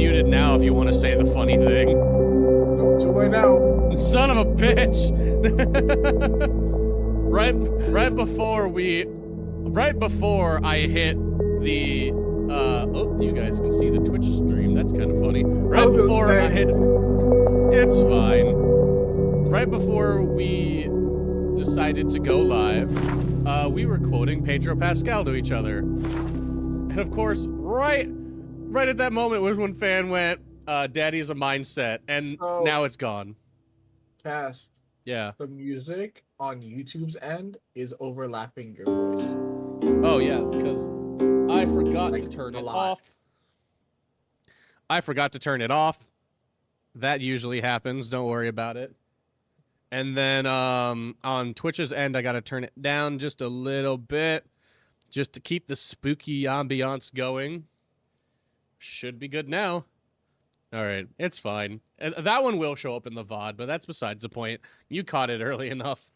muted now if you want to say the funny thing. No, too late now. Son of a bitch! right before I hit the oh, you guys can see the Twitch stream. That's kind of funny. Right before I hit, it's fine. Right before we decided to go live, we were quoting Pedro Pascal to each other, and of course, right at that moment was when Fan went, "Daddy's a mindset," and So, now it's gone. Cast. Yeah. The music on YouTube's end is overlapping your voice. Oh yeah, it's because I forgot to turn it off. I forgot to turn it off. That usually happens. Don't worry about it. And then on Twitch's end, I got to turn it down just a little bit, just to keep the spooky ambiance going. Should be good now. All right, it's fine. That one will show up in the VOD, but that's besides the point. You caught it early enough.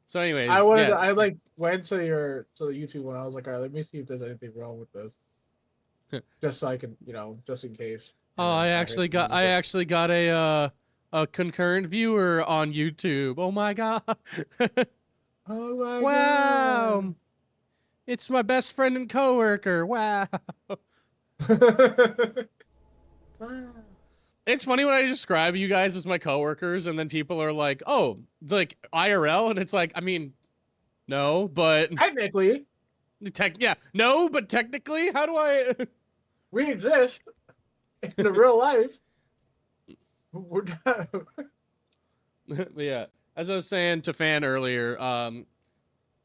So anyways, I wanted yeah. I like went to the YouTube one. I was like, all right, let me see if there's anything wrong with this. Just so I can, just in case. Oh, I actually got a concurrent viewer on YouTube. Oh my god. Oh my wow. god. It's my best friend and coworker. Wow. It's funny when I describe you guys as my coworkers and then people are like, "Oh, like IRL?" and it's like, I mean, no, but technically. No, but technically, how do I we exist in the real life. We're not. Yeah, as I was saying to Fan earlier,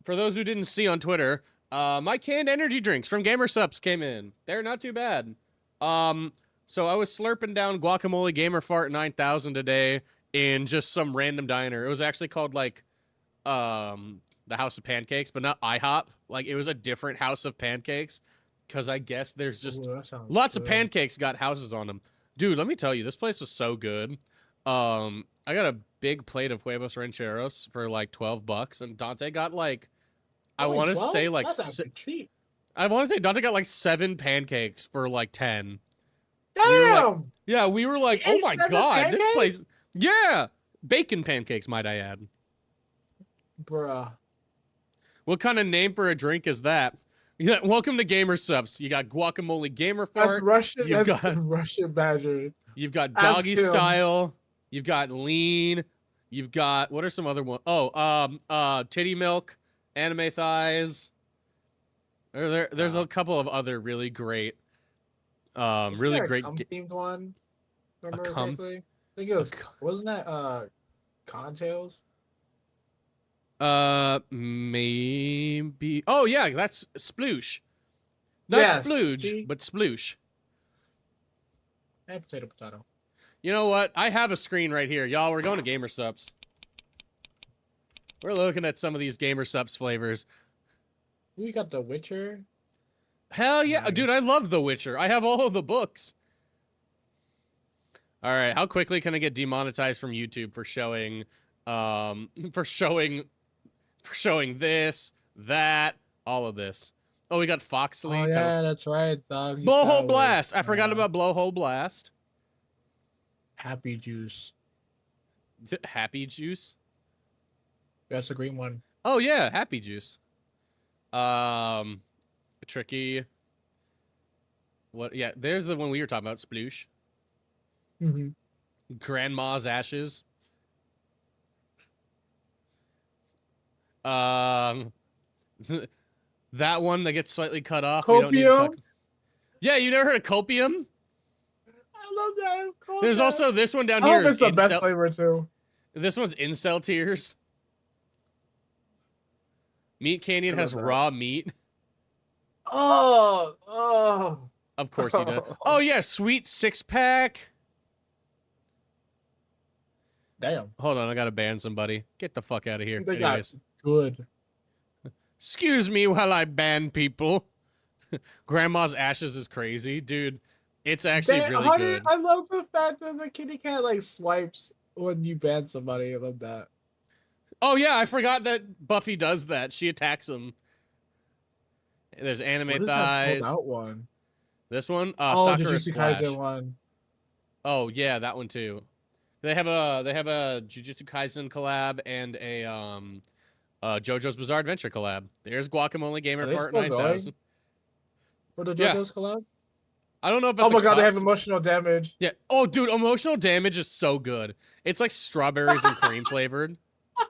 for those who didn't see on Twitter, my canned energy drinks from GamerSups came in. They're not too bad. So I was slurping down Guacamole Gamer Fart 9000 today in just some random diner. It was actually called like the House of Pancakes, but not IHOP. Like it was a different House of Pancakes because I guess there's just lots of pancakes got houses on them. Dude, let me tell you, this place was so good. I got a big plate of huevos rancheros for like $12, and Dante got like, I want to say like, I want to say Dante got like 7 pancakes for like 10. Damn! We were like, oh my god, this place, yeah, bacon pancakes, might I add. Bruh. What kind of name for a drink is that? Yeah, welcome to GamerSups. You got Guacamole Gamer Fart. That's Russian. That's Russian Badger. You've got Doggy Style. You've got Lean. You've got, what are some other ones? Oh, Titty Milk, Anime Thighs. There's a couple of other really great, really great. Themed one. Remember correctly? I think it was. Wasn't that Contails? Maybe. Oh yeah, that's Sploosh. Not Splooge, but Sploosh. And potato. You know what? I have a screen right here, y'all. We're going to GamerSups. We're looking at some of these GamerSups flavors. We got The Witcher. Hell yeah, dude! I love The Witcher. I have all of the books. All right, how quickly can I get demonetized from YouTube for showing, for showing this, that, all of this? Oh, we got Foxley. Oh yeah, that's right. Blowhole Blast. I forgot about Blowhole Blast. Happy Juice. Happy Juice. That's the green one. Oh yeah, Happy Juice. Tricky. What? Yeah, there's the one we were talking about. Sploosh. Mm-hmm. Grandma's Ashes. That one that gets slightly cut off. Copium? Yeah, you never heard of Copium? I love that. There's also this one down here. It's the best flavor too. This one's Incel Tears. Meat Canyon has raw meat. Oh. Of course you did. Oh yeah, Sweet 6-pack. Damn. Hold on, I gotta ban somebody. Get the fuck out of here. Anyways. Good. Excuse me while I ban people. Grandma's Ashes is crazy, dude. It's actually really good. I love the fact that the kitty cat like swipes when you ban somebody. I love that. Oh yeah, I forgot that Buffy does that. She attacks him. There's Anime Thighs. That one? This one? Oh, the Sakura Jujutsu Splash. Kaisen one. Oh yeah, that one too. They have a Jujutsu Kaisen collab and a JoJo's Bizarre Adventure collab. There's Guacamole Gamer Are they Fart still 9000. going for the Yeah, JoJo's collab? I don't know about Oh the my god, they have cups. emotional damage. Yeah. Oh, dude, emotional damage is so good. It's like strawberries and cream flavored. I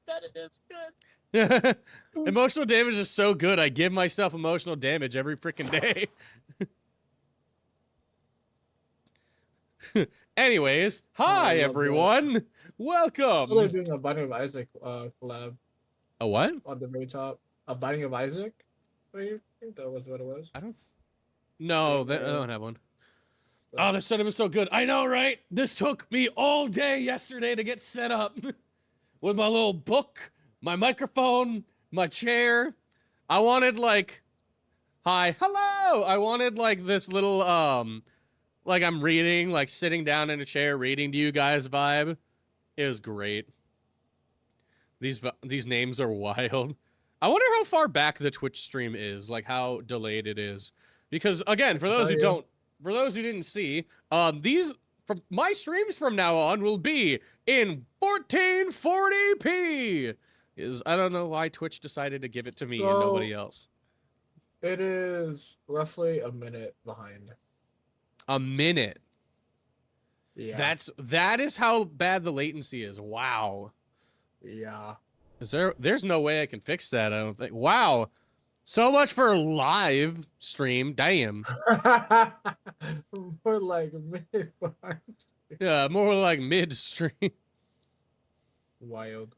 bet it is good. Emotional damage is so good. I give myself emotional damage every freaking day. Anyways, Oh, I hi love that. everyone. So they're Welcome. doing a Binding of Isaac collab A what? on the very top. A Binding of Isaac? I think that was what it was. I don't. No, Game, I don't have one. uh, Oh, this setup is so good. I know, right? This took me all day yesterday to get set up with my little book, my microphone, my chair. I wanted like, hi, hello. I wanted like this little like I'm reading, like sitting down in a chair reading to you guys vibe. It was great. These names are wild. I wonder how far back the Twitch stream is, like how delayed it is. Because again, I can tell you. for those who didn't see, these from my streams from now on will be in 1440p. I don't know why Twitch decided to give it to me and nobody else. It is roughly a minute behind. A minute. Yeah. That is how bad the latency is. Wow. Yeah. There's no way I can fix that, I don't think. Wow. So much for live stream. Damn. More like mid behind. Yeah, more like mid stream. Wild.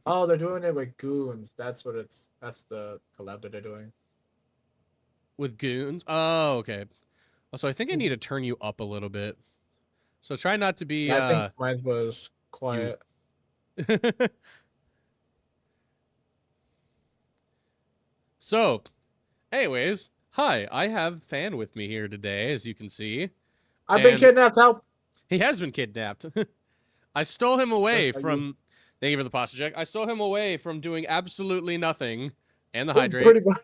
Oh, they're doing it with goons. That's the collab that they're doing. With goons. Oh, okay. Also, I think I need to turn you up a little bit. So try not to be I think mine was quiet. So, anyways, hi. I have Fan with me here today, as you can see. I've been kidnapped. Help! He has been kidnapped. I stole him away from. Thank you for the posture check. I stole him away from doing absolutely nothing, and the hydrate. Pretty much.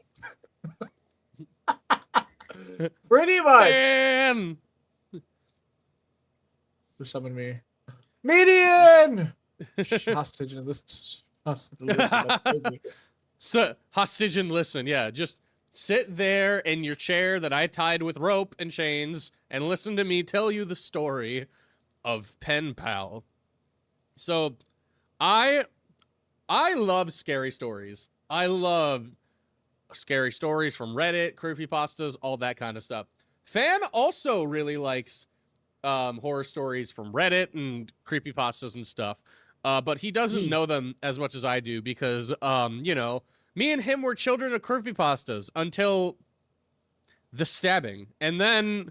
Pretty much. Fan! Who summoned me? Median! Hostage and listen. Hostage and listen. That's crazy. So, hostage and listen. Yeah, just sit there in your chair that I tied with rope and chains and listen to me tell you the story of PENPAL. So, I love scary stories. I love scary stories from Reddit, creepypastas, all that kind of stuff. Fan also really likes horror stories from Reddit and creepypastas and stuff. But he doesn't know them as much as I do because, you know, me and him were children of creepypastas until the stabbing. And then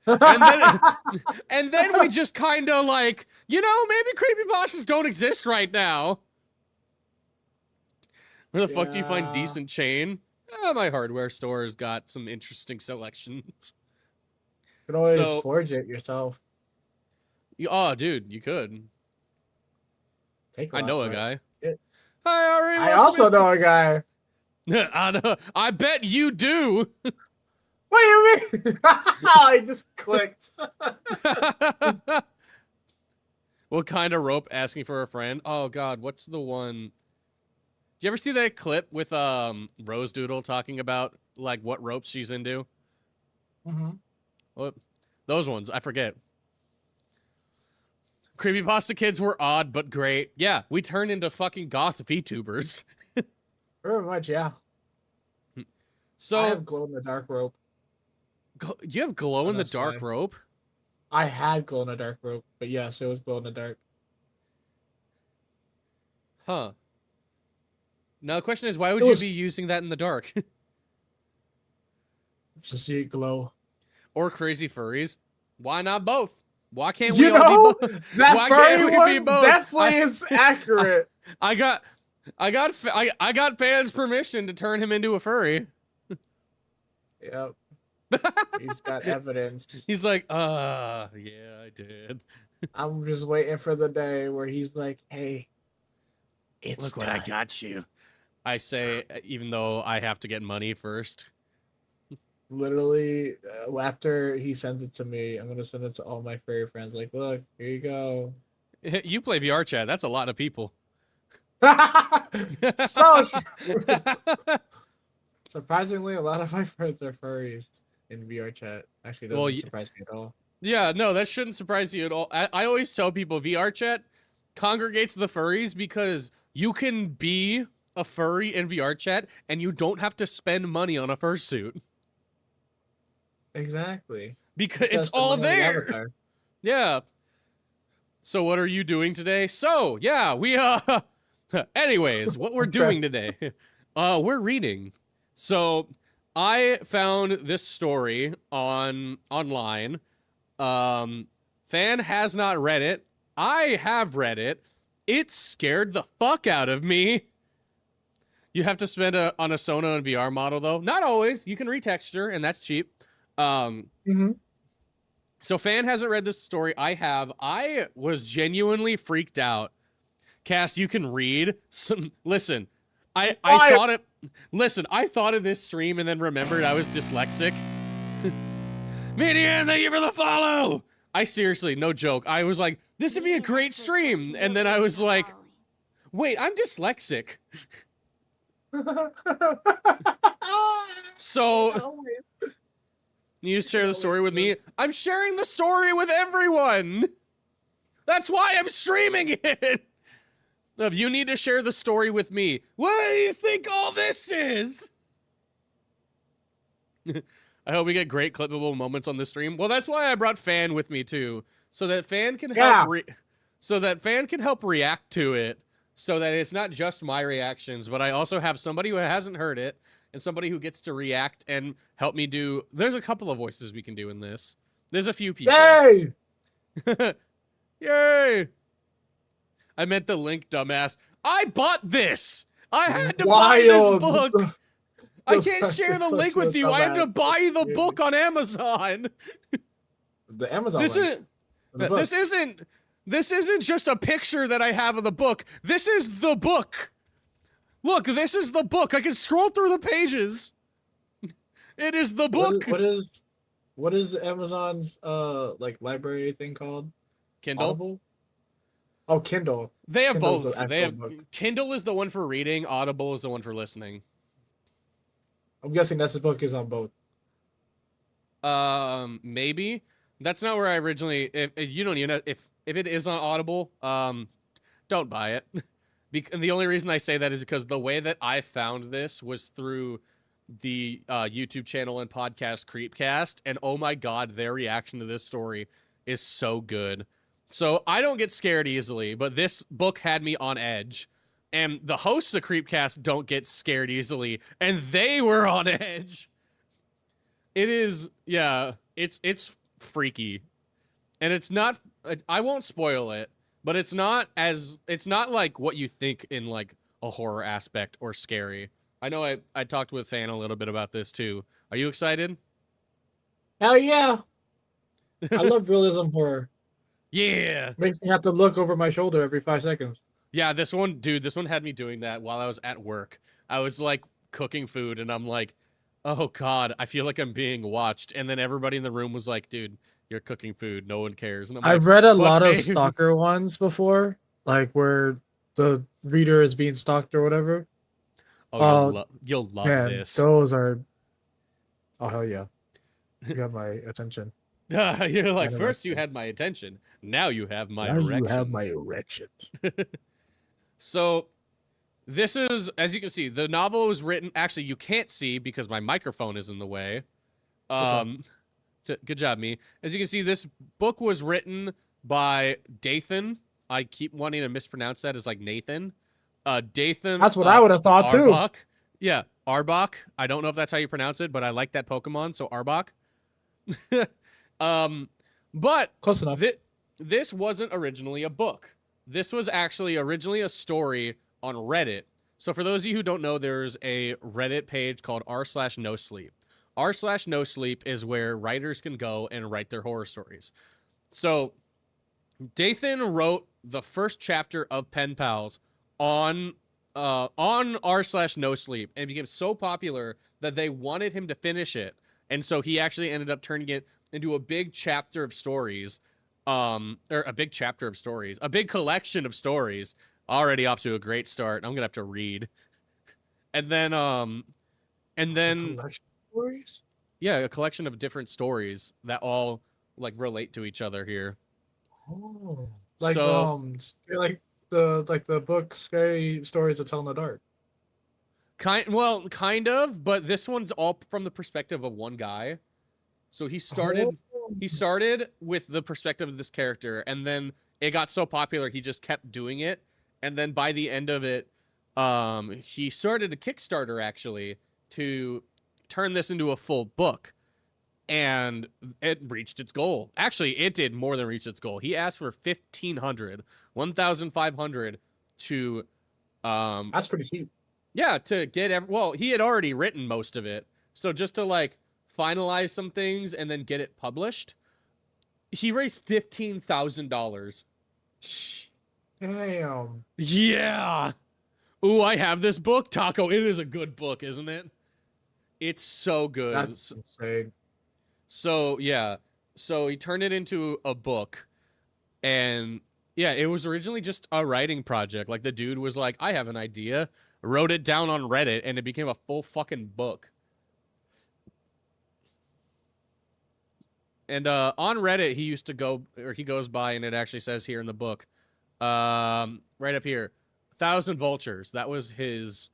and then we just kind of like, you know, maybe creepypastas don't exist right now. Where the fuck do you find decent chain? My hardware store's got some interesting selections. You can always forge it yourself. Oh, dude, you could. I know a guy. Hi, I also know a guy. I bet you do. What do you mean? I just clicked. What kind of rope? Asking for a friend. Oh God, what's the one? Do you ever see that clip with Rose Doodle talking about like what ropes she's into? Mm-hmm. What? Those ones. I forget. Creepypasta kids were odd but great. Yeah, we turned into fucking goth VTubers. Very much, yeah. So I have glow in the dark rope. You have glow in the dark rope? I had glow in the dark rope, but yes, it was glow in the dark. Huh. Now the question is, why would you be using that in the dark? To see it glow. Or crazy furries? Why not both? Why can't we all be both? That furry one definitely is accurate. I got fans' permission to turn him into a furry. Yep. He's got evidence. He's like, yeah, I did. I'm just waiting for the day where he's like, hey, look what I got you. I say, even though I have to get money first. literally after he sends it to me, I'm gonna send it to all my furry friends. Like, look, here you go. You play VR chat. That's a lot of people. So true. Surprisingly, a lot of my friends are furries in VR chat. Actually, Well, doesn't surprise me at all. yeah, no, that shouldn't surprise you at all. I always tell people VR chat congregates the furries because you can be a furry in VR chat and you don't have to spend money on a fursuit. Exactly. Because Gotta it's spend all money on the there. avatar. Yeah. So what are you doing today? So, yeah, we anyways, what we're doing today. We're reading. So, I found this story online. Fan has not read it. I have read it. It scared the fuck out of me. You have to spend on a Sona and VR model though. Not always. You can retexture and that's cheap. Mm-hmm. So Fan hasn't read this story. I have. I was genuinely freaked out. Cass, you can read. Listen, I thought it. Listen, I thought of this stream and then remembered I was dyslexic. Median, thank you for the follow. I seriously, no joke. I was like, this would be a great stream, and then I was like, wait, I'm dyslexic. So. You share the story with me. I'm sharing the story with everyone. That's why I'm streaming it. If you need to share the story with me, what do you think all this is? I hope we get great clippable moments on the stream. Well, that's why I brought Fan with me too, so that Fan can help. Fan can help react to it, so that it's not just my reactions, but I also have somebody who hasn't heard it. And somebody who gets to react and help me do. There's a couple of voices we can do in this. There's a few people. Yay! Yay! I meant the link, dumbass. I bought this. I had to buy this book. I can't share the link with you. I have to buy the book on Amazon. The Amazon. This isn't just a picture that I have of the book. This is the book. Look, this is the book. I can scroll through the pages. It is the book. What is Amazon's like library thing called? Kindle. Audible? Oh, Kindle. They have Kindle's both. Kindle is the one for reading. Audible is the one for listening. I'm guessing that's the book is on both. Maybe. That's not where I originally. If you don't even know if it is on Audible, don't buy it. And the only reason I say that is because the way that I found this was through the YouTube channel and podcast Creepcast, and oh my god, their reaction to this story is so good. So I don't get scared easily, but this book had me on edge. And the hosts of Creepcast don't get scared easily, and they were on edge. It is, yeah, it's freaky. And it's not, I won't spoil it. But it's not like what you think in like a horror aspect or scary. I know I talked with Fan a little bit about this too. Are you excited? Hell yeah. I love realism horror. Yeah. Makes me have to look over my shoulder every 5 seconds. Yeah, this one had me doing that while I was at work. I was like cooking food and I'm like, oh god, I feel like I'm being watched. And then everybody in the room was like, dude, you're cooking food. No one cares. And I've read a lot of stalker ones before, like where the reader is being stalked or whatever. Oh, you'll love this. Those are. Oh hell yeah! You got my attention. You're like, first you had my attention. Now you have my erection. You have my erection. So, this is, as you can see, the novel was written. Actually, you can't see because my microphone is in the way. Okay. Good job, me. As you can see, this book was written by Dathan. I keep wanting to mispronounce that as like Nathan. Dathan. That's what I would have thought Auerbach. Too. Yeah, Auerbach. I don't know if that's how you pronounce it, but I like that Pokemon, so Auerbach. But close enough. This wasn't originally a book. This was actually originally a story on Reddit. So for those of you who don't know, there's a Reddit page called r/NoSleep. r/NoSleep is where writers can go and write their horror stories. So Dathan wrote the first chapter of Pen Pals on r/NoSleep and became so popular that they wanted him to finish it. And so he actually ended up turning it into a big chapter of stories, or a big chapter of stories, a big collection of stories. Already off to a great start. I'm gonna have to read, and then and The then collection of stories. yeah, a collection of different stories that all like relate to each other here. Oh, So like the book "Scary Stories to Tell in the Dark." kind of, but this one's all from the perspective of one guy. So Oh, he started with the perspective of this character, and then it got so popular he just kept doing it. And then by the end of it, he started a Kickstarter actually to turn this into a full book, and it reached its goal. Actually, it did more than reach its goal. He asked for 1,500 to that's pretty cheap. yeah, to get well, he had already written most of it. So just to like finalize some things and then get it published, he raised $15,000. Damn, Yeah. Ooh, I have this book, Taco. It is a good book, isn't it? It's so good. that's insane. So yeah. So he turned it into a book, and yeah, it was originally just a writing project. Like the dude was like, I have an idea, wrote it down on Reddit, and it became a full fucking book. And on Reddit, he used to go, or he goes by, and it actually says here in the book, right up here, 1,000 Vultures. That was his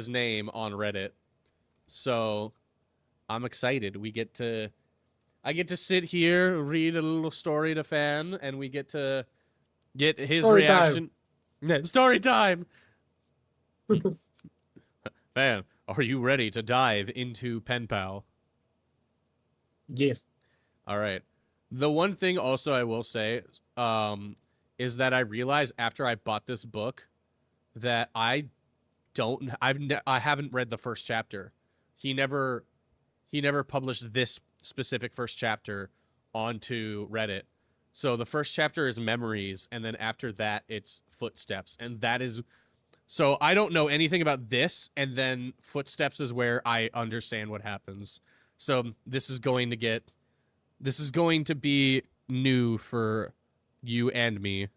name on Reddit. So I'm excited. I get to sit here, read a little story to Fan, and we get to get his Story time. reaction. Yeah, story time. Fan, are you ready to dive into PENPAL? Yes. All right. The one thing also I will say is that I realized after I bought this book that I haven't read the first chapter. He never published this specific first chapter onto Reddit. So the first chapter is memories, and then after that it's footsteps, and that is so I don't know anything about this, and then footsteps is where I understand what happens. So this is going to be new for you and me.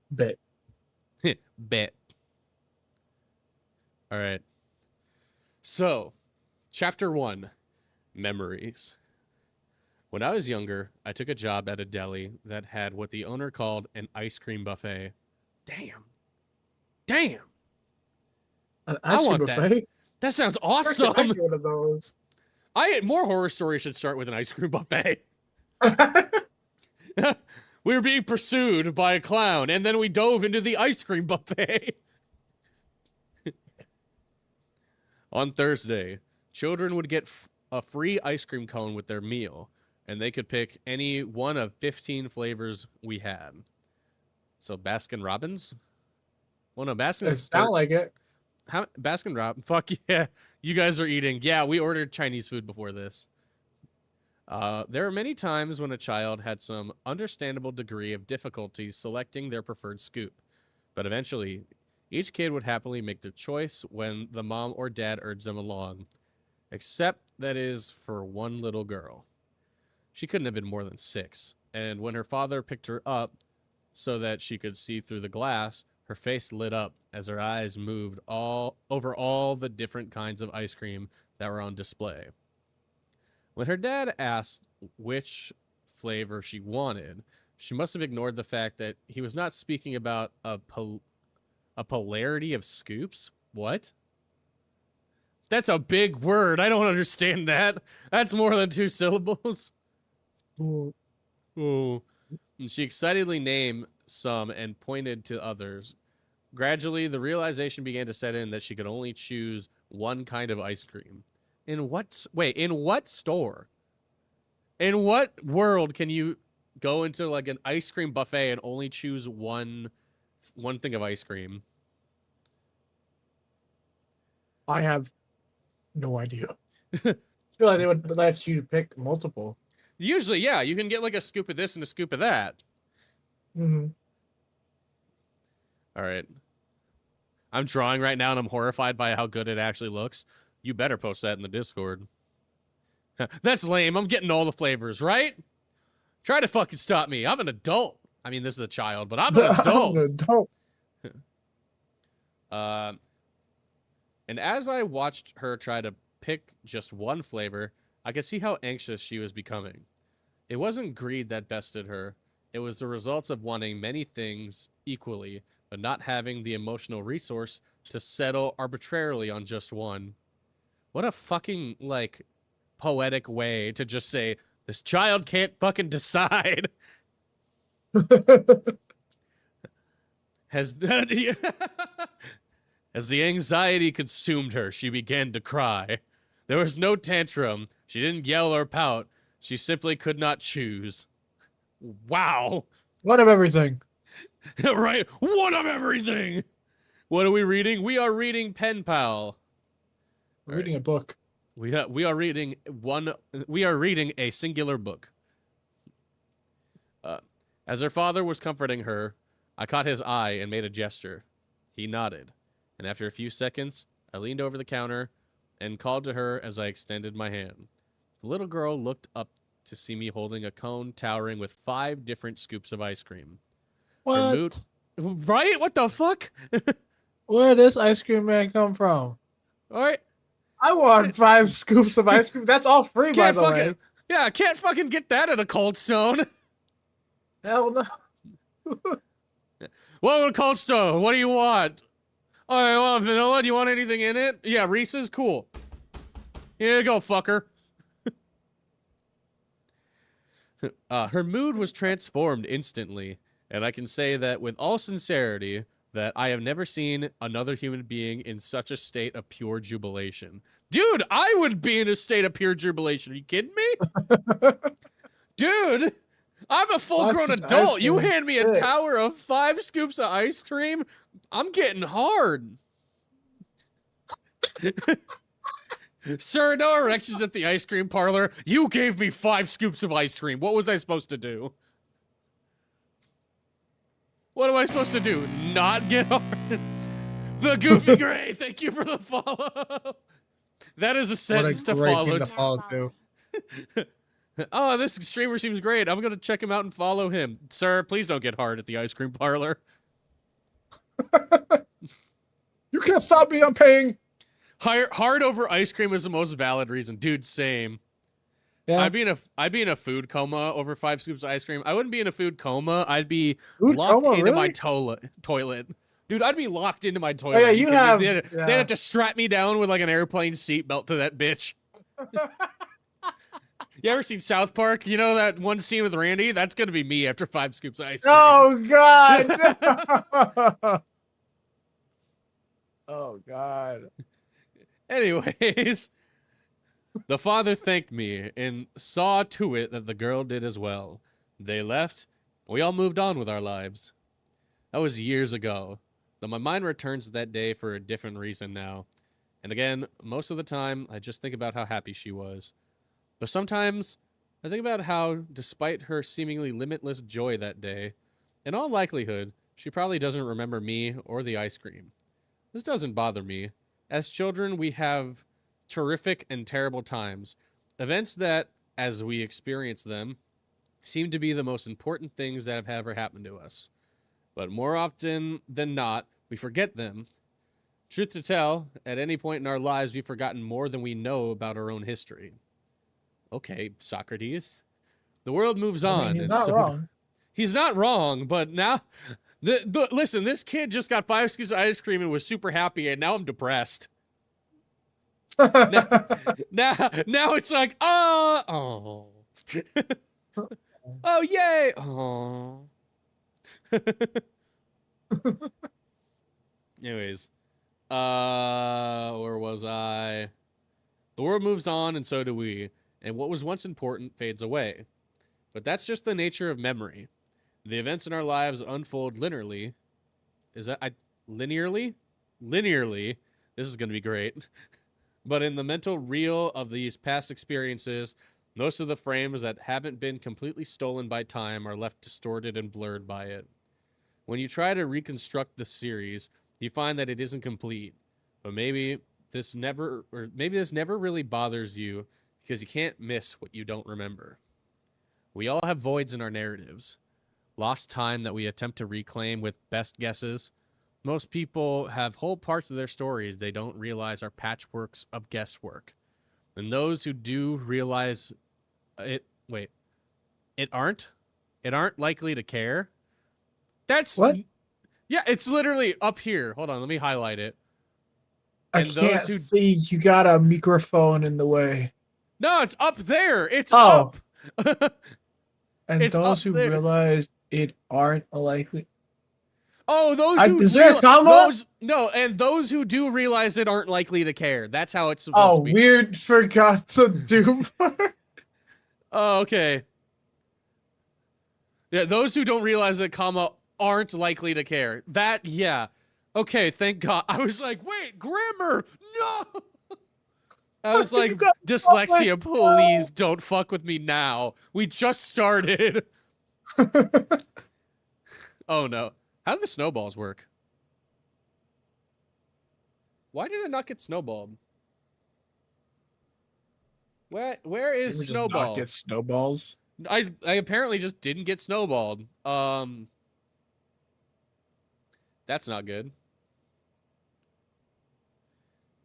Bet. Bet. All right. So, chapter 1, Memories. When I was younger, I took a job at a deli that had what the owner called an ice cream buffet. Damn. Damn. An I ice cream want that. buffet. That sounds Where can I awesome. get one of those? More horror stories should start with an ice cream buffet. We were being pursued by a clown, and then we dove into the ice cream buffet. On Thursday, children would get a free ice cream cone with their meal, and they could pick any one of 15 flavors we had. So Baskin Robbins? Well, no, It Baskin's sound like it. Baskin Robbins. Fuck yeah, you guys are eating. Yeah, we ordered Chinese food before this. There are many times when a child had some understandable degree of difficulty selecting their preferred scoop, but eventually, each kid would happily make their choice when the mom or dad urged them along, except that is for one little girl. She couldn't have been more than 6, and when her father picked her up so that she could see through the glass, her face lit up as her eyes moved all over all the different kinds of ice cream that were on display. When her dad asked which flavor she wanted, she must have ignored the fact that he was not speaking about a polarity of scoops. What? That's a big word. I don't understand that. That's more than 2 syllables. Ooh. Ooh. And she excitedly named some and pointed to others. Gradually, the realization began to set in that she could only choose one kind of ice cream. In what store? In what world can you go into like an ice cream buffet and only choose one thing of ice cream? I have no idea. I feel like they would let you pick multiple. Usually, yeah, you can get like a scoop of this and a scoop of that. Mm-hmm. All right. I'm drawing right now and I'm horrified by how good it actually looks. You better post that in the Discord. That's lame. I'm getting all the flavors, right? Try to fucking stop me. I'm an adult. I mean, this is a child, but I'm an I'm adult. an adult. Uh, and as I watched her try to pick just one flavor, I could see how anxious she was becoming. It wasn't greed that bested her. It was the results of wanting many things equally, but not having the emotional resource to settle arbitrarily on just one. What a fucking, like, poetic way to just say, this child can't fucking decide. Has As the anxiety consumed her, she began to cry. There was no tantrum. She didn't yell or pout. She simply could not choose. Wow. One of everything. Right? One of everything. What are we reading? We are reading PENPAL. We're reading a book. We are reading a singular book. As her father was comforting her, I caught his eye and made a gesture. He nodded, and after a few seconds, I leaned over the counter and called to her as I extended my hand. The little girl looked up to see me holding a cone towering with 5 different scoops of ice cream. What? Her mood, right? What the fuck? Where did this ice cream man come from? All right. I want 5 scoops of ice cream. That's all free, by the way. Yeah, I can't fucking get that at a Cold Stone. Hell no. Welcome to Cold Stone. What do you want? All right, well, vanilla. Do you want anything in it? Yeah, Reese's. Cool. Here you go, fucker. Her mood was transformed instantly, and I can say that with all sincerity that I have never seen another human being in such a state of pure jubilation. Dude, I would be in a state of pure jubilation. Are you kidding me? Dude, I'm a full-grown adult. You hand me a tower of 5 scoops of ice cream, I'm getting hard. Sir, no erections at the ice cream parlor. You gave me 5 scoops of ice cream. What was I supposed to do? What am I supposed to do? Not get hard? The Goofy Gray, thank you for the follow. That is a sentence to follow. Too. Oh, this streamer seems great. I'm going to check him out and follow him. Sir, please don't get hard at the ice cream parlor. You can't stop me. I'm paying. Hard over ice cream is the most valid reason. Dude, same. Yeah. I'd be in a food coma over 5 scoops of ice cream. I wouldn't be in a food coma. I'd be locked into my toilet. Dude, I'd be locked into my toilet. Oh, yeah, they'd have to strap me down with like an airplane seatbelt to that bitch. You ever seen South Park? You know that one scene with Randy? That's gonna be me after 5 scoops of ice cream. Oh God. Oh God. Anyways, the father thanked me and saw to it that the girl did as well. They left. We all moved on with our lives. That was years ago, though my mind returns to that day for a different reason now. And again, most of the time, I just think about how happy she was. But sometimes, I think about how, despite her seemingly limitless joy that day, in all likelihood, she probably doesn't remember me or the ice cream. This doesn't bother me. As children, we have terrific and terrible times. Events that, as we experience them, seem to be the most important things that have ever happened to us. But more often than not, we forget them. Truth to tell, at any point in our lives, we've forgotten more than we know about our own history. Okay, Socrates. The world moves on. He's not wrong. He's not wrong, but now... listen, this kid just got 5 scoops of ice cream and was super happy, and now I'm depressed. now it's like, oh. Oh, yay. Oh. Anyways. Where was I? The world moves on, and so do we. And what was once important fades away. But that's just the nature of memory. The events in our lives unfold linearly. Linearly? Linearly. This is going to be great. But in the mental reel of these past experiences, most of the frames that haven't been completely stolen by time are left distorted and blurred by it. When you try to reconstruct the series, you find that it isn't complete. But maybe this never really bothers you because you can't miss what you don't remember. We all have voids in our narratives, lost time that we attempt to reclaim with best guesses. Most people have whole parts of their stories they don't realize are patchworks of guesswork. And those who do realize it aren't likely to care. That's What? Yeah, it's literally up here. Hold on, let me highlight it. I And can't those who see. You got a microphone in the way. No, it's up there. It's Oh. up. And It's those up who there. realize it aren't likely. Oh, those who is there a comma? and those who do realize it aren't likely to care. That's how it's supposed to be. Weird forgot to do. Oh, okay. Yeah, those who don't realize that comma aren't likely to care. That, yeah. Okay, thank God. I was like, wait, grammar, no. I was like, dyslexia, please don't fuck with me now. We just started. Oh no. How do the snowballs work? Why did it not get snowballed? Where is snowball? Not get snowballs. I apparently just didn't get snowballed. That's not good.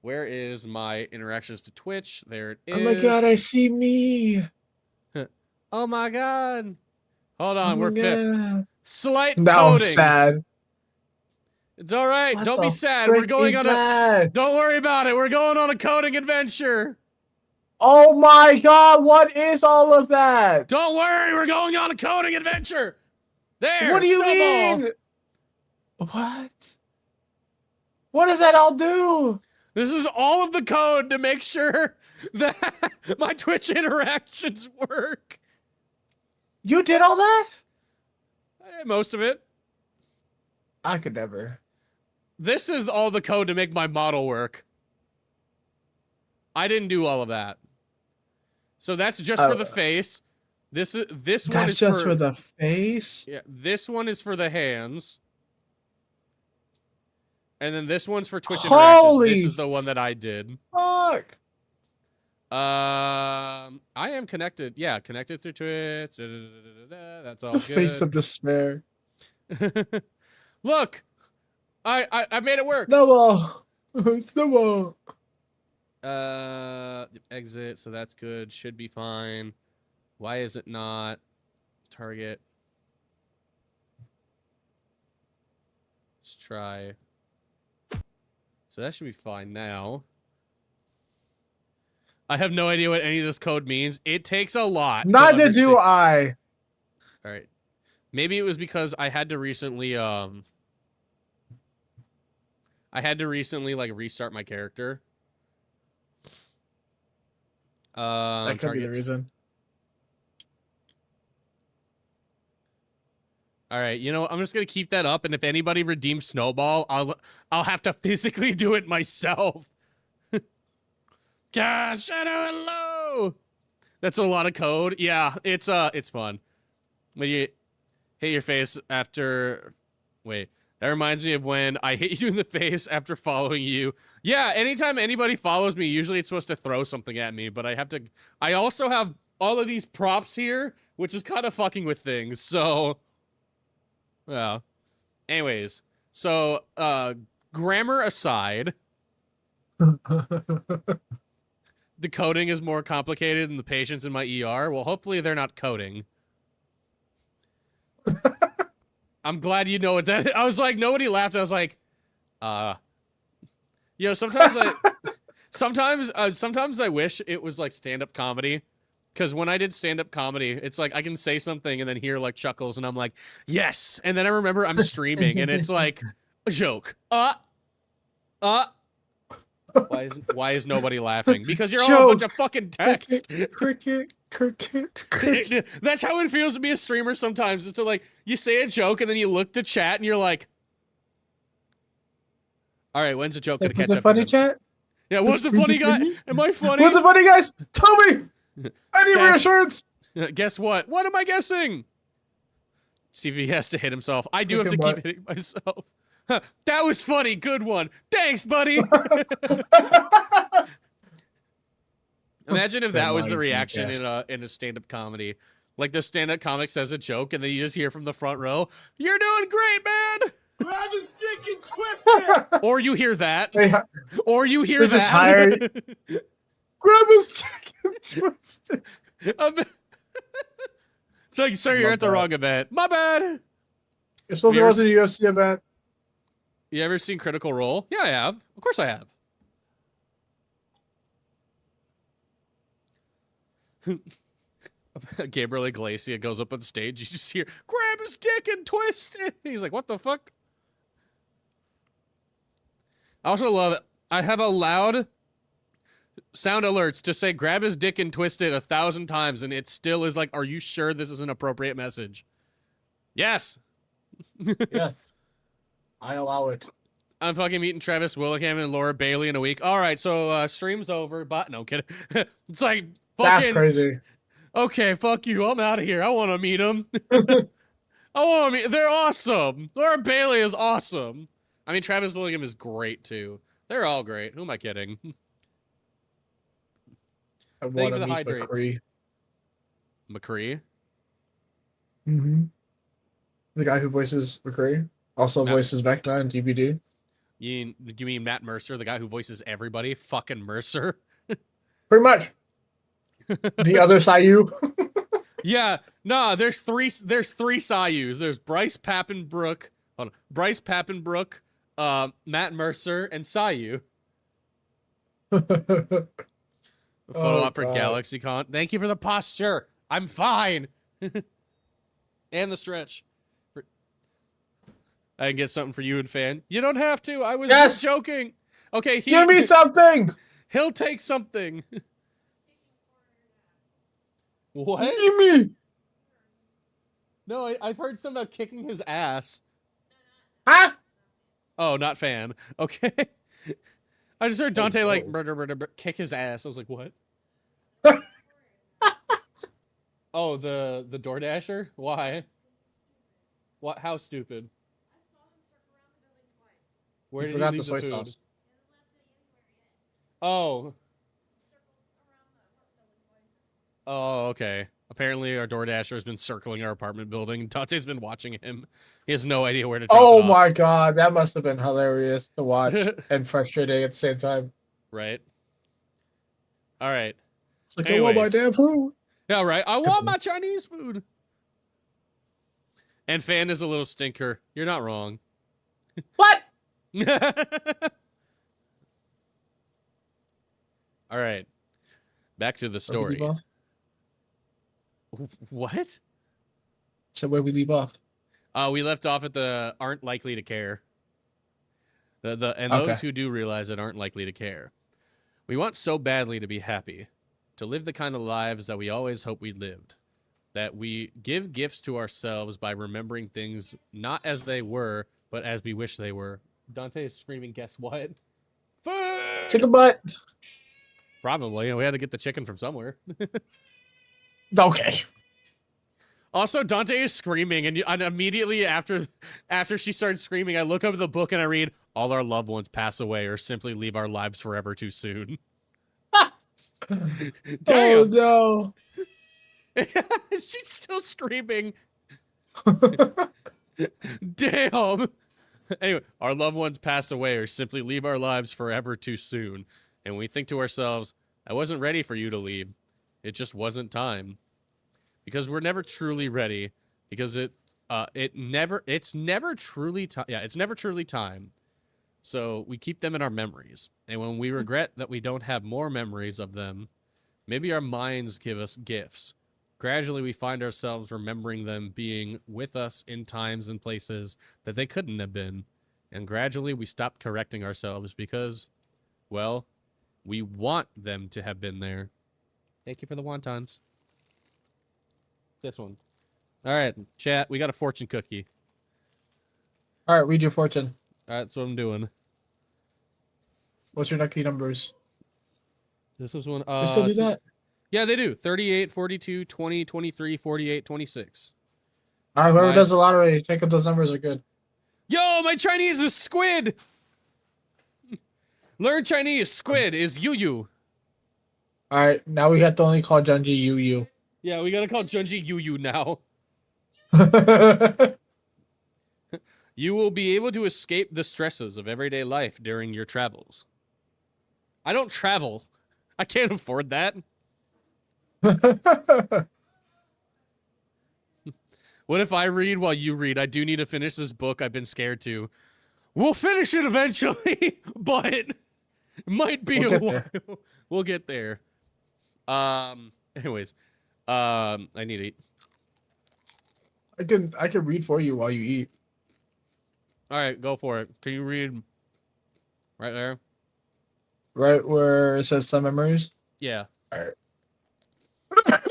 Where is my interactions to Twitch? There it is. Oh my God, I see me. Oh my God. Hold on, Oh we're my fifth. God. Slight Now I'm coding. sad. It's all right. What Don't the be sad. frick We're going is on that? Don't worry about it. We're going on a coding adventure. Oh my God, what is all of that? Don't worry. We're going on a coding adventure. There. What do you snowball. mean? What? What does that all do? This is all of the code to make sure that my Twitch interactions work. You did all that? Most of it. I could never. This is all the code to make my model work. I didn't do all of that. So that's just for the face. This one is just for the face? Yeah, this one is for the hands. And then this one's for Twitch interactions. This is the one that I did. Fuck. I am connected. Yeah, connected through Twitch. That's all The good. face of despair. Look, I made it work. Snowball. Snowball. Exit. So that's good. Should be fine. Why is it not target? Let's try. So that should be fine now. I have no idea what any of this code means. It takes a lot. Neither do I. All right. Maybe it was because I had to recently like restart my character. That could be the reason. All right, you know, I'm just gonna keep that up, and if anybody redeems Snowball, I'll have to physically do it myself. Gosh, Shadow, hello. That's a lot of code. Yeah, it's fun. When you hit your face after, wait, that reminds me of when I hit you in the face after following you. Yeah, anytime anybody follows me, usually it's supposed to throw something at me, but I also have all of these props here, which is kind of fucking with things. So. Well, anyways, so, grammar aside, the coding is more complicated than the patients in my ER. Well, hopefully they're not coding. I'm glad you know what that is. I was like, nobody laughed. I was like, you know, sometimes I wish it was like stand-up comedy. Because when I did stand-up comedy, it's like I can say something and then hear like chuckles and I'm like, yes. And then I remember I'm streaming and it's like a joke. Why is nobody laughing? Because you're all a bunch of fucking text. Cricket. That's how it feels to be a streamer sometimes. It's to like, you say a joke and then you look to chat and you're like, all right, when's the joke gonna catch up? Was it funny, chat? Yeah, what's the funny guy? Am I funny? What's the funny, guys? Tell me! I need reassurance! Guess what? What am I guessing? See if he has to hit himself. I do have to keep hitting myself. That was funny. Good one. Thanks, buddy. Imagine if that was the Live reaction Dreamcast. in a stand-up comedy. Like the stand-up comic says a joke, and then you just hear from the front row, "You're doing great, man." Grab his dick and twist it. Or you hear that. They Or just hired. Grab his dick and twist it. It's like, sir, you're at the wrong event. My bad. You're supposed to go to the UFC event. You ever seen Critical Role? Yeah, I have. Of course I have. Gabriel Iglesias goes up on stage. You just hear, grab his dick and twist it. He's like, what the fuck? I also love it. I have allowed sound alerts to say grab his dick and twist it 1,000 times, and it still is like, are you sure this is an appropriate message? Yes. Yes. I allow it. I'm fucking meeting Travis Willingham and Laura Bailey in a week. All right, so stream's over, but no kidding. It's like fucking, that's crazy. Okay, fuck you. I'm out of here. I want to meet them. I want to meet. They're awesome. Laura Bailey is awesome. I mean, Travis Willingham is great too. They're all great. Who am I kidding? I Thank you want for to the meet hydrate. McCree. McCree? Mm-hmm. The guy who voices McCree also voices Vecna in DBD. You mean Matt Mercer, the guy who voices everybody? Fucking Mercer. Pretty much. The other Sayu. Yeah, no, there's three Sayus. There's Bryce Papenbrook, Matt Mercer, and Sayu. A photo op for GalaxyCon. Thank you for the posture. I'm fine. And the stretch. I can get something for you and Fan. You don't have to. I was just joking. Okay, give me something. He'll take something. What? Give me. No, I've heard something about kicking his ass. Huh? Oh, not Fan. Okay. I just heard Dante like kick his ass. I was like, what? Oh, the DoorDasher? Why? What? How stupid? Where did you leave the food? Sauce. Oh. Oh, okay. Apparently our DoorDasher has been circling our apartment building. Dante's been watching him. He has no idea where to drop it off. My god, that must have been hilarious to watch and frustrating at the same time. Right. All right. It's like, I want my damn food. Yeah, right. I want my Chinese food. And Fan is a little stinker. You're not wrong. What? All right. Back to the story. What? So where we leave off? We left off at the aren't likely to care. Those who do realize it aren't likely to care. We want so badly to be happy, to live the kind of lives that we always hoped we'd lived, that we give gifts to ourselves by remembering things not as they were, but as we wish they were. Dante is screaming, guess what? Food! Chicken butt. Probably. We had to get the chicken from somewhere. Okay. Also, Dante is screaming, and immediately after she started screaming, I look over the book and I read, all our loved ones pass away or simply leave our lives forever too soon. Damn. Oh, no. She's still screaming. Damn. Anyway, our loved ones pass away or simply leave our lives forever too soon. And we think to ourselves, I wasn't ready for you to leave. It just wasn't time. Because we're never truly ready. Because it's never truly time. So we keep them in our memories. And when we regret that we don't have more memories of them, maybe our minds give us gifts. Gradually, we find ourselves remembering them being with us in times and places that they couldn't have been. And gradually, we stop correcting ourselves because, well, we want them to have been there. Thank you for the wontons. This one. All right, chat. We got a fortune cookie. All right, read your fortune. All right, that's what I'm doing. What's your lucky numbers? This is one. They still do that? Yeah, they do. 38, 42, 20, 23, 48, 26. All right, whoever does the lottery, check if those numbers are good. Yo, my Chinese is squid. Learn Chinese. Squid is yu. All right, now we have to only call Junji Yu. Yeah, we gotta call Junji Yu now. You will be able to escape the stresses of everyday life during your travels. I don't travel. I can't afford that. What if I read while you read? I do need to finish this book. I've been scared to. We'll finish it eventually, but it might be a while. We'll get there. Anyways, I need to eat. I can read for you while you eat. All right, go for it. Can you read right there? Right where it says some memories. Yeah. All right. It's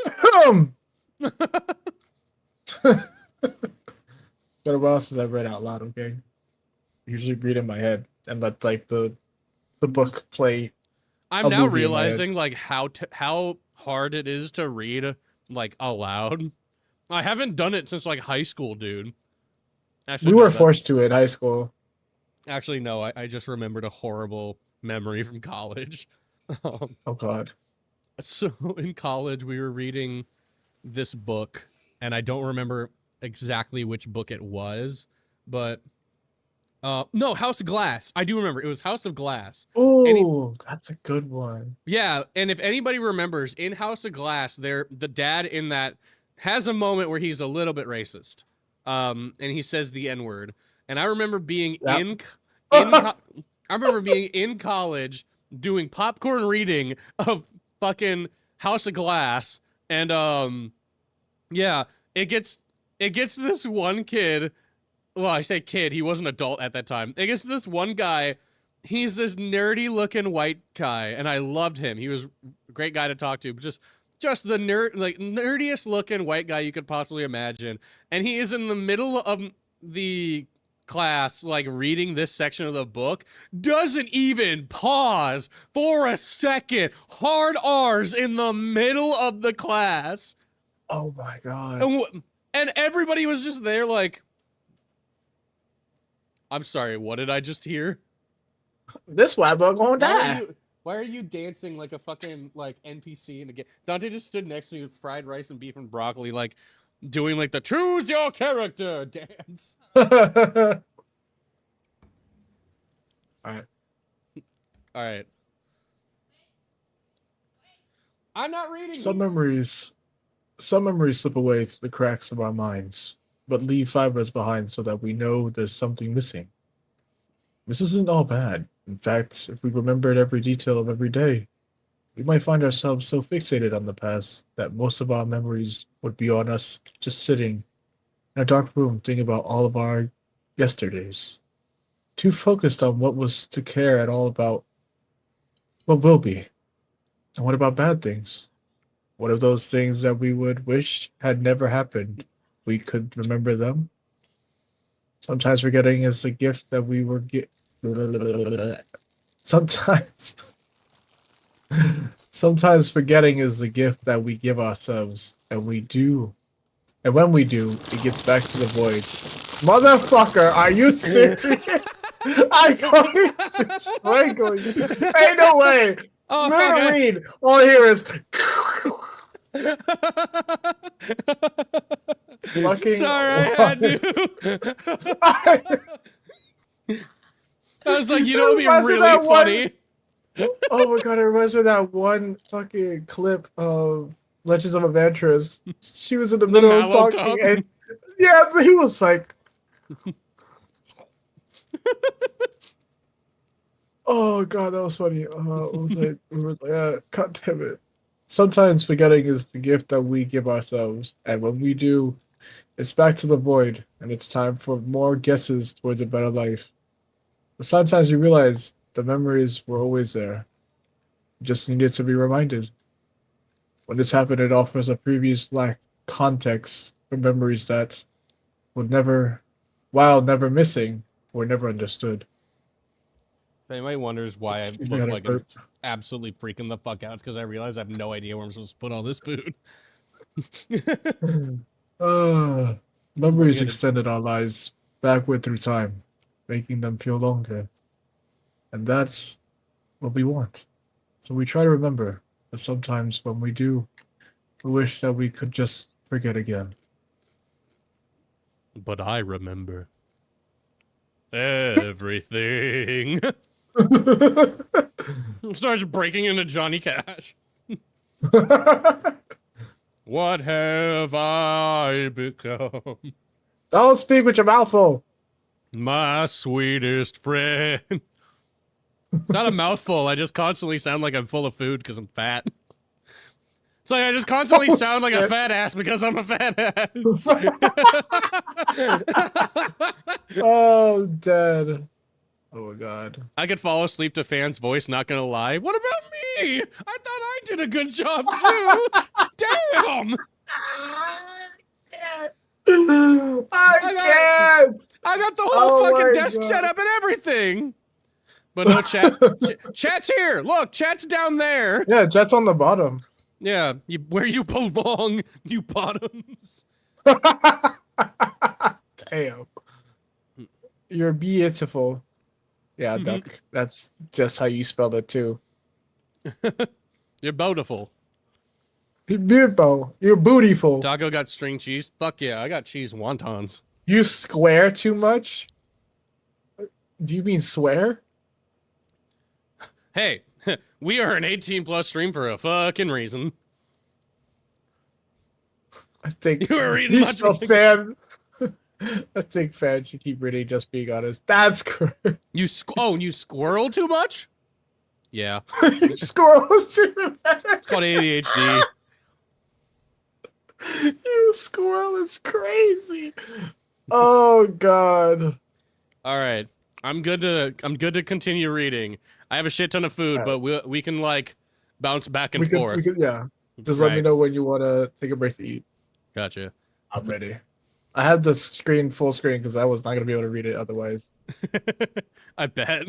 been a while since I've read out loud. Okay. I usually read in my head and let like the book play. I'm now realizing like how hard it is to read like aloud. I haven't done it since like high school, dude. Actually, We were forced to in high school. Actually, no. I just remembered a horrible memory from college. Oh God. So in college, we were reading this book, and I don't remember exactly which book it was, but no, House of Glass. I do remember. It was House of Glass. Oh, that's a good one. Yeah, and if anybody remembers, in House of Glass, the dad in that has a moment where he's a little bit racist, and he says the N-word. And I remember being I remember being in college doing popcorn reading of fucking House of Glass, and yeah, it gets this one kid. Well, I say kid, he was an adult at that time. It gets this one guy. He's this nerdy looking white guy, and I loved him. He was a great guy to talk to, but just the nerdiest looking white guy you could possibly imagine. And he is in the middle of the class, like reading this section of the book, doesn't even pause for a second. Hard R's in the middle of the class. Oh my God. And everybody was just there like, I'm sorry, what did I just hear? This white boy gonna die. Why are you dancing like a fucking like NPC in the game? Dante just stood next to me with fried rice and beef and broccoli, like doing like the choose your character dance. All right. All right. I'm not reading. Some memories slip away through the cracks of our minds, but leave fibers behind so that we know there's something missing. This isn't all bad. In fact, if we remembered every detail of every day, we might find ourselves so fixated on the past that most of our memories would be on us just sitting in a dark room thinking about all of our yesterdays. Too focused on what was to care at all about what will be. And what about bad things? What of those things that we would wish had never happened? We could remember them. Sometimes forgetting is the gift that we were Sometimes forgetting is the gift that we give ourselves, and when we do, it gets back to the void. Motherfucker, are you serious? I'm going to strangle you. Ain't no way. Oh, Never read. All I hear is. Sorry, I had to. I was like, you know, it'd be really funny. Oh my God! It reminds me of that one fucking clip of Legends of Adventurous. She was in the middle of talking, and yeah, he was like, "Oh God, that was funny." It was like, God damn it. Sometimes forgetting is the gift that we give ourselves, and when we do, it's back to the void, and it's time for more guesses towards a better life. But sometimes you realize the memories were always there. You just needed to be reminded. When this happened, it offers a previous lacked context for memories that would never, while never missing, were never understood. If anybody wonders why I look like I'm absolutely freaking the fuck out, it's because I realize I have no idea where I'm supposed to put all this food. Memories extended our lives backward through time, making them feel longer. And that's what we want. So we try to remember But sometimes when we do, we wish that we could just forget again. But I remember everything. Starts breaking into Johnny Cash. What have I become? Don't speak with your mouth full. My sweetest friend. It's not a mouthful. I just constantly sound like I'm full of food because I'm fat. It's like I just constantly sound like a fat ass because I'm a fat ass. Oh, I'm dead. Oh my god. I could fall asleep to Fan's voice, not gonna lie. What about me? I thought I did a good job too. Damn! I can't! I got the whole fucking my desk God. set up and everything. But no, chat's here. Look, chat's down there. Yeah, Jet's on the bottom. Yeah, where you belong, you bottoms. Damn. You're beautiful. Yeah, Duck. That's just how you spell it too. You're beautiful. You're beautiful. You're bootyful. Taco got string cheese. Fuck yeah, I got cheese wontons. You swear too much? Do you mean swear? Hey, we are an 18+ stream for a fucking reason. I think You were reading you much spell more- fan. I think fans should keep reading Just Being Honest. That's correct. You you squirrel too much? Yeah, Squirrels too much. it's called ADHD. You squirrel is crazy. Oh god. All right, I'm good to continue reading. I have a shit ton of food, but we can like bounce back and forth. Yeah. Just let me know when you want to take a break to eat. Gotcha. I'm ready. I have the screen full screen because I was not gonna be able to read it otherwise. I bet.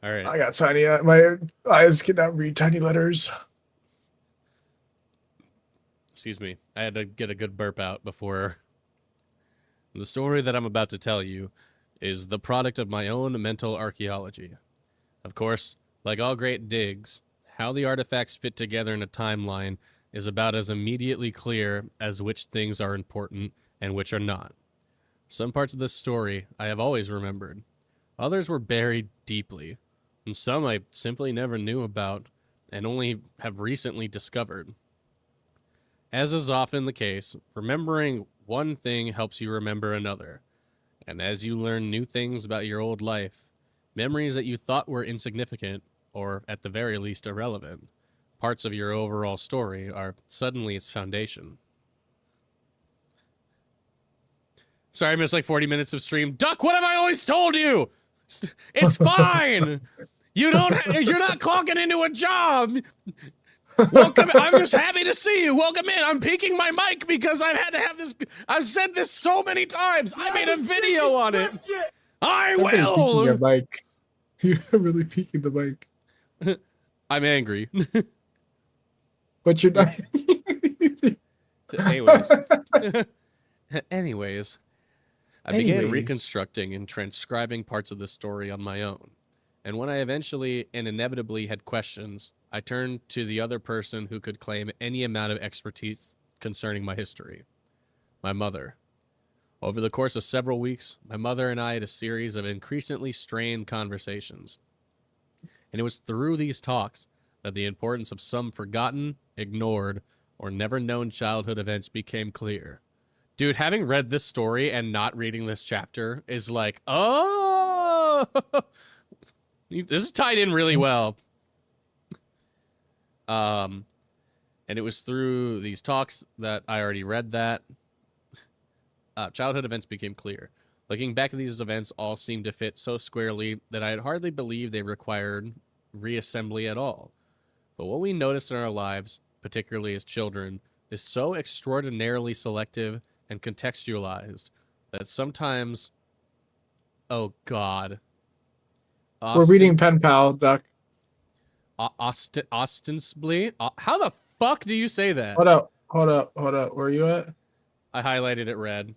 All right. I got tiny. My eyes cannot read tiny letters. Excuse me. I had to get a good burp out before. The story that I'm about to tell you is the product of my own mental archaeology. Of course, like all great digs, how the artifacts fit together in a timeline is about as immediately clear as which things are important and which are not. Some parts of this story I have always remembered. Others were buried deeply, and some I simply never knew about and only have recently discovered. As is often the case, remembering one thing helps you remember another. And as you learn new things about your old life, memories that you thought were insignificant, or at the very least irrelevant, parts of your overall story are suddenly its foundation. Sorry, I missed like 40 minutes of stream. Duck, what have I always told you? It's fine. You're not clocking into a job. Welcome. I'm just happy to see you. Welcome in. I'm peeking my mic because I've had to have this. I've said this so many times. I made a video on it. I will. Your mic. You're really peeking the mic. I'm angry. But you're not. Anyways, I began reconstructing and transcribing parts of the story on my own. And when I eventually and inevitably had questions, I turned to the other person who could claim any amount of expertise concerning my history. My mother. Over the course of several weeks, my mother and I had a series of increasingly strained conversations. And it was through these talks that the importance of some forgotten, ignored, or never known childhood events became clear. Dude, having read this story and not reading this chapter is like, oh, this is tied in really well. And it was through these talks that I already read that. Childhood events became clear. Looking back at these events all seemed to fit so squarely that I had hardly believed they required reassembly at all. But what we noticed in our lives, particularly as children, is so extraordinarily selective and contextualized that sometimes, oh God. We're reading Pen Pal, Duck. Ostensibly? How the fuck do you say that? Hold up. Where are you at? I highlighted it red.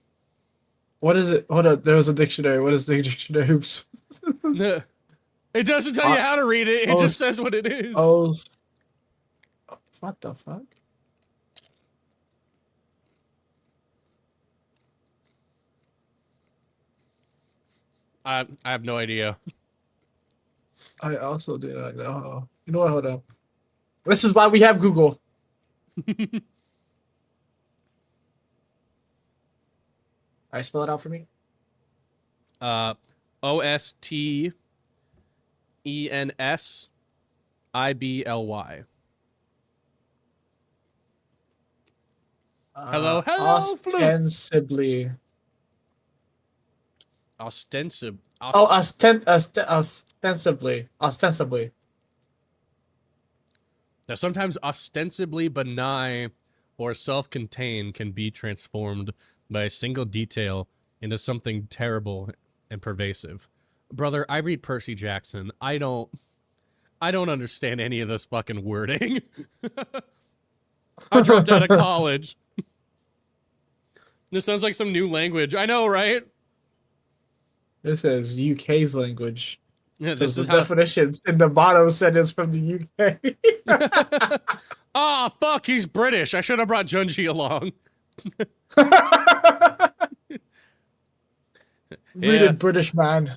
What is it? Hold up. There was a dictionary. What is the dictionary? Oops. It doesn't tell you how to read it. It just says what it is. What the fuck? I have no idea. I also do not know. You know what? Hold up. This is why we have Google. I spell it out for me. OSTENSIBLY. Hello, Floof. Ostensibly. Ostensibly. Now, sometimes ostensibly benign or self-contained can be transformed by a single detail into something terrible and pervasive. Brother, I read Percy Jackson. I don't understand any of this fucking wording. I dropped out of college. This sounds like some new language. I know, right? This is UK's language. Yeah, This is definitions in the bottom sentence from the UK. Ah, fuck, he's British. I should have brought Junji along. Rooted British man.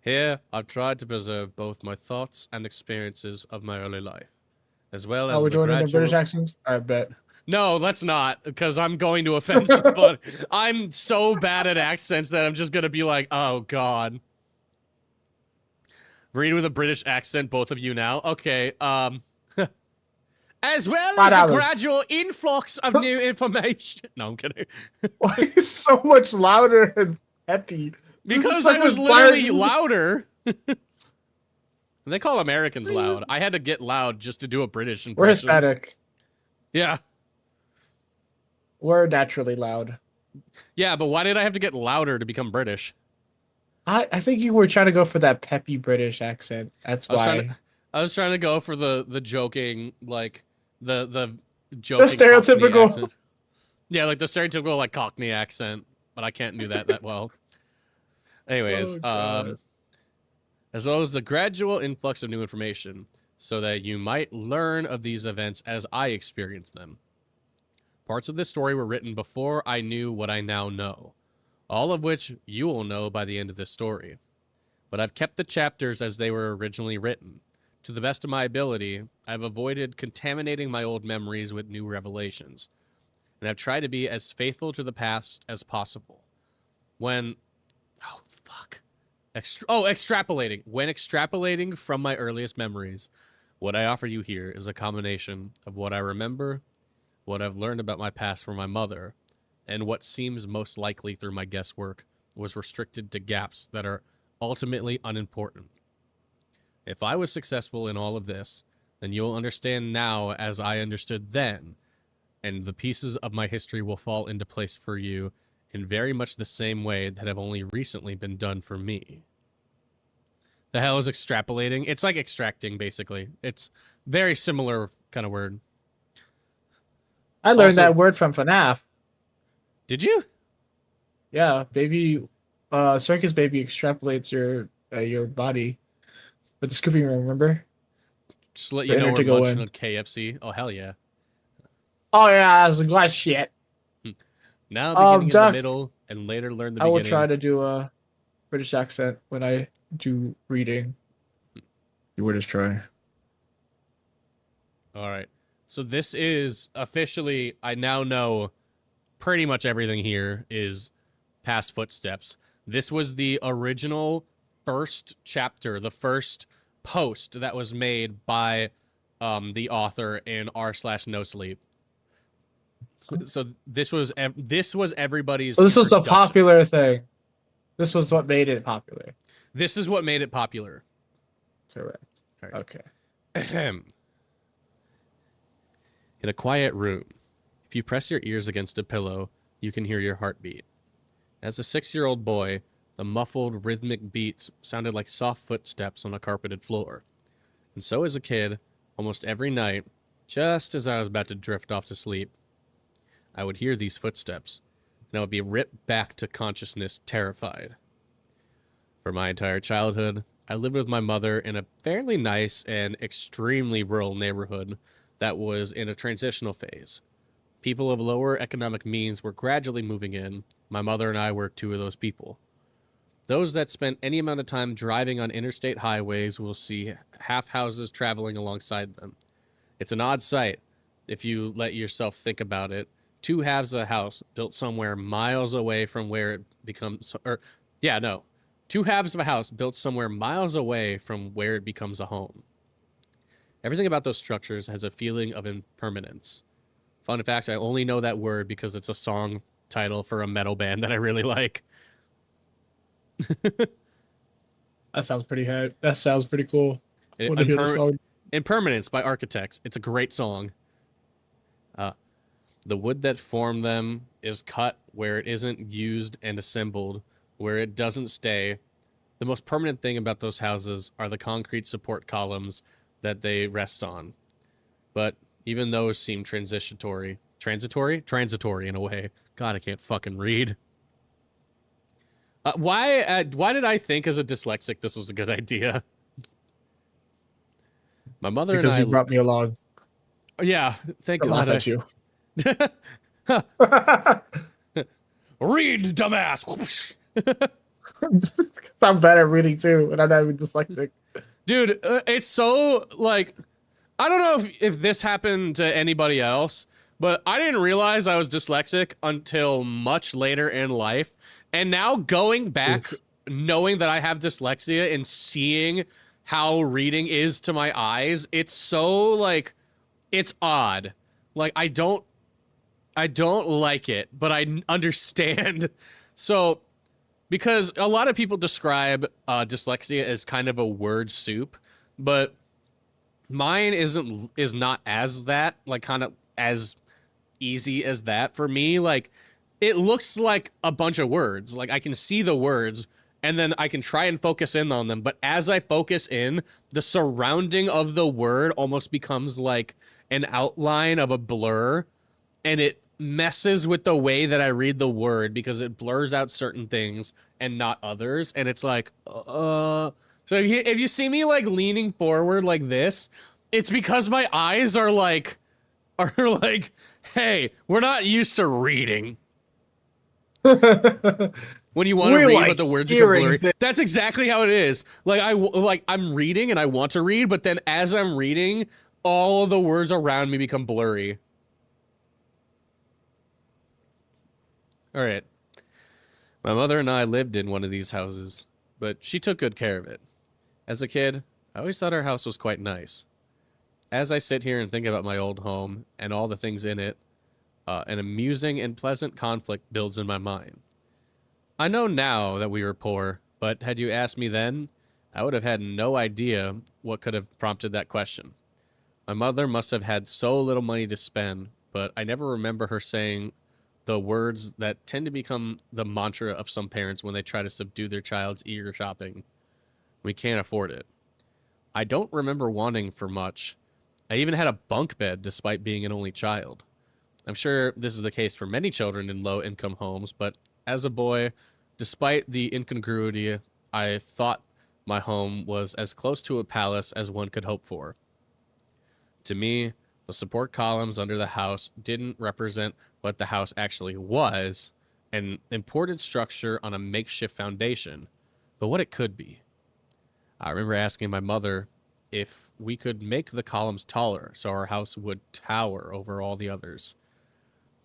Here, I've tried to preserve both my thoughts and experiences of my early life, as well as we're the doing it in gradual... British accents? I bet. No, let's not, because I'm going to offend somebody. I'm so bad at accents that I'm just going to be like, oh, God. Read with a British accent, both of you now. Okay, as well as the gradual influx of new information. No, I'm kidding. Why is it so much louder and peppy? Because I was literally louder. They call Americans loud. I had to get loud just to do a British impression. We're Hispanic. Yeah. We're naturally loud. Yeah, but why did I have to get louder to become British? I think you were trying to go for that peppy British accent. That's why. I was trying to go for the joking, like the joking. The stereotypical. Yeah, like the stereotypical like Cockney accent, but I can't do that well. Anyways, as well as the gradual influx of new information, so that you might learn of these events as I experienced them. Parts of this story were written before I knew what I now know, all of which you will know by the end of this story. But I've kept the chapters as they were originally written. To the best of my ability, I've avoided contaminating my old memories with new revelations, and I've tried to be as faithful to the past as possible. Extrapolating. When extrapolating from my earliest memories, what I offer you here is a combination of what I remember, what I've learned about my past from my mother, and what seems most likely through my guesswork was restricted to gaps that are ultimately unimportant. If I was successful in all of this, then you'll understand now as I understood then, and the pieces of my history will fall into place for you in very much the same way that have only recently been done for me. The hell is extrapolating? It's like extracting, basically. It's very similar kind of word. I learned that word from FNAF. Did you? Yeah, baby. Circus Baby extrapolates your body with the scooping room. Remember? Just to let you know we're munching on KFC. Oh hell yeah! Oh yeah, that's a glass shit. Now beginning in the middle, and later learn the beginning. I will try to do a British accent when I do reading. You would just try. All right. So this is officially, I now know pretty much everything here is past footsteps. This was the original first chapter, the first post that was made by the author in r/NoSleep. So this was everybody's. So this was a popular thing. This was what made it popular. This is what made it popular. Correct. Right. Okay. In a quiet room, if you press your ears against a pillow, you can hear your heartbeat. As a 6-year-old boy, the muffled, rhythmic beats sounded like soft footsteps on a carpeted floor. And so as a kid, almost every night, just as I was about to drift off to sleep, I would hear these footsteps, and I would be ripped back to consciousness, terrified. For my entire childhood, I lived with my mother in a fairly nice and extremely rural neighborhood that was in a transitional phase. People of lower economic means were gradually moving in. My mother and I were two of those people. Those that spent any amount of time driving on interstate highways will see half houses traveling alongside them. It's an odd sight if you let yourself think about it. Two halves of a house built somewhere miles away from where it becomes, two halves of a house built somewhere miles away from where it becomes a home. Everything about those structures has a feeling of impermanence. Fun fact, I only know that word because it's a song title for a metal band that I really like. That sounds pretty hard. That sounds pretty cool. Want to hear the song? Impermanence by Architects. It's a great song. The wood that formed them is cut where it isn't used and assembled, where it doesn't stay. The most permanent thing about those houses are the concrete support columns that they rest on. But even those seem transitory. Transitory in a way. God, I can't fucking read. Why did I think as a dyslexic this was a good idea? My mother because and I... you brought me along. Yeah, thank God. Laugh at you. Read, dumbass. I'm bad at reading too, and I'm not even dyslexic. Dude, it's so like, I don't know if this happened to anybody else, but I didn't realize I was dyslexic until much later in life. And now going back, knowing that I have dyslexia and seeing how reading is to my eyes, it's so like, it's odd. Like, I don't like it, but I understand. So, because a lot of people describe dyslexia as kind of a word soup, but mine is not as that, like kind of as easy as that for me. Like, it looks like a bunch of words. Like, I can see the words, and then I can try and focus in on them. But as I focus in, the surrounding of the word almost becomes like an outline of a blur, and it messes with the way that I read the word because it blurs out certain things and not others. And it's like, So if you see me like leaning forward like this, it's because my eyes are like, hey, we're not used to reading. When you want to read, but the words become blurry. That's exactly how it is. Like I'm reading and I want to read, but then as I'm reading, all of the words around me become blurry. All right. My mother and I lived in one of these houses, but she took good care of it. As a kid, I always thought our house was quite nice. As I sit here and think about my old home and all the things in it, an amusing and pleasant conflict builds in my mind. I know now that we were poor, but had you asked me then, I would have had no idea what could have prompted that question. My mother must have had so little money to spend, but I never remember her saying the words that tend to become the mantra of some parents when they try to subdue their child's eager shopping. We can't afford it. I don't remember wanting for much. I even had a bunk bed despite being an only child. I'm sure this is the case for many children in low-income homes, but as a boy, despite the incongruity, I thought my home was as close to a palace as one could hope for. To me, the support columns under the house didn't represent what the house actually was, an imported structure on a makeshift foundation, but what it could be. I remember asking my mother if we could make the columns taller so our house would tower over all the others.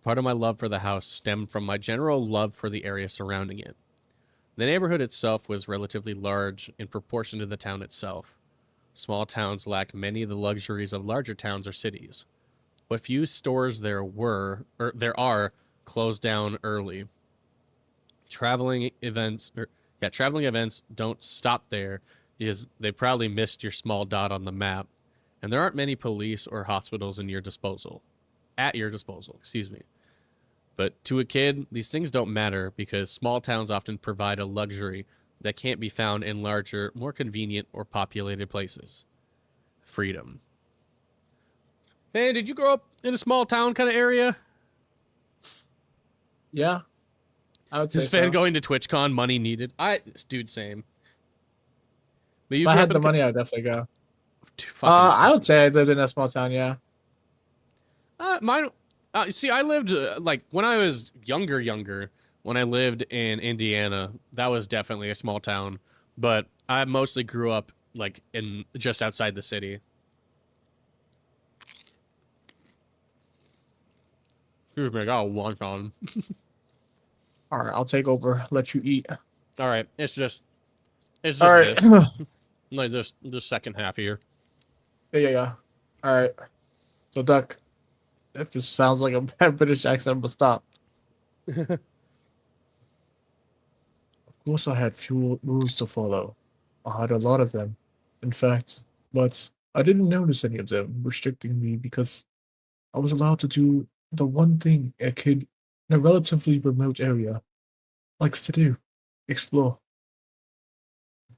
Part of my love for the house stemmed from my general love for the area surrounding it. The neighborhood itself was relatively large in proportion to the town itself. Small towns lack many of the luxuries of larger towns or cities. What few stores there are closed down early. Traveling events don't stop there because they probably missed your small dot on the map, and there aren't many police or hospitals at your disposal, excuse me. But to a kid, these things don't matter because small towns often provide a luxury that can't be found in larger, more convenient or populated places. Freedom. Hey, did you grow up in a small town kind of area? Yeah. I would say This fan so. going to TwitchCon, money needed. Dude, same. But you If I grew had up the in money, I would definitely go. Dude, fucking I would say I lived in a small town, yeah. Mine. See, I lived like when I was younger. When I lived in Indiana, that was definitely a small town. But I mostly grew up like in just outside the city. Excuse me, I got a lunch on. All right, I'll take over. Let you eat. All right, it's just All right. this, like this second half here. Yeah. All right. So, Duck, if this sounds like a bad British accent, but stop. Of course, I had few rules to follow. I had a lot of them, in fact, but I didn't notice any of them restricting me because I was allowed to do the one thing a kid in a relatively remote area likes to do: explore.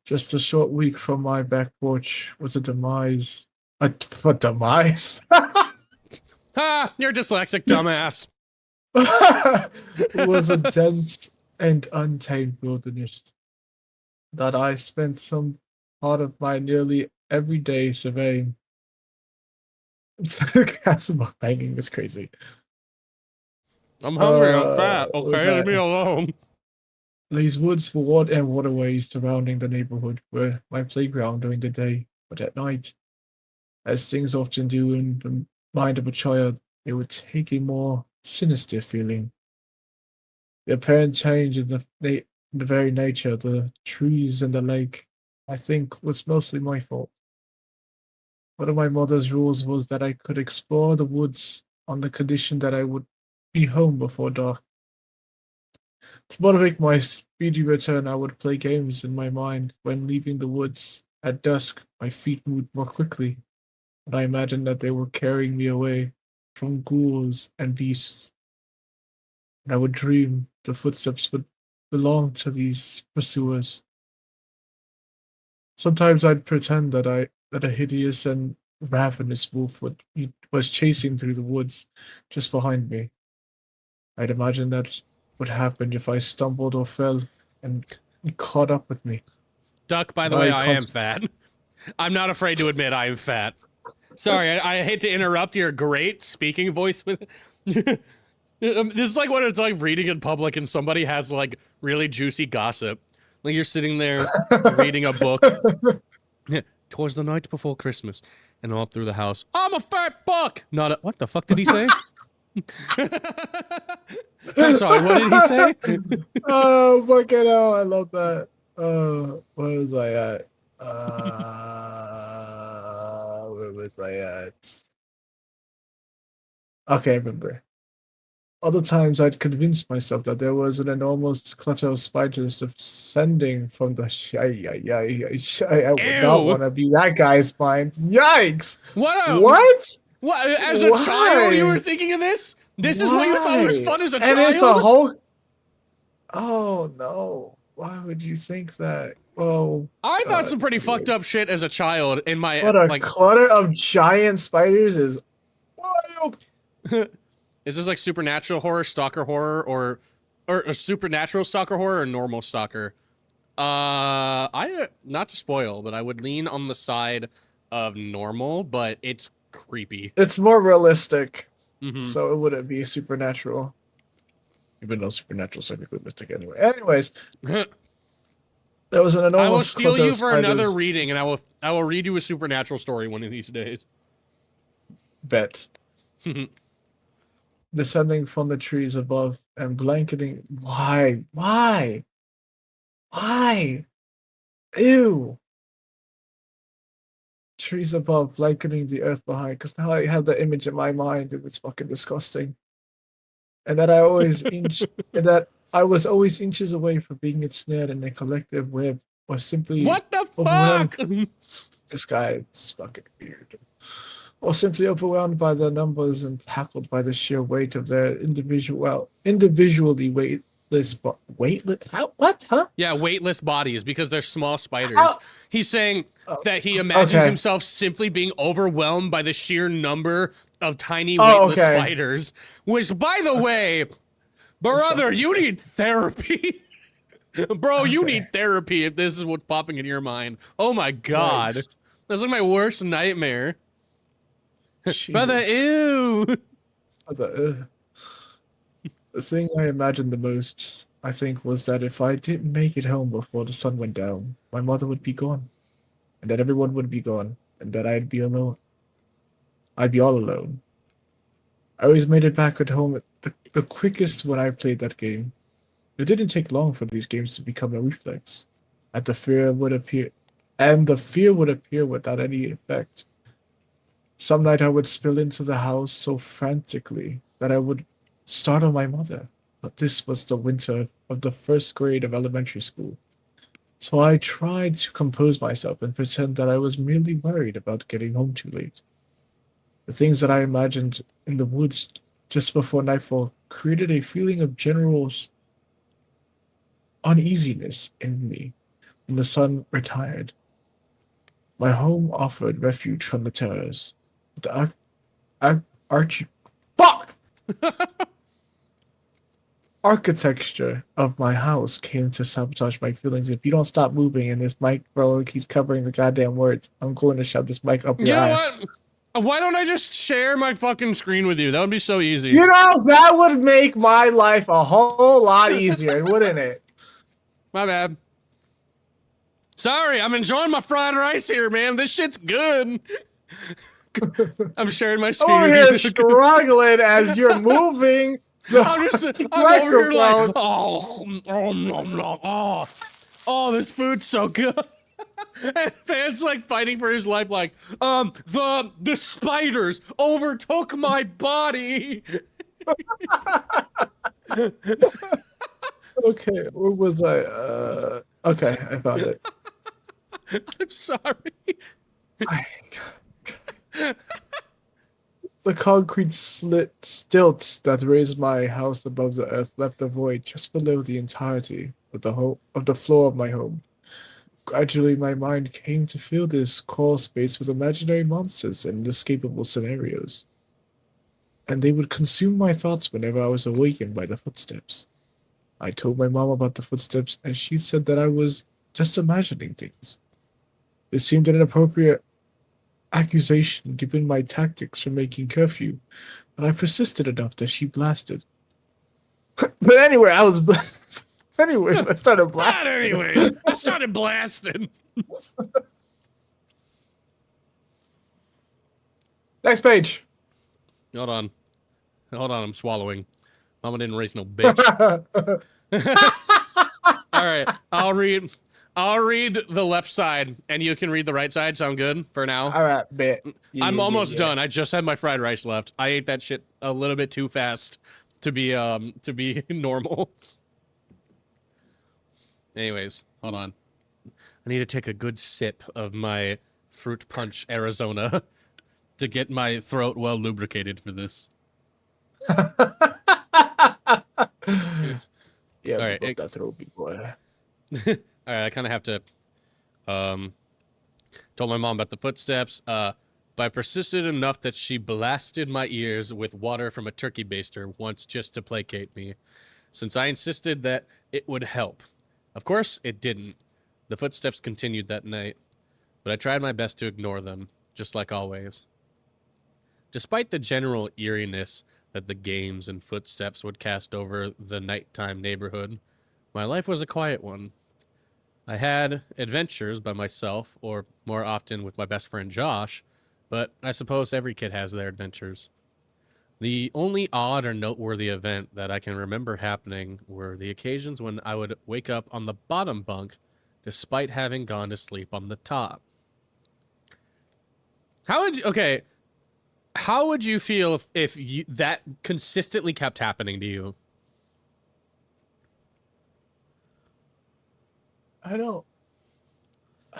Just a short week from my back porch was a demise. A demise? Ah, you're dyslexic, dumbass. Was a dense and untamed wilderness that I spent some part of my nearly every day surveying. That's banging. That's crazy. I'm hungry. I'm fat. What was Okay, leave me that? alone. These woods and waterways surrounding the neighborhood were my playground during the day, but at night, as things often do in the mind of a child, they would take a more sinister feeling. The apparent change in the very nature of the trees and the lake, I think, was mostly my fault. One of my mother's rules was that I could explore the woods on the condition that I would be home before dark. To motivate my speedy return, I would play games in my mind when leaving the woods. At dusk, my feet moved more quickly, and I imagined that they were carrying me away from ghouls and beasts. And I would dream the footsteps would belong to these pursuers. Sometimes I'd pretend that a hideous and ravenous wolf was chasing through the woods just behind me. I'd imagine that would happen if I stumbled or fell and he caught up with me. Duck, by the way, I am fat. I'm not afraid to admit I am fat. Sorry, I hate to interrupt your great speaking voice with... This is like what it's like reading in public and somebody has like really juicy gossip. Like you're sitting there reading a book. "'Twas the night before Christmas, and all through the house, I'm a fat fuck! Not a... What the fuck did he say? I'm sorry, what did he say? Oh, fucking hell, I love that. Where was I at? Where was I at? Okay, I remember. Other times I'd convinced myself that there was an enormous clutter of spiders descending from the I would not Ew. want to be that guy's mind. Yikes! What? What? As a child, you were thinking of this? This is what you thought was fun as a child? And it's a whole... Oh, no. Why would you think that? Well, I thought some pretty fucked up shit as a child in my... What a clutter of giant spiders is wild. Is this like supernatural horror, stalker horror, or a supernatural stalker horror, or normal stalker? Not to spoil, but I would lean on the side of normal, but it's creepy. It's more realistic, Mm-hmm. so it wouldn't be supernatural. Even though supernatural is technically mystic anyway. Anyways, there was an enormous... I will steal you for another spiders. reading, and I will read you a supernatural story one of these days. Bet. Descending from the trees above and blanketing... Why? Ew. Trees above blanketing the earth behind, because now I have the image in my mind and it's fucking disgusting. And that I was always inches away from being ensnared in a collective web, or simply... What the fuck? This guy is fucking weird. Or simply overwhelmed by their numbers and tackled by the sheer weight of their individually weightless... What? Huh? Yeah, weightless bodies, because they're small spiders. How? He's saying that he imagines Okay. himself simply being overwhelmed by the sheer number of tiny weightless spiders. Which, by the way, brother, you need therapy. Bro, you need therapy if this is what's popping in your mind. Oh my god. Yikes. That's like my worst nightmare. Jesus. Brother, ew. The thing I imagined the most, I think, was that if I didn't make it home before the sun went down, my mother would be gone, and that everyone would be gone, and that I'd be alone. I'd be all alone. I always made it back at home the quickest when I played that game. It didn't take long for these games to become a reflex. And the fear would appear without any effect. Some night I would spill into the house so frantically that I would startle my mother. But this was the winter of the first grade of elementary school. So I tried to compose myself and pretend that I was merely worried about getting home too late. The things that I imagined in the woods just before nightfall created a feeling of general uneasiness in me when the sun retired. My home offered refuge from the terrors. The architecture of my house came to sabotage my feelings. If you don't stop moving and this mic, bro, keeps covering the goddamn words, I'm going to shove this mic up your ass. What? Why don't I just share my fucking screen with you? That would be so easy. You know, that would make my life a whole lot easier, wouldn't it? My bad. Sorry, I'm enjoying my fried rice here, man. This shit's good. I'm sharing my screen Over with here you. struggling as you're moving. I'm over here like, oh, this food's so good. And Van's like fighting for his life, like, the spiders overtook my body. Okay, where was I? Okay, I found it. I'm sorry. The concrete stilts that raised my house above the earth left a void just below the entirety of the floor of my home. Gradually, my mind came to fill this crawl space with imaginary monsters and inescapable scenarios. And they would consume my thoughts whenever I was awakened by the footsteps. I told my mom about the footsteps, and she said that I was just imagining things. It seemed an inappropriate accusation given my tactics for making curfew, but I persisted enough that she blasted. But anyway, I started blasting. I started blasting. Next page. Hold on, I'm swallowing. Mama didn't raise no bitch. All right, I'll read the left side, and you can read the right side. Sound good for now? All right, bet. I'm almost done. I just had my fried rice left. I ate that shit a little bit too fast to be normal. Anyways, hold on. I need to take a good sip of my fruit punch Arizona to get my throat well lubricated for this. Yeah, all right, that throat, big boy. All right, I kind of have to. Told my mom about the footsteps. But I persisted enough that she blasted my ears with water from a turkey baster once just to placate me, since I insisted that it would help. Of course, it didn't. The footsteps continued that night, but I tried my best to ignore them, just like always. Despite the general eeriness that the games and footsteps would cast over the nighttime neighborhood, my life was a quiet one. I had adventures by myself, or more often with my best friend Josh, but I suppose every kid has their adventures. The only odd or noteworthy event that I can remember happening were the occasions when I would wake up on the bottom bunk despite having gone to sleep on the top. How would you feel if that consistently kept happening to you? I don't.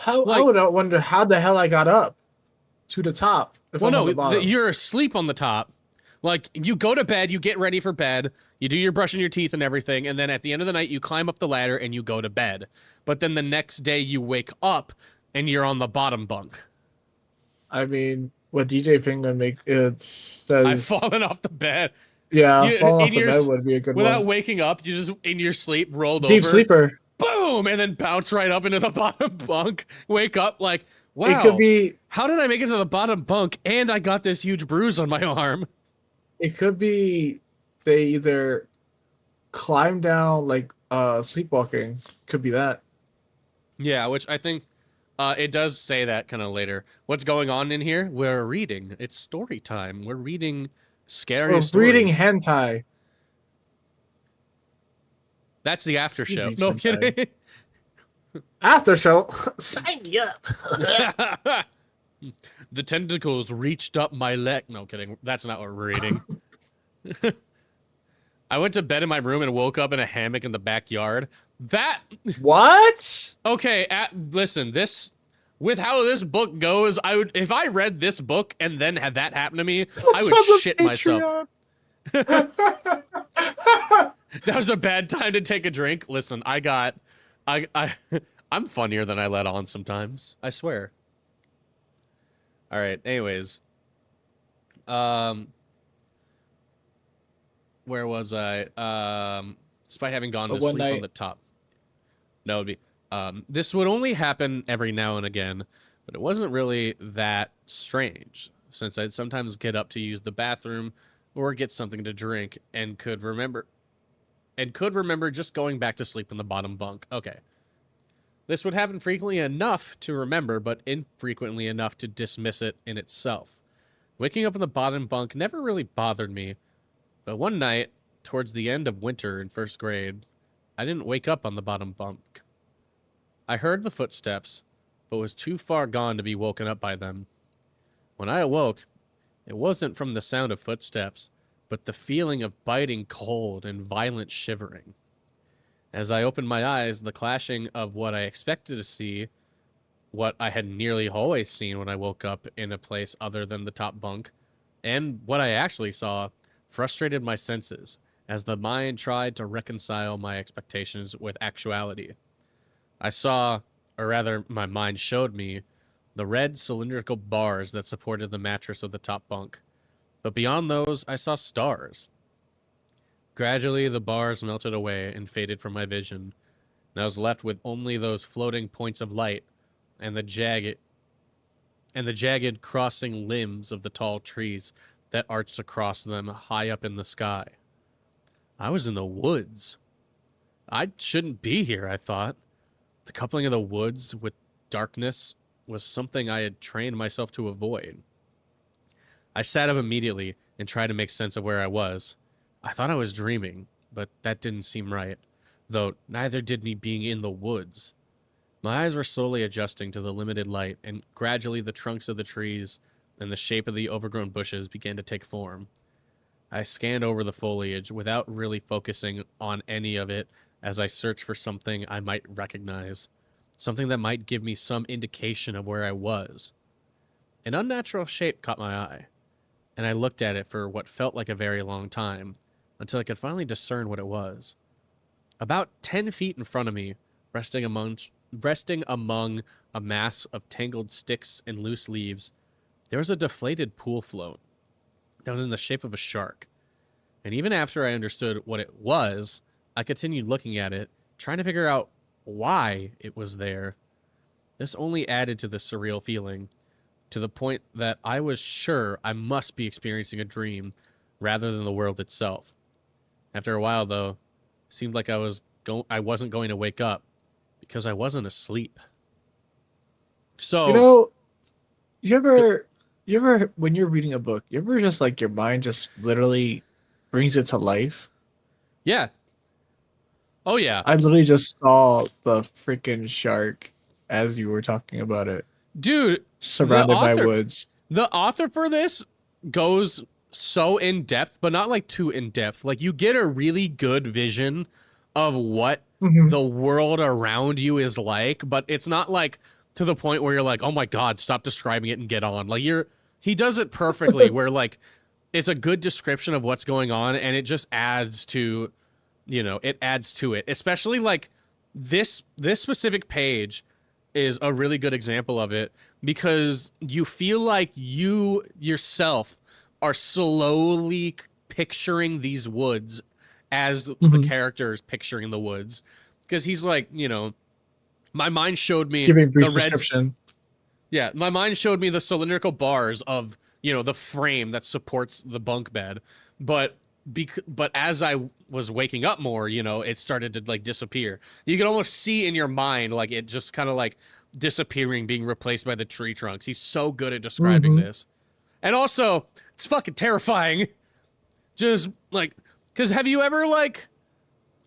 I would wonder how the hell I got up to the top. Well, no, you're asleep on the top. Like, you go to bed, you get ready for bed, you do your brushing your teeth and everything, and then at the end of the night, you climb up the ladder and you go to bed. But then the next day, you wake up and you're on the bottom bunk. I mean, what DJ Penguin it says... I've fallen off the bed. Yeah, falling off the bed would be a good one. Without waking up, you just, in your sleep, rolled over. Deep sleeper. Boom! And then bounce right up into the bottom bunk. Wake up like, wow. It could be... How did I make it to the bottom bunk and I got this huge bruise on my arm? It could be they either climb down like sleepwalking. Could be that. Yeah, which I think it does say that kind of later. What's going on in here? We're reading. It's story time. We're reading scary Or reading stories. hentai. That's the after He show. reads No hentai. kidding. After show. Sign me up. The tentacles reached up my leg. No kidding. That's not what we're reading. I went to bed in my room and woke up in a hammock in the backyard. That What? okay, listen, this with how this book goes, I would if I read this book and then had that happen to me, I would shit myself. That was a bad time to take a drink. Listen, I'm funnier than I let on sometimes. I swear. All right, anyways. Where was I? Despite having gone to One sleep on night. the top. No, it'd be this would only happen every now and again, but it wasn't really that strange since I'd sometimes get up to use the bathroom or get something to drink and could remember just going back to sleep in the bottom bunk. Okay. This would happen frequently enough to remember, but infrequently enough to dismiss it in itself. Waking up in the bottom bunk never really bothered me, but one night, towards the end of winter in first grade, I didn't wake up on the bottom bunk. I heard the footsteps, but was too far gone to be woken up by them. When I awoke, it wasn't from the sound of footsteps, but the feeling of biting cold and violent shivering. As I opened my eyes, the clashing of what I expected to see, what I had nearly always seen when I woke up in a place other than the top bunk, and what I actually saw, frustrated my senses as the mind tried to reconcile my expectations with actuality. I saw, or rather, my mind showed me, the red cylindrical bars that supported the mattress of the top bunk. But beyond those, I saw stars. Gradually, the bars melted away and faded from my vision, and I was left with only those floating points of light and the jagged crossing limbs of the tall trees that arched across them high up in the sky. I was in the woods. I shouldn't be here, I thought. The coupling of the woods with darkness was something I had trained myself to avoid. I sat up immediately and tried to make sense of where I was. I thought I was dreaming, but that didn't seem right, though neither did me being in the woods. My eyes were slowly adjusting to the limited light, and gradually the trunks of the trees and the shape of the overgrown bushes began to take form. I scanned over the foliage without really focusing on any of it as I searched for something I might recognize, something that might give me some indication of where I was. An unnatural shape caught my eye, and I looked at it for what felt like a very long time, until I could finally discern what it was. About 10 feet in front of me, resting among a mass of tangled sticks and loose leaves, there was a deflated pool float that was in the shape of a shark. And even after I understood what it was, I continued looking at it, trying to figure out why it was there. This only added to the surreal feeling, to the point that I was sure I must be experiencing a dream rather than the world itself. After a while, though, it seemed like I wasn't going to wake up because I wasn't asleep. So, You ever when you're reading a book, you ever just like your mind just literally brings it to life? yeah. Oh, yeah. I literally just saw the freaking shark as you were talking about it, Dude, surrounded by woods. the author for this goes so in depth, but not like too in depth. Like you get a really good vision of what Mhm. the world around you is like, but it's not like to the point where you're like, "Oh my god, stop describing it and get on." Like he does it perfectly where like it's a good description of what's going on and it just adds to, it adds to it. Especially like this specific page is a really good example of it because you feel like you yourself are slowly picturing these woods as the Mhm. characters picturing the woods. Because he's like, my mind showed me Giving brief the red. description. Yeah, my mind showed me the cylindrical bars of, the frame that supports the bunk bed. but but as I was waking up more, you know, it started to like disappear. You can almost see in your mind like it just kind of like disappearing, being replaced by the tree trunks. He's so good at describing Mm-hmm. this. And also, it's fucking terrifying. Just like, because have you ever like,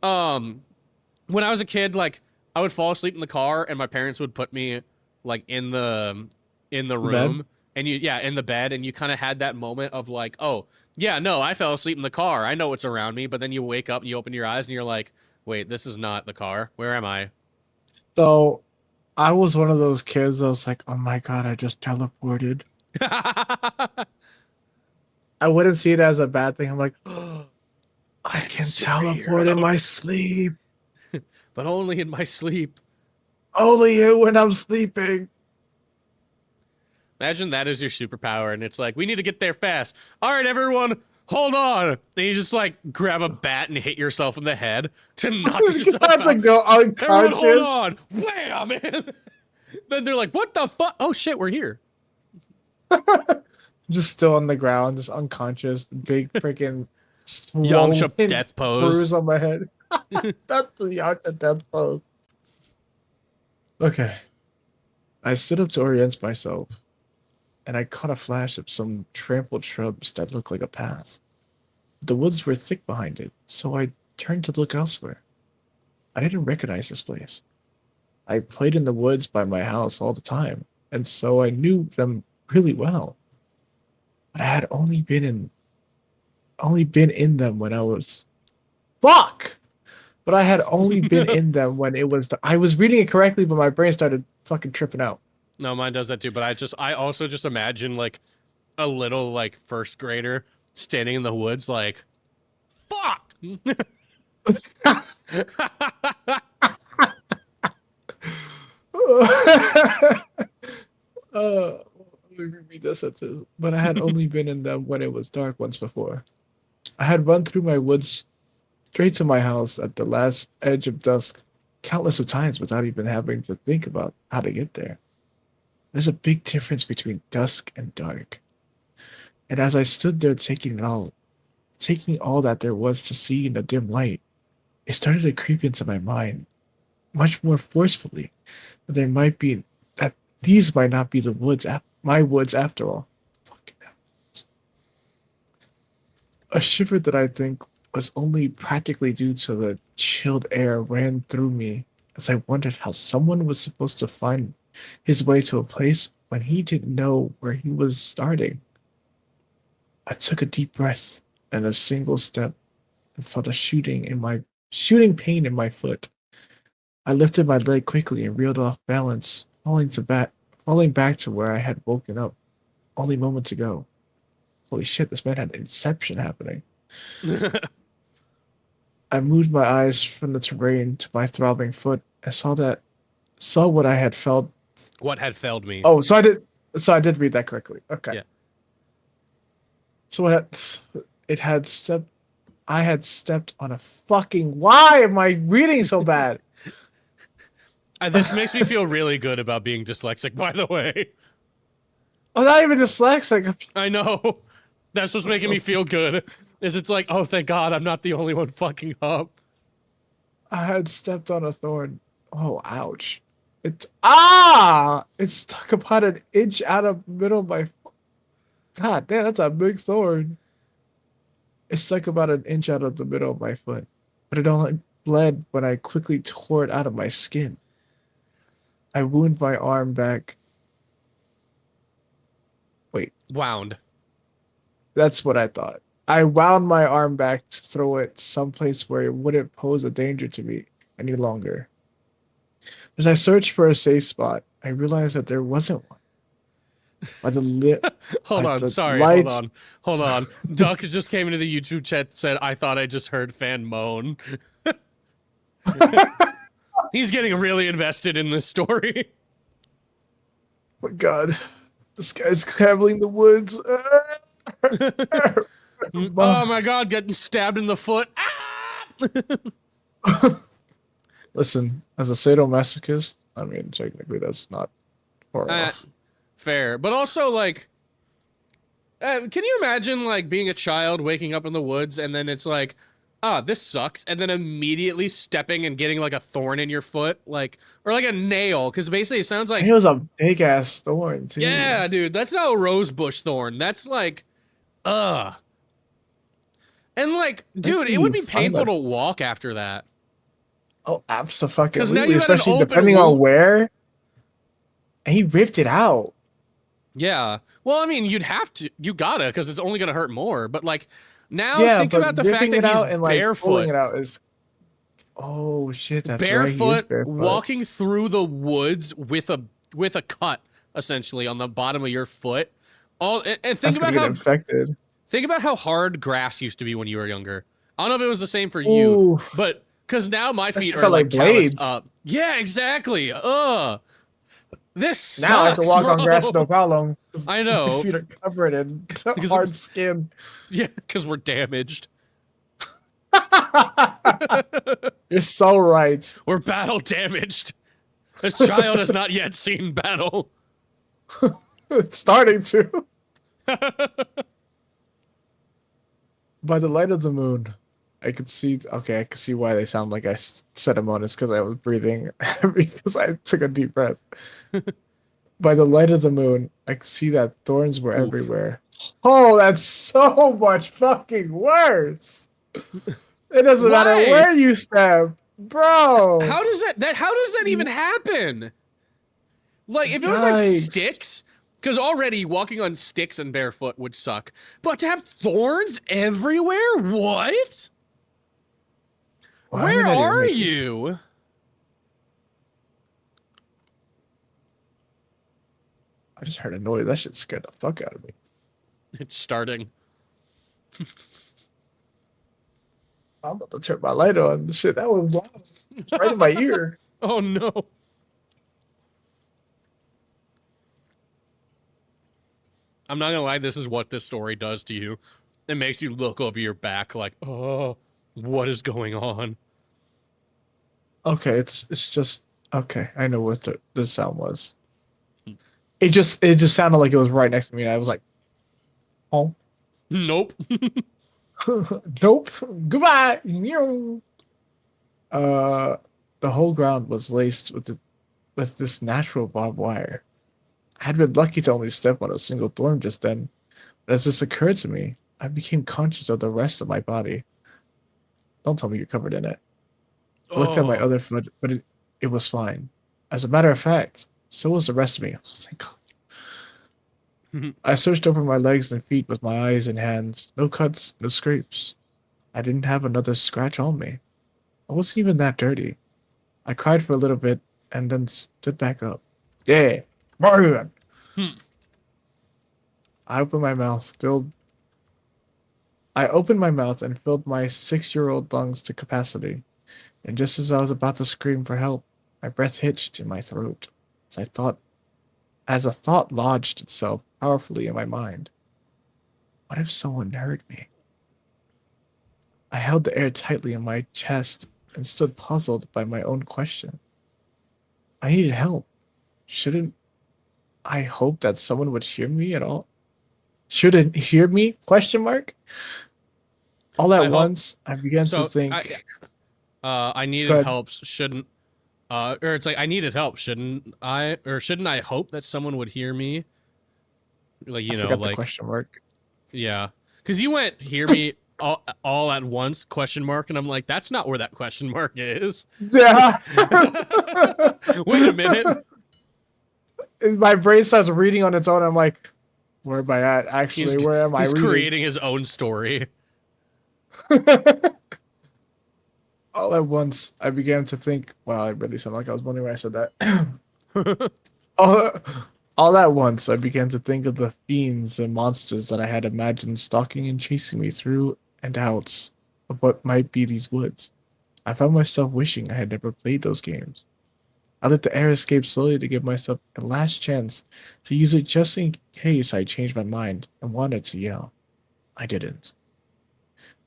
when I was a kid, like I would fall asleep in the car, and my parents would put me like in the Bed. room, and in the bed, and you kind of had that moment of like, oh yeah, no, I fell asleep in the car. I know what's around me, but then you wake up and you open your eyes and you're like, wait, this is not the car. Where am I? So I was one of those kids that was like, oh my god, I just teleported. I wouldn't see it as a bad thing. I'm like, oh, I can teleport in Superhero. my sleep. But only in my sleep. Only when I'm sleeping. Imagine that is your superpower, and it's like, we need to get there fast. All right, everyone, hold on. And you just like grab a bat and hit yourself in the head to knock You yourself have to out. go Everyone, hold unconscious. on. Wham, man. Then they're like, what the fuck? Oh shit, we're here. Just still on the ground, just unconscious. Big freaking Yamcha swollen death pose. bruise on my head. That's the Yamcha death pose. Okay. I stood up to orient myself, and I caught a flash of some trampled shrubs that looked like a path. The woods were thick behind it, so I turned to look elsewhere. I didn't recognize this place. I played in the woods by my house all the time, and so I knew them really well. But I had only been in them when I was fuck. But I had only been in them when it was. I was reading it correctly, but my brain started fucking tripping out. No, mine does that too, but I also just imagine like a little like first grader standing in the woods like, fuck. Let me repeat that sentence. But I had only been in them when it was dark once before. I had run through my woods straight to my house at the last edge of dusk countless of times without even having to think about how to get there. There's a big difference between dusk and dark. And as I stood there taking all that there was to see in the dim light, it started to creep into my mind much more forcefully that these might not be the woods, my woods after all. Fucking hell. A shiver that I think was only practically due to the chilled air ran through me as I wondered how someone was supposed to find his way to a place when he didn't know where he was starting. I took a deep breath and a single step and felt a shooting pain in my foot. I lifted my leg quickly and reeled off balance, falling back to where I had woken up only moments ago. Holy shit, this man had inception happening. I moved my eyes from the terrain to my throbbing foot and saw what I had felt. What had failed me? Oh, so I did read that correctly. Okay. Yeah. So I had stepped on a fucking. Why am I reading so bad? This makes me feel really good about being dyslexic, by the way. I'm not even dyslexic. I know. That's what's making me feel good. Is it's like, oh, thank God, I'm not the only one fucking up. I had stepped on a thorn. Oh, ouch. It stuck about an inch out of the middle of my. God damn, that's a big thorn. It stuck about an inch out of the middle of my foot, but it only bled when I quickly tore it out of my skin. I wound my arm back. Wait, Wound. that's what I thought. I wound my arm back to throw it someplace where it wouldn't pose a danger to me any longer. As I searched for a safe spot, I realized that there wasn't one. By the lit, Hold by on, the sorry, lights- hold on. Duck just came into the YouTube chat and said, I thought I just heard fan moan. He's getting really invested in this story. Oh my God, this guy's traveling the woods. Oh my God, getting stabbed in the foot. Ah! Listen, as a sadomasochist, I mean, technically that's not far off. Fair, but also like, Can you imagine like being a child waking up in the woods and then it's like, ah, this sucks, and then immediately stepping and getting like a thorn in your foot, like, or like a nail, because basically it sounds And like, it was a big ass thorn too. yeah, dude, that's not a rose bush thorn. That's like, ugh. And like, dude, it would be painful to walk after that. Oh, absolutely. 'Cause now you had an Especially open depending on wound. where. And he ripped it out. Yeah. Well, I mean, you gotta, because it's only gonna hurt more. But like, now Yeah, think but about the fact ripping it that out he's and like pulling barefoot. it out is. Oh shit! That's right. He is Barefoot, barefoot. walking through the woods with a cut essentially on the bottom of your foot. And think That's about gonna get how infected. think about how hard grass used to be when you were younger. I don't know if it was the same for you, Ooh, but because now my that feet shit are felt like like calloused blades. up. Yeah, exactly. This sucks, Now I can walk on grass bro. no problem. 'Cause I My know. feet are covered in Because hard skin. yeah, because we're damaged. You're so right. We're battle damaged. This child has not yet seen battle. It's starting to. By the light of the moon, I could see. Okay, I could see why they sound like I said a moan. It's because I was breathing because I took a deep breath. By the light of the moon, I could see that thorns were Oof. everywhere. Oh, that's so much fucking worse. It doesn't matter Why? where you stab, bro. How does that even happen? Like, if it was like Yikes. sticks, because already walking on sticks and barefoot would suck. But to have thorns everywhere? What? Why Where would that even are make these- you? I just heard a noise. That shit scared the fuck out of me. It's starting. I'm about to turn my light on. Shit, that was loud. It's right in my ear. Oh no. I'm not gonna lie, this is what this story does to you. It makes you look over your back like, oh, what is going on? Okay, it's just okay. I know what the sound was. It just sounded like it was right next to me, and I was like, "Oh, Nope. nope, goodbye." The whole ground was laced with this natural barbed wire. I had been lucky to only step on a single thorn just then, but as this occurred to me, I became conscious of the rest of my body. Don't tell me you're covered in it. I looked at my Oh. other foot, but it was fine. As a matter of fact, so was the rest of me. Oh, thank God. I searched over my legs and feet with my eyes and hands. No cuts, no scrapes. I didn't have another scratch on me. I wasn't even that dirty. I cried for a little bit and then stood back up. Yeah, Mario. Hmm. I opened my mouth and filled my 6-year-old lungs to capacity. And just as I was about to scream for help, my breath hitched in my throat as a thought lodged itself powerfully in my mind. What if someone heard me? I held the air tightly in my chest and stood puzzled by my own question. I needed help. Shouldn't I hope that someone would hear me at all? Shouldn't hear me? Question mark. All at once, I began to think. I needed help. Shouldn't, or it's like I needed help. Shouldn't I, or shouldn't I hope that someone would hear me? Like I forgot the question mark. Yeah, because you went hear me all at once question mark, and I'm like, that's not where that question mark is. Yeah. Wait a minute. My brain starts reading on its own. I'm like, where am I at? Actually, where am I He's reading? creating his own story. All at once, I began to think. Wow, I really sound like I was wondering when I said that. all at once, I began to think of the fiends and monsters that I had imagined stalking and chasing me through and out of what might be these woods. I found myself wishing I had never played those games. I let the air escape slowly to give myself a last chance to use it just in case I changed my mind and wanted to yell. I didn't.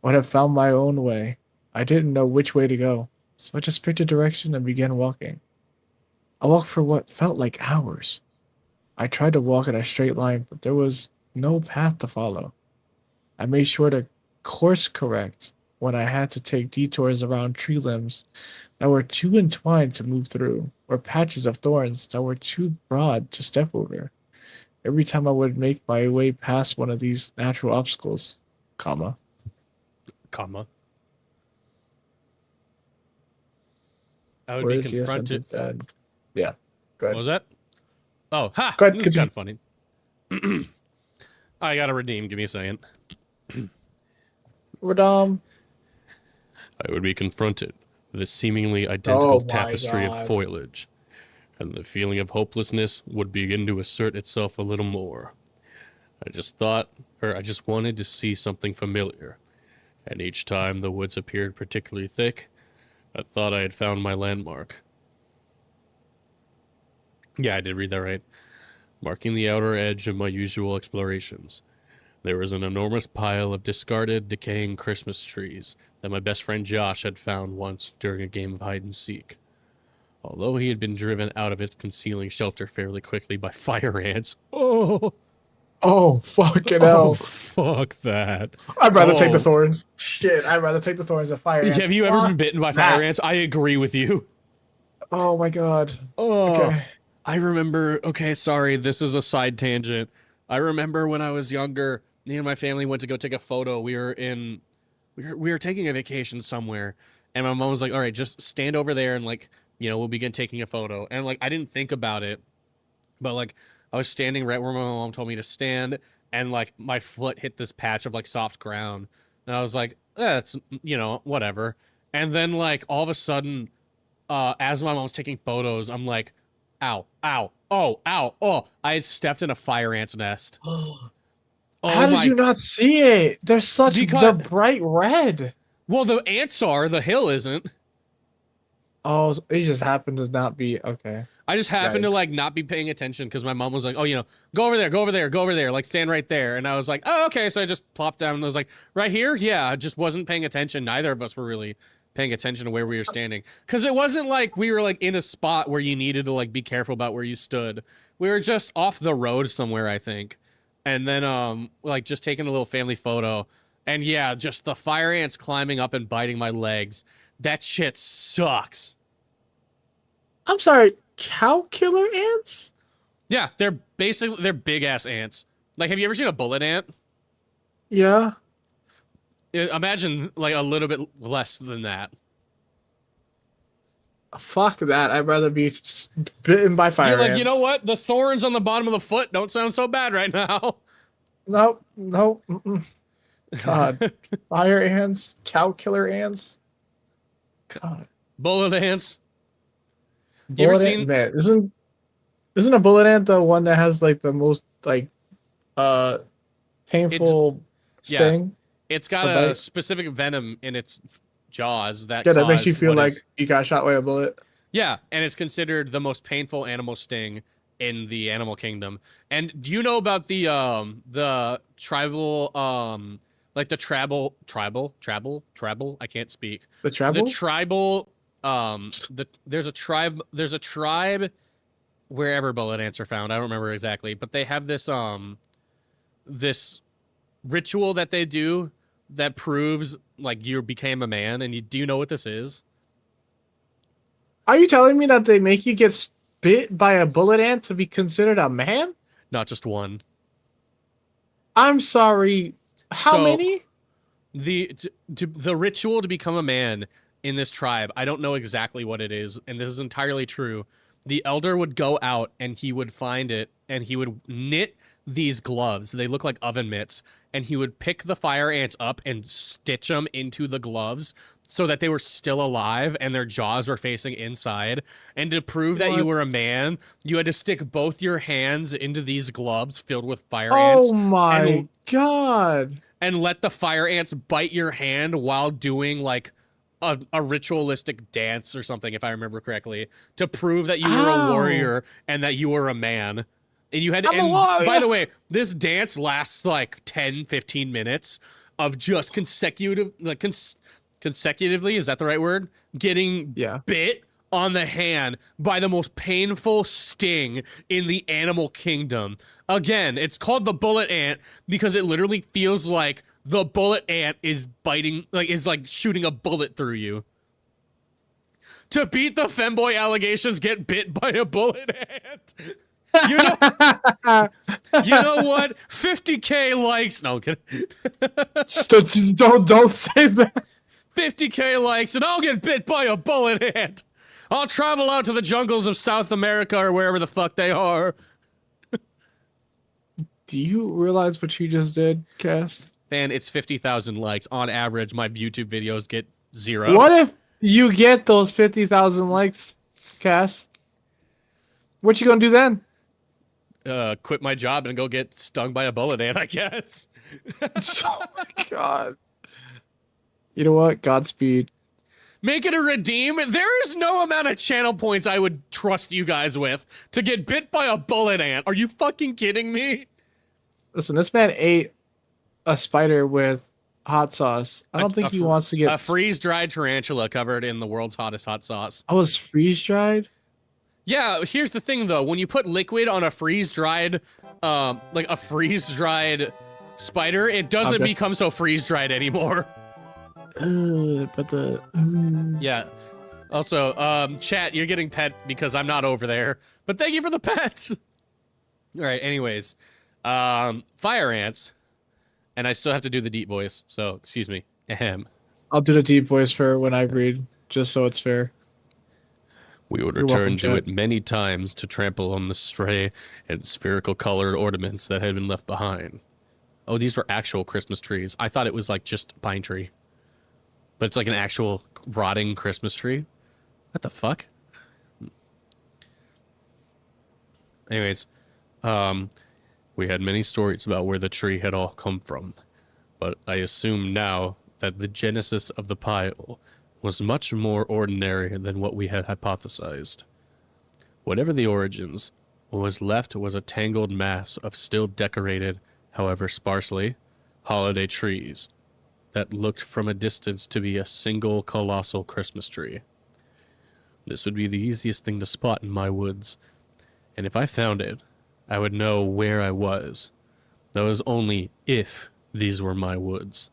I would have found my own way. I didn't know which way to go, so I just picked a direction and began walking. I walked for what felt like hours. I tried to walk in a straight line, but there was no path to follow. I made sure to course correct when I had to take detours around tree limbs that were too entwined to move through, or patches of thorns that were too broad to step over. Every time I would make my way past one of these natural obstacles, comma, Comma. I would where be is the confronted. sentence that? Yeah, go What ahead. was that? Oh, ha! Go ahead, This is kind continue. of funny. I gotta redeem. Give me a second. Radam. I would be confronted with a seemingly identical Oh my tapestry of god. foliage, and the feeling of hopelessness would begin to assert itself a little more. I just wanted to see something familiar, and each time the woods appeared particularly thick, I thought I had found my landmark. Yeah, I did read that right. Marking the outer edge of my usual explorations. There was an enormous pile of discarded, decaying Christmas trees that my best friend Josh had found once during a game of hide and seek. Although he had been driven out of its concealing shelter fairly quickly by fire ants. Oh, fucking Oh, hell. fuck that. I'd rather take the Oh. thorns. Shit, I'd rather take the thorns than fire ants. Have you ever been bitten by fire that. ants? I agree with you. Oh my god. Oh, Okay. I remember. Okay, sorry, this is a side tangent. I remember when I was younger, me and my family went to go take a photo. We were taking a vacation somewhere, and my mom was like, "All right, just stand over there and like, we'll begin taking a photo." And like, I didn't think about it, but like, I was standing right where my mom told me to stand, and like, my foot hit this patch of like soft ground, and I was like, "That's whatever." And then like, all of a sudden, as my mom was taking photos, I'm like, ow, ow, oh, ow, oh, I had stepped in a fire ant's nest. How Oh did you not see it? They're such Because- the bright red. Well, the ants are, the hill isn't. Oh, it just happened to not be okay. I just happened to Yikes. like not be paying attention because my mom was like, "Oh, go over there, go over there, go over there, like stand right there." And I was like, "Oh, okay." So I just plopped down and I was like, "Right here?" Yeah, I just wasn't paying attention. Neither of us were really paying attention to where we were standing because it wasn't like we were like in a spot where you needed to like be careful about where you stood. We were just off the road somewhere, I think. And then like just taking a little family photo. And yeah, just the fire ants climbing up and biting my legs. That shit sucks. I'm sorry, cow killer ants? Yeah, they're big ass ants. Like, have you ever seen a bullet ant? Yeah. Imagine like a little bit less than that. Fuck that. I'd rather be bitten by fire You're like, ants. you know what? The thorns on the bottom of the foot don't sound so bad right now. Nope. Nope. God. Fire ants, cow killer ants. God. Bullet ants. You ever Bullet seen- ant, man, isn't a bullet ant the one that has like the most like painful sting? It's got Or a bite? specific venom in its jaws that Yeah, that makes cause you feel what like is- you got shot by a bullet. Yeah, and it's considered the most painful animal sting in the animal kingdom. And do you know about the tribal like the tribal I can't speak. The travel? The tribal there's a tribe wherever bullet ants are found. I don't remember exactly, but they have this this ritual that they do that proves like you became a man. And do you know what this is? Are you telling me that they make you get bit by a bullet ant to be considered a man? Not just one. I'm sorry. How So- many? The ritual to become a man in this tribe, I don't know exactly what it is, and this is entirely true. The elder would go out and he would find it and he would knit these gloves. They look like oven mitts, and he would pick the fire ants up and stitch them into the gloves so that they were still alive and their jaws were facing inside. And to prove that you What? were a man, you had to stick both your hands into these gloves filled with fire ants Oh my and- god. and let the fire ants bite your hand while doing like a ritualistic dance or something, if I remember correctly, to prove that you were a Ow. warrior and that you were a man. And you had I'm a and warrior. by the way, this dance lasts like 10, 15 minutes of just consecutively, is that the right word? Getting Yeah. bit on the hand by the most painful sting in the animal kingdom. Again, it's called the bullet ant because it literally feels like the bullet ant is biting, like, is like shooting a bullet through you. To beat the femboy allegations, get bit by a bullet ant. You know what? 50K likes. No, I'm kidding. Don't say that. 50K likes, and I'll get bit by a bullet ant. I'll travel out to the jungles of South America or wherever the fuck they are. Do you realize what you just did, Cass? And it's 50,000 likes. On average, my YouTube videos get 0. What if you get those 50,000 likes, Cass? What you gonna do then? Quit my job and go get stung by a bullet ant, I guess. Oh my god. You know what? Godspeed. Make it a redeem. There is no amount of channel points I would trust you guys with to get bit by a bullet ant. Are you fucking kidding me? Listen, this man ate a spider with hot sauce. I don't think he wants to get a freeze-dried tarantula covered in the world's hottest hot sauce. I was freeze-dried? Yeah, here's the thing though. When you put liquid on a freeze-dried, like a freeze-dried spider, it doesn't become so freeze-dried anymore. But the... Yeah. Also, chat, you're getting pet because I'm not over there. But thank you for the pets! Alright, anyways. Fire ants. And I still have to do the deep voice, so excuse me. Ahem. I'll do the deep voice for when I read, just so it's fair. We would return to it many times to trample on the stray and spherical colored ornaments that had been left behind. Oh, these were actual Christmas trees. I thought it was like just pine tree. But it's like an actual rotting Christmas tree. What the fuck? Anyways, we had many stories about where the tree had all come from, but I assume now that the genesis of the pile was much more ordinary than what we had hypothesized. Whatever the origins, what was left was a tangled mass of still decorated, however sparsely, holiday trees that looked from a distance to be a single colossal Christmas tree. This would be the easiest thing to spot in my woods, and if I found it, I would know where I was. That was only if these were my woods.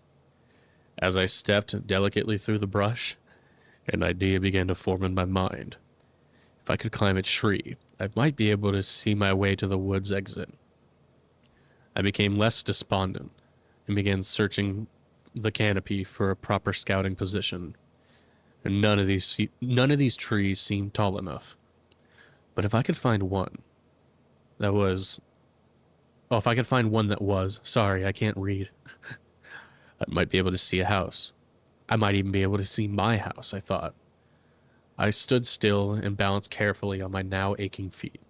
As I stepped delicately through the brush, an idea began to form in my mind. If I could climb a tree, I might be able to see my way to the woods exit. I became less despondent and began searching the canopy for a proper scouting position. And none of these trees seemed tall enough. But if I could find one that was... Oh, if I could find one that was... Sorry, I can't read. I might be able to see a house. I might even be able to see my house, I thought. I stood still and balanced carefully on my now aching feet.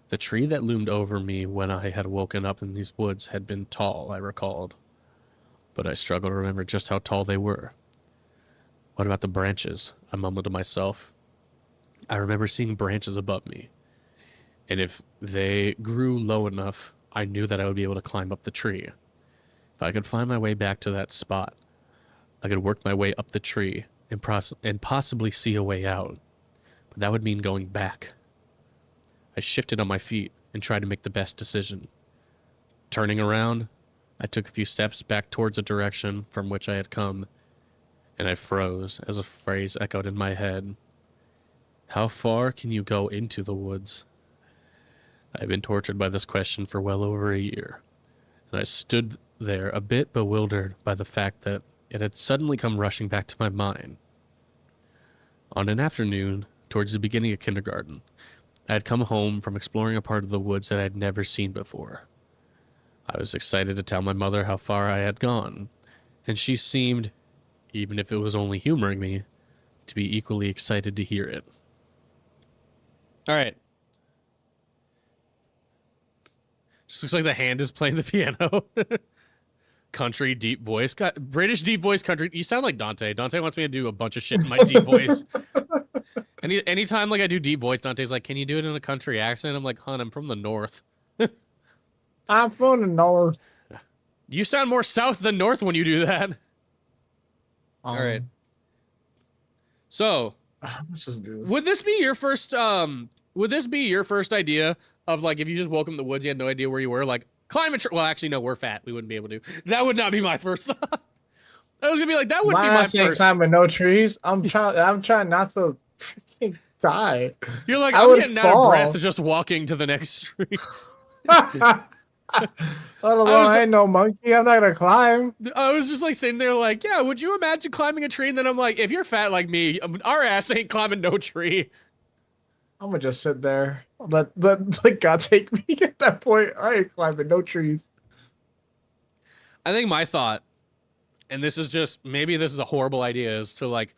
The tree that loomed over me when I had woken up in these woods had been tall, I recalled. But I struggled to remember just how tall they were. What about the branches? I mumbled to myself. I remember seeing branches above me. And if they grew low enough, I knew that I would be able to climb up the tree. If I could find my way back to that spot, I could work my way up the tree and possibly see a way out. But that would mean going back. I shifted on my feet and tried to make the best decision. Turning around, I took a few steps back towards the direction from which I had come, and I froze as a phrase echoed in my head. How far can you go into the woods? I've been tortured by this question for well over a year, and I stood there a bit bewildered by the fact that it had suddenly come rushing back to my mind. On an afternoon, towards the beginning of kindergarten, I had come home from exploring a part of the woods that I had never seen before. I was excited to tell my mother how far I had gone, and she seemed, even if it was only humoring me, to be equally excited to hear it. Alright. Just looks like the hand is playing the piano. Country deep voice. British deep voice country. You sound like Dante. Dante wants me to do a bunch of shit in my deep voice. Anytime like I do deep voice, Dante's like, can you do it in a country accent? I'm like, hon, I'm from the north. I'm from the north. You sound more south than north when you do that. All right. So, let's just do this. would this be your first would this be your first idea of like if you just woke up in the woods, you had no idea where you were, like climb a tree? Well, actually, no, we're fat. We wouldn't be able to. That would not be my first thought. I was gonna be like, that wouldn't be my ass ain't first. climbing no trees. I'm trying not to freaking die. You're like, I I'm would getting out of breath fall. just walking to the next tree. Let alone I ain't no monkey. I'm not gonna climb. I was just like sitting there like, yeah, would you imagine climbing a tree? And then I'm like, if you're fat like me, our ass ain't climbing no tree. I'm gonna just sit there. Let God take me at that point. I ain't climbing no trees. I think my thought, and this is just, maybe this is a horrible idea, is to like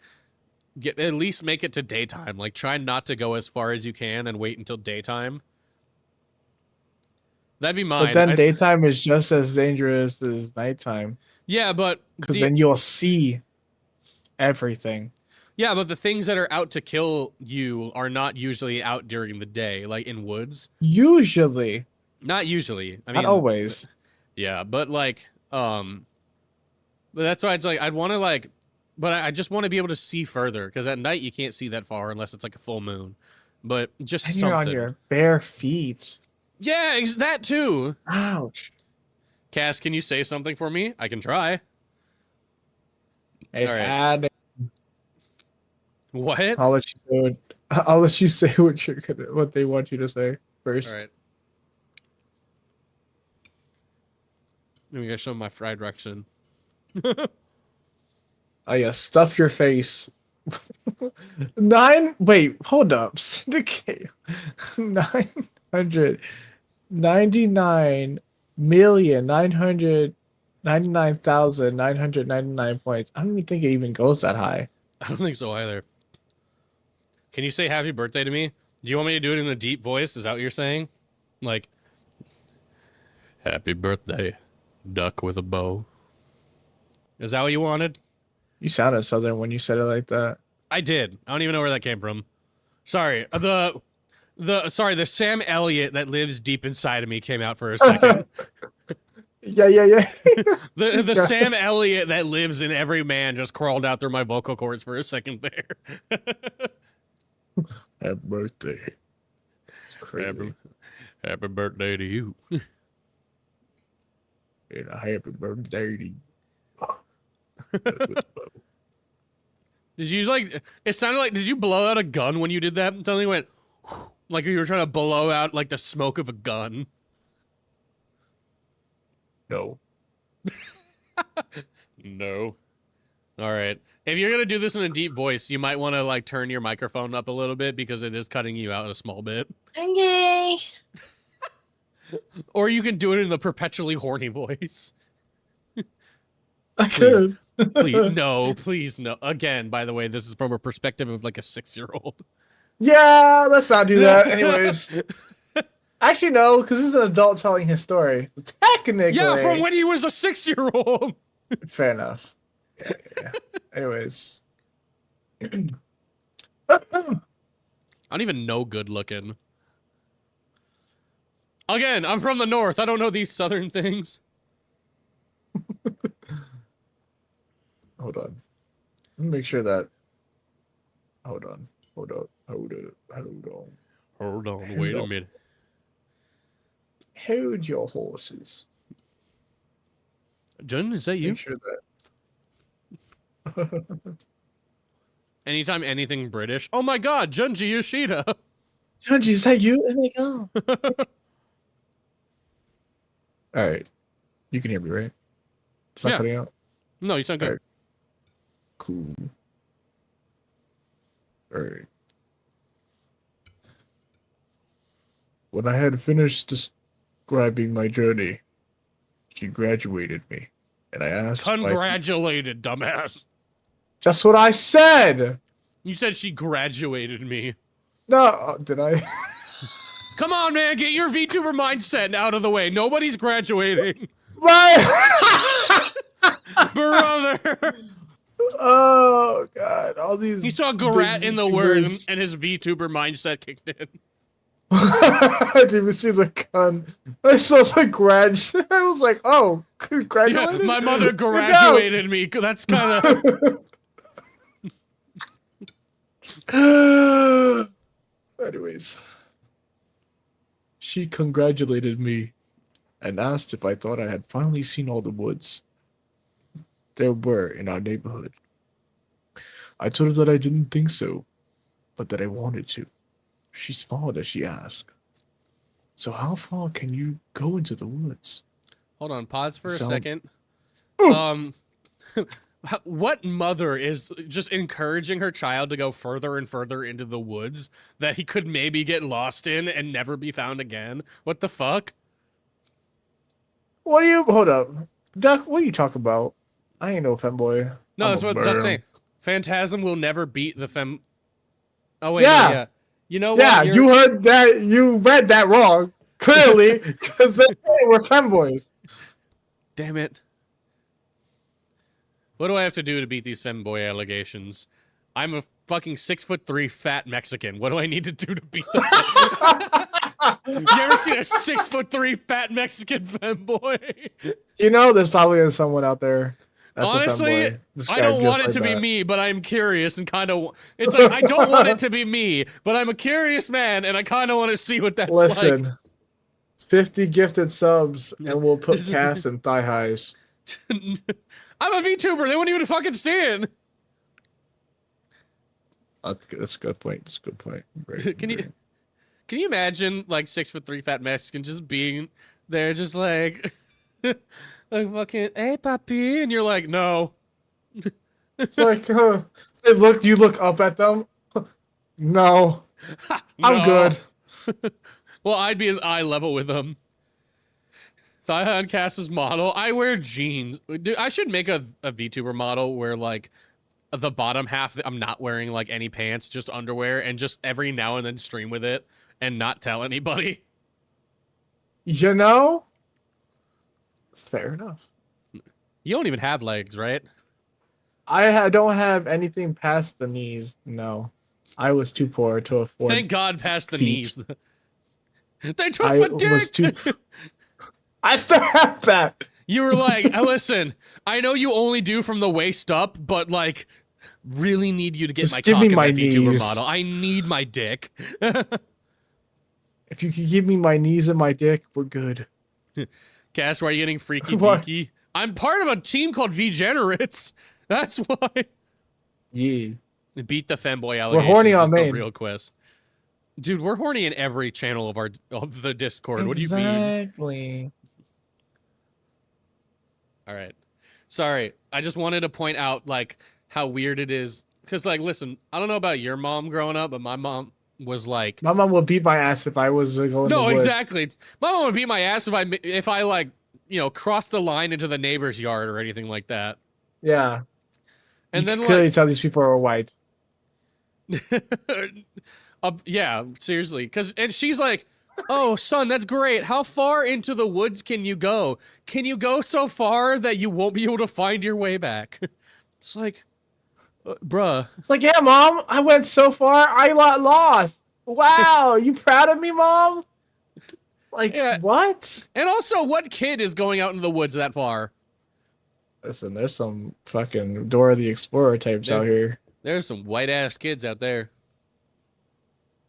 at least make it to daytime. Like try not to go as far as you can and wait until daytime. That'd be mine. But then daytime is just as dangerous as nighttime. Yeah, but because then you'll see everything. Yeah, but the things that are out to kill you are not usually out during the day, like in woods. Usually. Not usually. I mean, not always. Yeah, but like, but that's why it's like I'd want to like, but I just want to be able to see further because at night you can't see that far unless it's like a full moon. But just and something. you're on your bare feet. Yeah, that too. Ouch. Cass, can you say something for me? I can try. Hey, all right. Dad. What? I'll let you say what they want you to say first. All right. Let me go show my fried direction. Oh yeah, stuff your face. Wait, hold up. Syndicate. 999,999,999 points. I don't even think it even goes that high. I don't think so either. Can you say happy birthday to me? Do you want me to do it in a deep voice? Is that what you're saying? Like, happy birthday, duck with a bow. Is that what you wanted? You sounded southern when you said it like that. I did. I don't even know where that came from. Sorry. The Sam Elliott that lives deep inside of me came out for a second. Yeah. The Sam Elliott that lives in every man just crawled out through my vocal cords for a second there. Happy birthday. It's crazy. Happy birthday to you. And a happy birthday to you. Did you like, it sounded like, did you blow out a gun when you did that? It suddenly went, like you were trying to blow out like the smoke of a gun. No. No. All right. If you're going to do this in a deep voice, you might want to like turn your microphone up a little bit because it is cutting you out a small bit. Okay. Or you can do it in the perpetually horny voice. I could. Please no. Again, by the way, this is from a perspective of like a 6-year-old. Yeah, let's not do that. Anyways. Actually, no, because this is an adult telling his story. So technically. Yeah, from when he was a 6-year-old. Fair enough. Yeah. Anyways. I don't even know good looking. Again, I'm from the north. I don't know these southern things. Hold on. Let me make sure that. Hold on. Wait a minute. Hold your horses. Jen, is that you? Make sure that. Anytime anything British. Oh my god, Junji Yoshida. Junji, is that you? Oh my god. Alright. You can hear me, right? It's not cutting out? No, you sound good. Right. Cool. Alright. When I had finished describing my journey, she graduated me. And I asked... Congratulated, dumbass. That's what I said! You said she graduated me. No, did I? Come on, man, get your VTuber mindset out of the way. Nobody's graduating. My... Brother! Oh, God. All these... He saw Garat in the word, and his VTuber mindset kicked in. I didn't even see the gun. I saw the grad. I was like, oh, congratulations. Yeah, my mother graduated me. That's kind of... Anyways. She congratulated me and asked if I thought I had finally seen all the woods there were in our neighborhood. I told her that I didn't think so, but that I wanted to. She smiled as she asked, "So how far can you go into the woods?" Hold on, pause for a So- second. What mother is just encouraging her child to go further and further into the woods that he could maybe get lost in and never be found again? What the fuck? What are you? Hold up, Duck. What are you talking about? I ain't no femboy. No, I'm that's a what Duck's worm. saying. Phantasm will never beat the fem. Oh wait, Yeah. no, yeah. You know Yeah, what? you heard that. You read that wrong. Clearly, because we're femboys. Damn it. What do I have to do to beat these femboy allegations? I'm a fucking 6'3" fat Mexican. What do I need to do to beat them? You ever seen a 6'3" fat Mexican femboy? You know, there's probably someone out there. That's Honestly, a femboy. I don't want it to be me, but I'm curious and kind of. It's like I don't want it to be me, but I'm a curious man, and I kind of want to see what that's Listen, like. 50 gifted subs, and we'll put Cass in thigh highs. I'm a VTuber. They wouldn't even fucking see it. That's a good point. That's a good point. Great, Can great. you imagine like 6'3" fat Mexican just being there, just like, like fucking, hey papi, and you're like, no. It's like, you look up at them. No, I'm No. good. Well, I'd be eye level with them. Thigh Cass's model. I wear jeans. Dude, I should make a VTuber model where like the bottom half I'm not wearing like any pants, just underwear, and just every now and then stream with it and not tell anybody. You know, fair enough. You don't even have legs, right? I don't have anything past the knees. No, I was too poor to afford. Thank God past the feet. knees. They took I my dick. was too. I still have that. You were like, listen, I know you only do from the waist up, but like, really need you to get Just my give cock me in my my VTuber knees. model. I need my dick. If you could give me my knees and my dick, we're good. Cass, why are you getting freaky What? deaky? I'm part of a team called V-Generates. That's why. Yeah. Beat the femboy allegations. horny on is the main. real quest. Dude, we're horny in every channel of the Discord. What do you mean? Exactly. All right. Sorry. I just wanted to point out like how weird it is. Cause like, listen, I don't know about your mom growing up, but my mom was like, My mom would beat my ass if I was going. no, to wood. exactly. My mom would beat my ass if I like, crossed the line into the neighbor's yard or anything like that. Yeah. And you then can clearly like, tell these people are white. yeah, seriously. And she's like, oh, son, that's great. How far into the woods can you go? Can you go so far that you won't be able to find your way back? It's like, bruh. It's like, yeah, mom, I went so far, I got lost. Wow, you proud of me, mom? Like, Yeah. what? And also, what kid is going out into the woods that far? Listen, there's some fucking Dora the Explorer types out here. There's some white-ass kids out there.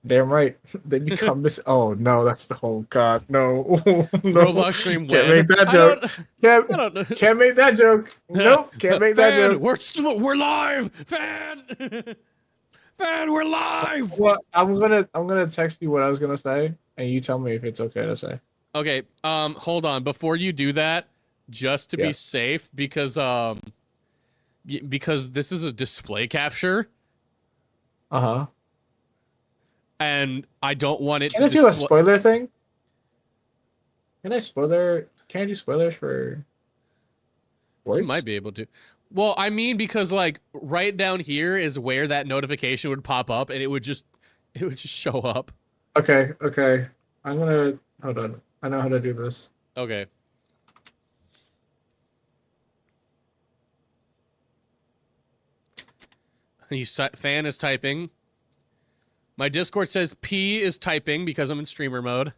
Damn right. They become this. Oh, no, that's the whole god. No. No. Roblox stream Can't when? make that I joke. don't- I don't know. Can't make that joke. Nope, can't make that Fan, joke. we're live! Fan! Fan, we're live! Well, I'm gonna text you what I was gonna say, and you tell me if it's okay to say. Okay, hold on. Before you do that, just to Yeah. be safe, because this is a display capture, Uh-huh. and I don't want it Can I to do a display. spoiler thing? Can I do spoilers for You words? might be able to. Well, I mean, because like right down here is where that notification would pop up, and it would just show up. Okay. I'm gonna hold on. I know how to do this. Okay. Fan is typing. My Discord says P is typing because I'm in streamer mode.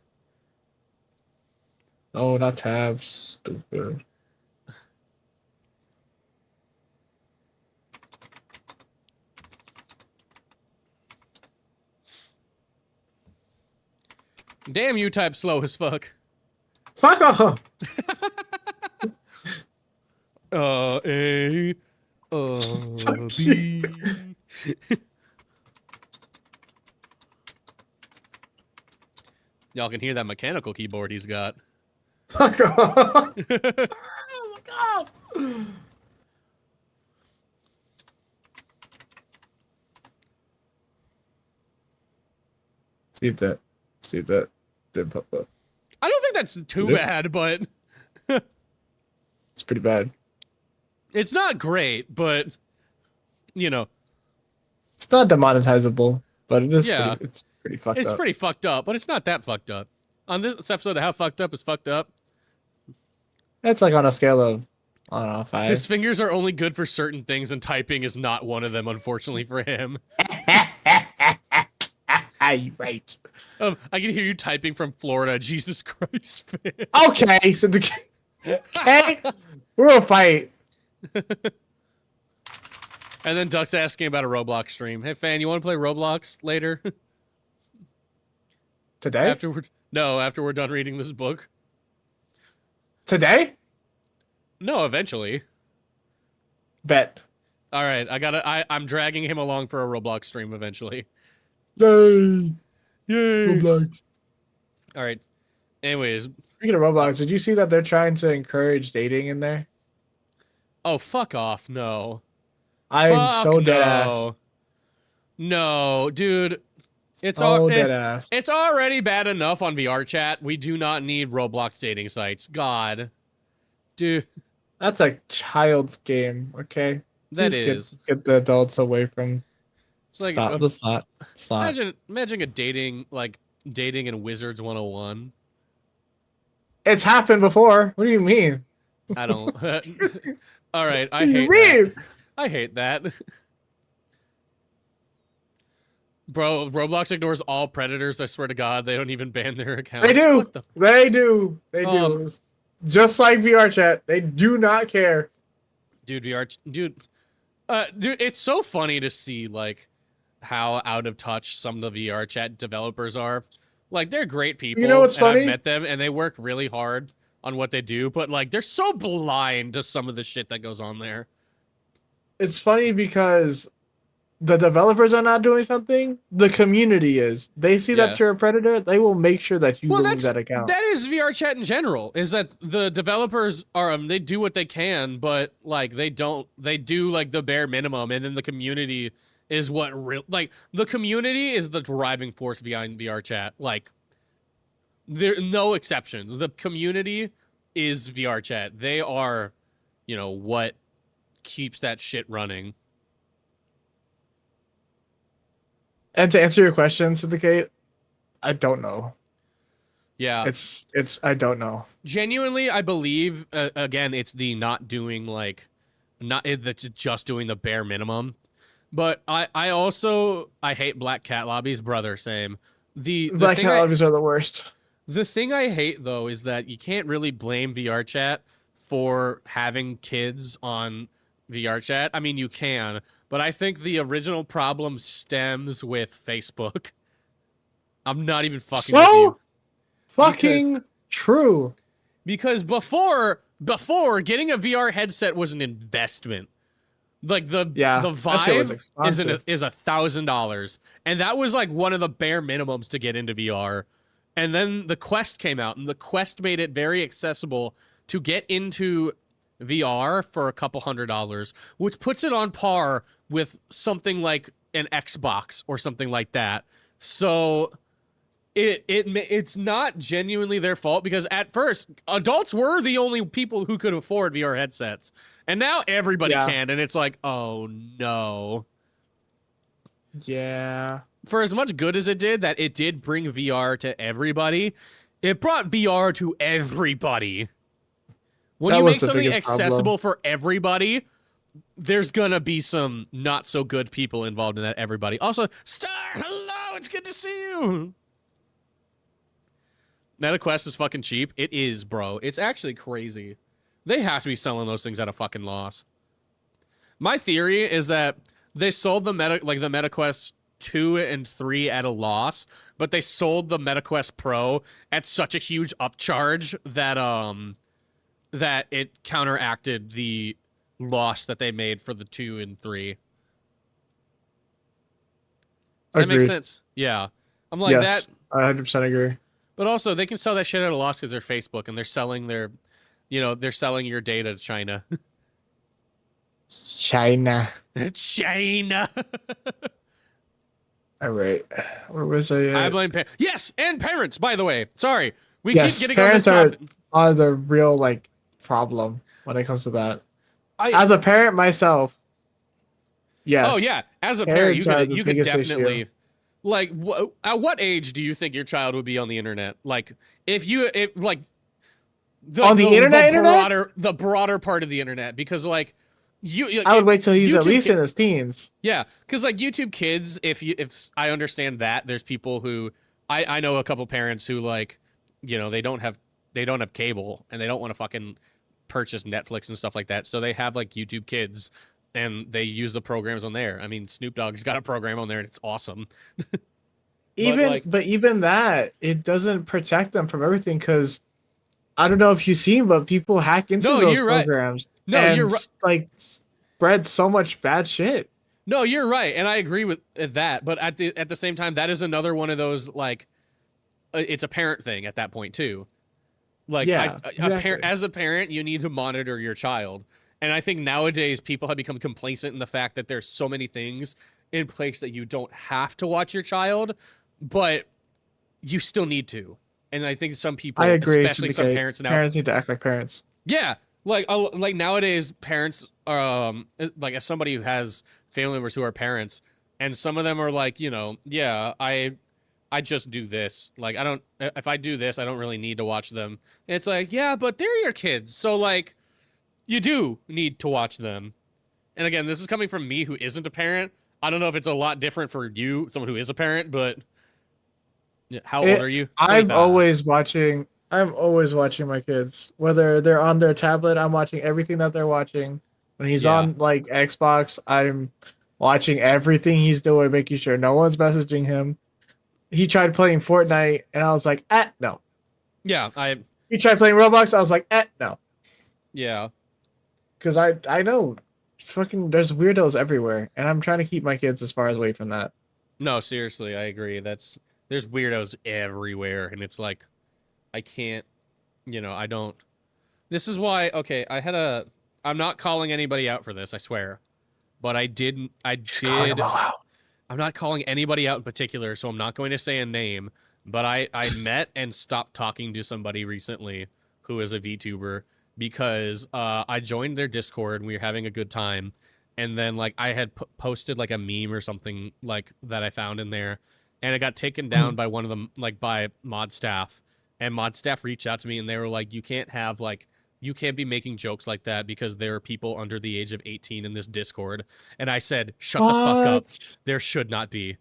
Oh, not tabs. Stupid. Damn, you type slow as fuck. Fuck off. A, B. Y'all can hear that mechanical keyboard he's got. Fuck off. Oh my god. See if that didn't pop up. I don't think that's too bad, but It's pretty bad. it's not great, but you know. It's not demonetizable, but it is. Yeah. It's pretty fucked It's up. pretty fucked up, but it's not that fucked up. On this episode of How Fucked Up is Fucked Up, It's like on a scale of, I don't know, 5. his fingers are only good for certain things, and typing is not one of them, unfortunately for him. You right. I can hear you typing from Florida. Jesus Christ, man. Okay, so okay, we're gonna fight And then Duck's asking about a Roblox stream. Hey, fan, you want to play Roblox later? today. after we're done reading this book. Today, No, eventually. bet. All right, I'm dragging him along for a Roblox stream eventually. Yay! Yay! Roblox. All right. Anyways, Speaking of Roblox, did you see that they're trying to encourage dating in there? oh fuck off! No. I'm Fuck so dead no. ass. No, dude. It's Oh, dead ass. It's already bad enough on VR chat. We do not need Roblox dating sites. God. Dude, That's a child's game. Okay. that Please is. get the adults away from. It's like Stop. Let's not. Stop. imagine a dating in Wizards 101. It's happened before. What do you mean? I don't. All right, I What do you hate mean? that. I hate that. Bro, Roblox ignores all predators. I swear to God, they don't even ban their accounts. They do. What the They do. They do. Just like VR chat, they do not care. dude, dude, it's so funny to see like how out of touch some of the VR chat developers are. Like, they're great people. You know what's and funny? I've met them, and they work really hard on what they do. But like, they're so blind to some of the shit that goes on there. It's funny because the developers are not doing something. The community is. They see Yeah. that you're a predator. They will make sure that you lose that account. That is VR chat in general. Is that the developers are they do what they can, but like they do like the bare minimum, and then the community is what like the community is the driving force behind VR chat. Like, there no exceptions. The community is VR chat. They are, what keeps that shit running. And to answer your question, Syndicate, I don't know. Yeah. It's I don't know. Genuinely, I believe again, it's the not doing that's just doing the bare minimum. But I hate black cat lobbies, brother. Same. The Black thing cat lobbies are the worst. The thing I hate though is that you can't really blame VR chat for having kids on VR chat. I mean, you can, but I think the original problem stems with Facebook. I'm not even fucking with you. Fucking true. Because before getting a VR headset was an investment. Like the Vive is $1,000, and that was like one of the bare minimums to get into VR. And then the Quest came out, and the Quest made it very accessible to get into VR for a couple $100s, which puts it on par with something like an Xbox or something like that. So it's not genuinely their fault, because at first adults were the only people who could afford VR headsets, and now everybody can, and it's like, oh no. Yeah. For as much good as it did, that it did bring VR to everybody, it brought VR to everybody. When you make something accessible for everybody, there's gonna be some not so good people involved in that. Everybody. Also, Star, hello, it's good to see you. MetaQuest is fucking cheap. It is, bro. It's actually crazy. They have to be selling those things at a fucking loss. My theory is that they sold the MetaQuest 2 and 3 at a loss, but they sold the MetaQuest Pro at such a huge upcharge that it counteracted the loss that they made for the 2 and 3. Does that make Agreed. sense? Yeah. I'm like Yes, that. I 100% agree. But also, they can sell that shit at a loss because they're Facebook and they're selling their, they're selling your data to China. China. China. All right. Where was I at? I blame parents. Yes, and parents, by the way. Sorry. We Yes, keep getting on this parents topic. are the real like problem when it comes to that. I, As a parent myself, yes. Oh, yeah. As a parent, Parents are the you could biggest definitely. issue. Like, at what age do you think your child would be on the internet? Like, like, On the internet? the broader part of the internet, because like, I would wait till he's at YouTube least in his teens. Yeah, because like YouTube Kids, if I understand that, there's people who I know a couple parents who like, they don't have cable and they don't want to fucking purchase Netflix and stuff like that, so they have like YouTube Kids and they use the programs on there. I mean, Snoop Dogg's got a program on there and it's awesome. But even that, it doesn't protect them from everything because I don't know if you've seen, but people hack into those you're right. programs. No, and, you're right. Like spread so much bad shit. No, you're right, and I agree with that. But at the same time, that is another one of those like, it's a parent thing at that point too. Like, Yeah, as a parent, you need to monitor your child. And I think nowadays people have become complacent in the fact that there's so many things in place that you don't have to watch your child, but you still need to. And I think some people, I agree, especially some parents now, parents need to act like parents. Yeah, like nowadays parents, like as somebody who has family members who are parents, and some of them are like, yeah, I just do this. Like, if I do this, I don't really need to watch them. And it's like, yeah, but they're your kids. So like, you do need to watch them. And again, this is coming from me who isn't a parent. I don't know if it's a lot different for you, someone who is a parent, but how old are you? I'm 25. always watching my kids. Whether they're on their tablet, I'm watching everything that they're watching. When he's on like Xbox, I'm watching everything he's doing, making sure no one's messaging him. He tried playing Fortnite, and I was like, no. Yeah, He tried playing Roblox, I was like, no. Yeah. Because I know, fucking, there's weirdos everywhere, and I'm trying to keep my kids as far away from that. No, seriously, I agree. There's weirdos everywhere, and it's like, I can't, I don't. This is why, okay, I'm not calling anybody out for this, I swear. But I did. Calling them all out. I'm not calling anybody out in particular, so I'm not going to say a name. But I met and stopped talking to somebody recently who is a VTuber because I joined their Discord and we were having a good time. And then like I had posted like a meme or something like that I found in there, and it got taken down by one of them, like by mod staff. And mod staff reached out to me and they were like, you can't be making jokes like that because there are people under the age of 18 in this Discord. And I said, shut the fuck up. There should not be.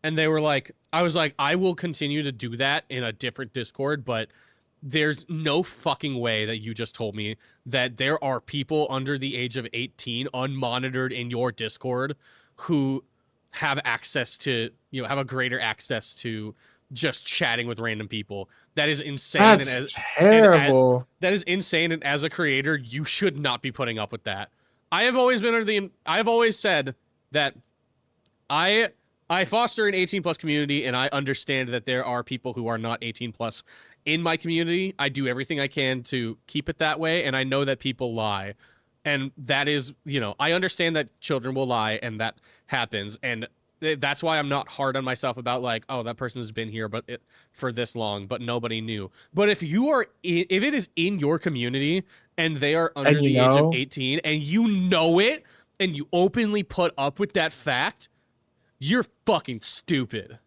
And they were like, I was like, I will continue to do that in a different Discord, but there's no fucking way that you just told me that there are people under the age of 18 unmonitored in your Discord who have access to, have a greater access to just chatting with random people. That is insane. That's terrible. That is insane. And as a creator, you should not be putting up with that. I've always said that I foster an 18 plus community, and I understand that there are people who are not 18 plus in my community. I do everything I can to keep it that way, and I know that people lie. And that is, I understand that children will lie, and that happens. And that's why I'm not hard on myself about like, oh, that person has been here for this long, but nobody knew. But if if it is in your community and they are under the age of 18 and you know it and you openly put up with that fact, you're fucking stupid.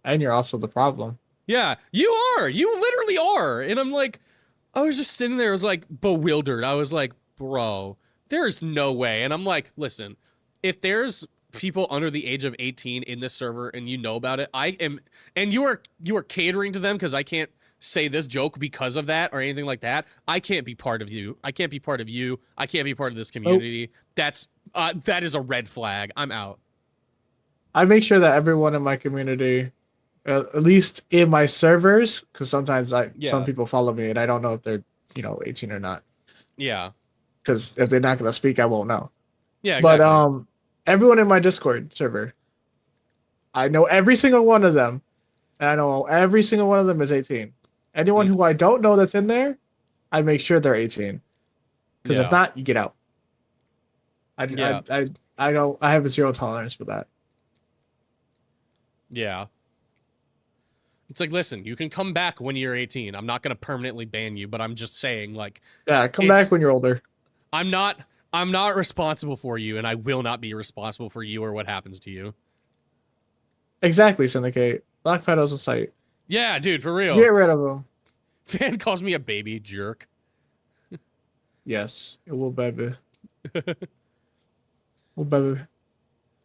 And you're also the problem. Yeah, you are. You literally are. And I'm like, I was just sitting there, I was like bewildered. I was like, bro, there's no way. And I'm like, listen, if there's people under the age of 18 in this server and you know about it, and you are catering to them because I can't say this joke because of that or anything like that. I can't be part of you. I can't be part of you. I can't be part of this community. That's That is a red flag. I'm out. I make sure that everyone in my community, at least in my servers, because sometimes some Yeah. people follow me and I don't know if they're 18 or not. Yeah. Because if they're not gonna speak, I won't know. Yeah, But exactly. everyone in my Discord server, I know every single one of them, and I know every single one of them is 18. Anyone who I don't know that's in there, I make sure they're 18. Because if Yeah. not, you get out. Yeah. I don't. I have a zero tolerance for that. Yeah. It's like, listen, you can come back when you're 18. I'm not gonna permanently ban you, but I'm just saying, like, Yeah, come back when you're older. I'm not responsible for you, and I will not be responsible for you or what happens to you. Exactly, Syndicate. Black Pedal's a site. Yeah, dude, for real. Get rid of them. Fan calls me a baby jerk. Yes, it will, baby. Well, baby.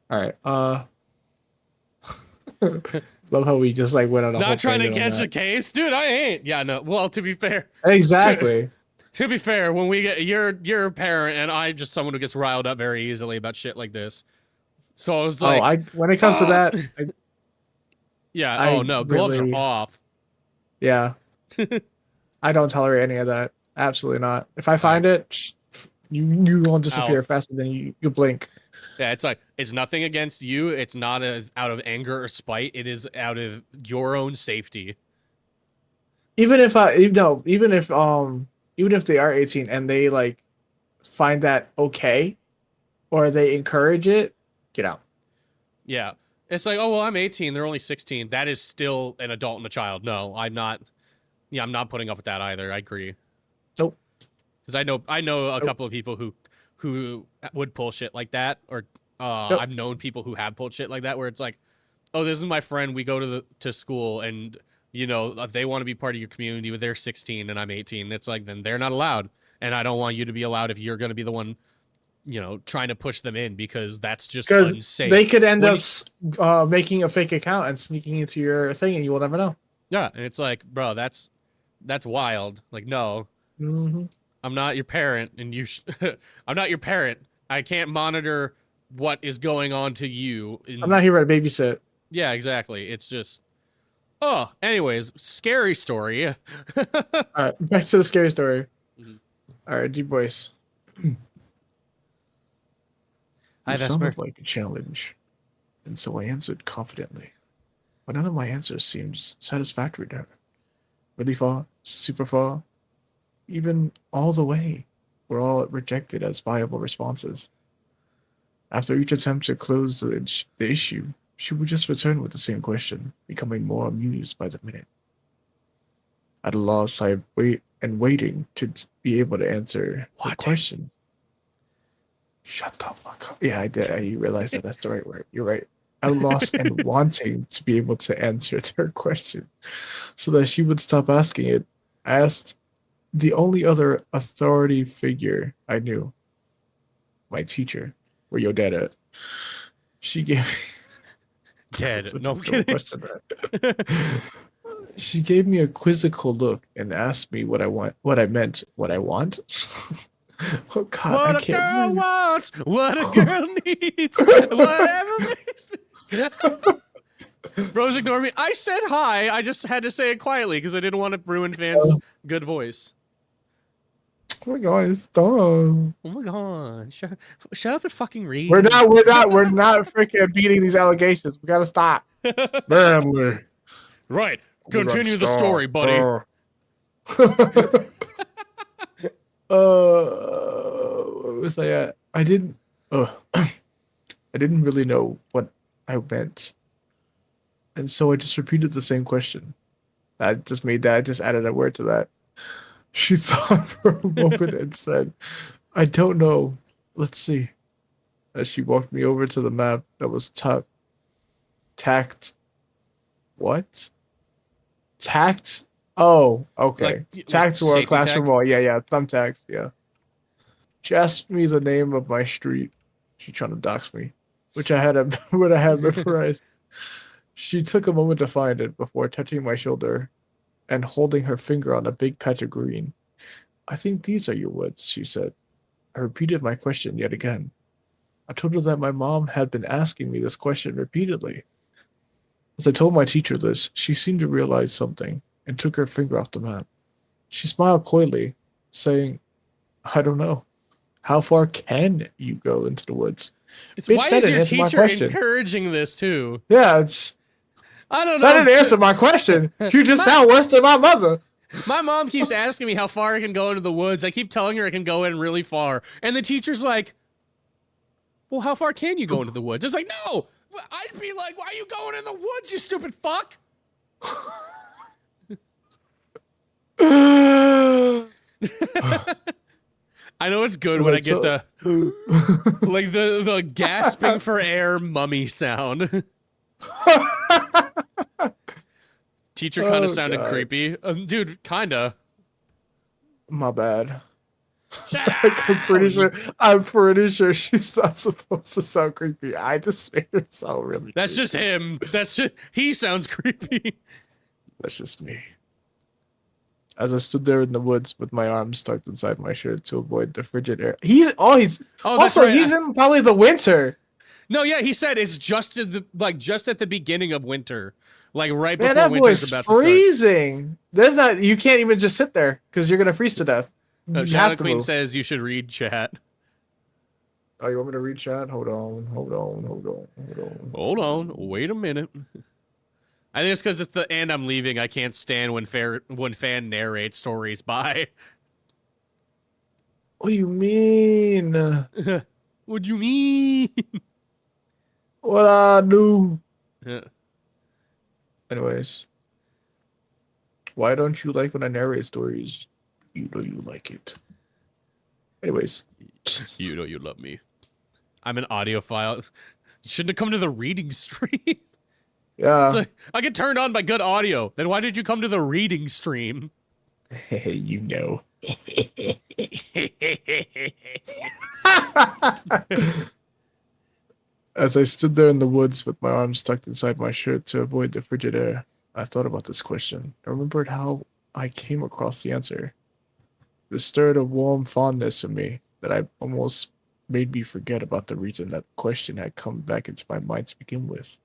All right. Love how we just like went on a whole Not trying to tangent on catch a that. case, dude. I ain't. Yeah, no. Well, to be fair, Exactly. to be fair, when we get you're a parent, and I'm just someone who gets riled up very easily about shit like this. So I was like, when it comes to that, yeah. I Oh no, gloves are really- off. yeah, I don't tolerate any of that. Absolutely not. If I find it, you won't disappear Out. faster than you blink. Yeah, it's like it's nothing against you. It's not out of anger or spite. It is out of your own safety. Even if they are 18 and they like find that okay, or they encourage it, get out. Yeah. It's like, oh, well, I'm 18. They're only 16. That is still an adult and a child. No, I'm not. Yeah, I'm not putting up with that either. I agree. Nope. Because I know a Nope. couple of people who would pull shit like that, or Nope. I've known people who have pulled shit like that, where it's like, oh, this is my friend. We go to school, and they want to be part of your community, but they're 16 and I'm 18. It's like, then they're not allowed, and I don't want you to be allowed if you're going to be the one, trying to push them in, because that's just Because unsafe. they could end up making a fake account and sneaking into your thing, and you will never know. Yeah, and it's like, bro, that's wild. Like, no, Mm-hmm. I'm not your parent, and I'm not your parent. I can't monitor what is going on to you. I'm not here to babysit. Yeah, exactly. It's just, oh, anyways, scary story. All right, back to the scary story. Mhm. All right, deep voice. Hi, It sounded Vesper. like a challenge, and so I answered confidently. But none of my answers seemed satisfactory to her. Really far, super far, even all the way, were all rejected as viable responses. After each attempt to close the issue, she would just return with the same question, becoming more amused by the minute. At a loss, I waiting to be able to answer the question. Shut the fuck up. Yeah, I did. I realized that's the right word. You're right. At a loss and wanting to be able to answer her question so that she would stop asking it, I asked the only other authority figure I knew, my teacher. Where your dad at? She gave me Dead. such No, a I'm dumb kidding. question, right? She gave me a quizzical look and asked me what I want. What I meant. What I want. Oh God! I What a can't girl breathe. wants, what a girl needs, whatever makes me. Bros ignore me. I said hi. I just had to say it quietly because I didn't want to ruin fans' good voice. Oh my God! Stop. Oh my god! Shut up and fucking read. We're not freaking beating these allegations. We gotta stop. Family. Right. Continue the story, buddy. What was I at? I didn't really know what I meant. And so I just repeated the same question. I just added a word to that. She thought for a moment and said, I don't know. Let's see. As she walked me over to the map that was tacked. What? Tacked? Oh, okay. Like, Tacked to our safety classroom tag? wall. Yeah, thumbtacks. Yeah. She asked me the name of my street. She's trying to dox me, which I had memorized. She took a moment to find it before touching my shoulder and holding her finger on a big patch of green. I think these are your woods, she said. I repeated my question yet again. I told her that my mom had been asking me this question repeatedly. As I told my teacher this, she seemed to realize something and took her finger off the map. She smiled coyly, saying, I don't know. How far can you go into the woods? Bitch, Why that is didn't your answer my teacher question. encouraging this too? Yeah, it's I don't know. that didn't answer my question. You just sound worse than my mother. My mom keeps asking me how far I can go into the woods. I keep telling her I can go in really far. And the teacher's like, well, how far can you go into the woods? It's like, no. I'd be like, why are you going in the woods, you stupid fuck? I know it's good when I get the like the gasping for air mummy sound. Teacher kind of sounded God. creepy. Dude, kinda. My bad. Shut up! I'm pretty sure she's not supposed to sound creepy. I just made her sound really That's creepy. just him. He sounds creepy. That's just me. As I stood there in the woods with my arms tucked inside my shirt to avoid the frigid air. He's that's also right. he's in probably the winter. No, yeah, he said it's just at the beginning of winter. Like right Man, before that winter's boy's about to start. freezing. You can't even just sit there because you're gonna freeze to death. You Shadow have to Queen move. says you should read chat. Oh, you want me to read chat? Hold on. Hold on, wait a minute. I think it's because it's the and I'm leaving. I can't stand when fan narrates stories by. What do you mean? What do you mean? What I do? Yeah. Anyways, why don't you like when I narrate stories? You know you like it. Anyways, You know you love me. I'm an audiophile. Shouldn't have come to the reading stream. yeah. It's like, I get turned on by good audio. Then why did you come to the reading stream? You know. As I stood there in the woods with my arms tucked inside my shirt to avoid the frigid air, I thought about this question. I remembered how I came across the answer. It stirred a warm fondness in me that I almost made me forget about the reason that question had come back into my mind to begin with.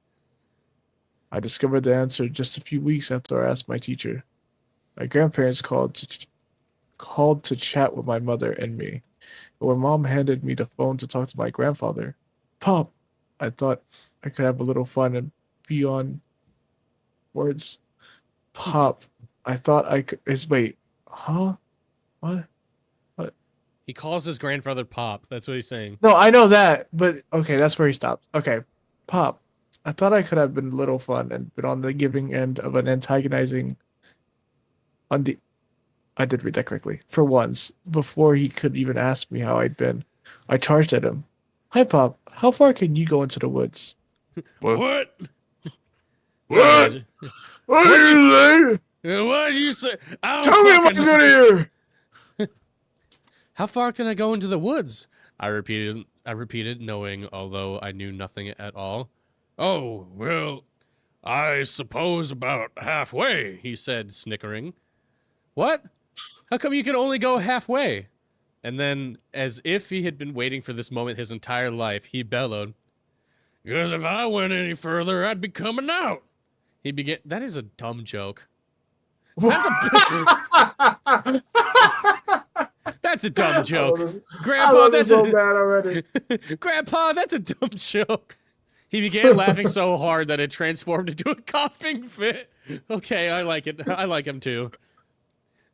I discovered the answer just a few weeks after I asked my teacher. My grandparents called to chat with my mother and me. But when Mom handed me the phone to talk to my grandfather, Pop, I thought I could have a little fun and be on words. Pop, I thought I could. Wait, huh? What? He calls his grandfather Pop. That's what he's saying. No, I know that, but okay, that's where he stopped. Okay, Pop, I thought I could have been a little fun and been on the giving end of an antagonizing. I did read that correctly. For once, before he could even ask me how I'd been, I charged at him. Hi, Pop. How far can you go into the woods? What? What? What did you say? What did you say? Tell me I'm good here. How far can I go into the woods? I repeated, knowing, although I knew nothing at all. Oh, well, I suppose about halfway, he said, snickering. What? How come you can only go halfway? And then, as if he had been waiting for this moment his entire life, he bellowed, because if I went any further, I'd be coming out. He began. That is a dumb joke. That's a dumb joke. Grandpa, that's so bad already. Grandpa, that's a dumb joke. He began laughing so hard that it transformed into a coughing fit. Okay, I like it. I like him too.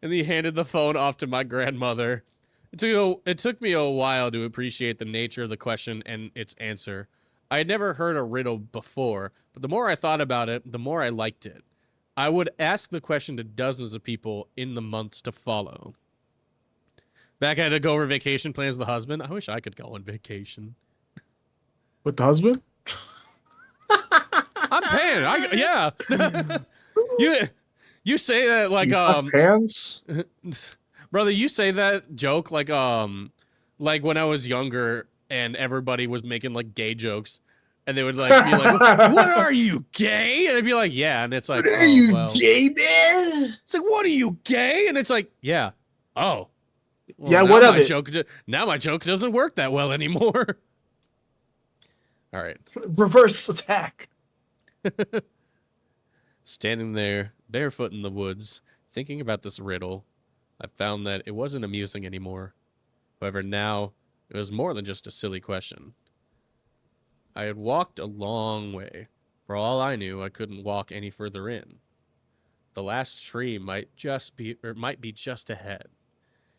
And he handed the phone off to my grandmother. It took me a while to appreciate the nature of the question and its answer. I had never heard a riddle before, but the more I thought about it, the more I liked it. I would ask the question to dozens of people in the months to follow. Back I had to go over vacation plans with the husband. I wish I could go on vacation. With the husband? I'm paying. Yeah. You say that like pants? brother, you say that joke like when I was younger and everybody was making like gay jokes and they would like be like, "What are you, gay?" And I'd be like, "Yeah." And it's like, What are you, gay, man? It's like, "What are you, gay?" And it's like, "Yeah." Oh. Well, yeah, what of it? Now my joke doesn't work that well anymore. All right. Reverse attack. Standing there, barefoot in the woods, thinking about this riddle, I found that it wasn't amusing anymore. However, now it was more than just a silly question. I had walked a long way. For all I knew, I couldn't walk any further in. The last tree might be just ahead.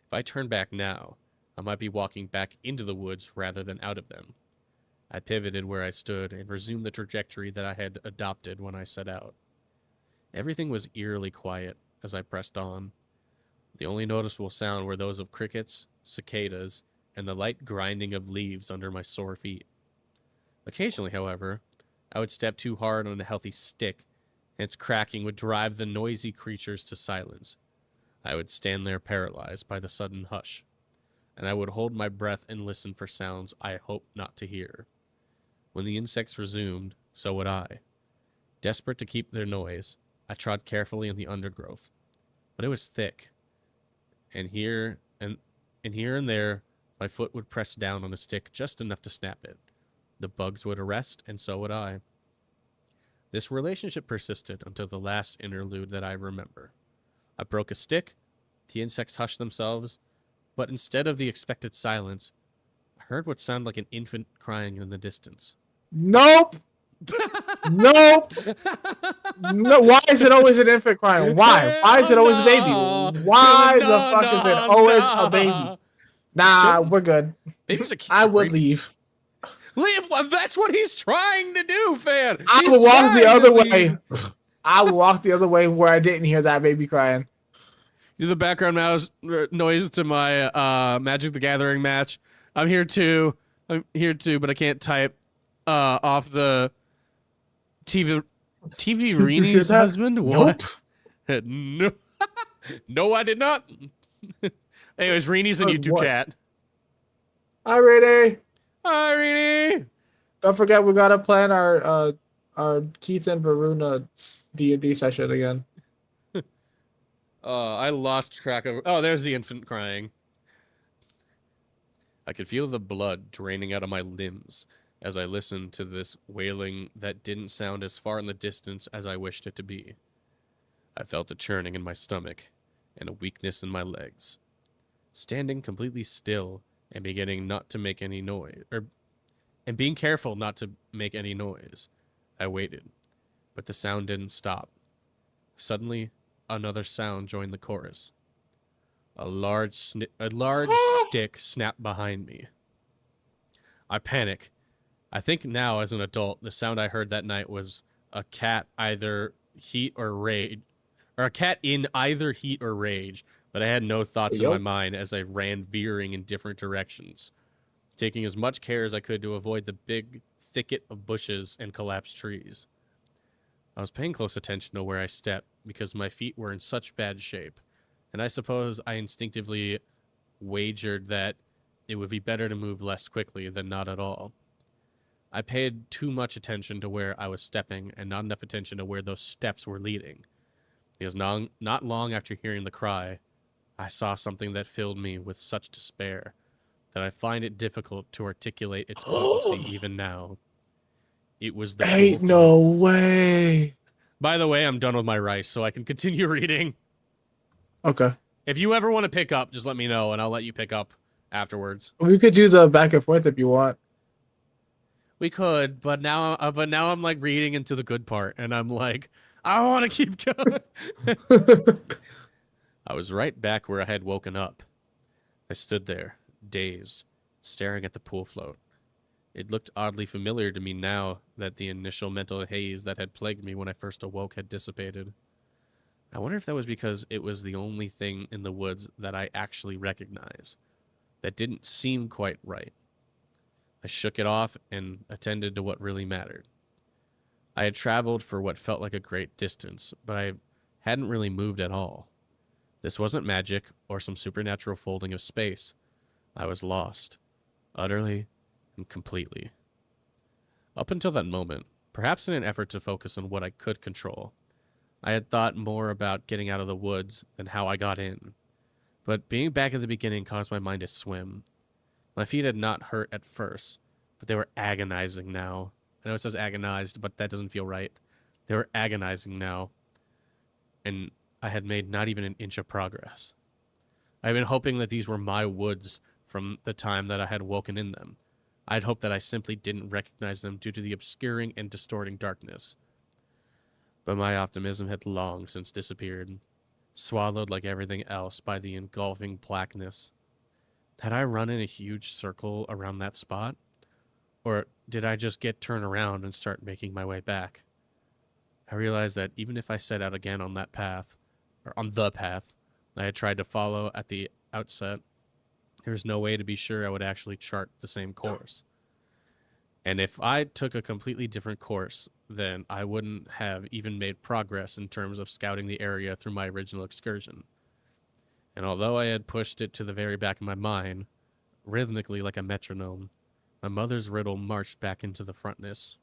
If I turned back now, I might be walking back into the woods rather than out of them. I pivoted where I stood and resumed the trajectory that I had adopted when I set out. Everything was eerily quiet as I pressed on. The only noticeable sound were those of crickets, cicadas, and the light grinding of leaves under my sore feet. Occasionally, however, I would step too hard on a healthy stick, and its cracking would drive the noisy creatures to silence. I would stand there paralyzed by the sudden hush, and I would hold my breath and listen for sounds I hoped not to hear. When the insects resumed, so would I. Desperate to keep their noise, I trod carefully in the undergrowth, but it was thick, and here and there, my foot would press down on a stick just enough to snap it. The bugs would arrest, and so would I. This relationship persisted until the last interlude that I remember. I broke a stick, the insects hushed themselves, but instead of the expected silence, I heard what sounded like an infant crying in the distance. Nope. Nope. No. Why is it always an infant crying? Why? Why is it always a baby? Why the fuck is it always a baby? Nah, we're good. I would leave. Leave? Well, that's what he's trying to do, fan. I will walk the other way. I will walk the other way where I didn't hear that baby crying. Do the background noise to my Magic the Gathering match. I'm here too, but I can't type off the TV Reenie's husband. What? Nope. No. No, I did not. Anyways, Reenie's in YouTube chat. Hi, Renee. Hi, Reenie. Don't forget, we gotta plan our Keith and Varuna D&D session again. I lost track of. Oh, there's the infant crying. I could feel the blood draining out of my limbs as I listened to this wailing that didn't sound as far in the distance as I wished it to be. I felt a churning in my stomach and a weakness in my legs. Standing completely still and beginning not to make any noise, and being careful not to make any noise, I waited, but the sound didn't stop. Suddenly, another sound joined the chorus. A large stick snapped behind me. I panic. I think now, as an adult, the sound I heard that night was a cat either heat or rage, or a cat in either heat or rage, but I had no thoughts in my mind as I ran veering in different directions, taking as much care as I could to avoid the big thicket of bushes and collapsed trees. I was paying close attention to where I stepped because my feet were in such bad shape, and I suppose I instinctively wagered that it would be better to move less quickly than not at all. I paid too much attention to where I was stepping and not enough attention to where those steps were leading, because not long after hearing the cry, I saw something that filled me with such despair that I find it difficult to articulate its potency even now. It was the Ain't no way. By the way, I'm done with my rice, so I can continue reading. Okay. If you ever want to pick up, just let me know, and I'll let you pick up afterwards. We could do the back and forth if you want. We could, but now I'm like reading into the good part, and I'm like, I want to keep going. I was right back where I had woken up. I stood there, dazed, staring at the pool float. It looked oddly familiar to me now that the initial mental haze that had plagued me when I first awoke had dissipated. I wonder if that was because it was the only thing in the woods that I actually recognized, that didn't seem quite right. I shook it off and attended to what really mattered. I had traveled for what felt like a great distance, but I hadn't really moved at all. This wasn't magic or some supernatural folding of space. I was lost, utterly and completely. Up until that moment, perhaps in an effort to focus on what I could control, I had thought more about getting out of the woods than how I got in. But being back at the beginning caused my mind to swim. My feet had not hurt at first, but they were agonizing now. I know it says agonized, but that doesn't feel right. They were agonizing now, and I had made not even an inch of progress. I had been hoping that these were my woods from the time that I had woken in them. I had hoped that I simply didn't recognize them due to the obscuring and distorting darkness. But my optimism had long since disappeared, swallowed like everything else by the engulfing blackness. Had I run in a huge circle around that spot? Or did I just get turned around and start making my way back? I realized that even if I set out again on that path, or on the path I had tried to follow at the outset, there was no way to be sure I would actually chart the same course. And if I took a completely different course, then I wouldn't have even made progress in terms of scouting the area through my original excursion. And although I had pushed it to the very back of my mind, rhythmically like a metronome, my mother's riddle marched back into the frontness.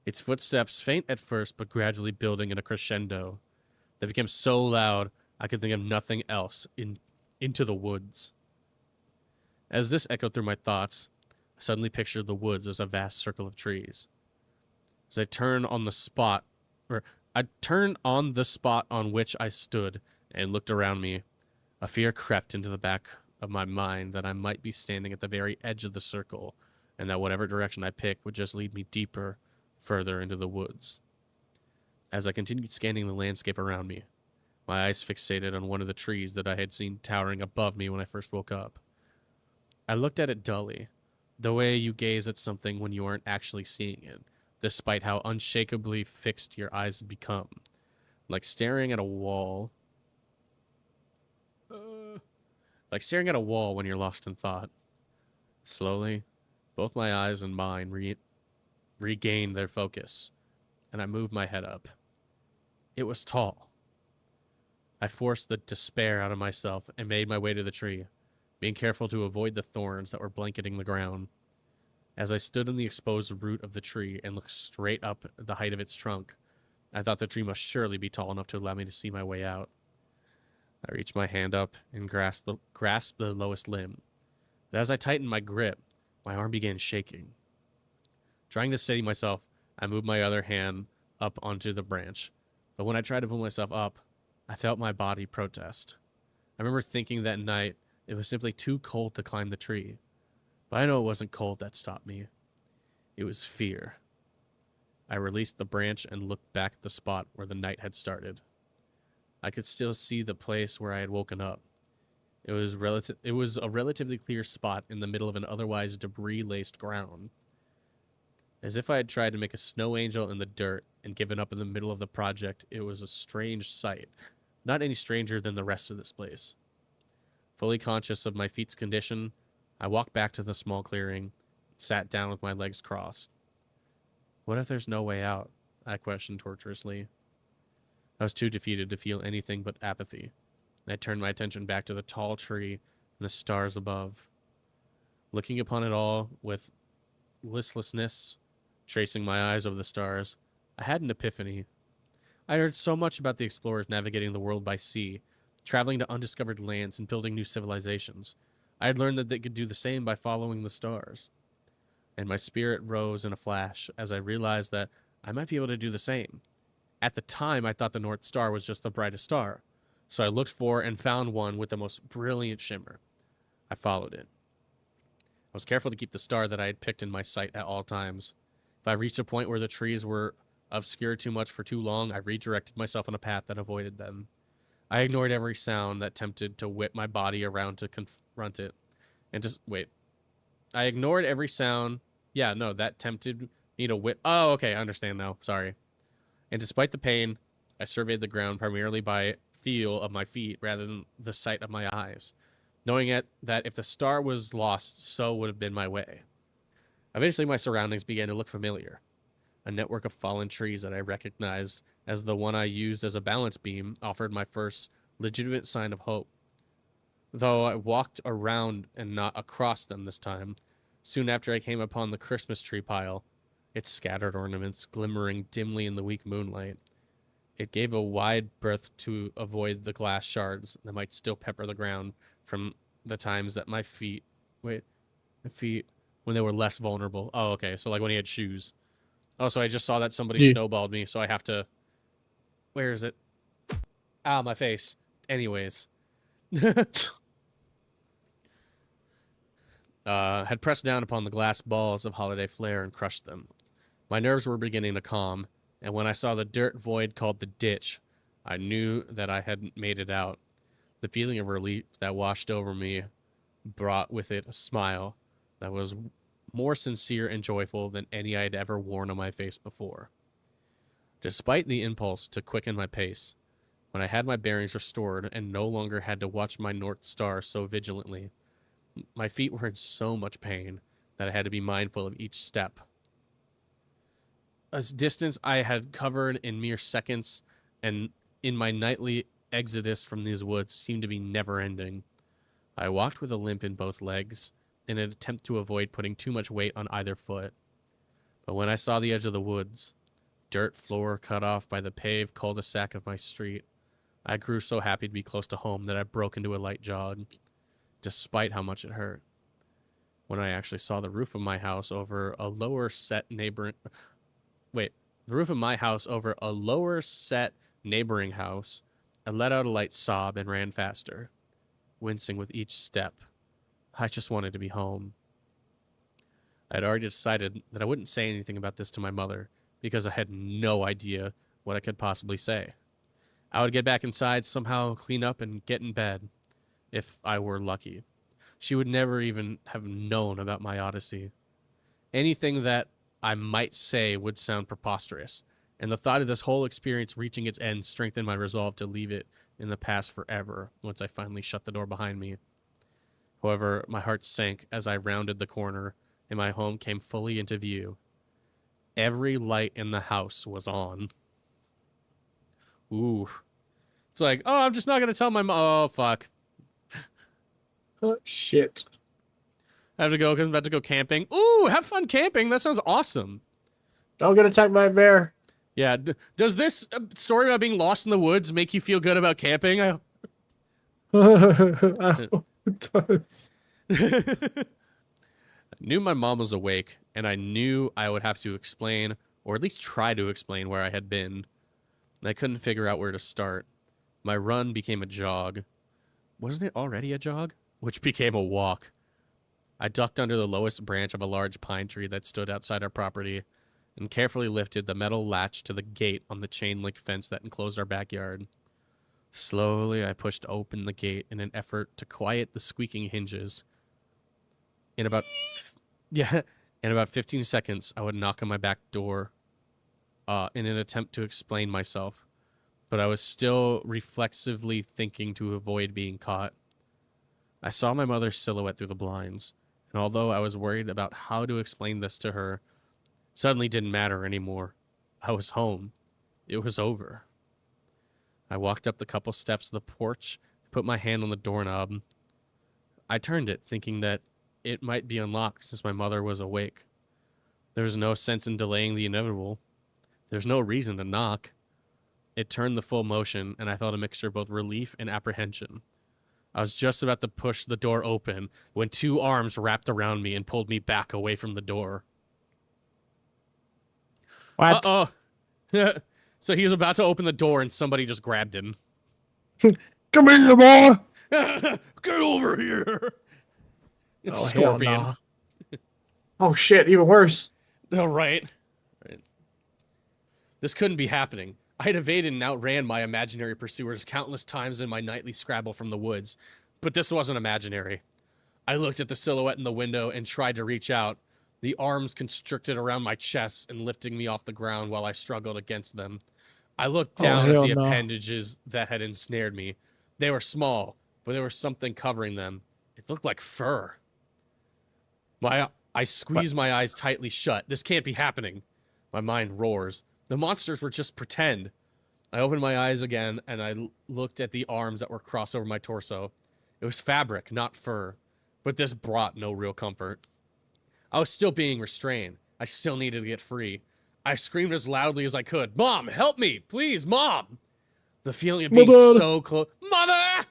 Its footsteps, faint at first, but gradually building in a crescendo, that became so loud I could think of nothing else into the woods. As this echoed through my thoughts, I suddenly pictured the woods as a vast circle of trees. As I turned on the spot on which I stood and looked around me, a fear crept into the back of my mind that I might be standing at the very edge of the circle, and that whatever direction I picked would just lead me deeper, further into the woods. As I continued scanning the landscape around me, my eyes fixated on one of the trees that I had seen towering above me when I first woke up. I looked at it dully, the way you gaze at something when you aren't actually seeing it, despite how unshakably fixed your eyes had become, like staring at a wall. Like staring at a wall when you're lost in thought. Slowly, both my eyes and mine regained their focus, and I moved my head up. It was tall. I forced the despair out of myself and made my way to the tree, being careful to avoid the thorns that were blanketing the ground. As I stood in the exposed root of the tree and looked straight up at the height of its trunk, I thought the tree must surely be tall enough to allow me to see my way out. I reached my hand up and grasped the lowest limb. But as I tightened my grip, my arm began shaking. Trying to steady myself, I moved my other hand up onto the branch. But when I tried to pull myself up, I felt my body protest. I remember thinking that night it was simply too cold to climb the tree. But I know it wasn't cold that stopped me. It was fear. I released the branch and looked back at the spot where the night had started. I could still see the place where I had woken up. It was a relatively clear spot in the middle of an otherwise debris-laced ground. As if I had tried to make a snow angel in the dirt and given up in the middle of the project, it was a strange sight, not any stranger than the rest of this place. Fully conscious of my feet's condition, I walked back to the small clearing, sat down with my legs crossed. What if there's no way out? I questioned torturously. I was too defeated to feel anything but apathy. I turned my attention back to the tall tree and the stars above. Looking upon it all with listlessness, tracing my eyes over the stars, I had an epiphany. I heard so much about the explorers navigating the world by sea, traveling to undiscovered lands and building new civilizations. I had learned that they could do the same by following the stars. And my spirit rose in a flash as I realized that I might be able to do the same. At the time, I thought the North Star was just the brightest star, so I looked for and found one with the most brilliant shimmer. I followed it. I was careful to keep the star that I had picked in my sight at all times. If I reached a point where the trees were obscured too much for too long, I redirected myself on a path that avoided them. I ignored every sound that tempted to whip my body around to confront it. I ignored every sound. That tempted me to whip. Oh, okay, I understand now. Sorry. And despite the pain, I surveyed the ground primarily by feel of my feet rather than the sight of my eyes, knowing that if the star was lost, so would have been my way. Eventually, my surroundings began to look familiar. A network of fallen trees that I recognized as the one I used as a balance beam offered my first legitimate sign of hope. Though I walked around and not across them this time, soon after I came upon the Christmas tree pile, its scattered ornaments glimmering dimly in the weak moonlight. It gave a wide berth to avoid the glass shards that might still pepper the ground from the times that my feet when they were less vulnerable. Oh, okay. So like when he had shoes. Oh, so I just saw that somebody Yeah. snowballed me, so I have to. Where is it? Ah, my face. Anyways. Had pressed down upon the glass balls of holiday flare and crushed them. My nerves were beginning to calm, and when I saw the dirt void called the ditch, I knew that I had made it out. The feeling of relief that washed over me brought with it a smile that was more sincere and joyful than any I had ever worn on my face before. Despite the impulse to quicken my pace, when I had my bearings restored and no longer had to watch my North Star so vigilantly, my feet were in so much pain that I had to be mindful of each step. A distance I had covered in mere seconds, and in my nightly exodus from these woods seemed to be never-ending. I walked with a limp in both legs, in an attempt to avoid putting too much weight on either foot. But when I saw the edge of the woods, dirt floor cut off by the paved cul-de-sac of my street, I grew so happy to be close to home that I broke into a light jog, despite how much it hurt. When I actually saw the roof of my house over a lower set neighboring... Wait, the roof of my house over a lower set neighboring house, I let out a light sob and ran faster, wincing with each step. I just wanted to be home. I had already decided that I wouldn't say anything about this to my mother because I had no idea what I could possibly say. I would get back inside, somehow clean up and get in bed, if I were lucky. She would never even have known about my odyssey. Anything that I might say would sound preposterous, and the thought of this whole experience reaching its end strengthened my resolve to leave it in the past forever once I finally shut the door behind me. However, my heart sank as I rounded the corner and my home came fully into view. Every light in the house was on. Ooh. It's like, oh, I'm just not going to tell my mom. Oh, fuck. Oh, shit. I have to go because I'm about to go camping. Ooh, have fun camping. That sounds awesome. Don't get attacked by a bear. Yeah. Does this story about being lost in the woods make you feel good about camping? I hope it does. I knew my mom was awake, and I knew I would have to explain, or at least try to explain, where I had been. And I couldn't figure out where to start. My run became a jog. Wasn't it already a jog? Which became a walk. I ducked under the lowest branch of a large pine tree that stood outside our property and carefully lifted the metal latch to the gate on the chain-link fence that enclosed our backyard. Slowly, I pushed open the gate in an effort to quiet the squeaking hinges. In about 15 seconds, I would knock on my back door in an attempt to explain myself, but I was still reflexively thinking to avoid being caught. I saw my mother's silhouette through the blinds, and although I was worried about how to explain this to her, suddenly didn't matter anymore. I was home. It was over. I walked up the couple steps of the porch and put my hand on the doorknob. I turned it, thinking that it might be unlocked since my mother was awake. There was no sense in delaying the inevitable. There's no reason to knock. It turned the full motion, and I felt a mixture of both relief and apprehension. I was just about to push the door open when two arms wrapped around me and pulled me back away from the door. What? Uh-oh. So he was about to open the door and somebody just grabbed him. Come here, boy! Get over here! It's Oh, Scorpion. hell nah. Oh shit, even worse. Oh, right. This couldn't be happening. I had evaded and outran my imaginary pursuers countless times in my nightly scrabble from the woods, but this wasn't imaginary. I looked at the silhouette in the window and tried to reach out, the arms constricted around my chest and lifting me off the ground while I struggled against them. I looked down at the appendages that had ensnared me. They were small, but there was something covering them. It looked like fur. I squeezed my eyes tightly shut. This can't be happening. My mind roars. The monsters were just pretend. I opened my eyes again, and I looked at the arms that were crossed over my torso. It was fabric, not fur, but this brought no real comfort. I was still being restrained. I still needed to get free. I screamed as loudly as I could. Mom, help me! Please, Mom! The feeling of being so close... Mother!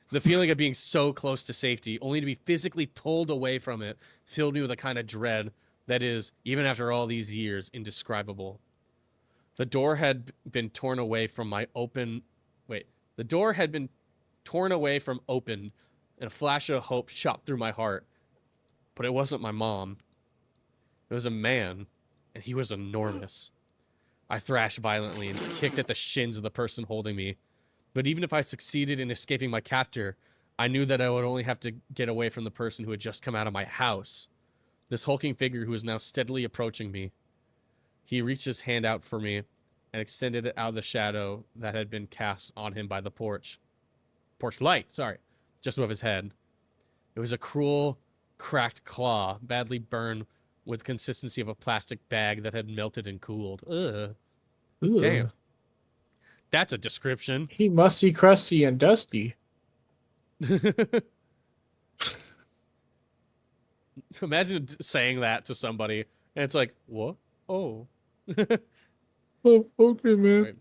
The feeling of being so close to safety, only to be physically pulled away from it, filled me with a kind of dread that is, even after all these years, indescribable. The door had been torn away from my open... Wait. The door had been torn away from open, and a flash of hope shot through my heart. But it wasn't my mom. It was a man, and he was enormous. I thrashed violently and kicked at the shins of the person holding me. But even if I succeeded in escaping my captor, I knew that I would only have to get away from the person who had just come out of my house. This hulking figure who was now steadily approaching me. He reached his hand out for me and extended it out of the shadow that had been cast on him by the porch light, just above his head. It was a cruel, cracked claw, badly burned with the consistency of a plastic bag that had melted and cooled. Ugh. Ooh. Damn. That's a description. He musty, crusty, and dusty. Imagine saying that to somebody, and it's like, what? Oh. Oh, okay, man. Right.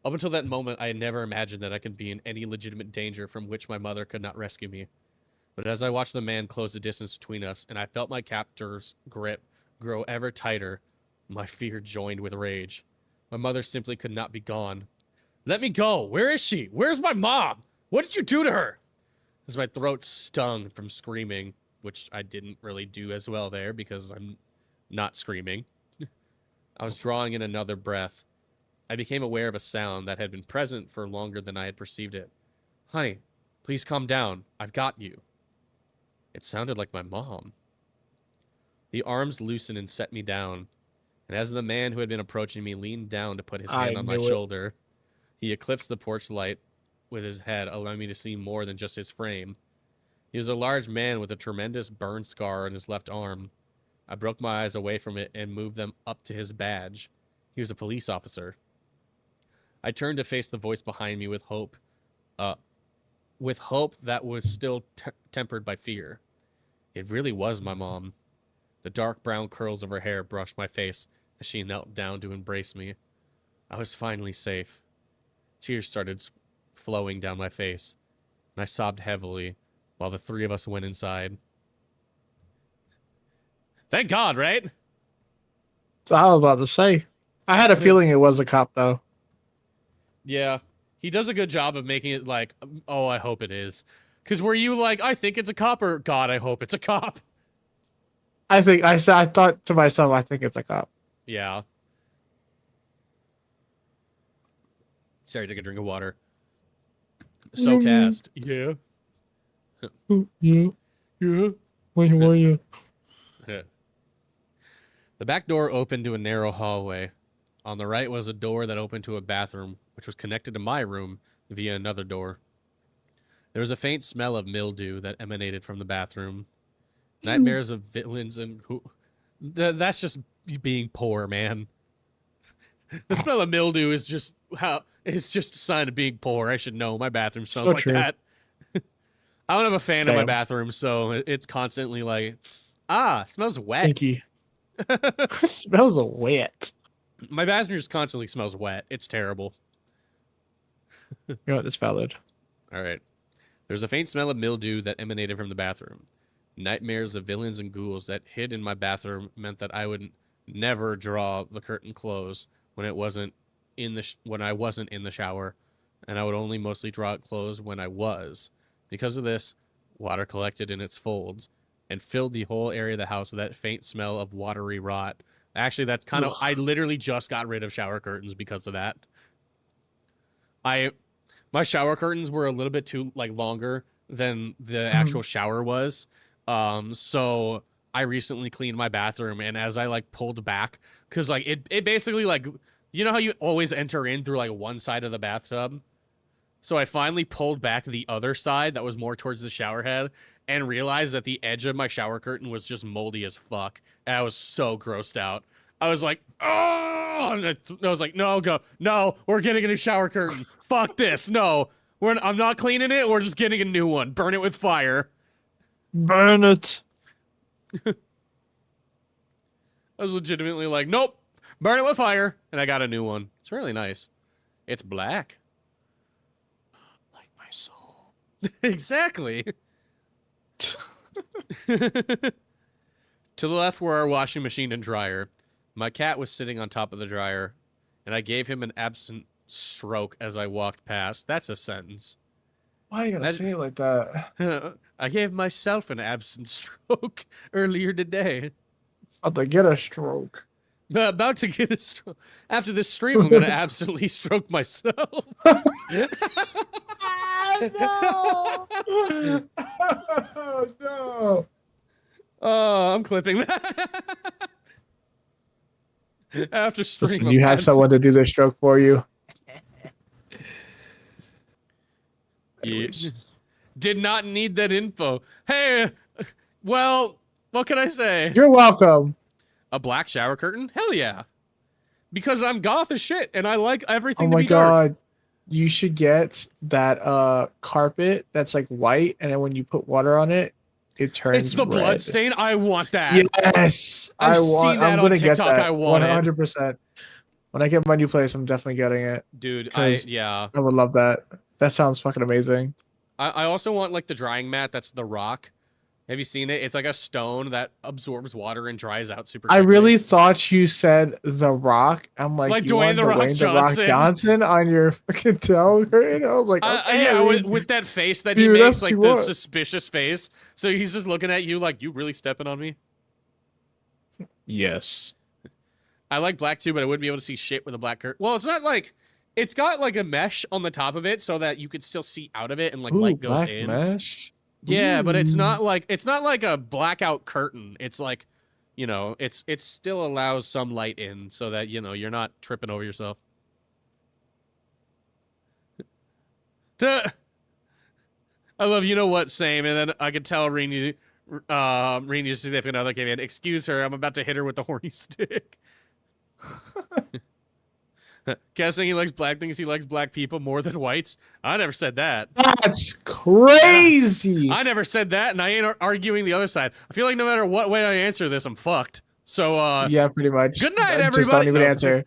Up until that moment, I had never imagined that I could be in any legitimate danger from which my mother could not rescue me. But as I watched the man close the distance between us, and I felt my captor's grip grow ever tighter, my fear joined with rage. My mother simply could not be gone. Let me go! Where is she? Where's my mom? What did you do to her? As my throat stung from screaming, which I didn't really do as well there because I'm not screaming. I was drawing in another breath. I became aware of a sound that had been present for longer than I had perceived it. Honey, please calm down. I've got you. It sounded like my mom. The arms loosened and set me down. And as the man who had been approaching me leaned down to put his hand on my shoulder, he eclipsed the porch light with his head, allowing me to see more than just his frame. He was a large man with a tremendous burn scar on his left arm. I broke my eyes away from it and moved them up to his badge. He was a police officer. I turned to face the voice behind me with hope that was still tempered by fear. It really was my mom. The dark brown curls of her hair brushed my face as she knelt down to embrace me. I was finally safe. Tears started flowing down my face, and I sobbed heavily while the three of us went inside. Thank God, right? I was about to say. I had a feeling it was a cop, though. Yeah. He does a good job of making it like, oh, I hope it is. Because were you like, I think it's a cop, or God, I hope it's a cop? I thought to myself, I think it's a cop. Yeah. Sorry, take a drink of water. So cast. Yeah. Yeah. Yeah. Where were you? The back door opened to a narrow hallway. On the right was a door that opened to a bathroom, which was connected to my room via another door. There was a faint smell of mildew that emanated from the bathroom. Nightmares of villains and that's just being poor, man. The smell of mildew is just it's just a sign of being poor. I should know. My bathroom smells like that. I don't have a fan in my bathroom, so it's constantly like, smells wet. Stinky. Smells wet. My bathroom just constantly smells wet. It's terrible. You know what? That's valid. All right. There's a faint smell of mildew that emanated from the bathroom. Nightmares of villains and ghouls that hid in my bathroom meant that I would never draw the curtain close when it wasn't when I wasn't in the shower, and I would only mostly draw it closed when I was. Because of this, water collected in its folds and filled the whole area of the house with that faint smell of watery rot. Actually, that's kind of... I literally just got rid of shower curtains because of that. My shower curtains were a little bit too longer than the actual shower was. So I recently cleaned my bathroom, and as I pulled back, because it basically you know how you always enter in through one side of the bathtub? So I finally pulled back the other side that was more towards the shower head and realized that the edge of my shower curtain was just moldy as fuck. And I was so grossed out. I was like, oh! And I was like, no, we're getting a new shower curtain. Fuck this. No, I'm not cleaning it. We're just getting a new one. Burn it with fire. Burn it. I was legitimately like, nope, burn it with fire. And I got a new one. It's really nice. It's black. Like my soul. Exactly. To the left were our washing machine and dryer. My cat was sitting on top of the dryer, and I gave him an absent stroke as I walked past. That's a sentence. Why you gotta say it like that? I gave myself an absent stroke earlier today. I'll get a stroke. About to get a stroke. After this stream, I'm going to absently stroke myself. No! Oh, no! Oh, I'm clipping that. After stream, Listen, you have someone to do the stroke for you. Anyways. Did not need that info. Hey, well, what can I say? You're welcome. A black shower curtain? Hell yeah. Because I'm goth as shit and I like everything Oh to my be dark. god. You should get that carpet that's like white, and then when you put water on it, it turns It's the red. blood stain. I want that. Yes. I've seen that I'm on gonna get TikTok. that. I want it. 100%. When I get my new place, I'm definitely getting it. Dude, I would love that. That sounds fucking amazing. I also want like the drying mat that's the rock. Have you seen it? It's like a stone that absorbs water and dries out super quickly. I really thought you said The Rock. I'm like you Dwayne want The Rock Dwayne The Rock Johnson. Johnson on your fucking tail curtain. I was like, okay, yeah, I mean, with that face that dude, he makes, that's like what the you want. suspicious face. So he's just looking at you like, you really stepping on me? yes. I like black too, but I wouldn't be able to see shit with a black curtain. Well, it's not like, it's got like a mesh on the top of it so that you could still see out of it and like Ooh, light goes black in. mesh. Yeah, but it's Ooh. not like a blackout curtain. It's like, you know, it still allows some light in so that, you know, you're not tripping over yourself. I love, you know what, same. And then I could tell Rini's significant other came in. Excuse her, I'm about to hit her with the horny stick. Guessing he likes black things, he likes black people more than whites. I never said that. That's crazy. I never said that, and I ain't arguing the other side. I feel like no matter what way I answer this, I'm fucked. So, yeah, pretty much. good night, Just don't everybody. even No. answer.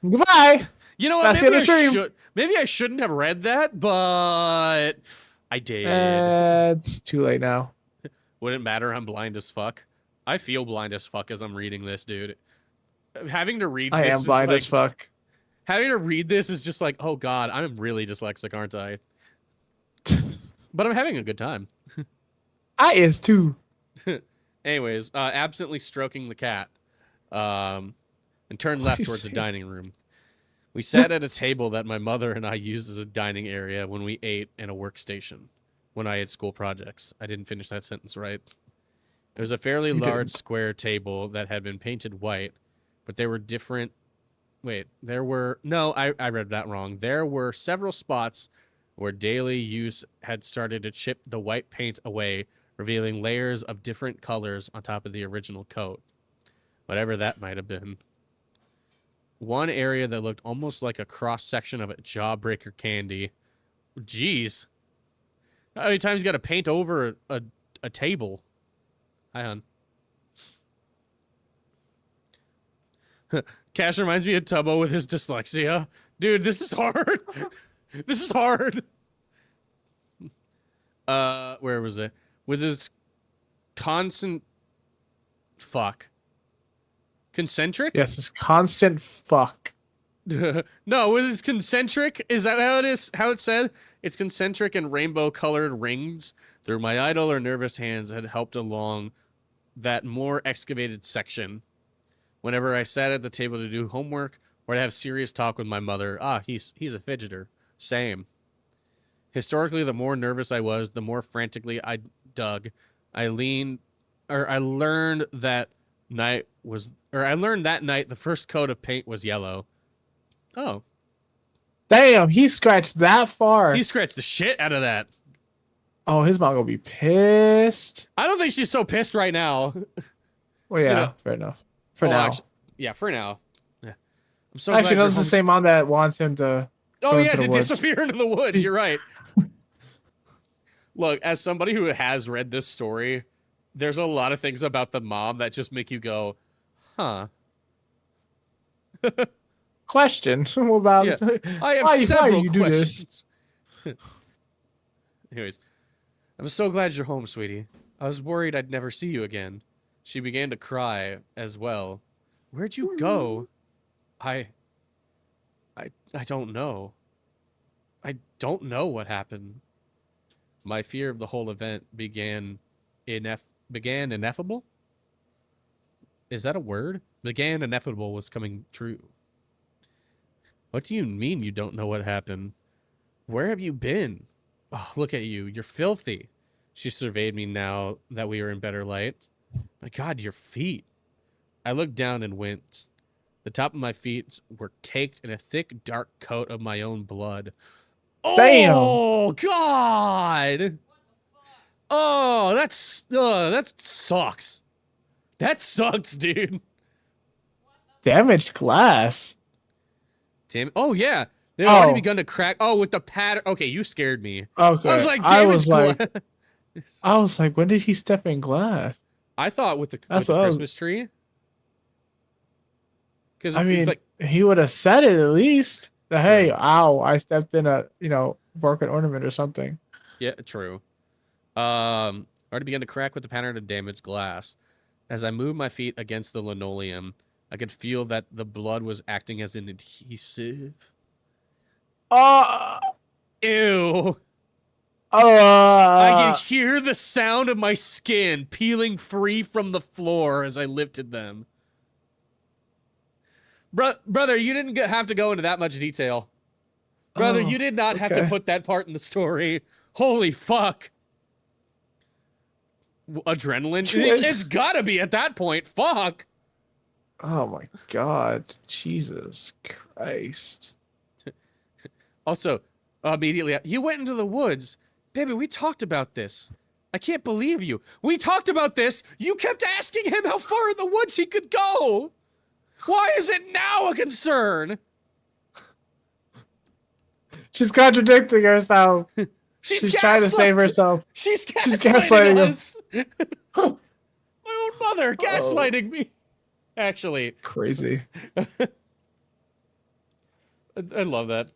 Goodbye. You know what? That's the end of the stream. Maybe I shouldn't have read that, but I did. It's too late now. Wouldn't matter. I'm blind as fuck. I feel blind as fuck as I'm reading this, dude. Having to read I this am is blind like, as fuck. having to read this is just like, oh god, I'm really dyslexic, aren't I? But I'm having a good time. I is too. Anyways, absently stroking the cat, and turned left towards the dining room. We sat at a table that my mother and I used as a dining area when we ate, and a workstation when I had school projects. I didn't finish that sentence right. It was a fairly large square table that had been painted white, but there were different... Wait, there were... No, I read that wrong. There were several spots where daily use had started to chip the white paint away, revealing layers of different colors on top of the original coat. Whatever that might have been. One area that looked almost like a cross-section of a Jawbreaker candy. Jeez. How many times you got to paint over a table? Hi, hon. Cash reminds me of Tubbo with his dyslexia. Dude, this is hard. This is hard. Where was it? With its constant... Fuck. Concentric? Yes, it's constant fuck. No, with its concentric, is that how it is? How it said? It's concentric and rainbow-colored rings through my idle or nervous hands had helped along that more excavated section. Whenever I sat at the table to do homework or to have serious talk with my mother, he's a fidgeter. Same. Historically, the more nervous I was, the more frantically I dug. I learned that night the first coat of paint was yellow. Oh. Damn, he scratched that far. He scratched the shit out of that. Oh, his mom gonna be pissed. I don't think she's so pissed right now. Well, yeah, Yeah. fair enough. For now. Yeah, for now. Yeah. I'm so Actually, glad that's the same mom that wants him to Oh, go yeah, into the to woods. disappear into the woods. You're right. Look, as somebody who has read this story, there's a lot of things about the mom that just make you go, huh. Question. What about Yeah. I have why several you do this? questions. Anyways, I'm so glad you're home, sweetie. I was worried I'd never see you again. She began to cry as well. Where'd you go? I don't know. I don't know what happened. My fear of the whole event began ineffable? Is that a word? Began ineffable was coming true. What do you mean you don't know what happened? Where have you been? Oh, look at you. You're filthy. She surveyed me now that we were in better light. My God, your feet. I looked down and winced. The top of my feet were caked in a thick, dark coat of my own blood. Damn. Oh, God. Oh, that sucks. That sucks, dude. Damaged glass. Damn. Oh, yeah. They've already begun to crack. Oh, with the pattern. Okay, you scared me. Okay. I was like, damaged glass. I was like, when did he step in glass? I thought with the That's what Christmas tree. Because I mean, like, he would have said it at least. That, True. hey, ow, I stepped in a, broken ornament or something. yeah, true. Already began to crack with the pattern of damaged glass. As I moved my feet against the linoleum, I could feel that the blood was acting as an adhesive. Ew. I can hear the sound of my skin peeling free from the floor as I lifted them. Brother, you didn't have to go into that much detail. Brother, you did not have to put that part in the story. Holy fuck. Adrenaline? It's gotta be at that point. Fuck. Oh my God. Jesus Christ. Also, immediately, you went into the woods. Baby, we talked about this. I can't believe you. We talked about this. You kept asking him how far in the woods he could go. Why is it now a concern? She's contradicting herself. She's trying to save herself. She's gaslighting us. My own mother Oh. gaslighting me. Actually. Crazy. I love that.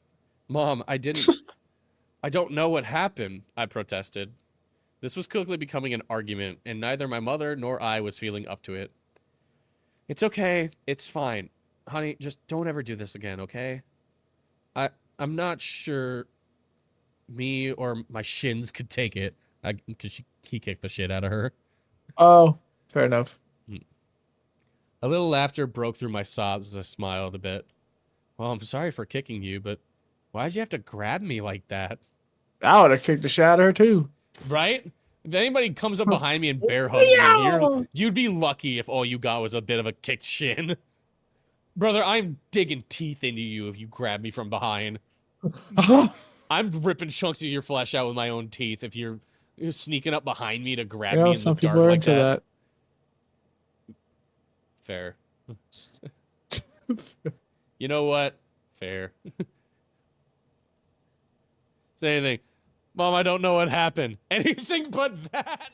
Mom, I don't know what happened, I protested. This was quickly becoming an argument, and neither my mother nor I was feeling up to it. It's okay. It's fine. Honey, just don't ever do this again, okay? I'm not sure me or my shins could take it. Because he kicked the shit out of her. Oh, fair enough. A little laughter broke through my sobs as I smiled a bit. Well, I'm sorry for kicking you, but why'd you have to grab me like that? I would have kicked the shit out of her too. Right? If anybody comes up behind me and bear hugs me, you'd be lucky if all you got was a bit of a kicked shin. Brother, I'm digging teeth into you if you grab me from behind. I'm ripping chunks of your flesh out with my own teeth if you're sneaking up behind me to grab me in some the dark people are like into that. Fair. You know what? Fair. Say anything. Mom, I don't know what happened. Anything but that.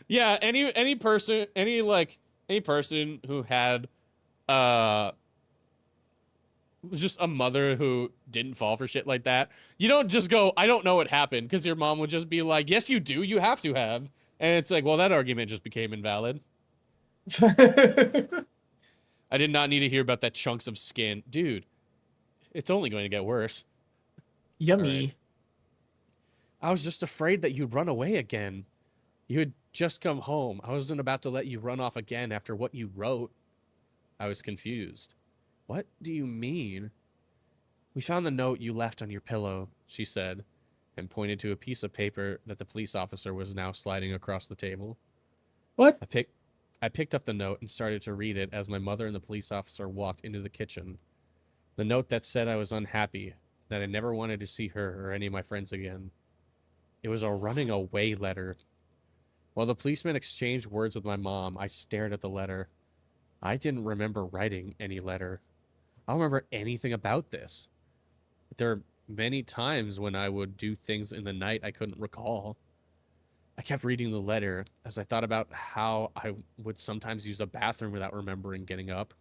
Yeah, any person who had just a mother who didn't fall for shit like that. You don't just go, I don't know what happened, because your mom would just be like, yes, you do. You have to have. And it's like, well, that argument just became invalid. I did not need to hear about that chunks of skin. Dude, it's only going to get worse. Yummy. Right. I was just afraid that you'd run away again. You had just come home. I wasn't about to let you run off again after what you wrote. I was confused. What do you mean? We found the note you left on your pillow, she said, and pointed to a piece of paper that the police officer was now sliding across the table. What? I picked up the note and started to read it as my mother and the police officer walked into the kitchen. The note that said I was unhappy, that I never wanted to see her or any of my friends again. It was a running away letter. While the policeman exchanged words with my mom, I stared at the letter. I didn't remember writing any letter. I don't remember anything about this. There are many times when I would do things in the night I couldn't recall. I kept reading the letter as I thought about how I would sometimes use the bathroom without remembering getting up,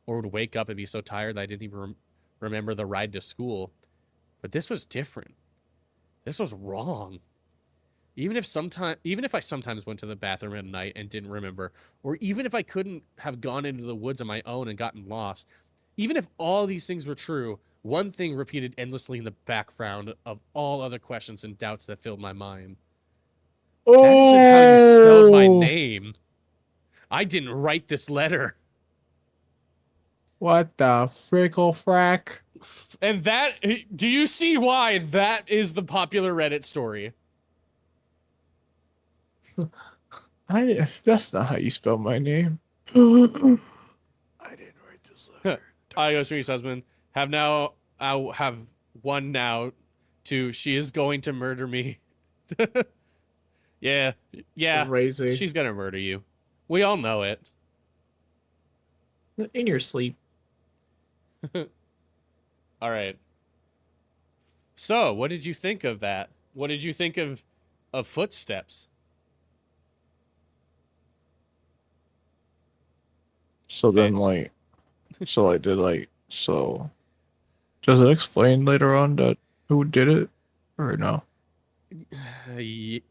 or would wake up and be so tired that I didn't even remember the ride to school. But this was different. This was wrong. even if I sometimes went to the bathroom at night and didn't remember, or even if I couldn't have gone into the woods on my own and gotten lost, even if all these things were true, one thing repeated endlessly in the background of all other questions and doubts that filled my mind. That isn't how you spelled my name. I didn't write this letter. What the frickle frack? And that, do you see why that is the popular Reddit story? That's not how you spell my name. I didn't write this letter. I, Street's husband, I have one now to she is going to murder me. Yeah. Crazy. She's gonna murder you. We all know it. In your sleep. All right. So, what did you think of that? What did you think of footsteps? So then, like, so does it explain later on that who did it, or no?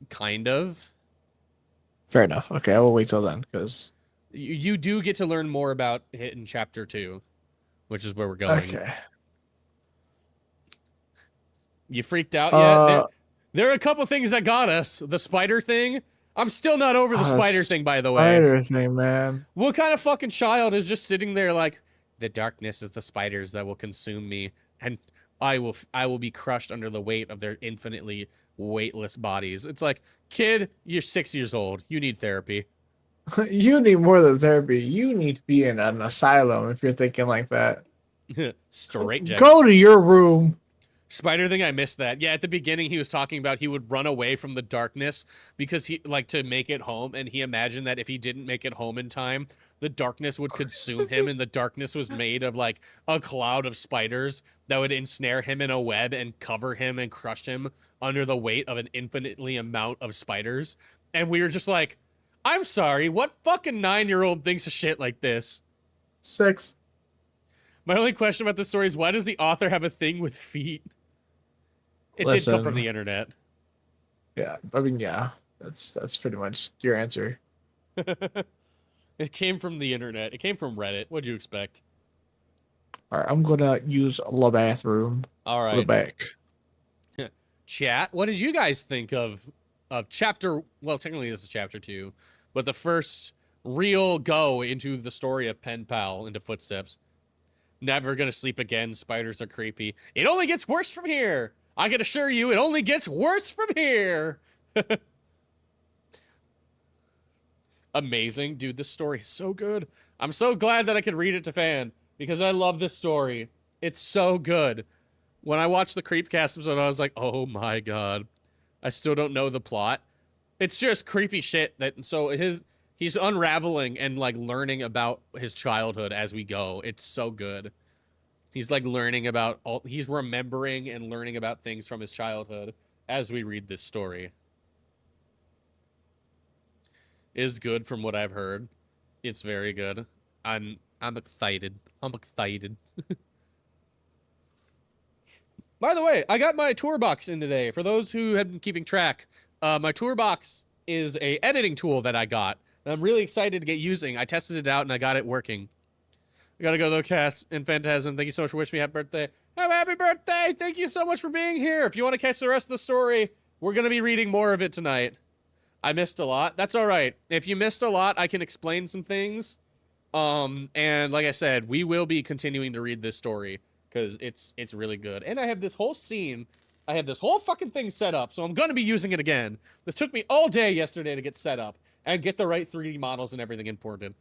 Kind of. Fair enough. Okay, I will wait till then, because You do get to learn more about it in chapter 2, which is where we're going. okay. You freaked out yet? There are a couple things that got us. The spider thing. I'm still not over the spider thing, by the way. Spider thing, man. What kind of fucking child is just sitting there like, the darkness is the spiders that will consume me, and I will be crushed under the weight of their infinitely weightless bodies. It's like, kid, you're 6 years old. You need therapy. You need more than therapy. You need to be in an asylum if you're thinking like that. Straight jacket. Go to your room. Spider thing, I missed that. Yeah, at the beginning he was talking about he would run away from the darkness because he to make it home, and he imagined that if he didn't make it home in time, the darkness would consume him, and the darkness was made of like a cloud of spiders that would ensnare him in a web and cover him and crush him under the weight of an infinitely amount of spiders. And we were just like, I'm sorry, what fucking 9-year-old thinks of shit like this? 6. My only question about this story is, why does the author have a thing with feet? It did come from the internet. Yeah, I mean, yeah, that's pretty much your answer. It came from the internet. It came from Reddit. What'd you expect? All right, I'm gonna use the bathroom. All right. The back. Chat, what did you guys think of chapter? Well, technically this is chapter 2, but the first real go into the story of Pen Pal into Footsteps. Never gonna sleep again. Spiders are creepy. It only gets worse from here. I can assure you, it only gets worse from here. Amazing. Dude, this story is so good. I'm so glad that I could read it to Fan, because I love this story. It's so good. When I watched the Creepcast episode, I was like, oh my god. I still don't know the plot. It's just creepy shit that, so he's unraveling and like learning about his childhood as we go. It's so good. He's like learning about he's remembering and learning about things from his childhood as we read this story. Is good from what I've heard. It's very good. I'm excited. I'm excited. By the way, I got my tour box in today. For those who have been keeping track, my tour box is a editing tool that I got. And I'm really excited to get using. I tested it out and I got it working. I gotta go though, Cats and Phantasm. Thank you so much for wishing me happy birthday. Have a happy birthday! Thank you so much for being here. If you want to catch the rest of the story, we're gonna be reading more of it tonight. I missed a lot. That's all right. If you missed a lot, I can explain some things. And like I said, we will be continuing to read this story because it's really good. And I have this whole scene. I have this whole fucking thing set up, so I'm gonna be using it again. This took me all day yesterday to get set up and get the right 3D models and everything imported.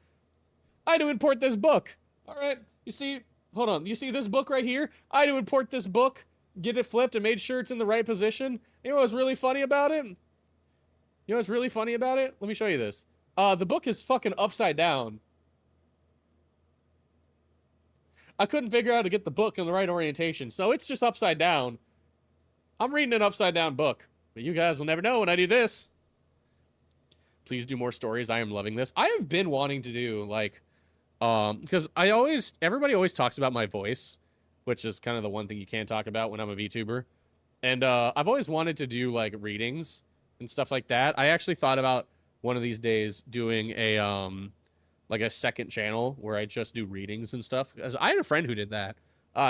I had to import this book. All right, you see, hold on. You see this book right here? I had to import this book, get it flipped, and made sure it's in the right position. You know what's really funny about it? You know what's really funny about it? Let me show you this. The book is fucking upside down. I couldn't figure out how to get the book in the right orientation, so it's just upside down. I'm reading an upside down book, but you guys will never know when I do this. Please do more stories. I am loving this. I have been wanting to do, like, because everybody always talks about my voice, which is kind of the one thing you can't talk about when I'm a VTuber. And, I've always wanted to do, like, readings and stuff like that. I actually thought about one of these days doing a like a second channel where I just do readings and stuff. As I had a friend who did that.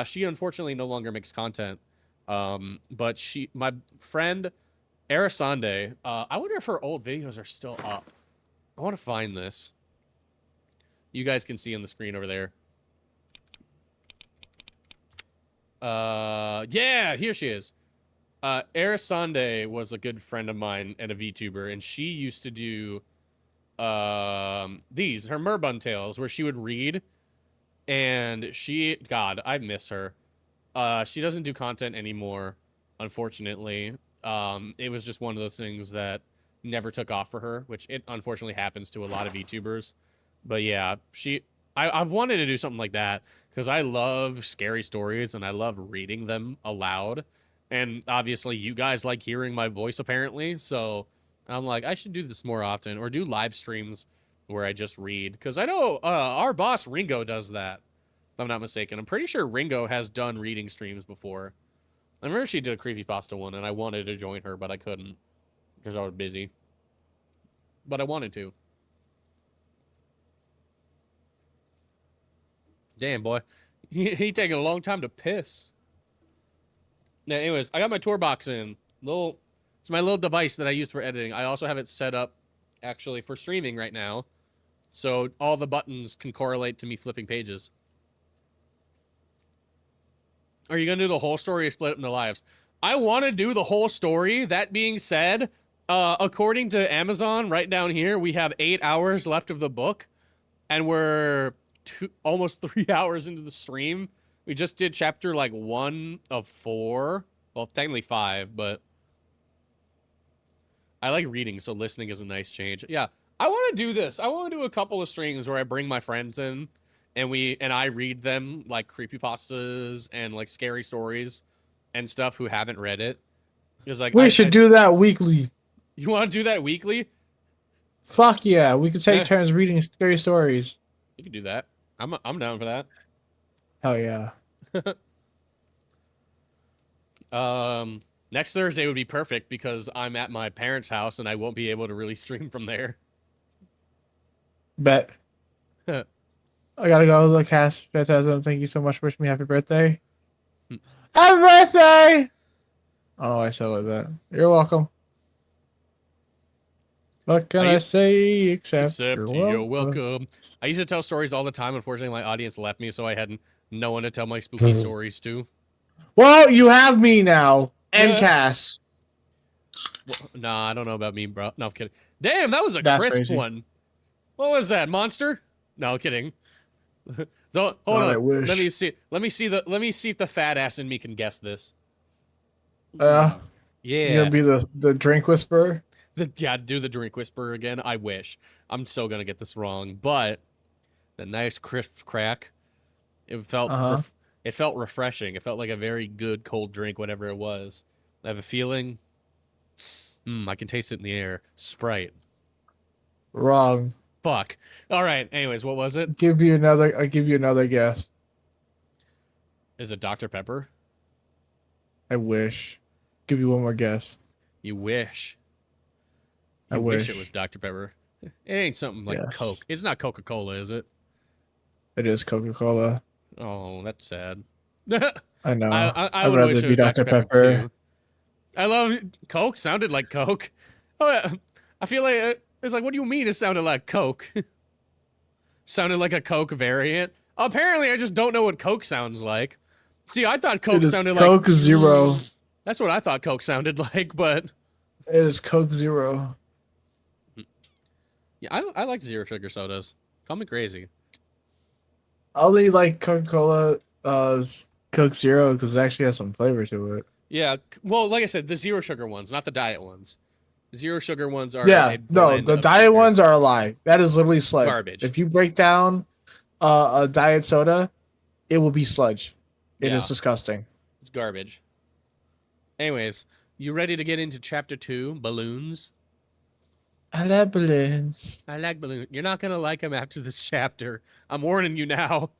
She unfortunately no longer makes content. But my friend Arisande, I wonder if her old videos are still up. I want to find this. You guys can see on the screen over there. Yeah, here she is. Arisande was a good friend of mine and a VTuber, and she used to do these, her Merbun tales, where she would read, and God, I miss her. She doesn't do content anymore, unfortunately. It was just one of those things that never took off for her, which it unfortunately happens to a lot of VTubers. But yeah, I've wanted to do something like that because I love scary stories and I love reading them aloud. And obviously you guys like hearing my voice apparently, so I'm like, I should do this more often or do live streams where I just read. Because I know our boss Ringo does that, if I'm not mistaken. I'm pretty sure Ringo has done reading streams before. I remember she did a creepypasta one, and I wanted to join her, but I couldn't because I was busy. But I wanted to. Damn, boy. He taking a long time to piss. Yeah, anyways, I got my tour box in. It's my little device that I use for editing. I also have it set up, actually, for streaming right now. So all the buttons can correlate to me flipping pages. Are you going to do the whole story or split it into lives? I want to do the whole story. That being said, according to Amazon, right down here, we have 8 hours left of the book. And we're almost 3 hours into the stream. We just did chapter, like, 1 of 4. Well, technically 5, but I like reading, so listening is a nice change. Yeah, I want to do this. I want to do a couple of streams where I bring my friends in. And I read them like creepypastas and like scary stories and stuff who haven't read it. Because like We should do that weekly. You want to do that weekly? Fuck yeah, we could take turns reading scary stories. You can do that. I'm down for that. Hell yeah. Next Thursday would be perfect because I'm at my parents' house and I won't be able to really stream from there. Bet. I gotta go. Look, Cass, Phantasm, thank you so much for wishing me happy birthday. Happy birthday! Oh, I said like that. You're welcome. What can I say except you're welcome. I used to tell stories all the time. Unfortunately, my audience left me, so I had no one to tell my spooky stories to. Well, you have me now. And Cass. Well, nah, I don't know about me, bro. No, I'm kidding. Damn, that was a That's crisp crazy. one. What was that, monster? No, kidding. So, hold on. I wish. Let me see if the fat ass in me can guess this. Yeah. Yeah. You're gonna be the drink whisperer? Yeah, do the drink whisperer again. I wish. I'm so gonna get this wrong, but the nice crisp crack. It felt it felt refreshing. It felt like a very good cold drink, whatever it was. I have a feeling. I can taste it in the air. Sprite. Wrong. Fuck. All right. Anyways, what was it? I'll give you another guess. Is it Dr. Pepper? I wish. Give you one more guess. You wish. I You wish wish it was Dr. Pepper. It ain't something like Yes. Coke. It's not Coca-Cola, is it? It is Coca-Cola. Oh, that's sad. I know. I I'd would rather wish it be was Dr. Pepper too. I love Coke. Sounded like Coke. Oh, yeah. I feel like it's like, what do you mean it sounded like Coke? Sounded like a Coke variant. Apparently, I just don't know what Coke sounds like. See, I thought Coke sounded like Coke Zero. That's what I thought Coke sounded like, but It is Coke Zero. yeah, I like zero sugar sodas. Call me crazy. I only like Coca-Cola Coke Zero because it actually has some flavor to it. Yeah, well, like I said, the zero sugar ones, not the diet ones. Zero sugar ones are the diet ones are a lie. That is literally sludge. Garbage. If you break down a diet soda, it will be sludge. It is Yeah. disgusting. It's garbage. Anyways, you ready to get into chapter 2, balloons? I love balloons. I like balloons. You're not gonna like them after this chapter. I'm warning you now.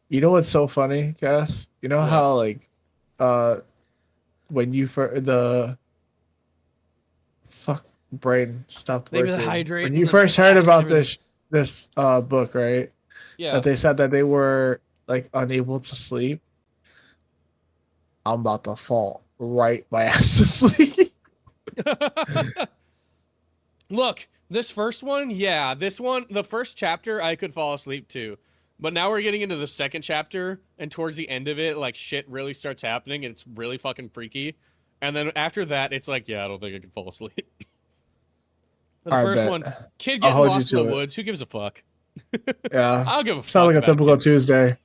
You know what's so funny, Cass? You know What? how like when you Fuck, brain stopped They were working. hydrating When you the first heard track and about everything. this book, right? Yeah. That they said that they were like unable to sleep. I'm about to fall right my ass to sleep. Look, this first one, yeah, this one, the first chapter, I could fall asleep to. But now we're getting into the second chapter, and towards the end of it, like, shit really starts happening, and it's really fucking freaky. And then after that, it's like, yeah, I don't think I can fall asleep. But the I first bet. one, kid I'll getting hold you lost in the to it. woods, who gives a fuck? Yeah. I'll give a Sounds fuck like a about typical kids. Tuesday.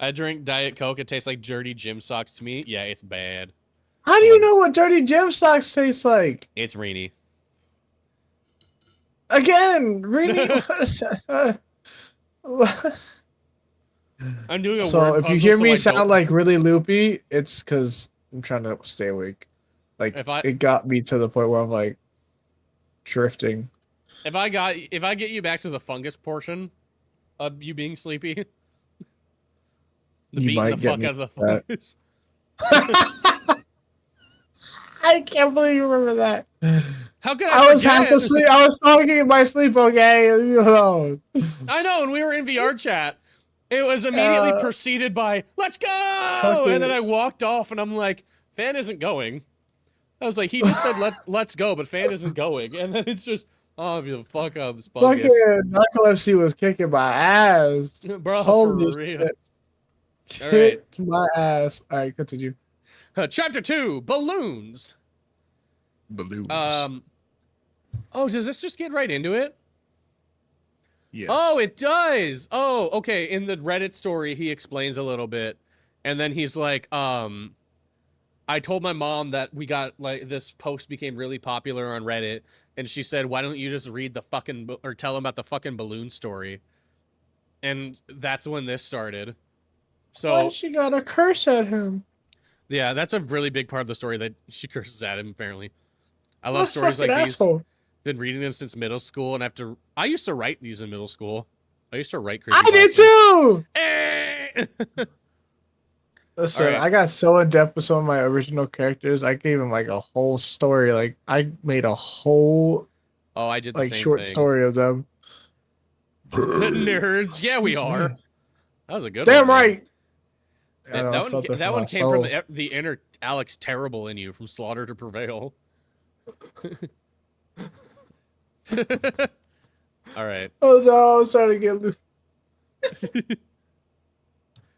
I drink Diet Coke, it tastes like dirty gym socks to me. Yeah, it's bad. How do you know what dirty gym socks taste like? It's rainy. Again, really? What is that? I'm doing a So word if you puzzle, hear so me I sound don't... like really loopy, it's because I'm trying to stay awake. Like If I it got me to the point where I'm like drifting. if I get you back to the fungus portion of you being sleepy, the You beating the might get fuck me out of the that. fungus. I can't believe you remember that. How could I I was half forget? asleep. I was talking in my sleep. Okay, leave me alone. I know, and we were in VR chat. It was immediately Uh, preceded by "Let's go," and then fucking I walked off, and I'm like, "Fan isn't going." I was like, "He just said let's go, but Fan isn't going," and then it's just, "Oh, the fuck out of this fungus, fucking narcolepsy was kicking my ass. bro, for Holy real." shit, All right, kicked my ass. All right, continue. Chapter 2: Balloons. Balloons. Oh, does this just get right into it? Yes. Oh, it does. Oh, okay. In the Reddit story, he explains a little bit, and then he's like, I told my mom that we got, like, this post became really popular on Reddit, and she said, why don't you just read the fucking, or tell him about the fucking balloon story? And that's when this started. Why So, she got a curse at him? yeah, that's a really big part of the story that she curses at him, apparently. I What love a stories fucking like these. asshole. Been reading them since middle school, and I used to write these in middle school. I used to write creepypastas. I did too. Eh! Listen, Alright. I got so in depth with some of my original characters. I gave him like a whole story. Like I made a whole Oh, I did the like same short thing. story of them. Nerds. Yeah, we are. That was a good Damn one. right. Man. I know, I That felt one, it that from one my came from soul. the inner Alex Terrible in you, from Slaughter to Prevail. All right. Oh no, I'm starting to get loose.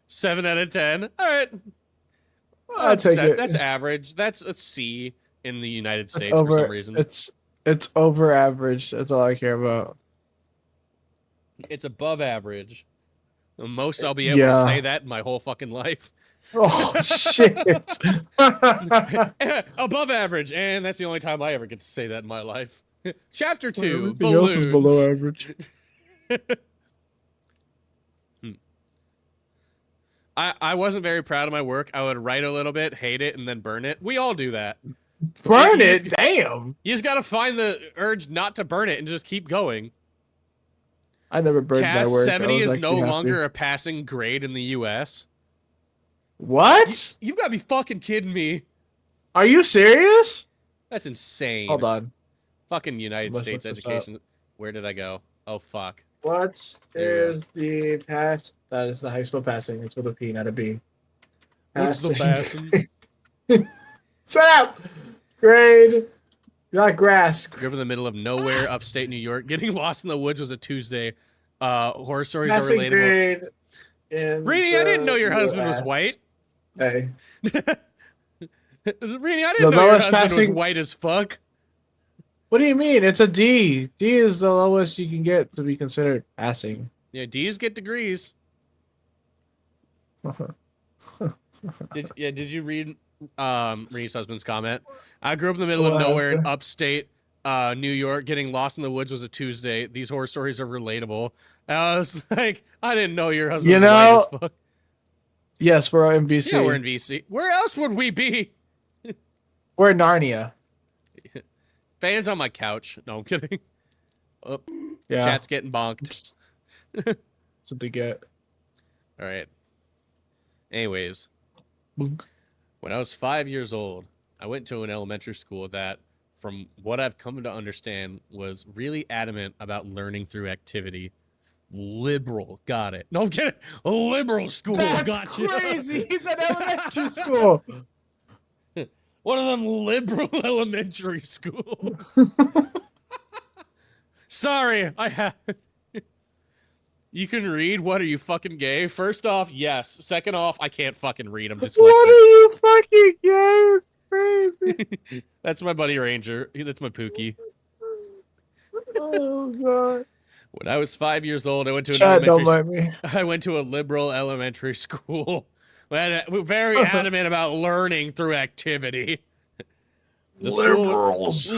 7 out of 10. All right. I'll take it. That's average. That's a C in the United It's States for some reason. It's over average. That's all I care about. It's above average. The most I'll be able to say that in my whole fucking life. Oh shit. Above average, and that's the only time I ever get to say that in my life. Chapter 2, Everything balloons. else is below average. I wasn't very proud of my work. I would write a little bit, hate it, and then burn it. We all do that. Burn it? Damn. You just gotta find the urge not to burn it and just keep going. I never burned my Cast work. 70 is no happy. longer a passing grade in the US. What? You've gotta be fucking kidding me. Are you serious? That's insane. Hold on. Fucking United Let's States look this education. Where did I go? Oh, fuck. What is the pass? That is the high school passing. It's with a P, not a B. What's the passing? Shut up! Grade. Not grass. Grew up in the middle of nowhere, upstate New York. Getting lost in the woods was a Tuesday. Horror stories are Passing relatable. grade. Rini, I didn't know your husband was white. Hey. Rini, I The didn't know your lowest husband was passing- white as fuck. What do you mean? It's a D. D is the lowest you can get to be considered passing. Yeah, D's get degrees. Did you read Rini's husband's comment? I grew up in the middle of nowhere in upstate New York. Getting lost in the woods was a Tuesday. These horror stories are relatable. I was like, I didn't know your husband was white as fuck. Yes, we're in BC. Yeah, we're in BC. Where else would we be? We're in Narnia. Fans on my couch. No, I'm kidding. Oh, Yeah. chat's getting bonked. That's what they get. All right. Anyways, Boonk. when I was 5 years old, I went to an elementary school that, from what I've come to understand, was really adamant about learning through activity. Liberal, got it. No, I'm kidding. A liberal school, That's gotcha. crazy. He's at elementary school. One of them liberal elementary schools. Sorry, I have. You can read? What, are you fucking gay? First off, yes. Second off, I can't fucking read. I'm dyslexic. What are you fucking gay? It's crazy. That's my buddy Ranger. That's my Pookie. Oh god. When I was 5 years old, I went to an Chad, don't elementary. mind me. I went to a liberal elementary school. We're very adamant about learning through activity. Liberals.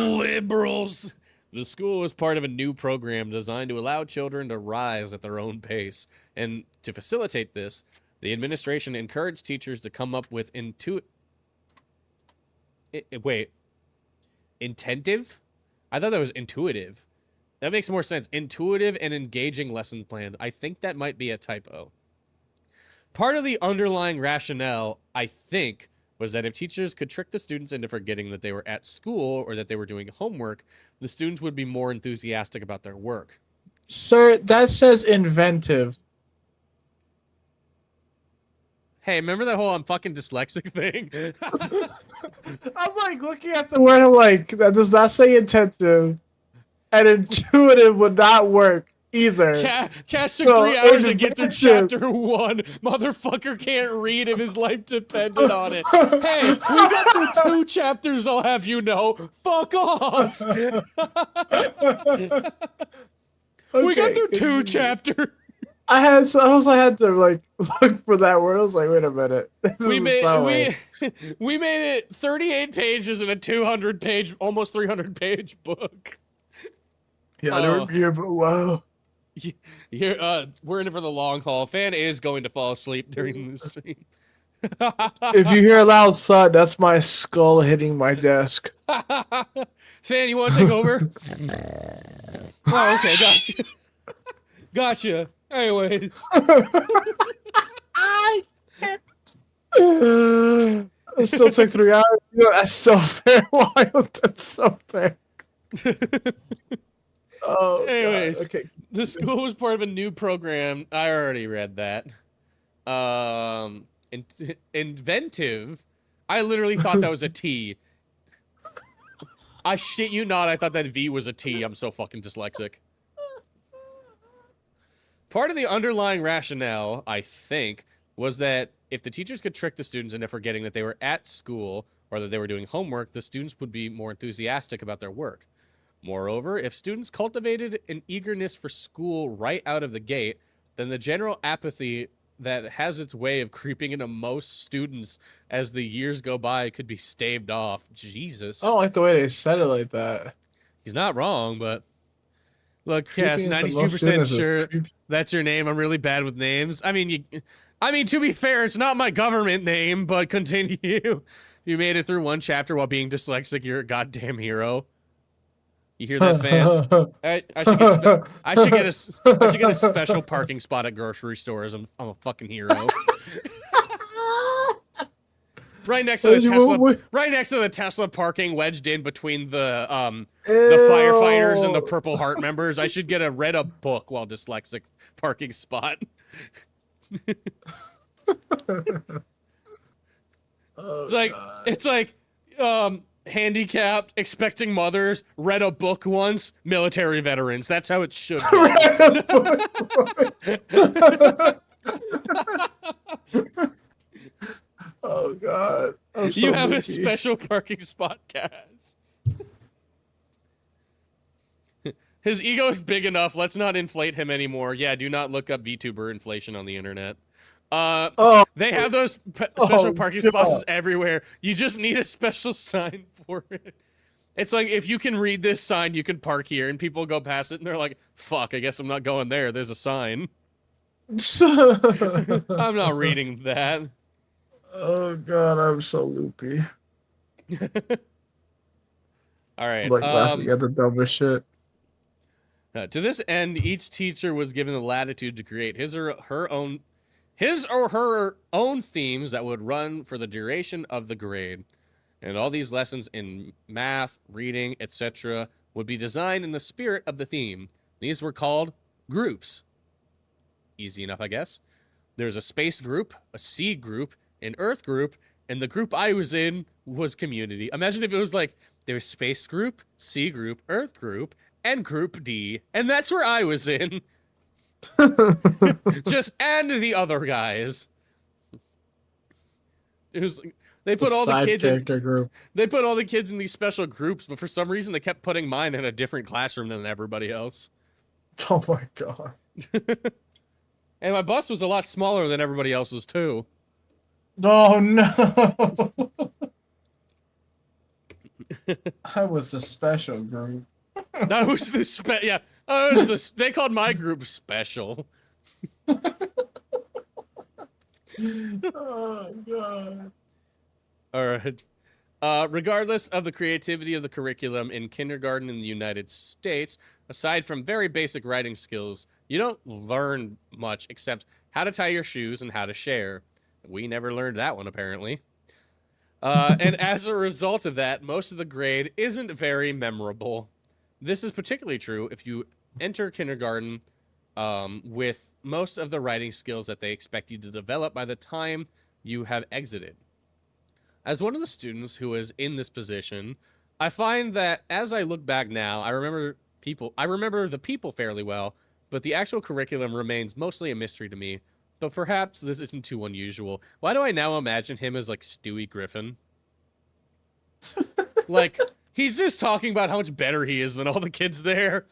The school was part of a new program designed to allow children to rise at their own pace. And to facilitate this, the administration encouraged teachers to come up with intentive? I thought that was intuitive. That makes more sense. Intuitive and engaging lesson plan. I think that might be a typo. Part of the underlying rationale, I think, was that if teachers could trick the students into forgetting that they were at school or that they were doing homework, the students would be more enthusiastic about their work. Sir, that says inventive. Hey, remember that whole I'm fucking dyslexic thing? I'm like looking at the word, I'm like, that does not say intensive. And intuitive would not work either. Cast took So, 3 hours to get through inventive. chapter 1. Motherfucker can't read if his life depended on it. Hey, we got through 2 chapters, I'll have you know. Fuck off. We got through 2 chapters. I also had to like look for that word. I was like, wait a minute. We made it 38 pages in a 200-page, almost 300-page book. Yeah, I don't hear, but wow. We're in it for the long haul. Fan is going to fall asleep during this stream. If you hear a loud thud, that's my skull hitting my desk. Fan, you want to take over? Oh, okay, gotcha. Gotcha. Anyways. It still took 3 hours. That's so fair. Wild. That's so fair. Oh, anyways, God. Okay. The school was part of a new program. I already read that. Inventive. I literally thought that was a T. I shit you not, I thought that V was a T. I'm so fucking dyslexic. Part of the underlying rationale, I think, was that if the teachers could trick the students into forgetting that they were at school or that they were doing homework, the students would be more enthusiastic about their work. Moreover, if students cultivated an eagerness for school right out of the gate, then the general apathy that has its way of creeping into most students as the years go by could be staved off. Jesus. I don't like the way they said it like that. He's not wrong, but... Look, Cass, Creeping into 92% most students is sure creepy. that's your name. I'm really bad with names. I mean, to be fair, it's not my government name, but continue. You made it through 1 chapter while being dyslexic. You're a goddamn hero. You hear that, fan? I should get a special parking spot at grocery stores. I'm a fucking hero. Right next to the Tesla. Right next to the Tesla parking, wedged in between the firefighters and the Purple Heart members. I should get a read a book while dyslexic parking spot. It's like handicapped, expecting mothers, read a book once, military veterans. That's how it should be. Oh god. You have a special parking spot, Kaz. His ego is big enough. Let's not inflate him anymore. Yeah, do not look up VTuber inflation on the internet. They have those special parking spots everywhere. You just need a special sign for it. It's like, if you can read this sign, you can park here, and people go past it, and they're like, fuck, I guess I'm not going there. There's a sign. I'm not reading that. Oh god, I'm so loopy. All right. I'm like laughing at the dumbest shit. To this end, each teacher was given the latitude to create his or her own themes that would run for the duration of the grade. And all these lessons in math, reading, etc. would be designed in the spirit of the theme. These were called groups. Easy enough, I guess. There's a space group, a sea group, an earth group, and the group I was in was community. Imagine if it was like, there's space group, sea group, earth group, and group D. And that's where I was in. Just and the other guys. It was they put all the kids in group. They put all the kids in these special groups, but for some reason they kept putting mine in a different classroom than everybody else. Oh my god. And my bus was a lot smaller than everybody else's too. Oh no. I was the special group. That was the yeah. That was they called my group special. Oh god. All right. Regardless of the creativity of the curriculum in kindergarten in the United States, aside from very basic writing skills, you don't learn much except how to tie your shoes and how to share. We never learned that one, apparently. And as a result of that, most of the grade isn't very memorable. This is particularly true if you enter kindergarten with most of the writing skills that they expect you to develop by the time you have exited. As one of the students who is in this position, I find that as I look back now, I remember the people fairly well, but the actual curriculum remains mostly a mystery to me. But perhaps this isn't too unusual. Why do I now imagine him as like Stewie Griffin? Like, he's just talking about how much better he is than all the kids there.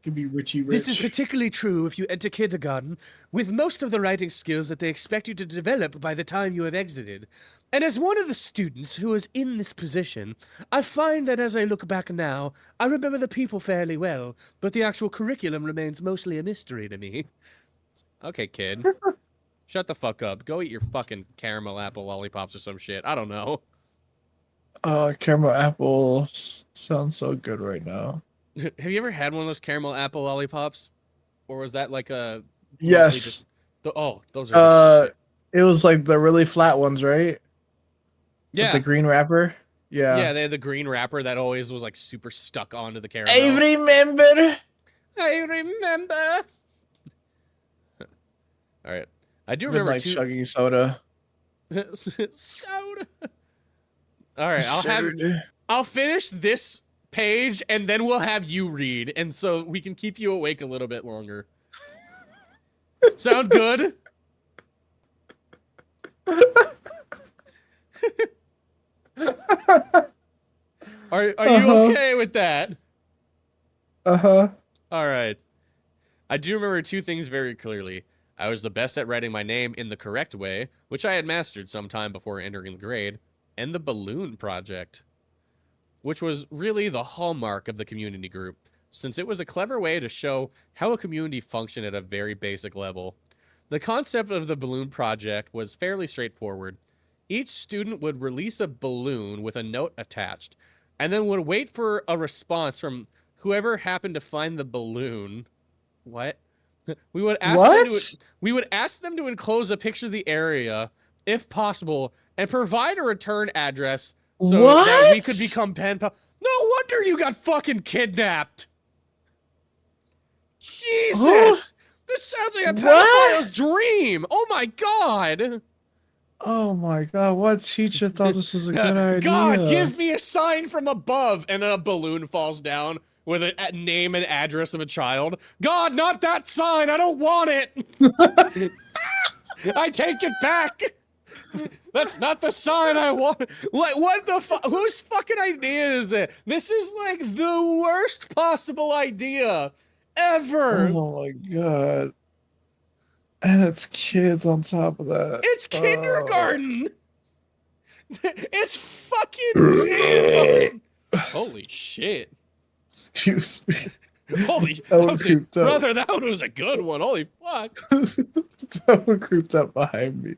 Could be Richie Rich. This is particularly true if you enter kindergarten with most of the writing skills that they expect you to develop by the time you have exited. And as one of the students who is in this position, I find that as I look back now, I remember the people fairly well, but the actual curriculum remains mostly a mystery to me. Okay, kid. Shut the fuck up. Go eat your fucking caramel apple lollipops or some shit. I don't know. Caramel apple sounds so good right now. Have you ever had one of those caramel apple lollipops? Or was that like a... Yes. Those are shit. It was like the really flat ones, right? Yeah. With the green wrapper? Yeah. Yeah, they had the green wrapper that always was like super stuck onto the caramel. I remember. All right. I do remember like chugging soda. Soda. All right, I'll finish this page and then we'll have you read, and so we can keep you awake a little bit longer. Sound good? Are you okay with that? Uh-huh. All right. I do remember two things very clearly. I was the best at writing my name in the correct way, which I had mastered sometime before entering the grade, and the balloon project, which was really the hallmark of the community group, since it was a clever way to show how a community functioned at a very basic level. The concept of the balloon project was fairly straightforward. Each student would release a balloon with a note attached, and then would wait for a response from whoever happened to find the balloon. What? We would ask them to enclose a picture of the area, if possible, and provide a return address so that we could become PENPAL. No wonder you got fucking kidnapped. Jesus! This sounds like a pedophile's dream. Oh my god. Oh my god, what teacher thought this was a good idea? God, give me a sign from above, and a balloon falls down with a name and address of a child. God, not that sign. I don't want it. I take it back. That's not the sign I want. What the fuck? Whose fucking idea is it? This is like the worst possible idea ever. Oh my god. And it's kids on top of that. It's kindergarten. It's fucking holy shit. Excuse me. Holy brother, that one was a good one. Holy fuck. That one creeped up behind me.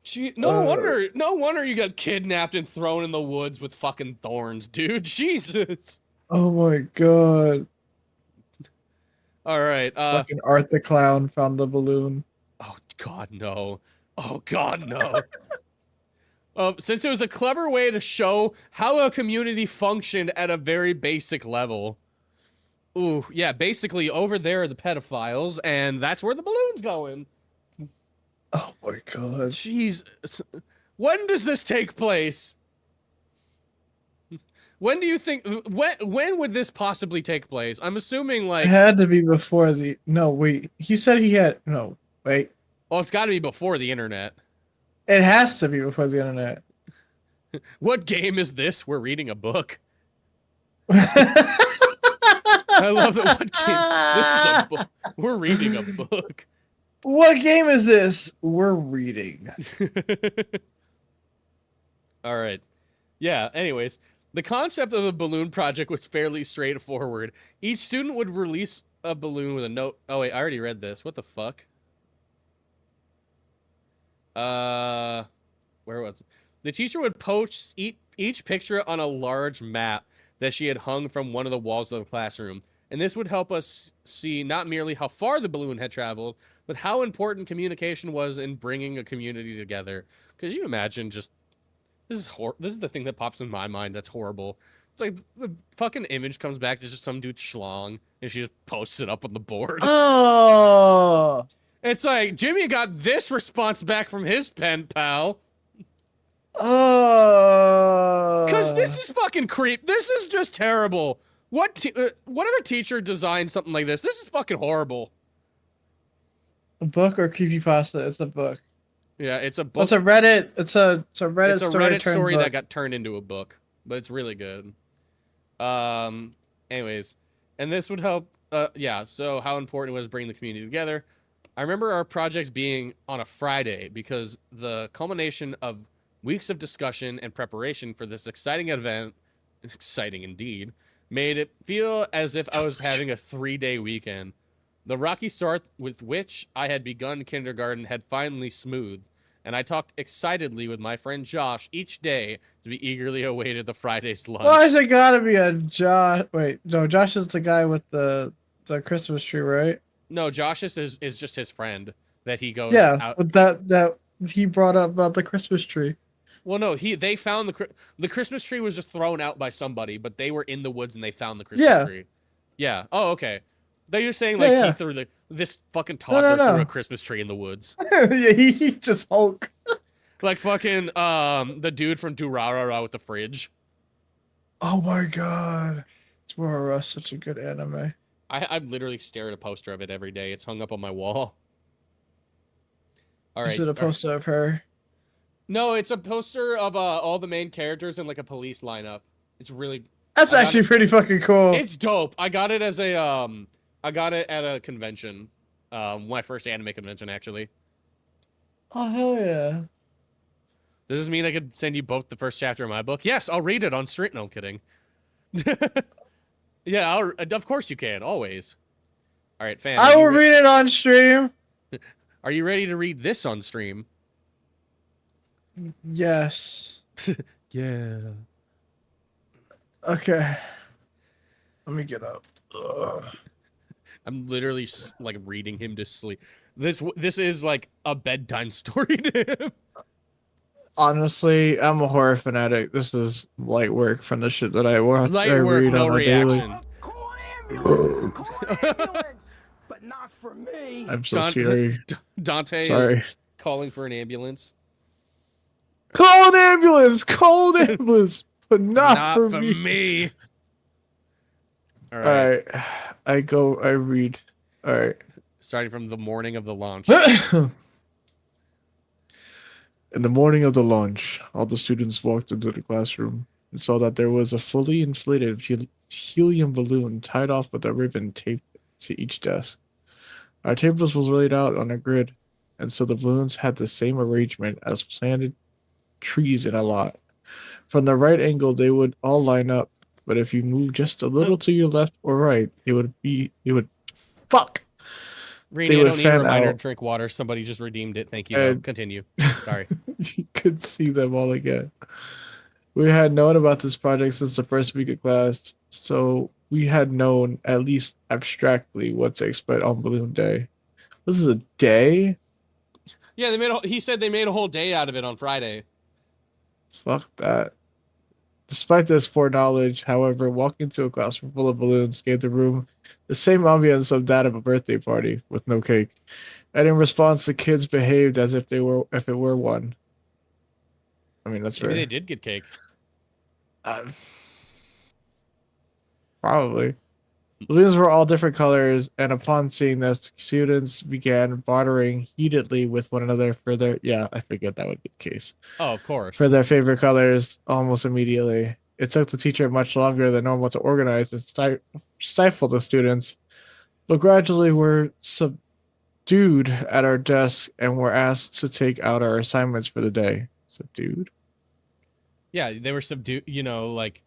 Gee, no wonder you got kidnapped and thrown in the woods with fucking thorns, dude. Jesus. Oh my god. All right. Fucking Art the Clown found the balloon. Oh god, no. Oh god, no. Since it was a clever way to show how a community functioned at a very basic level. Ooh, yeah, basically over there are the pedophiles, and that's where the balloon's going. Oh my god. Jeez. When does this take place? When do you think, when would this possibly take place? I'm assuming It like, had to be before the. No, wait. He said he had. No, wait. well, it's gotta be before the internet. It has to be before the internet. What game is this? We're reading a book. I love that. What game? This is a book. We're reading a book. What game is this? We're reading. All right. Yeah, anyways, the concept of the balloon project was fairly straightforward. Each student would release a balloon with a note. Oh, wait, I already read this. What the fuck? Where was it? The teacher would post each picture on a large map that she had hung from one of the walls of the classroom. And this would help us see not merely how far the balloon had traveled, but how important communication was in bringing a community together. Could you imagine just... This is the thing that pops in my mind that's horrible. It's like the fucking image comes back to just some dude schlong, and she just posts it up on the board. Oh. It's like, Jimmy got this response back from his pen pal. Oh. Because this is fucking creep. This is just terrible. Whatever teacher designed something like this is fucking horrible. A book or creepypasta? It's a book. Yeah, it's a book. It's a Reddit. It's a Reddit It's a story. Reddit story book. that got turned into a book, but it's really good. Anyways, and this would help. Yeah. So how important it was bringing the community together. I remember our projects being on a Friday because the culmination of weeks of discussion and preparation for this exciting event, exciting indeed, made it feel as if I was having a 3-day weekend. The rocky start with which I had begun kindergarten had finally smoothed, and I talked excitedly with my friend Josh each day as we eagerly awaited the Friday's lunch. Why is it gotta be a Josh? Wait, no, Josh is the guy with the Christmas tree, right? No, Josh is just his friend that he goes Yeah, out. but that he brought up about the Christmas tree. Well, no, they found the Christmas tree was just thrown out by somebody, but they were in the woods and they found the Christmas tree. Yeah. Oh, okay. They're just saying like he threw this fucking toddler threw a Christmas tree in the woods. Yeah, he just Hulk. Like fucking the dude from Durarara with the fridge. Oh my god, Durarara, such a good anime. I literally stare at a poster of it every day. It's hung up on my wall. All right. Is it a poster of her? No, it's a poster of all the main characters in like a police lineup. It's really. That's actually pretty fucking cool. It's dope. I got it as a I got it at a convention, my first anime convention actually. Oh hell yeah! Does this mean I could send you both the first chapter of my book? Yes, I'll read it on stream. No, I'm kidding. Yeah, of course you can. Always. All right, fan. I will read it on stream. Are you ready to read this on stream? Yes. Yeah. Okay. Let me get up. Ugh. I'm literally like reading him to sleep. This is like a bedtime story to him. Honestly, I'm a horror fanatic. This is light work from the shit that I watch. Light work, no reaction. Call an ambulance! Call an ambulance! But not for me! I'm so scary. Dante Sorry. is calling for an ambulance. Call an ambulance! Call an ambulance! But not for me. All right. I read. All right. Starting from the morning of the launch. In the morning of the launch, all the students walked into the classroom and saw that there was a fully inflated helium balloon tied off with a ribbon taped to each desk. Our tables was laid out on a grid, and so the balloons had the same arrangement as planted trees in a lot. From the right angle, they would all line up, but if you move just a little to your left or right, it would fuck. Rini, I don't need a reminder to drink water. Somebody just redeemed it. Thank you. Continue. Sorry. You could see them all again. We had known about this project since the first week of class, so we had known, at least abstractly, what to expect on Balloon Day. This is a day? Yeah, he said they made a whole day out of it on Friday. Fuck that. Despite this foreknowledge, however, walking to a classroom full of balloons gave the room the same ambience of that of a birthday party with no cake. And in response, the kids behaved as if it were one. I mean, that's Maybe fair. they did get cake. Probably. Balloons were all different colors, and upon seeing this, students began bartering heatedly with one another for their. Yeah, I figured that would be the case. Oh, of course. For their favorite colors almost immediately. It took the teacher much longer than normal to organize and stifle the students, but gradually were subdued at our desk and were asked to take out our assignments for the day. Subdued? Yeah, they were subdued. You know, like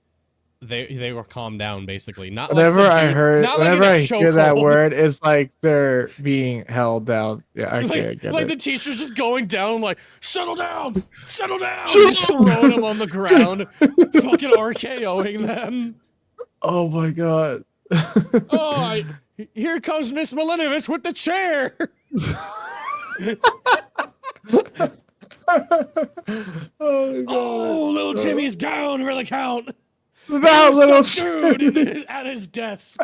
they were calmed down, basically. Not Whenever like I subdued, heard, not whenever like I in a hear that chokehold. word, it's like they're being held down. Yeah, I can't get like it. the teacher's just going down, like, settle down, just throwing them on the ground, fucking RKOing them. Oh my god. Oh, here comes Miss Milinovic with the chair. Oh god. Oh, little Timmy's down for the count. Without little Dude at his desk.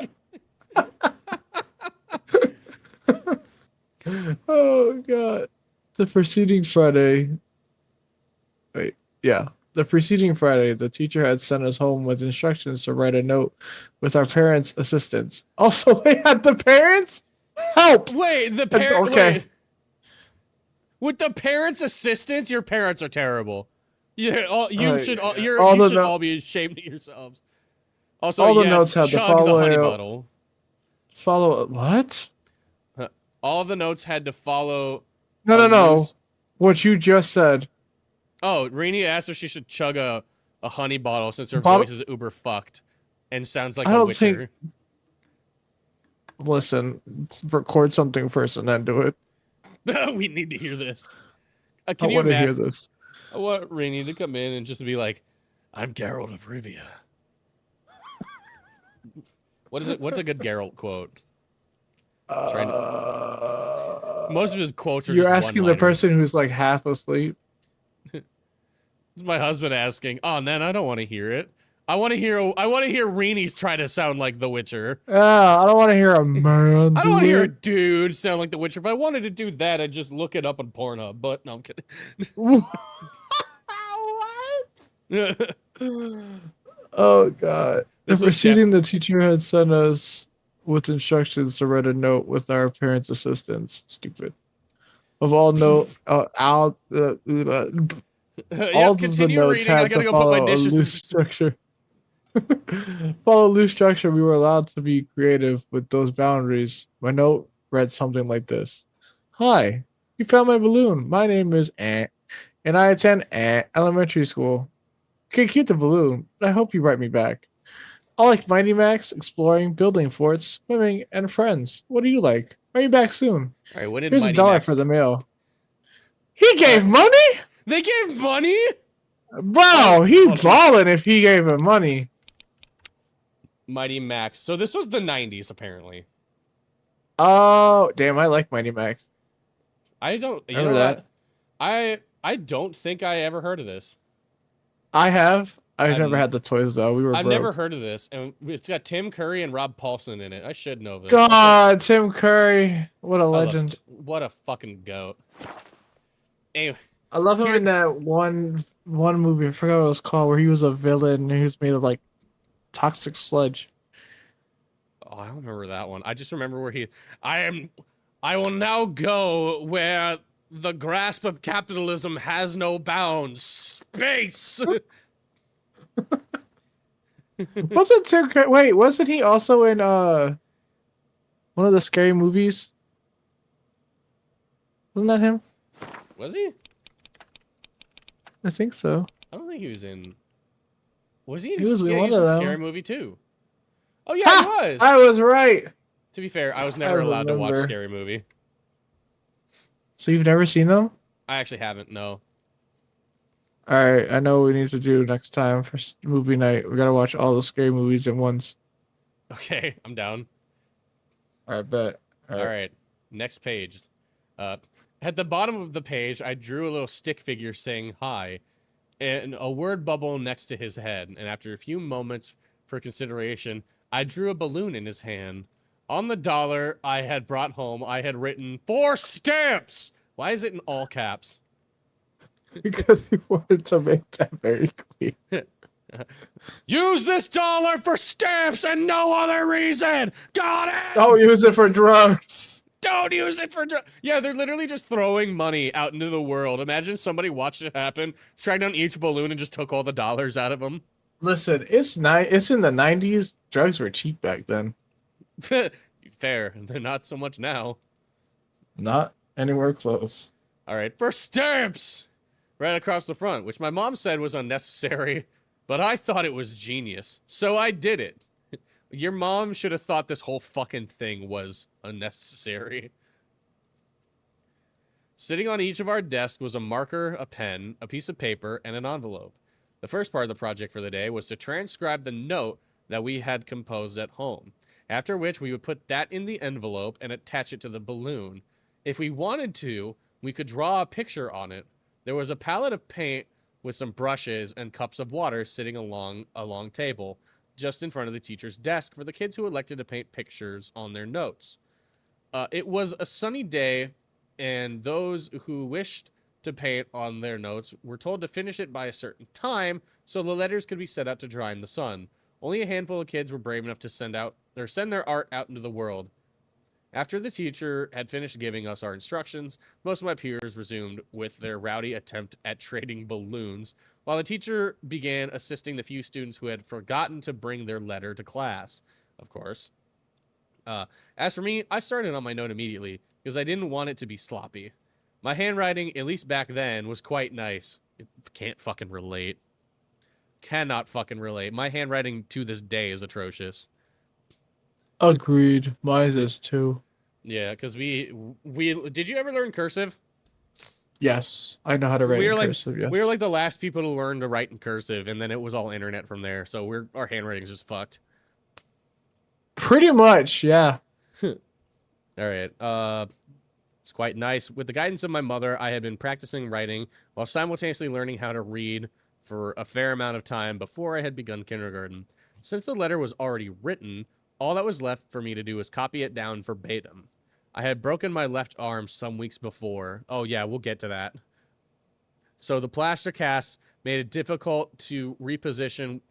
Oh god. The preceding Friday. Wait, yeah. The preceding Friday, the teacher had sent us home with instructions to write a note with our parents' assistance. Also, they had the parents? Help! Wait, the parents. Okay. Wait. With the parents' assistance, your parents are terrible. You should all be ashamed of yourselves. Also, all the yes, notes had the chug the honey follow- bottle. Follow what? All of the notes had to follow. No. What you just said. Oh, Rainey asked if she should chug a honey bottle since her Bottle- voice is uber fucked and sounds like I a don't witcher. Listen, record something first and then do it. We need to hear this. I Can you want to hear imagine? this. I want Rainey to come in and just be like, "I'm Geralt of Rivia." What is it? What's a good Geralt quote? Most of his quotes are You're just asking the one-liners. person who's like half asleep. It's my husband asking. Oh, man, I don't want to hear it. I want to hear Reenie's try to sound like The Witcher. I don't want to hear a man. I don't want to hear a dude sound like The Witcher. If I wanted to do that, I'd just look it up on Pornhub. But no, I'm kidding. What? Oh god. This The is preceding the teacher had sent us with instructions to write a note with our parents' assistance. Stupid. Of all note, all of the Continue notes reading. I had gotta to go put follow my a dishes. loose structure. Follow a loose structure. We were allowed to be creative with those boundaries. My note read something like this: "Hi, you found my balloon. My name is and I attend elementary school. Okay, keep the balloon, but I hope you write me back. I like Mighty Max, exploring, building forts, swimming, and friends. What do you like? Write me back soon. All right, when did Here's Mighty $1 Max... for the mail." He gave money? They gave money? Bro, he's balling if he gave him money. Mighty Max. So this was the 90s, apparently. Oh, damn, I like Mighty Max. I don't... You Remember know that? what? I don't think I ever heard of this. I have. I've I've- never had the toys, though. We were I've broke. never heard of this. And it's got Tim Curry and Rob Paulson in it. I should know this. God, Tim Curry. What a I love legend. what a fucking goat. Anyway, I love him Here- in that one movie. I forgot what it was called, where he was a villain and he was made of like toxic sludge. oh, I don't remember that one. I just remember where I will now go where the grasp of capitalism has no bounds. Space. Wasn't Tim Curry? Wait, wasn't he also in one of the scary movies? Wasn't that him? Was he? I think so. I don't think he was in. Was he in? He was in yeah, one he was of in them. Scary Movie too. Oh yeah, Ha! he was. I was right. To be fair, I was never allowed to watch remember. Scary Movie. So you've never seen them? I actually haven't. No. All right, I know what we need to do next time for movie night. We gotta watch all the scary movies at once. Okay, I'm down. All right, bet. All right. Next page. At the bottom of the page, I drew a little stick figure saying hi. and a word bubble next to his head, and after a few moments for consideration, I drew a balloon in his hand. On the dollar I had brought home, I had written 4 stamps! Why is it in all caps? Because he wanted to make that very clear. Use this dollar for stamps and no other reason! Got it! Don't use it for drugs. Don't use it for yeah, they're literally just throwing money out into the world. Imagine somebody watched it happen, tracked down each balloon and just took all the dollars out of them. Listen, it's in the 90s. Drugs were cheap back then. Fair. They're not so much now. Not anywhere close. All right, for stamps! Right across the front, which my mom said was unnecessary, but I thought it was genius. So I did it. Your mom should have thought this whole fucking thing was unnecessary. Sitting on each of our desks was a marker, a pen, a piece of paper, and an envelope. The first part of the project for the day was to transcribe the note that we had composed at home, after which we would put that in the envelope and attach it to the balloon. If we wanted to, we could draw a picture on it. There was a palette of paint with some brushes and cups of water sitting along a long table, just in front of the teacher's desk for the kids who elected to paint pictures on their notes. It was a sunny day, and those who wished to paint on their notes were told to finish it by a certain time so the letters could be set out to dry in the sun. Only a handful of kids were brave enough to send their art out into the world. After the teacher had finished giving us our instructions, most of my peers resumed with their rowdy attempt at trading balloons, while the teacher began assisting the few students who had forgotten to bring their letter to class, of course. As for me, I started on my note immediately, because I didn't want it to be sloppy. My handwriting, at least back then, was quite nice. Can't fucking relate. Cannot fucking relate. My handwriting to this day is atrocious. Agreed. Mine is too. Yeah, because we did you ever learn cursive? Yes, I know how to write in cursive. Yes. We were like the last people to learn to write in cursive, and then it was all internet from there. So our handwriting's just fucked. Pretty much, yeah. All right. It's quite nice. With the guidance of my mother, I had been practicing writing while simultaneously learning how to read for a fair amount of time before I had begun kindergarten. Since the letter was already written, all that was left for me to do was copy it down verbatim. I had broken my left arm some weeks before. Oh yeah, we'll get to that. So the plaster cast made it difficult to reposition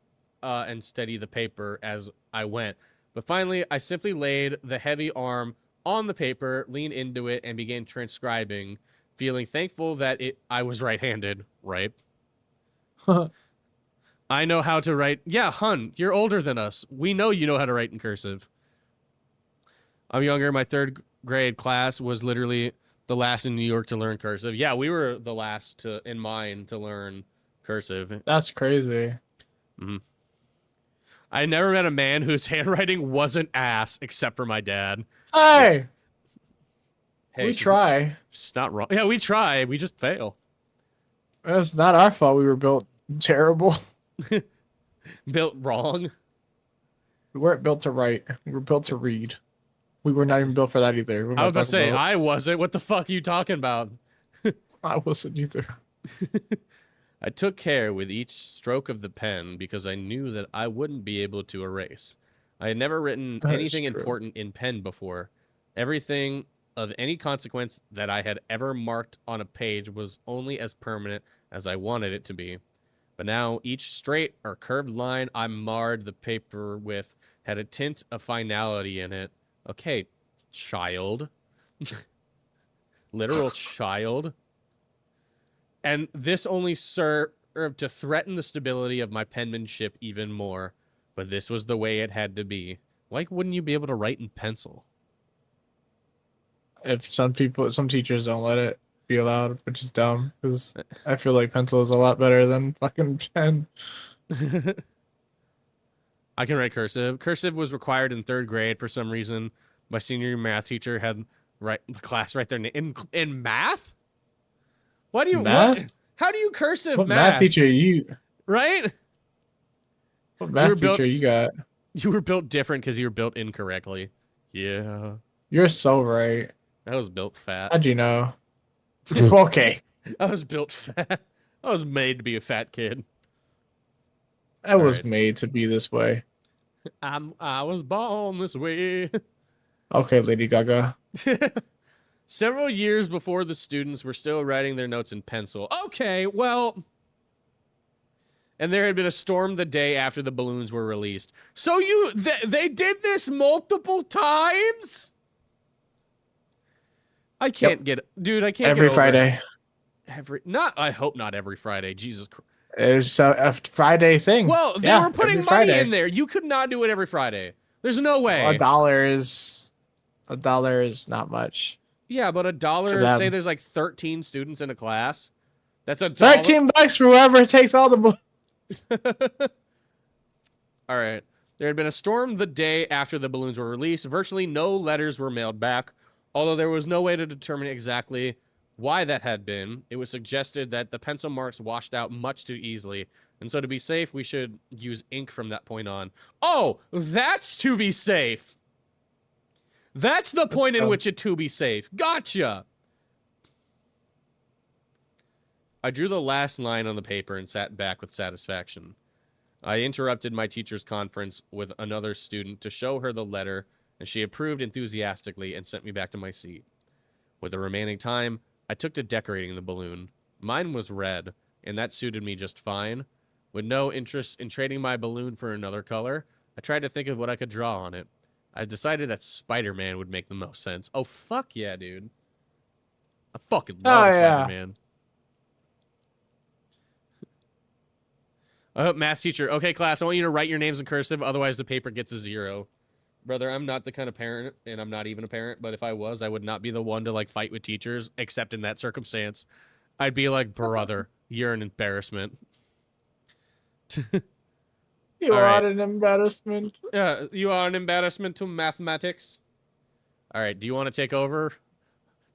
and steady the paper as I went. But finally, I simply laid the heavy arm on the paper, leaned into it, and began transcribing, feeling thankful that I was right-handed, right? I know how to write. Yeah, hun, you're older than us. We know you know how to write in cursive. I'm younger. My third grade class was literally the last in New York to learn cursive. Yeah, we were the last in mine to learn cursive. That's crazy. Mm-hmm. I never met a man whose handwriting wasn't ass, except for my dad. Hey, we try. It's not wrong. Yeah, we try. We just fail. It's not our fault. We were built terrible. Built wrong. We weren't built to write. We were built to read. We were not even built for that either. I was about to say, I wasn't. What the fuck are you talking about? I wasn't either. I took care with each stroke of the pen because I knew that I wouldn't be able to erase. I had never written anything important in pen before. Everything of any consequence that I had ever marked on a page was only as permanent as I wanted it to be. But now each straight or curved line I marred the paper with had a tint of finality in it. Okay, child. Literal child. And this only served to threaten the stability of my penmanship even more. But this was the way it had to be. Why wouldn't you be able to write in pencil? If some teachers don't let it be allowed, which is dumb, because I feel like pencil is a lot better than fucking pen. I can write cursive. Cursive was required in 3rd grade for some reason. My senior math teacher had the class write their name in math. Why do you math? How do you cursive what math? Math teacher you? Right? What math teacher you got? You were built different because you were built incorrectly. Yeah. You're so right. I was built fat. How'd you know? Okay. I was built fat. I was made to be a fat kid. I was Alright. made to be this way. I was born this way. Okay, Lady Gaga. Several years before the students were still writing their notes in pencil. Okay, well... And there had been a storm the day after the balloons were released. So they did this multiple times? I can't get... Dude, I can't Every get over Friday. I hope not every Friday. Jesus Christ. It's a Friday thing. Well, they were putting money Friday. in there. You could not do it every Friday. There's no way. $1 is not much. Yeah, but $1, say there's like 13 students in a class. That's $1. $13 for whoever takes all the balloons. All right. There had been a storm the day after the balloons were released. Virtually no letters were mailed back, although there was no way to determine exactly why that had been. It was suggested that the pencil marks washed out much too easily, and so to be safe, we should use ink from that point on. Oh, that's to be safe. That's the point in which it to be safe. Gotcha. I drew the last line on the paper and sat back with satisfaction. I interrupted my teacher's conference with another student to show her the letter, and she approved enthusiastically and sent me back to my seat. With the remaining time, I took to decorating the balloon. Mine was red, and that suited me just fine. With no interest in trading my balloon for another color, I tried to think of what I could draw on it. I decided that Spider-Man would make the most sense. Oh, fuck yeah, dude. I fucking love Spider-Man. Math teacher. Okay, class, I want you to write your names in cursive, otherwise the paper gets a 0. Brother, I'm not the kind of parent, and I'm not even a parent, but if I was, I would not be the one to, like, fight with teachers, except in that circumstance. I'd be like, brother, you're an embarrassment. You are an embarrassment. Yeah, you are an embarrassment to mathematics. All right, do you want to take over?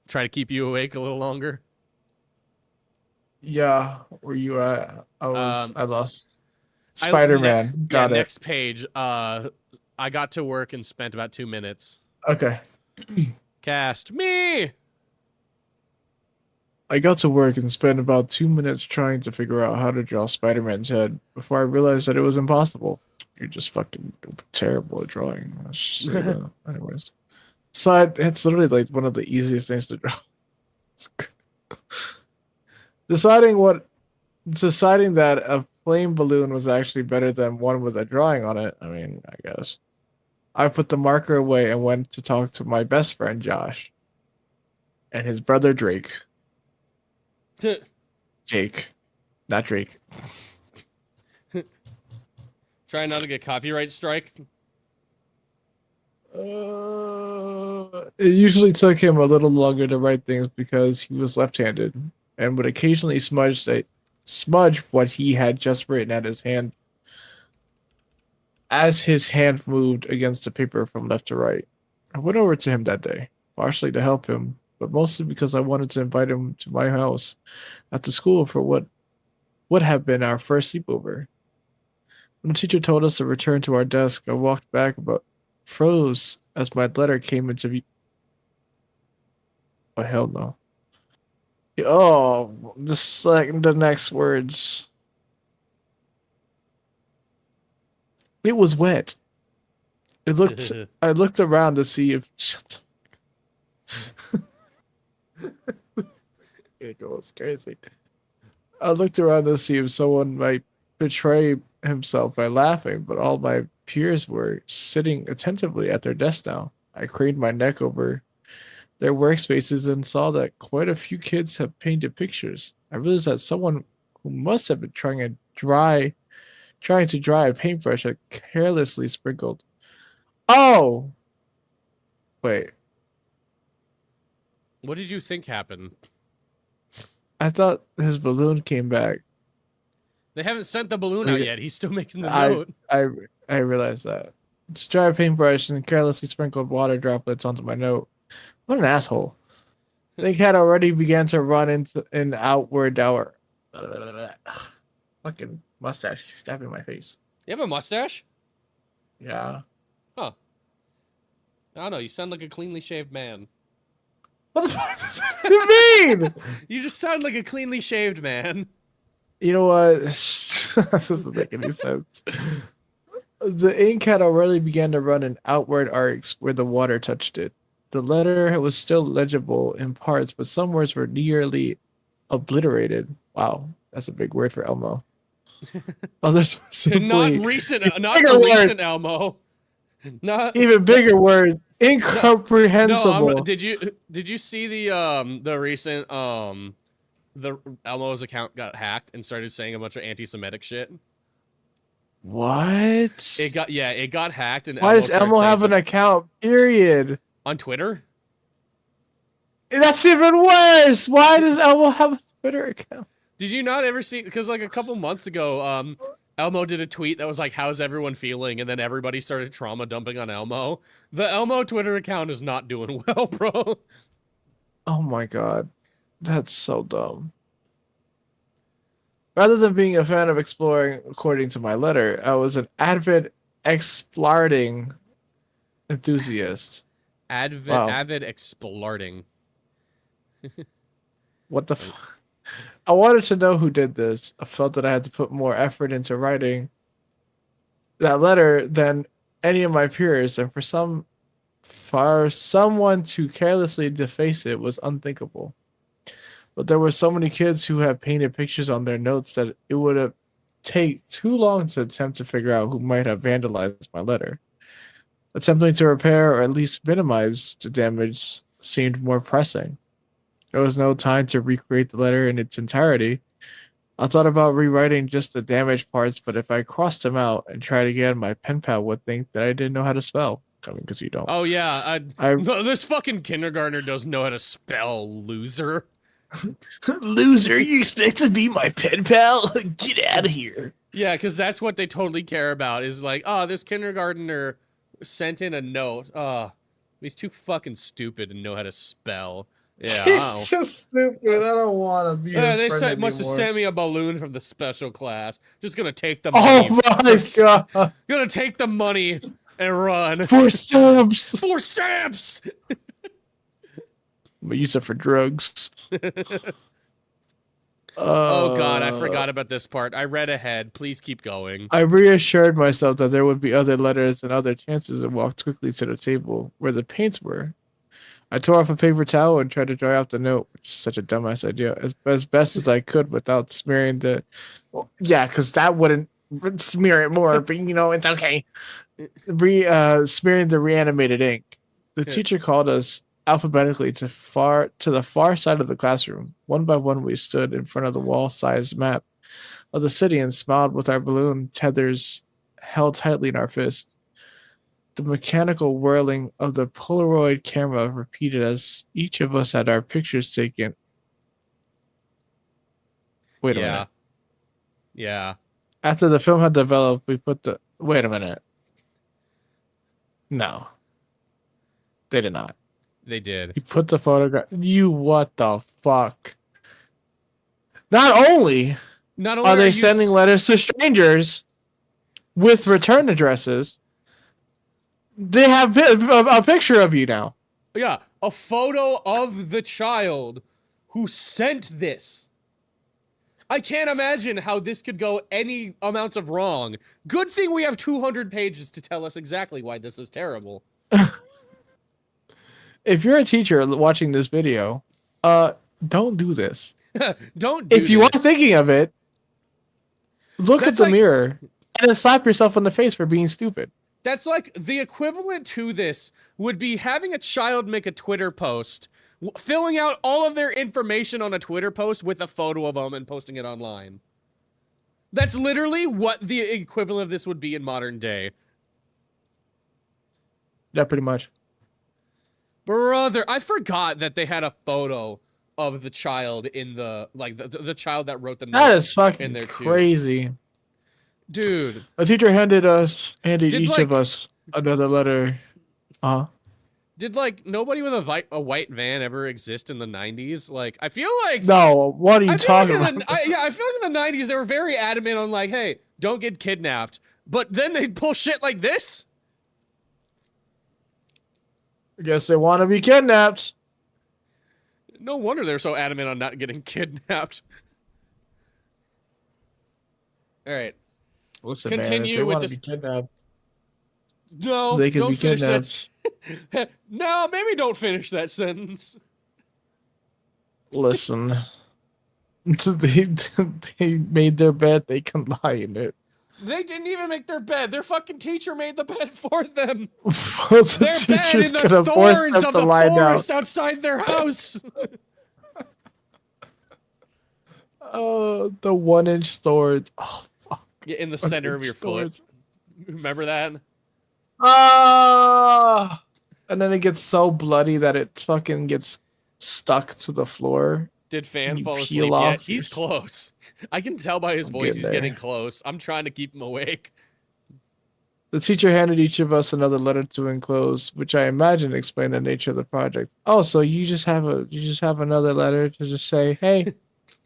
Try to keep you awake a little longer? Yeah, where you at? I lost. Spider-Man. Got it. Next page. I got to work and spent about 2 minutes. Okay. Cast me. I got to work and spent about 2 minutes trying to figure out how to draw Spider-Man's head before I realized that it was impossible. You're just fucking terrible at drawing. Anyways. So it's literally like one of the easiest things to draw. Deciding that a plain balloon was actually better than one with a drawing on it, I mean, I guess. I put the marker away and went to talk to my best friend, Josh, and his brother, Drake. Jake, not Drake. Try not to get copyright strike. It usually took him a little longer to write things because he was left-handed and would occasionally smudge what he had just written at his hand as his hand moved against the paper from left to right. I went over to him that day, partially to help him, but mostly because I wanted to invite him to my house after school for what would have been our first sleepover. When the teacher told us to return to our desk, I walked back but froze as my letter came into view. Oh, hell no. Oh, the next words. It was wet. I looked around to see if... It was crazy. I looked around to see if someone might betray himself by laughing, but all my peers were sitting attentively at their desks now. I craned my neck over their workspaces and saw that quite a few kids have painted pictures. I realized that someone who must have been trying to dry a paintbrush had carelessly sprinkled. Oh! Wait. What did you think happened? I thought his balloon came back. They haven't sent the balloon out yet. He's still making the note. I realized that. It's a dry paintbrush and carelessly sprinkled water droplets onto my note. What an asshole. The cat already began to run into an outward hour. Fucking mustache stabbing my face. You have a mustache? Yeah. Huh. I don't know. You sound like a cleanly shaved man. What the fuck does that mean? You just sound like a cleanly shaved man. You know what? That doesn't make any sense. The ink had already begun to run in outward arcs where the water touched it. The letter was still legible in parts, but some words were nearly obliterated. Wow, that's a big word for Elmo. Others were Not simply recent, not bigger the words. recent Elmo. Not Even bigger words. no, Incomprehensible. did you see the recent the Elmo's account got hacked and started saying a bunch of anti-Semitic shit? What? It got hacked and Why does started Elmo saying have an account? Period. on Twitter? That's even worse. Why does Elmo have a Twitter account? Did you not ever see? Because like a couple months ago, Elmo did a tweet that was like, "How's everyone feeling?" And then everybody started trauma dumping on Elmo. The Elmo Twitter account is not doing well, bro. Oh my god. That's so dumb. Rather than being a fan of exploring according to my letter, I was an avid exploring enthusiast. Wow. Avid exploring. What the fuck? I wanted to know who did this. I felt that I had to put more effort into writing that letter than any of my peers, and for someone to carelessly deface it was unthinkable. But there were so many kids who had painted pictures on their notes that it would have take too long to attempt to figure out who might have vandalized my letter. Attempting to repair or at least minimize the damage seemed more pressing. There was no time to recreate the letter in its entirety. I thought about rewriting just the damaged parts, but if I crossed them out and tried again, my pen pal would think that I didn't know how to spell. I mean, because you don't. Oh yeah, no, this fucking kindergartner doesn't know how to spell, loser. Loser, you expect to be my pen pal? Get out of here. Yeah, because that's what they totally care about. Is like, oh, this kindergartner sent in a note. Oh, he's too fucking stupid to know how to spell. Yeah, He's just stupid. I don't want to be they his friend must have anymore. sent me a balloon from the special class. Just gonna take the Oh money. my god. Gonna take the money and run. 4 stamps. 4 stamps. We use it for drugs. Oh god, I forgot about this part. I read ahead. Please keep going. I reassured myself that there would be other letters and other chances and walked quickly to the table where the paints were. I tore off a paper towel and tried to dry off the note, which is such a dumbass idea, as best as I could without smearing the... Well, yeah, because that wouldn't smear it more, but you know, it's okay. Smearing the reanimated ink. The teacher called us alphabetically to the far side of the classroom. One by one, we stood in front of the wall-sized map of the city and smiled with our balloon tethers held tightly in our fists. The mechanical whirling of the Polaroid camera repeated as each of us had our pictures taken. Wait a minute. Yeah. After the film had developed, we put the... Wait a minute. No. They did not. They did. You put the photograph... You what the fuck? Not only are they sending letters to strangers with return addresses, they have a picture of you now. Yeah, a photo of the child who sent this. I can't imagine how this could go any amounts of wrong. Good thing we have 200 pages to tell us exactly why this is terrible. If you're a teacher watching this video, don't do this. Don't do If you are thinking of it, look at the mirror and then slap yourself in the face for being stupid. That's like the equivalent to this would be having a child make a Twitter post, filling out all of their information on a Twitter post with a photo of them and posting it online. That's literally what the equivalent of this would be in modern day. Yeah, pretty much. Brother, I forgot that they had a photo of the child in the, like, the child that wrote the note. That is fucking in there crazy. Too. Dude. A teacher handed each of us another letter. Did, like, nobody with a white van ever exist in the 90s? Like, I feel like... No, what are you talking about? I feel like in the 90s they were very adamant on, like, hey, don't get kidnapped. But then they pull shit like this? I guess they want to be kidnapped. No wonder they're so adamant on not getting kidnapped. All right. Listen, man, if Continue they with want to this. be kidnapped, No, they can don't be finish kidnapped. that. No, maybe don't finish that sentence. Listen, they they made their bed. They can lie in it. They didn't even make their bed. Their fucking teacher made the bed for them. Well, the Their bed teacher's in the gonna force thorns them of to the lie down. forest outside their house. Oh, the 1-inch thorns. Oh, fuck. Yeah, in the center of your foot. Remember that? Ah! And then it gets so bloody that it fucking gets stuck to the floor. Did Fan You fall peel asleep off yet? your He's close. I can tell by his I'm voice getting he's there. getting close. I'm trying to keep him awake. The teacher handed each of us another letter to enclose, which I imagine explained the nature of the project. Oh, so you just have another letter to just say, "Hey,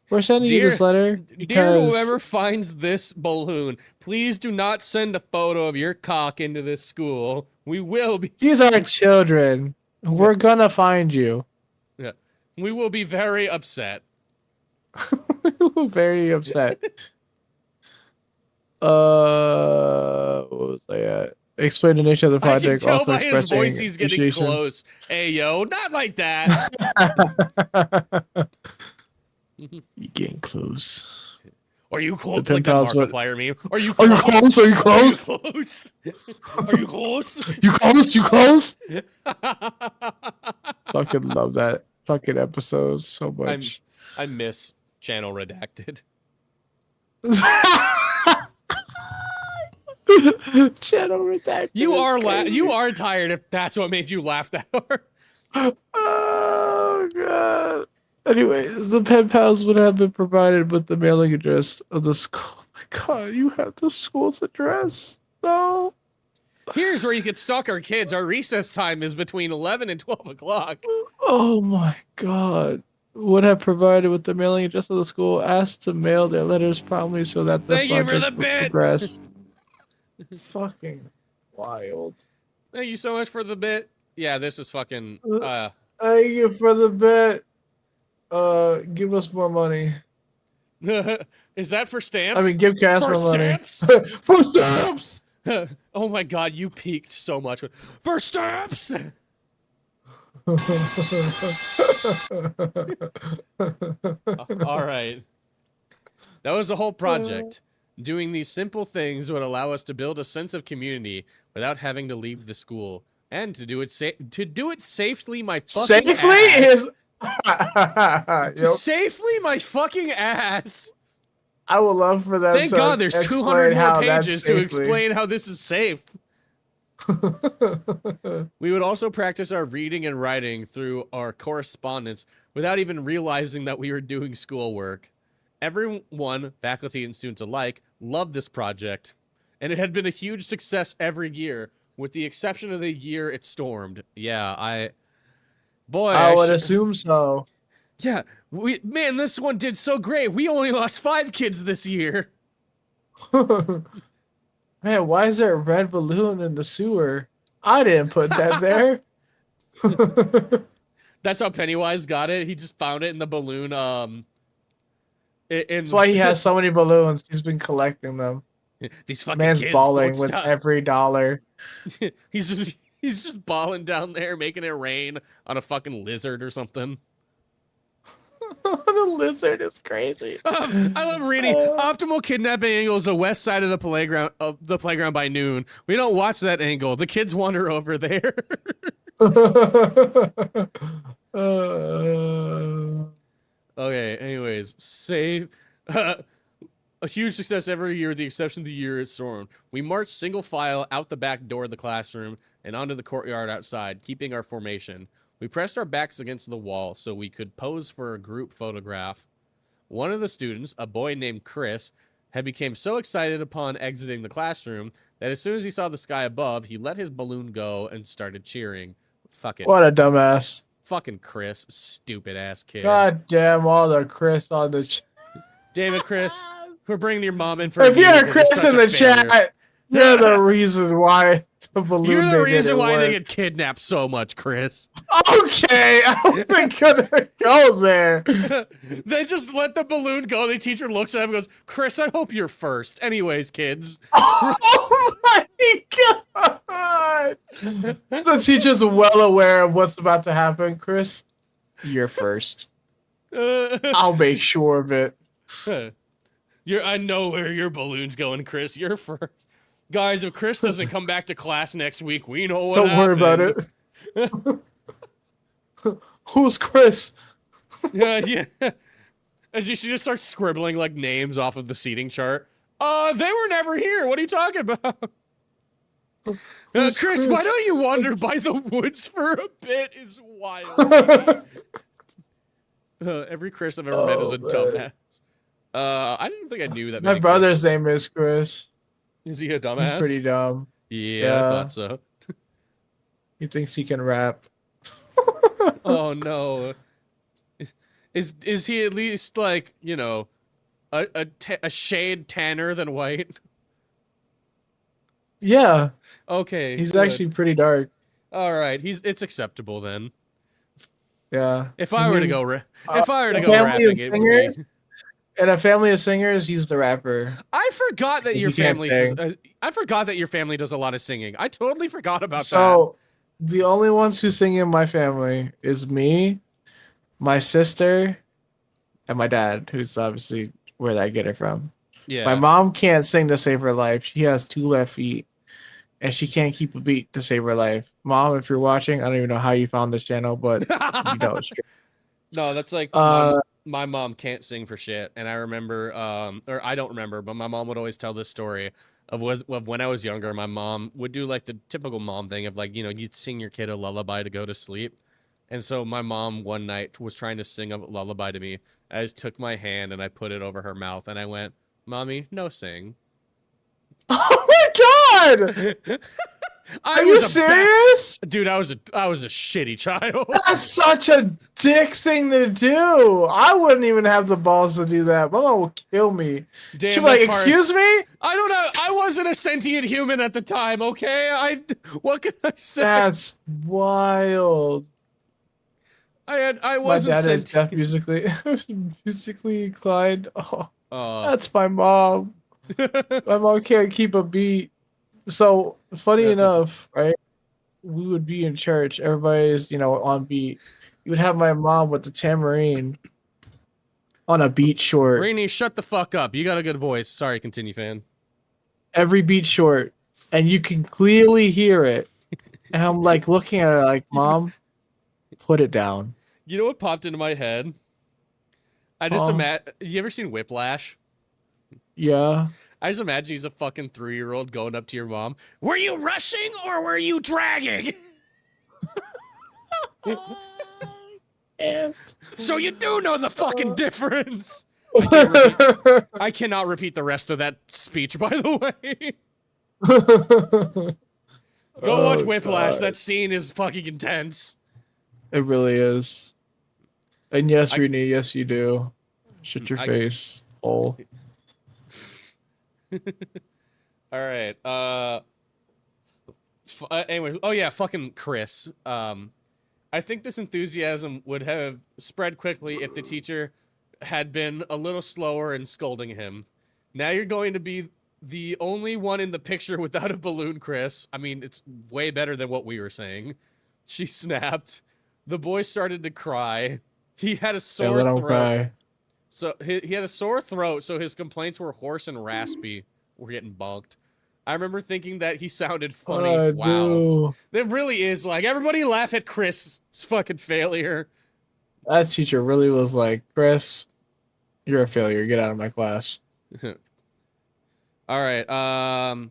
we're sending you this letter Dear because whoever finds this balloon, please do not send a photo of your cock into this school. We will be these are children. We're gonna find you." we will be very upset. Very upset. What was I at? Explain the nature of the I can project. tell Also by his expressing voice he's getting appreciation. close. Hey yo, not like that. You getting close? Are you close? The Like that PENPAL's what- Markiplier meme. Are you Are you close? close? Are you close? Are you close? Are you close? You close? You close? Fucking love that fucking episode so much. I miss Channel Redacted. Channel redacted. You are crazy. you are tired if that's what made you laugh that hard. Oh god. Anyways, the pen pals would have been provided with the mailing address of the school. Oh my god, you have the school's address. No. Here's where you could stalk our kids. Our recess time is between 11 and 12 o'clock. Oh my god. Would have provided with the mailing address of the school, asked to mail their letters promptly so that the Thank you for project the would bit. progress. Fucking wild. Thank you so much for the bit. Yeah, this is fucking Thank you for the bit. Give us more money. Is that for stamps? I mean, give Cass for more money. stamps? For stamps! Oh my god, you peaked so much. For stamps! All right. That was the whole project. Doing these simple things would allow us to build a sense of community without having to leave the school, and to do it safely. My fucking Safely ass. is. Safely, my fucking ass. I would love for them Thank to God there's 200 explain more how that's pages to safely. explain how this is safe. We would also practice our reading and writing through our correspondence without even realizing that we were doing schoolwork. Everyone, faculty and students alike, loved this project, and it had been a huge success every year, with the exception of the year it stormed. Yeah, I would assume so. Yeah, man, this one did so great. We only lost 5 kids this year. Man, why is there a red balloon in the sewer? I didn't put that there. That's how Pennywise got it. He just found it in the balloon. That's why he has so many balloons. He's been collecting them. These fucking Man's kids balling won't with stop. every dollar. He's just balling down there, making it rain on a fucking lizard or something. The lizard is crazy. I love reading. Optimal kidnapping angle is the west side of the playground by noon. We don't watch that angle. The kids wander over there. Okay, anyways, save a huge success every year with the exception of the year it stormed. We marched single file out the back door of the classroom and onto the courtyard outside, keeping our formation. We pressed our backs against the wall so we could pose for a group photograph. One of the students, a boy named Chris, had become so excited upon exiting the classroom that as soon as he saw the sky above, he let his balloon go and started cheering. Fucking What a dumbass. Fucking Chris, stupid ass kid. God damn all the Chris on the David, Chris, we're bringing your mom in for If a you're meeting. a Chris in the chat, You're the reason why the balloon You're the thing reason didn't why they work. get kidnapped so much, Chris. Okay, I don't think gonna go there. They just let the balloon go. The teacher looks at him and goes, Chris, I hope you're first. Anyways, kids. Oh my god! The teacher's well aware of what's about to happen. Chris, you're first. I'll make sure of it. I know where your balloon's going, Chris. You're first. Guys, if Chris doesn't come back to class next week, we know what Don't happened. worry about it. Who's Chris? Yeah. And she just starts scribbling like names off of the seating chart. They were never here. What are you talking about? Chris, why don't you wander by the woods for a bit? Is wild. Every Chris I've ever met is a dumbass. I didn't think I knew that. My brother's name is Chris. Is he a dumbass? He's pretty dumb. Yeah, I thought so. He thinks he can rap. Oh no. Is he at least like, you know, a shade tanner than white? Yeah. Okay. He's good. actually pretty dark. All right. It's acceptable then. Yeah. If I were to go rapping, it would be. In a family of singers, he's the rapper. I forgot that your He can't family. sing. I forgot that your family does a lot of singing. I totally forgot about that. So, the only ones who sing in my family is me, my sister, and my dad, who's obviously where I get it from. Yeah. My mom can't sing to save her life. She has 2 left feet, and she can't keep a beat to save her life. Mom, if you're watching, I don't even know how you found this channel, but you know it's true. No, that's like my mom can't sing for shit, and I remember, or I don't remember, but my mom would always tell this story of when I was younger. My mom would do like the typical mom thing of like, you know, you'd sing your kid a lullaby to go to sleep, and so my mom one night was trying to sing a lullaby to me. I just took my hand and I put it over her mouth, and I went, "Mommy, no sing." Oh my god! Are you serious? Dude, I was a shitty child. That's such a dick thing to do. I wouldn't even have the balls to do that. My mom will kill me. Damn, She'd be like, that's harsh. "Excuse me?" I don't know. I wasn't a sentient human at the time. Okay, what can I say? That's wild. I My wasn't dad is sentient. deaf musically inclined. Oh, Oh. that's my mom. My mom can't keep a beat. So funny enough, right? We would be in church. Everybody's, you know, on beat. You would have my mom with the tambourine on a beat short. Rainey, shut the fuck up. You got a good voice. Sorry, continue, fan. Every beat short, and you can clearly hear it. And I'm like looking at her like, "Mom, put it down." You know what popped into my head? I just imagine. You ever seen Whiplash? Yeah. I just imagine he's a fucking 3-year-old going up to your mom. Were you rushing or were you dragging? So you do know the fucking difference. I cannot repeat the rest of that speech, by the way. Go watch Whiplash. God. That scene is fucking intense. It really is. And yes, Renee, yes, you do. Shut your face, hole. All right. Anyway, oh yeah, fucking Chris. I think this enthusiasm would have spread quickly if the teacher had been a little slower in scolding him. Now you're going to be the only one in the picture without a balloon, Chris. I mean, it's way better than what we were saying. She snapped. The boy started to cry. He had a sore let him throat. cry. So he had a sore throat, so his complaints were hoarse and raspy. We're getting bonked. I remember thinking that he sounded funny. Wow. No. It really is like, everybody laugh at Chris' fucking failure. That teacher really was like, "Chris, you're a failure. Get out of my class." All right. And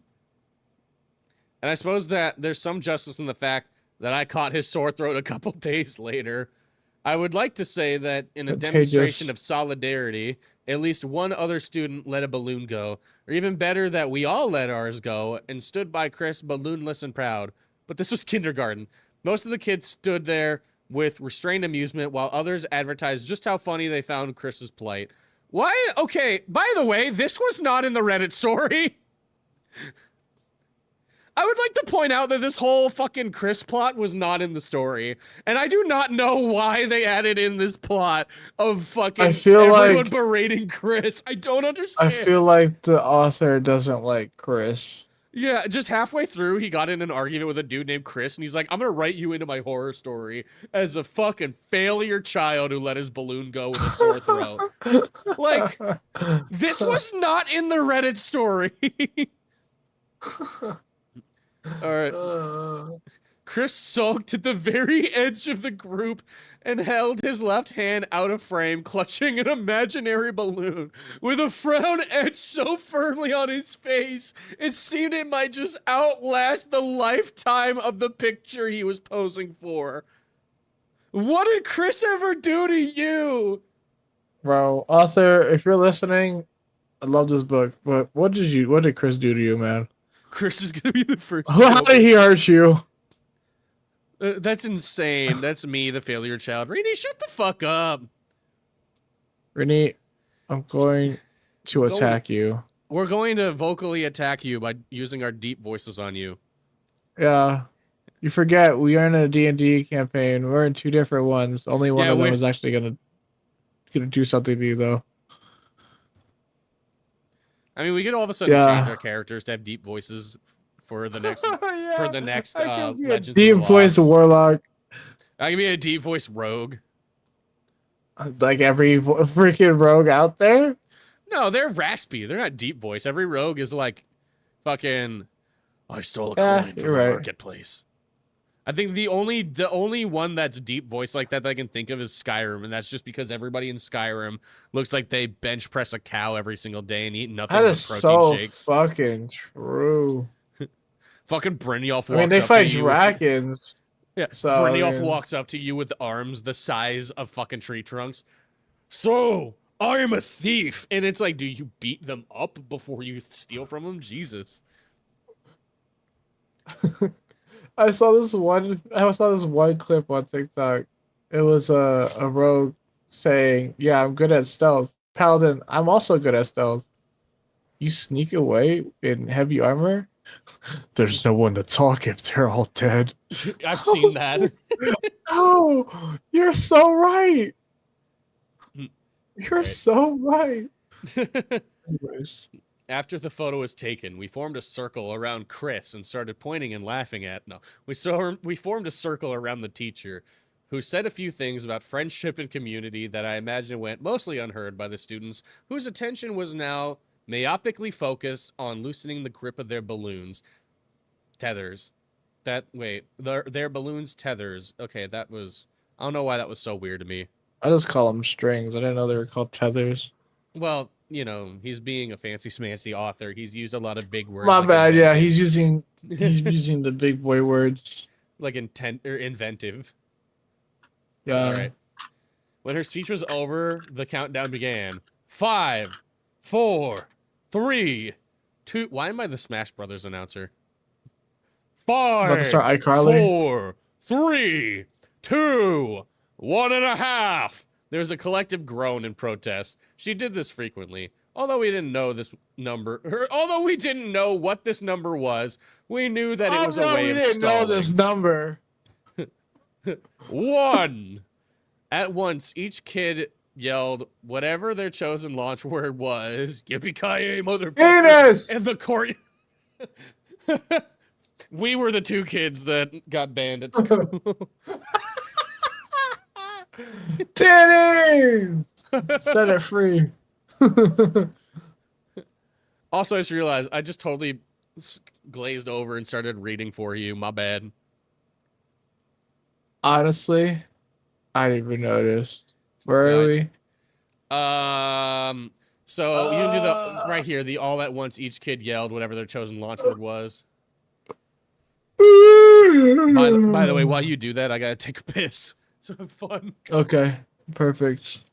I suppose that there's some justice in the fact that I caught his sore throat a couple days later. I would like to say that in a demonstration of solidarity, at least one other student let a balloon go, or even better, that we all let ours go and stood by Chris balloonless and proud. But this was kindergarten. Most of the kids stood there with restrained amusement, while others advertised just how funny they found Chris's plight. Why? Okay, by the way, this was not in the Reddit story. I would like to point out that this whole fucking Chris plot was not in the story, and I do not know why they added in this plot of fucking I feel everyone like berating Chris. I don't I understand. feel like the author doesn't like Chris. Yeah, just halfway through, he got in an argument with a dude named Chris, and he's like, I'm gonna write you into my horror story as a fucking failure child who let his balloon go with a sore throat. Like, this was not in the Reddit story. Alright. Chris sulked at the very edge of the group and held his left hand out of frame, clutching an imaginary balloon with a frown etched so firmly on his face it seemed it might just outlast the lifetime of the picture he was posing for. What did Chris ever do to you? Bro, author, if you're listening, I love this book, but what did Chris do to you, man? Chris is gonna be the first. How did he hurt you? That's insane. That's me, the failure child. Rini, shut the fuck up. Rini, I'm going to attack you. We're going to vocally attack you by using our deep voices on you. Yeah. You forget, we are in a D&D campaign. We're in 2 different ones. Only one of them is actually gonna do something to you, though. I mean, we could all of a sudden change our characters to have deep voices for the next Legends of the deep voice Lost. warlock. I can be a deep voice rogue. Like every freaking rogue out there? No, they're raspy. They're not deep voice. Every rogue is like fucking I stole a coin from the marketplace. I think the only one that's deep voice like that I can think of is Skyrim, and that's just because everybody in Skyrim looks like they bench press a cow every single day and eat nothing but protein shakes. So fucking true. Fucking Brynjolf walks up to you. I mean, they fight dragons. Yeah, so, Brynjolf walks up to you with arms the size of fucking tree trunks. So, I am a thief. And it's like, do you beat them up before you steal from them? Jesus. I saw this one clip on TikTok. It was a rogue saying, "Yeah, I'm good at stealth. Paladin, I'm also good at stealth. You sneak away in heavy armor? There's no one to talk if they're all dead." I've seen that. Oh, you're so right. You're so right. Anyways. After the photo was taken, we formed a circle around Chris and started pointing and laughing at. No, we formed a circle around the teacher, who said a few things about friendship and community that I imagine went mostly unheard by the students, whose attention was now myopically focused on loosening the grip of their balloons. Tethers. Their balloons tethers. Okay, that was... I don't know why that was so weird to me. I just call them strings. I didn't know they were called tethers. Well, you know, he's being a fancy smancy author. He's used a lot of big words. My bad, yeah. He's using the big boy words. Like inventive. Yeah. All right. When her speech was over, the countdown began. 5, 4, 3, 2. Why am I the Smash Brothers announcer? 5, 4, 3, 2, 1.5. There's a collective groan in protest. She did this frequently. Although we didn't know this number, although we didn't know what this number was, we knew that it was a way of stalling. We didn't know this number. 1. At once, each kid yelled whatever their chosen launch word was. Yippee-ki-yay, motherfucker! Penis! And the court. We were the 2 kids that got banned at school. Titties! Set it free. Also, I just realized I just totally glazed over and started reading for you. My bad. Honestly, I didn't even notice. Where are we? So you can do the right here. The all at once each kid yelled whatever their chosen launch word was. By the way, while you do that, I gotta take a piss. So have fun. Okay, perfect.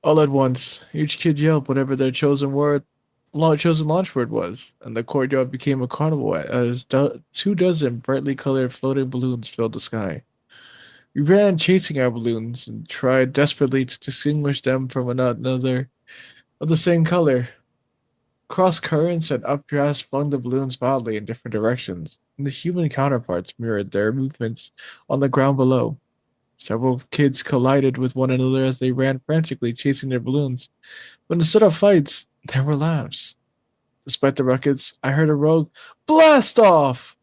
All at once, each kid yelled whatever their chosen launch word was, and the courtyard became a carnival as 24 brightly colored floating balloons filled the sky. We ran chasing our balloons and tried desperately to distinguish them from another of the same color. Cross currents and updrafts flung the balloons wildly in different directions, and the human counterparts mirrored their movements on the ground below. Several kids collided with one another as they ran frantically chasing their balloons, but instead of fights, there were laughs. Despite the ruckus, I heard a rogue blast off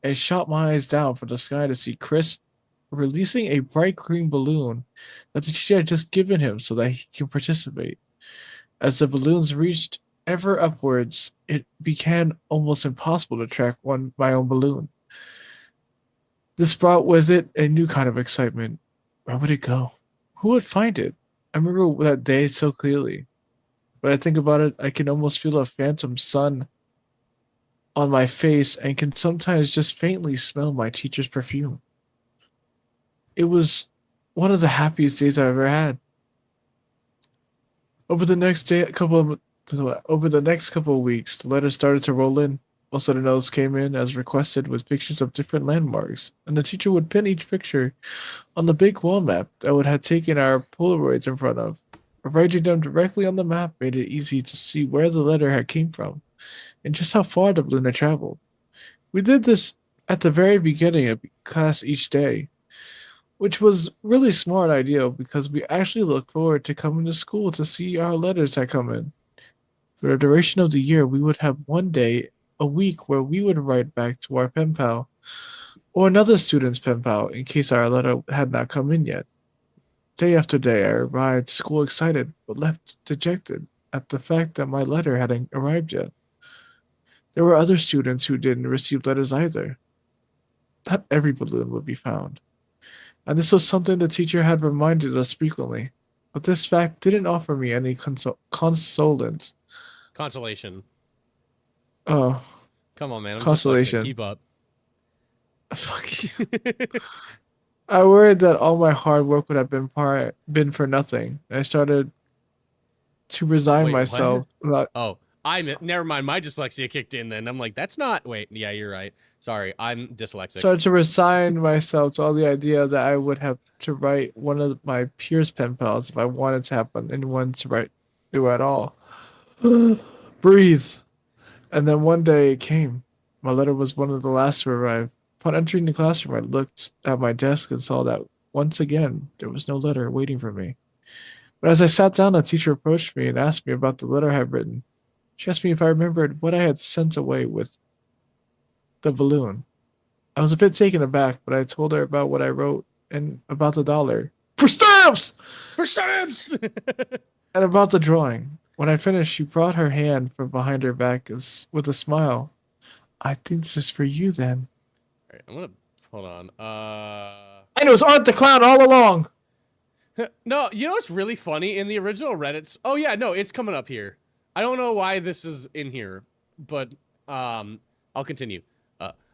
and shot my eyes down from the sky to see Chris releasing a bright green balloon that the teacher had just given him so that he can participate. As the balloons reached ever upwards, it became almost impossible to track my own balloon. This brought with it a new kind of excitement. Where would it go? Who would find it? I remember that day so clearly. When I think about it, I can almost feel a phantom sun on my face and can sometimes just faintly smell my teacher's perfume. It was one of the happiest days I've ever had. Over the next couple of weeks, the letters started to roll in. Most of the notes came in as requested with pictures of different landmarks, and the teacher would pin each picture on the big wall map that would have taken our Polaroids in front of. Arranging them directly on the map made it easy to see where the letter had came from and just how far the balloon had traveled. We did this at the very beginning of class each day, which was really smart idea because we actually looked forward to coming to school to see our letters that come in. For the duration of the year, we would have one day a week where we would write back to our pen pal or another student's pen pal in case our letter had not come in yet. Day after day, I arrived to school excited but left dejected at the fact that my letter hadn't arrived yet. There were other students who didn't receive letters either. Not every balloon would be found, and this was something the teacher had reminded us frequently. But this fact didn't offer me any consolence. Consolation. Oh, Come on, man. I'm dyslexic. consolation. Keep up. Fuck you. I worried that all my hard work would have been for nothing. I started to resign Wait, myself. Oh, never mind. My dyslexia kicked in then. I'm like, that's not. Wait, yeah, you're right. Sorry, I'm dyslexic. Started to resign myself to all the idea that I would have to write one of my peers' pen pals if I wanted to have anyone to write to at all. Breathe. And then one day it came. My letter was one of the last to arrive. Upon entering the classroom, I looked at my desk and saw that once again there was no letter waiting for me. But as I sat down, a teacher approached me and asked me about the letter I had written. She asked me if I remembered what I had sent away with the balloon. I was a bit taken aback, but I told her about what I wrote and about the dollar. For stamps! For stamps! And about the drawing. When I finished, she brought her hand from behind her back with a smile. I think this is for you then. Alright, I'm gonna hold on. And it was Art the Clown all along. No, you know what's really funny? In the original Reddits. Oh yeah, no, it's coming up here. I don't know why this is in here, but I'll continue.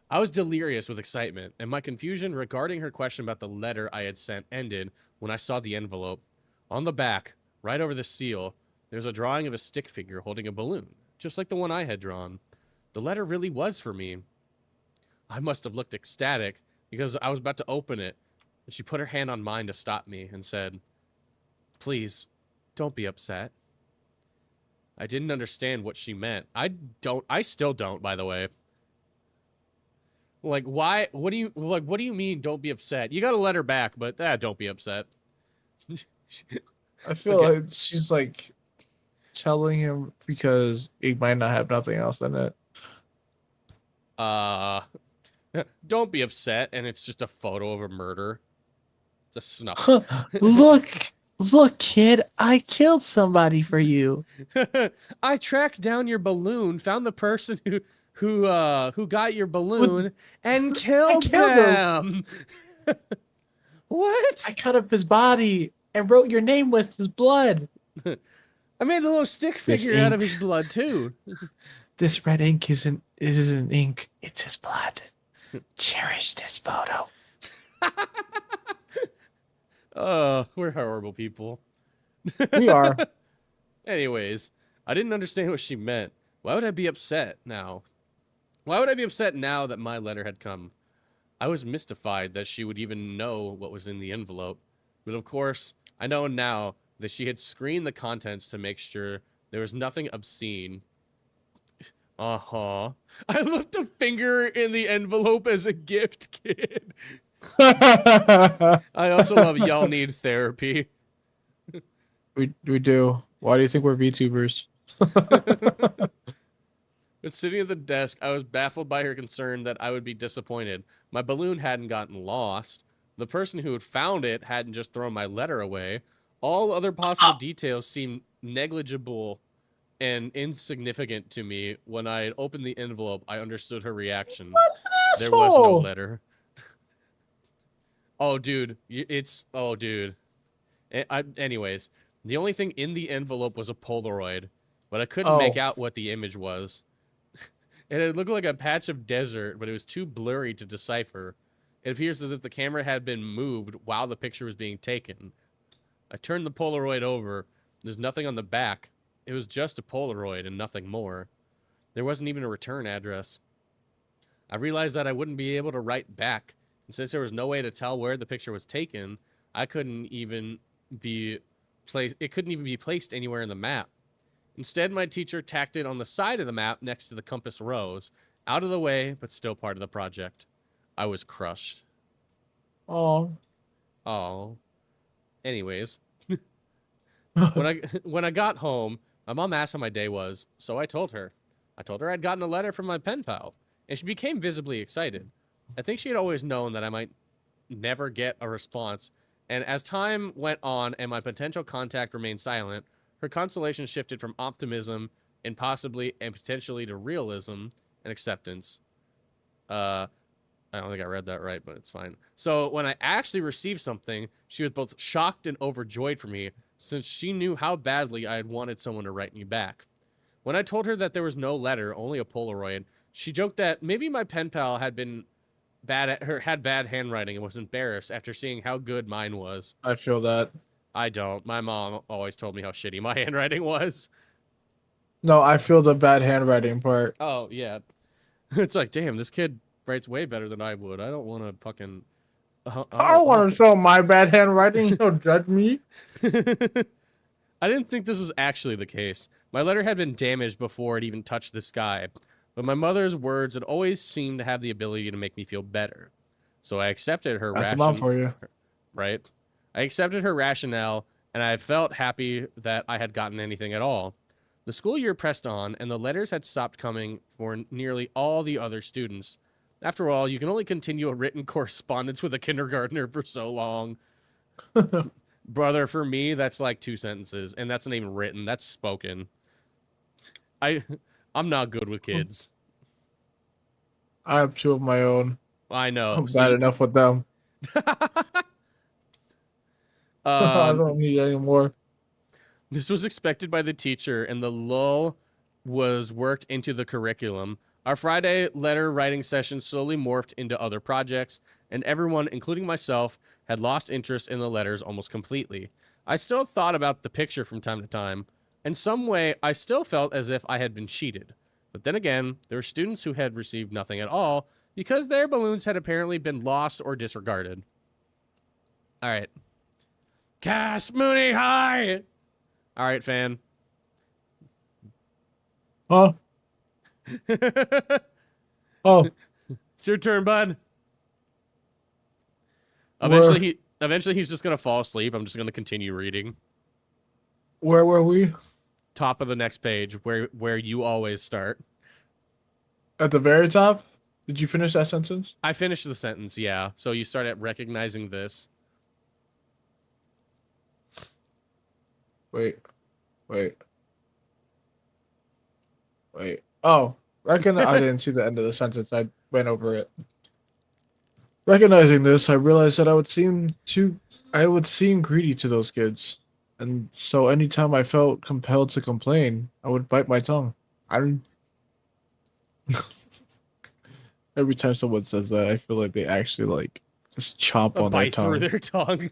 I was delirious with excitement, and my confusion regarding her question about the letter I had sent ended when I saw the envelope. On the back, right over the seal, there's a drawing of a stick figure holding a balloon, just like the one I had drawn. The letter really was for me. I must have looked ecstatic because I was about to open it, and she put her hand on mine to stop me and said, "Please, don't be upset." I didn't understand what she meant. I still don't, by the way. Like, why? What do you mean? Don't be upset. You got a letter back, but don't be upset. I feel Okay. like she's like telling him because he might not have nothing else in it. Don't be upset, and it's just a photo of a murder. It's a snuff. Look, kid, I killed somebody for you. I tracked down your balloon, found the person who got your balloon, and killed them. What? I cut up his body and wrote your name with his blood. I made the little stick figure out of his blood too. This red ink isn't ink, it's his blood. Cherish this photo. We're horrible people. We are. Anyways, I didn't understand what she meant. Why would I be upset now? Why would I be upset now that my letter had come? I was mystified that she would even know what was in the envelope. But of course, I know now that she had screened the contents to make sure there was nothing obscene. Uh-huh. I left a finger in the envelope as a gift, kid. I also love y'all need therapy. we do. Why do you think we're VTubers? But sitting at the desk, I was baffled by her concern that I would be disappointed. My balloon hadn't gotten lost. The person who had found it hadn't just thrown my letter away. All other possible details seemed negligible and insignificant to me. When I had opened the envelope, I understood her reaction. There was no Asshole! letter. Oh, dude. Oh, dude. Anyways, the only thing in the envelope was a Polaroid, but I couldn't make out what the image was. It looked like a patch of desert, but it was too blurry to decipher. It appears as if the camera had been moved while the picture was being taken. I turned the Polaroid over. There's nothing on the back. It was just a Polaroid and nothing more. There wasn't even a return address. I realized that I wouldn't be able to write back, and since there was no way to tell where the picture was taken, it couldn't even be placed anywhere in the map. Instead, my teacher tacked it on the side of the map next to the compass rose, out of the way, but still part of the project. I was crushed. Oh. Anyways, when I got home, my mom asked how my day was, so I told her. I told her I'd gotten a letter from my pen pal, and she became visibly excited. I think she had always known that I might never get a response, and as time went on and my potential contact remained silent, her consolation shifted from optimism and potentially to realism and acceptance. I don't think I read that right, but it's fine. So when I actually received something, she was both shocked and overjoyed for me, since she knew how badly I had wanted someone to write me back. When I told her that there was no letter, only a Polaroid, she joked that maybe my pen pal had bad handwriting and was embarrassed after seeing how good mine was. I feel that. I don't. My mom always told me how shitty my handwriting was. No, I feel the bad handwriting part. Oh, yeah. It's like, damn, this kid writes way better than I would. I don't want to fucking... I don't want to show my bad handwriting. Don't judge me. I didn't think this was actually the case. My letter had been damaged before it even touched the sky, but my mother's words had always seemed to have the ability to make me feel better. So I accepted her That's a mom for you. Right? I accepted her rationale, and I felt happy that I had gotten anything at all. The school year pressed on, and the letters had stopped coming for nearly all the other students. After all, you can only continue a written correspondence with a kindergartner for so long. Brother, for me, that's like 2 sentences, and that's not even written. That's spoken. I'm not good with kids. I have 2 of my own. I know. I'm bad enough with them. I don't need any more. This was expected by the teacher, and the lull was worked into the curriculum. Our Friday letter writing session slowly morphed into other projects, and everyone, including myself, had lost interest in the letters almost completely. I still thought about the picture from time to time. In some way, I still felt as if I had been cheated. But then again, there were students who had received nothing at all because their balloons had apparently been lost or disregarded. All right. Cass Mooney High! All right, fan. Huh? Oh. It's your turn, bud. Eventually he's just gonna fall asleep. I'm just gonna continue reading. Where were we? Top of the next page, where you always start. At the very top? Did you finish that sentence? I finished the sentence, yeah. So you start at recognizing this. Wait. Oh, I didn't see the end of the sentence. I went over it. Recognizing this, I realized that I would seem greedy to those kids. And so anytime I felt compelled to complain, I would bite my tongue. Every time someone says that, I feel like they actually just chomp on their tongue. Bite through their tongue.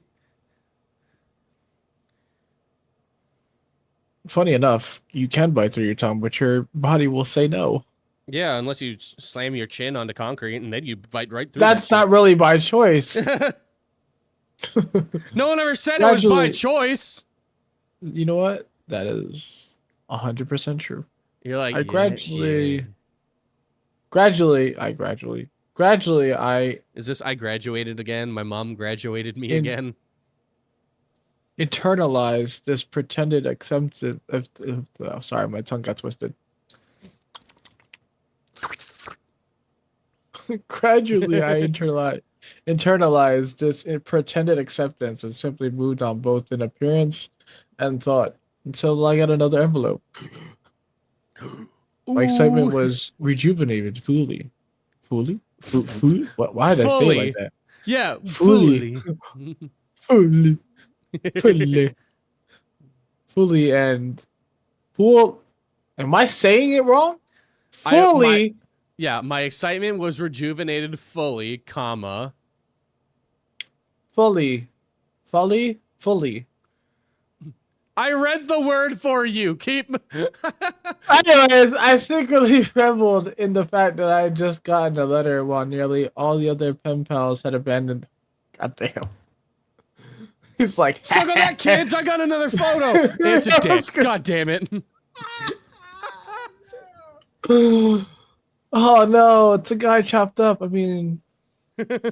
Funny enough, you can bite through your tongue, but your body will say no. Yeah, unless you slam your chin onto concrete and then you bite right through. That's not really by choice. No one ever said it was by choice. You know what? That is 100% true. You're like, I gradually Gradually, I Is this I graduated again? My mom graduated me In- again. internalized this pretended acceptance. Oh, sorry, my tongue got twisted. Gradually, I internalized this pretended acceptance and simply moved on both in appearance and thought until I got another envelope. My excitement was rejuvenated fully. Fully? What? Why did I say it like Fully. that? Yeah, Fully. fully. Fully and full. Am I saying it wrong? My excitement was rejuvenated fully, comma. Fully. I read the word for you. Keep. Anyways, I secretly reveled in the fact that I had just gotten a letter while nearly all the other pen pals had abandoned. Goddamn. He's like, Suck on that, kids! I got another photo. It's a dick. God damn it. oh no, it's a guy chopped up. I mean,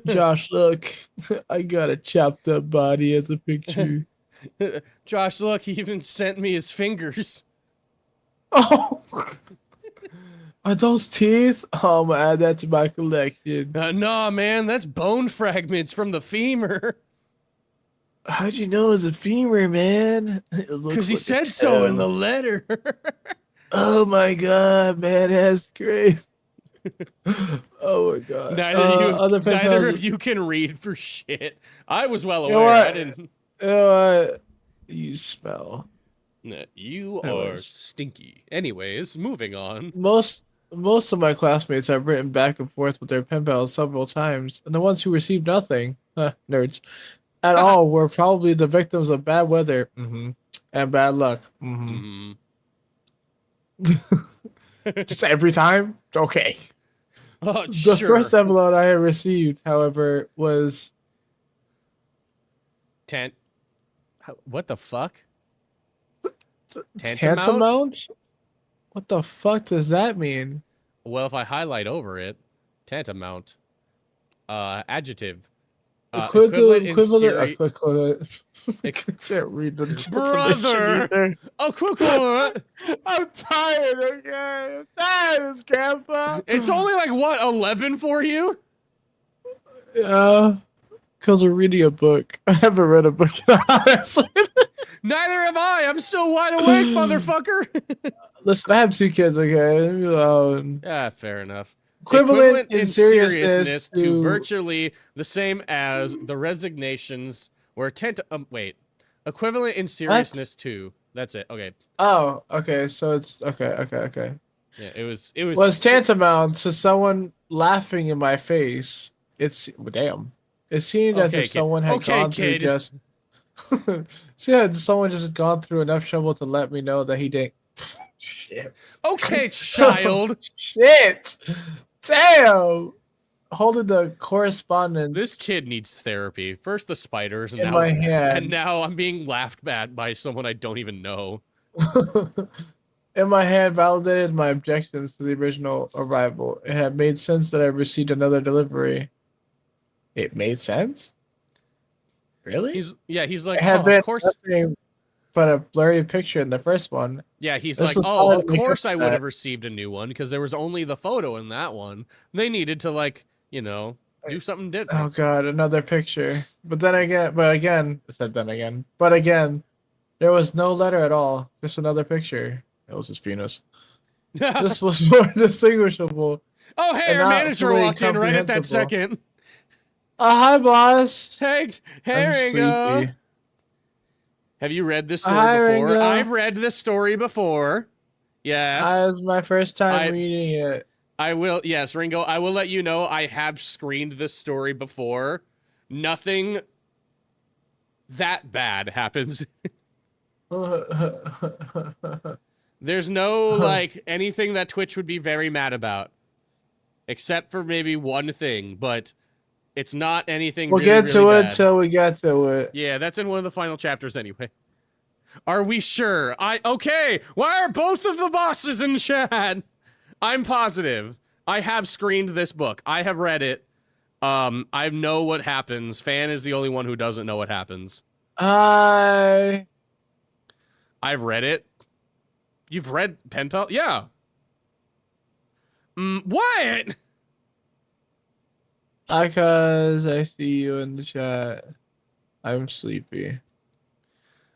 Josh, look, I got a chopped up body as a picture. Josh, look, he even sent me his fingers. Oh, are those teeth? Oh, I'm gonna add that to my collection. Nah, man, that's bone fragments from the femur. How'd you know it was a femur, man? Because he said so in the letter. Oh my god, man, that's great. Oh my god. Neither of you can read for shit. I was well aware. You know what? I didn't. You know what? You smell. Nah, you are Anyways. stinky. Anyways, moving on. Most of my classmates have written back and forth with their pen pals several times, and the ones who received nothing, nerds, at all were probably the victims of bad weather and bad luck. Just every time? Okay. Oh, The sure. first envelope I had received, however, was What the fuck? tantamount? What the fuck does that mean? Well, if I highlight over it, tantamount. Adjective. Equivalent. I can't read the Brother! either. Equivalent! I'm tired, okay? I'm tired, Grandpa. It's only like, what, 11 for you? Yeah, because we're reading a book. I haven't read a book in honestly. Neither have I. I'm still wide awake, motherfucker. Listen, I have 2 kids, okay? Leave me alone. Yeah, fair enough. Equivalent in seriousness to virtually the same as the resignations were equivalent in seriousness to. That's it. Okay. Oh, okay. So it's okay. Yeah, it was tantamount to someone laughing in my face. It's damn. It seemed as if someone had gone through just. Someone just had gone through enough trouble to let me know that he didn't. Shit. Okay, child. Shit. Damn. Holding the correspondence. This kid needs therapy. First the spiders, in my hand. And now I'm being laughed at by someone I don't even know. In my hand, validated my objections to the original arrival. It had made sense that I received another delivery. It made sense? Really? He's like, it had oh, been of course. Nothing but a blurry picture in the first one. Yeah, he's This like, was oh, of probably course I would that. have received a new one because there was only the photo in that one. They needed to, like, do something different. Oh god, another picture. But again, there was no letter at all. Just another picture. It was his penis. This was more distinguishable. Oh, hey, our manager walked in right at that second. Hi, boss. Hey, Ringo. Sleepy. Have you read this story Hi, before? Ringo. I've read this story before. Yes. It was my first time reading it. I will. Yes, Ringo, I will let you know I have screened this story before. Nothing that bad happens. There's no, like, anything that Twitch would be very mad about. Except for maybe one thing, but it's not anything We'll really, get to really it bad. till we get to it. Yeah, that's in one of the final chapters anyway. Are we sure? Okay, why are both of the bosses in chat? I'm positive. I have screened this book. I have read it. I know what happens. Fan is the only one who doesn't know what happens. I I've read it. You've read PENPAL? Yeah. What? Because I see you in the chat. I'm sleepy.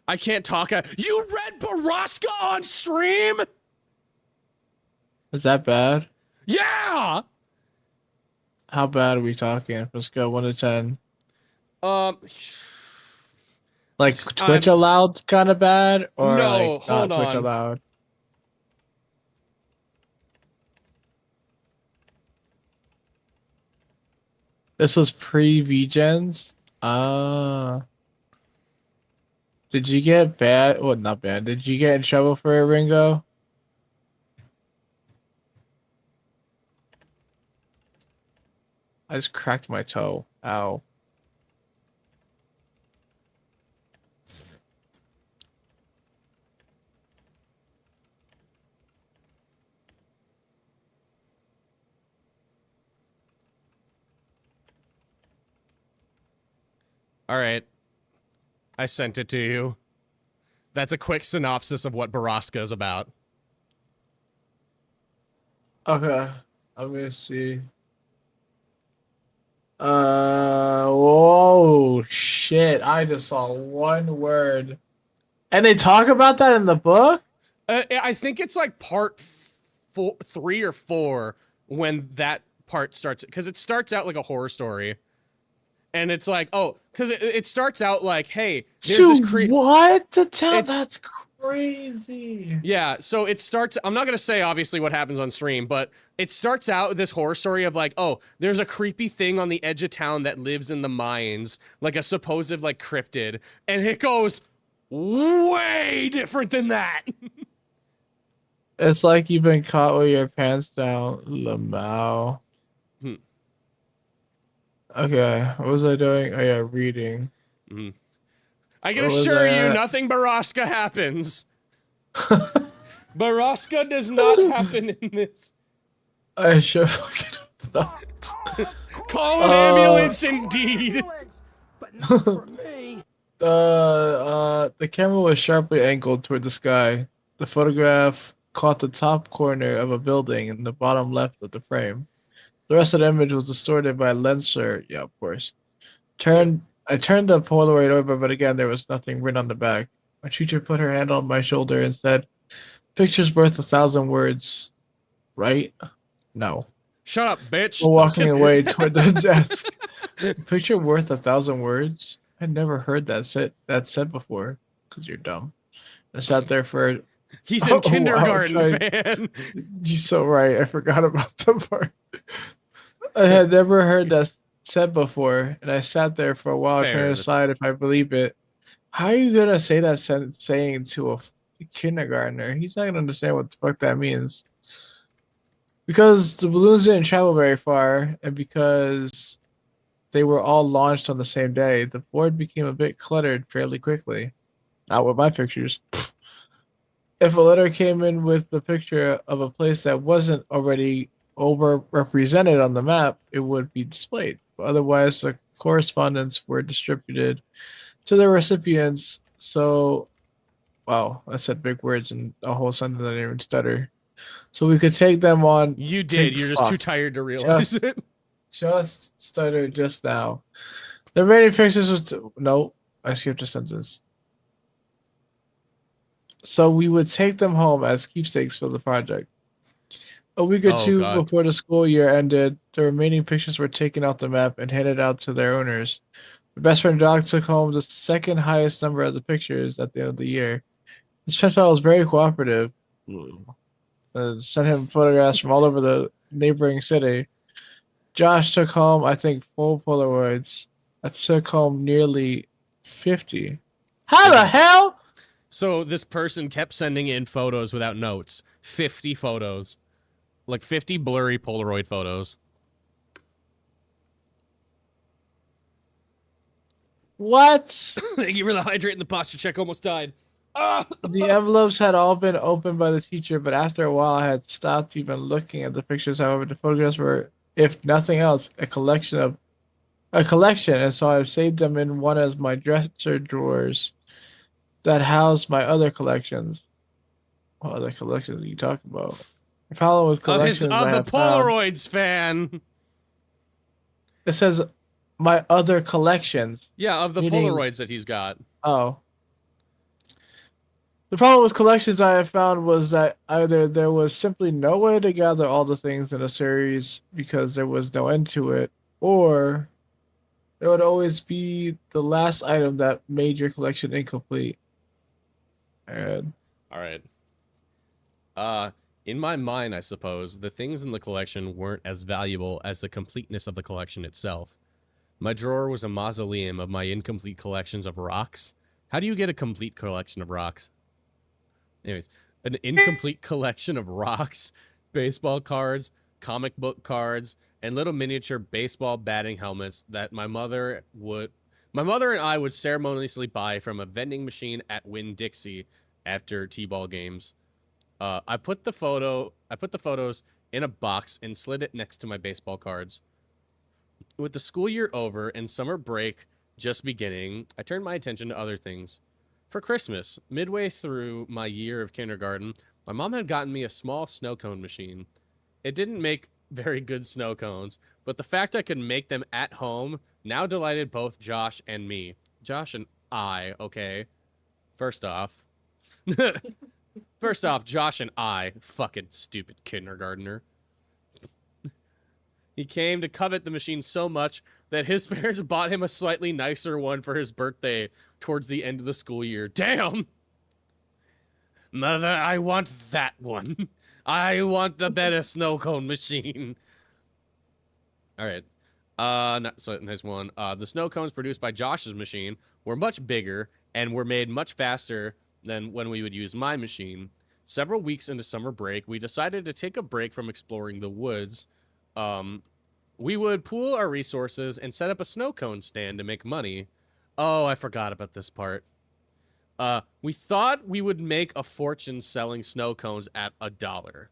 I can't talk. You read Baraska on stream? Is that bad? Yeah. How bad are we talking? Let's go 1 to 10. Like Twitch allowed kind of bad, or No, like hold not Twitch on. allowed? This was pre-VGens. Did you get bad? Well, not bad. Did you get in trouble for it, Ringo? I just cracked my toe. Ow. All right. I sent it to you. That's a quick synopsis of what Baraska is about. Okay. I'm gonna see. Whoa, shit. I just saw one word. And they talk about that in the book? I think it's like part 3 or 4 when that part starts, because it starts out like a horror story. And it's like, oh, because it starts out like, hey, there's this what? The town? That's crazy. Yeah, so it starts, I'm not going to say obviously what happens on stream, but it starts out with this horror story of like, oh, there's a creepy thing on the edge of town that lives in the mines, like a supposed like cryptid, and it goes way different than that. It's like you've been caught with your pants down, Lamau. Okay, what was I doing? Oh yeah, reading. I can assure you, nothing Baraska happens. Baraska does not happen in this. I should fucking not. Call an ambulance, indeed. But not for me. The camera was sharply angled toward the sky. The photograph caught the top corner of a building in the bottom left of the frame. The rest of the image was distorted by a lens flare. Yeah, of course. I turned the Polaroid over, but again, there was nothing written on the back. My teacher put her hand on my shoulder and said, "Picture's worth 1,000 words, right?" No. Shut up, bitch. Walking away toward the desk. Picture worth 1,000 words? I'd never heard that said before. Because you're dumb. I sat there for... He's in kindergarten, wow, fan. You're so right. I forgot about the part. I had never heard that said before, and I sat there for a while trying to decide if I believe it. How are you going to say that saying to a kindergartner? He's not going to understand what the fuck that means. Because the balloons didn't travel very far, and because they were all launched on the same day, the board became a bit cluttered fairly quickly. Not with my pictures. If a letter came in with the picture of a place that wasn't already overrepresented on the map, it would be displayed. Otherwise, the correspondence were distributed to the recipients. So, wow, I said big words and a whole sentence I didn't even stutter. So we could take them on. You did. You're just too tired to realize it. Just stuttered just now. The remaining pictures was... No, I skipped a sentence. So we would take them home as keepsakes for the project. A week or two before the school year ended, the remaining pictures were taken off the map and handed out to their owners. My best friend Doc took home the second highest number of the pictures at the end of the year. This pen pal was very cooperative. Sent him photographs from all over the neighboring city. Josh took home, I think, 4 Polaroids. I took home nearly 50. How the hell? So this person kept sending in photos without notes. 50 photos. Like 50 blurry Polaroid photos. What? Thank you for the hydrate and the posture check. Almost died. The envelopes had all been opened by the teacher, but after a while I had stopped even looking at the pictures. However, the photographs were, if nothing else, a collection, and so I saved them in one of my dresser drawers that housed my other collections. What other collections are you talking about? The problem with collections I Of the have found, Polaroids fan. it says my other collections. Yeah, of the Meaning- Polaroids that he's got. Oh. The problem with collections I have found was that either there was simply no way to gather all the things in a series because there was no end to it, or there would always be the last item that made your collection incomplete. And All right. In my mind, I suppose, the things in the collection weren't as valuable as the completeness of the collection itself. My drawer was a mausoleum of my incomplete collections of rocks. How do you get a complete collection of rocks? Anyways, an incomplete collection of rocks, baseball cards, comic book cards, and little miniature baseball batting helmets that my mother and I would ceremoniously buy from a vending machine at Winn-Dixie after T-ball games. I put the photos in a box and slid it next to my baseball cards. With the school year over and summer break just beginning, I turned my attention to other things. For Christmas, midway through my year of kindergarten, my mom had gotten me a small snow cone machine. It didn't make very good snow cones, but the fact I could make them at home now delighted both Josh and me. Josh and I, okay? First off, Josh and I, fucking stupid kindergartner. He came to covet the machine so much that his parents bought him a slightly nicer one for his birthday towards the end of the school year. Damn! Mother, I want that one. I want the better snow cone machine. All right. Nice one. The snow cones produced by Josh's machine were much bigger and were made much faster than when we would use my machine. Several weeks into summer break, we decided to take a break from exploring the woods. We would pool our resources and set up a snow cone stand to make money. Oh, I forgot about this part. We thought we would make a fortune selling snow cones at $1.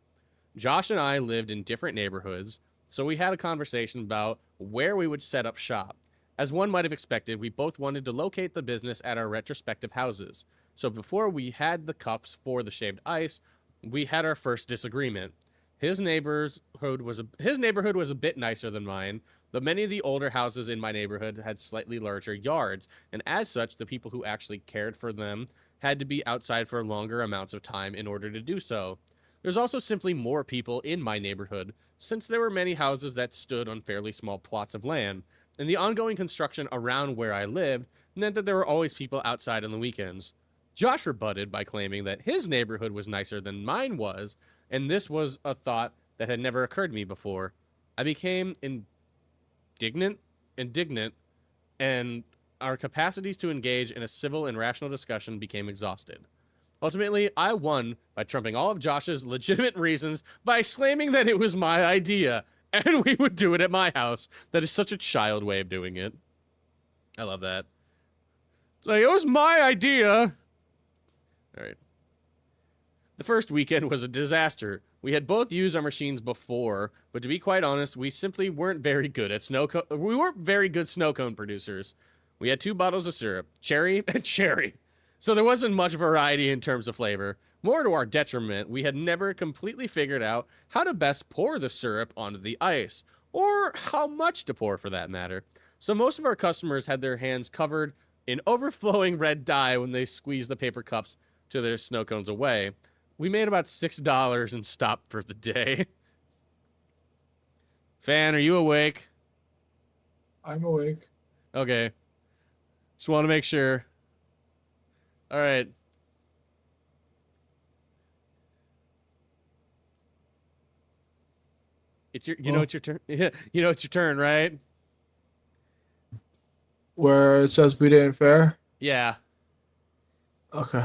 Josh and I lived in different neighborhoods, so we had a conversation about where we would set up shop. As one might have expected, we both wanted to locate the business at our respective houses. So before we had the cups for the shaved ice, we had our first disagreement. His neighborhood was a bit nicer than mine, but many of the older houses in my neighborhood had slightly larger yards, and as such, the people who actually cared for them had to be outside for longer amounts of time in order to do so. There's also simply more people in my neighborhood, since there were many houses that stood on fairly small plots of land, and the ongoing construction around where I lived meant that there were always people outside on the weekends. Josh rebutted by claiming that his neighborhood was nicer than mine was, and this was a thought that had never occurred to me before. I became indignant, and our capacities to engage in a civil and rational discussion became exhausted. Ultimately, I won by trumping all of Josh's legitimate reasons by exclaiming that it was my idea, and we would do it at my house. That is such a child way of doing it. I love that. It's like, it was my idea. All right. The first weekend was a disaster. We had both used our machines before, but to be quite honest, we simply weren't very good at we weren't very good snow cone producers. We had 2 bottles of syrup, cherry and cherry. So there wasn't much variety in terms of flavor. More to our detriment, we had never completely figured out how to best pour the syrup onto the ice, or how much to pour for that matter. So most of our customers had their hands covered in overflowing red dye when they squeezed the paper cups to their snow cones away. We made about $6 and stopped for the day. Fan, are you awake? I'm awake. Okay. Just want to make sure. All right. It's your, it's your turn. Yeah, it's your turn, right? Where it says we didn't fare? Yeah. Okay.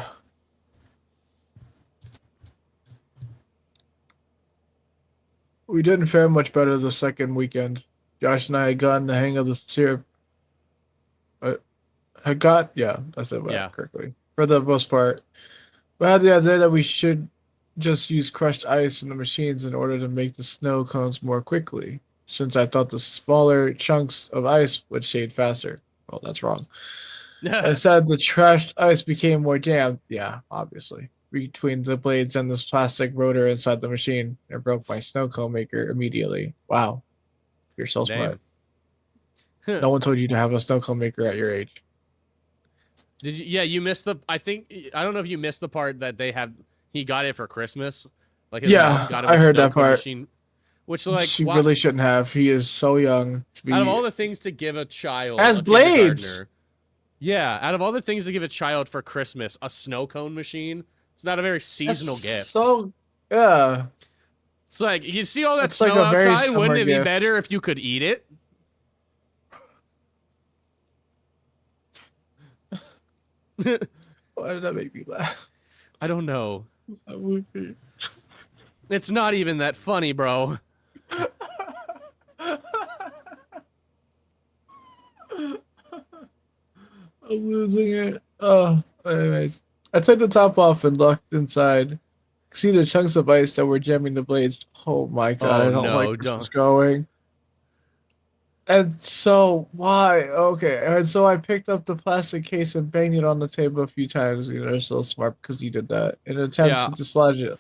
We didn't fare much better the second weekend. Josh and I had gotten the hang of the syrup. Yeah, that's it Yeah. correctly. for the most part. But I had the idea that we should just use crushed ice in the machines in order to make the snow cones more quickly, since I thought the smaller chunks of ice would shade faster. Well, that's wrong. Instead, the trashed ice became more jammed. Yeah, obviously. Between the blades and this plastic rotor inside the machine. It broke my snow cone maker immediately. Wow. You're so smart. Damn. No one told you to have a snow cone maker at your age. Did you? Yeah, you missed the. I don't know if you missed the part that he got it for Christmas. Like his mom got him I a heard snow that cone part. machine. Which like She really shouldn't have. He is so young to be. out of all the things to give a child, As a blades! kindergartner- Yeah, out of all the things to give a child for Christmas, a snow cone machine. It's not a very seasonal That's gift. So yeah. It's like you see all that It's snow like a very outside. Wouldn't summer it be gift. better if you could eat it? Why did that make me laugh? I don't know. That movie. It's not even that funny, bro. I'm losing it. Oh, anyways. I took the top off and looked inside. See the chunks of ice that were jamming the blades. Oh my god, Oh, I don't no, like where this don't. is going. And so, why? Okay, and so I picked up the plastic case and banged it on the table a few times. You're so smart because you did that in an attempt Yeah. to dislodge it.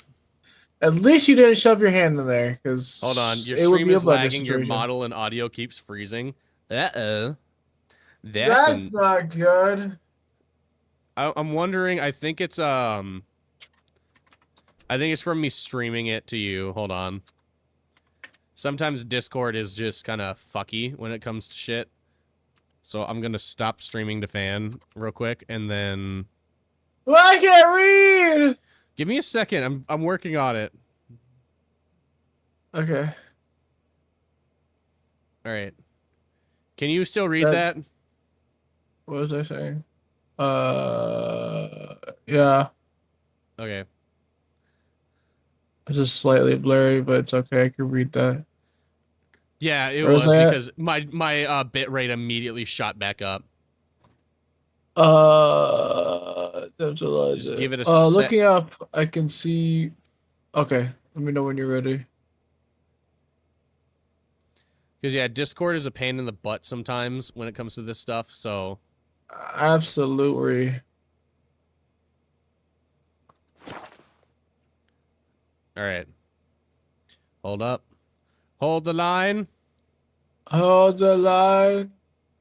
At least you didn't shove your hand in there, because Hold on, your it would stream be a is blender lagging. Your situation. model and audio keeps freezing. Uh-oh. That's not good. I'm wondering. I think it's from me streaming it to you. Hold on. Sometimes Discord is just kind of fucky when it comes to shit. So I'm gonna stop streaming to Fan real quick, and then Well, I can't read. give me a second. I'm working on it. Okay. All right. Can you still read That's- that? What was I saying? Yeah. Okay. It's just slightly blurry, but it's okay. I can read that. Yeah, it Where was was I at? because my bit rate immediately shot back up. Just give it a sec. Looking up, I can see. Okay, let me know when you're ready. Because yeah, Discord is a pain in the butt sometimes when it comes to this stuff. So Absolutely. all right, hold up, hold the line. Hold the line.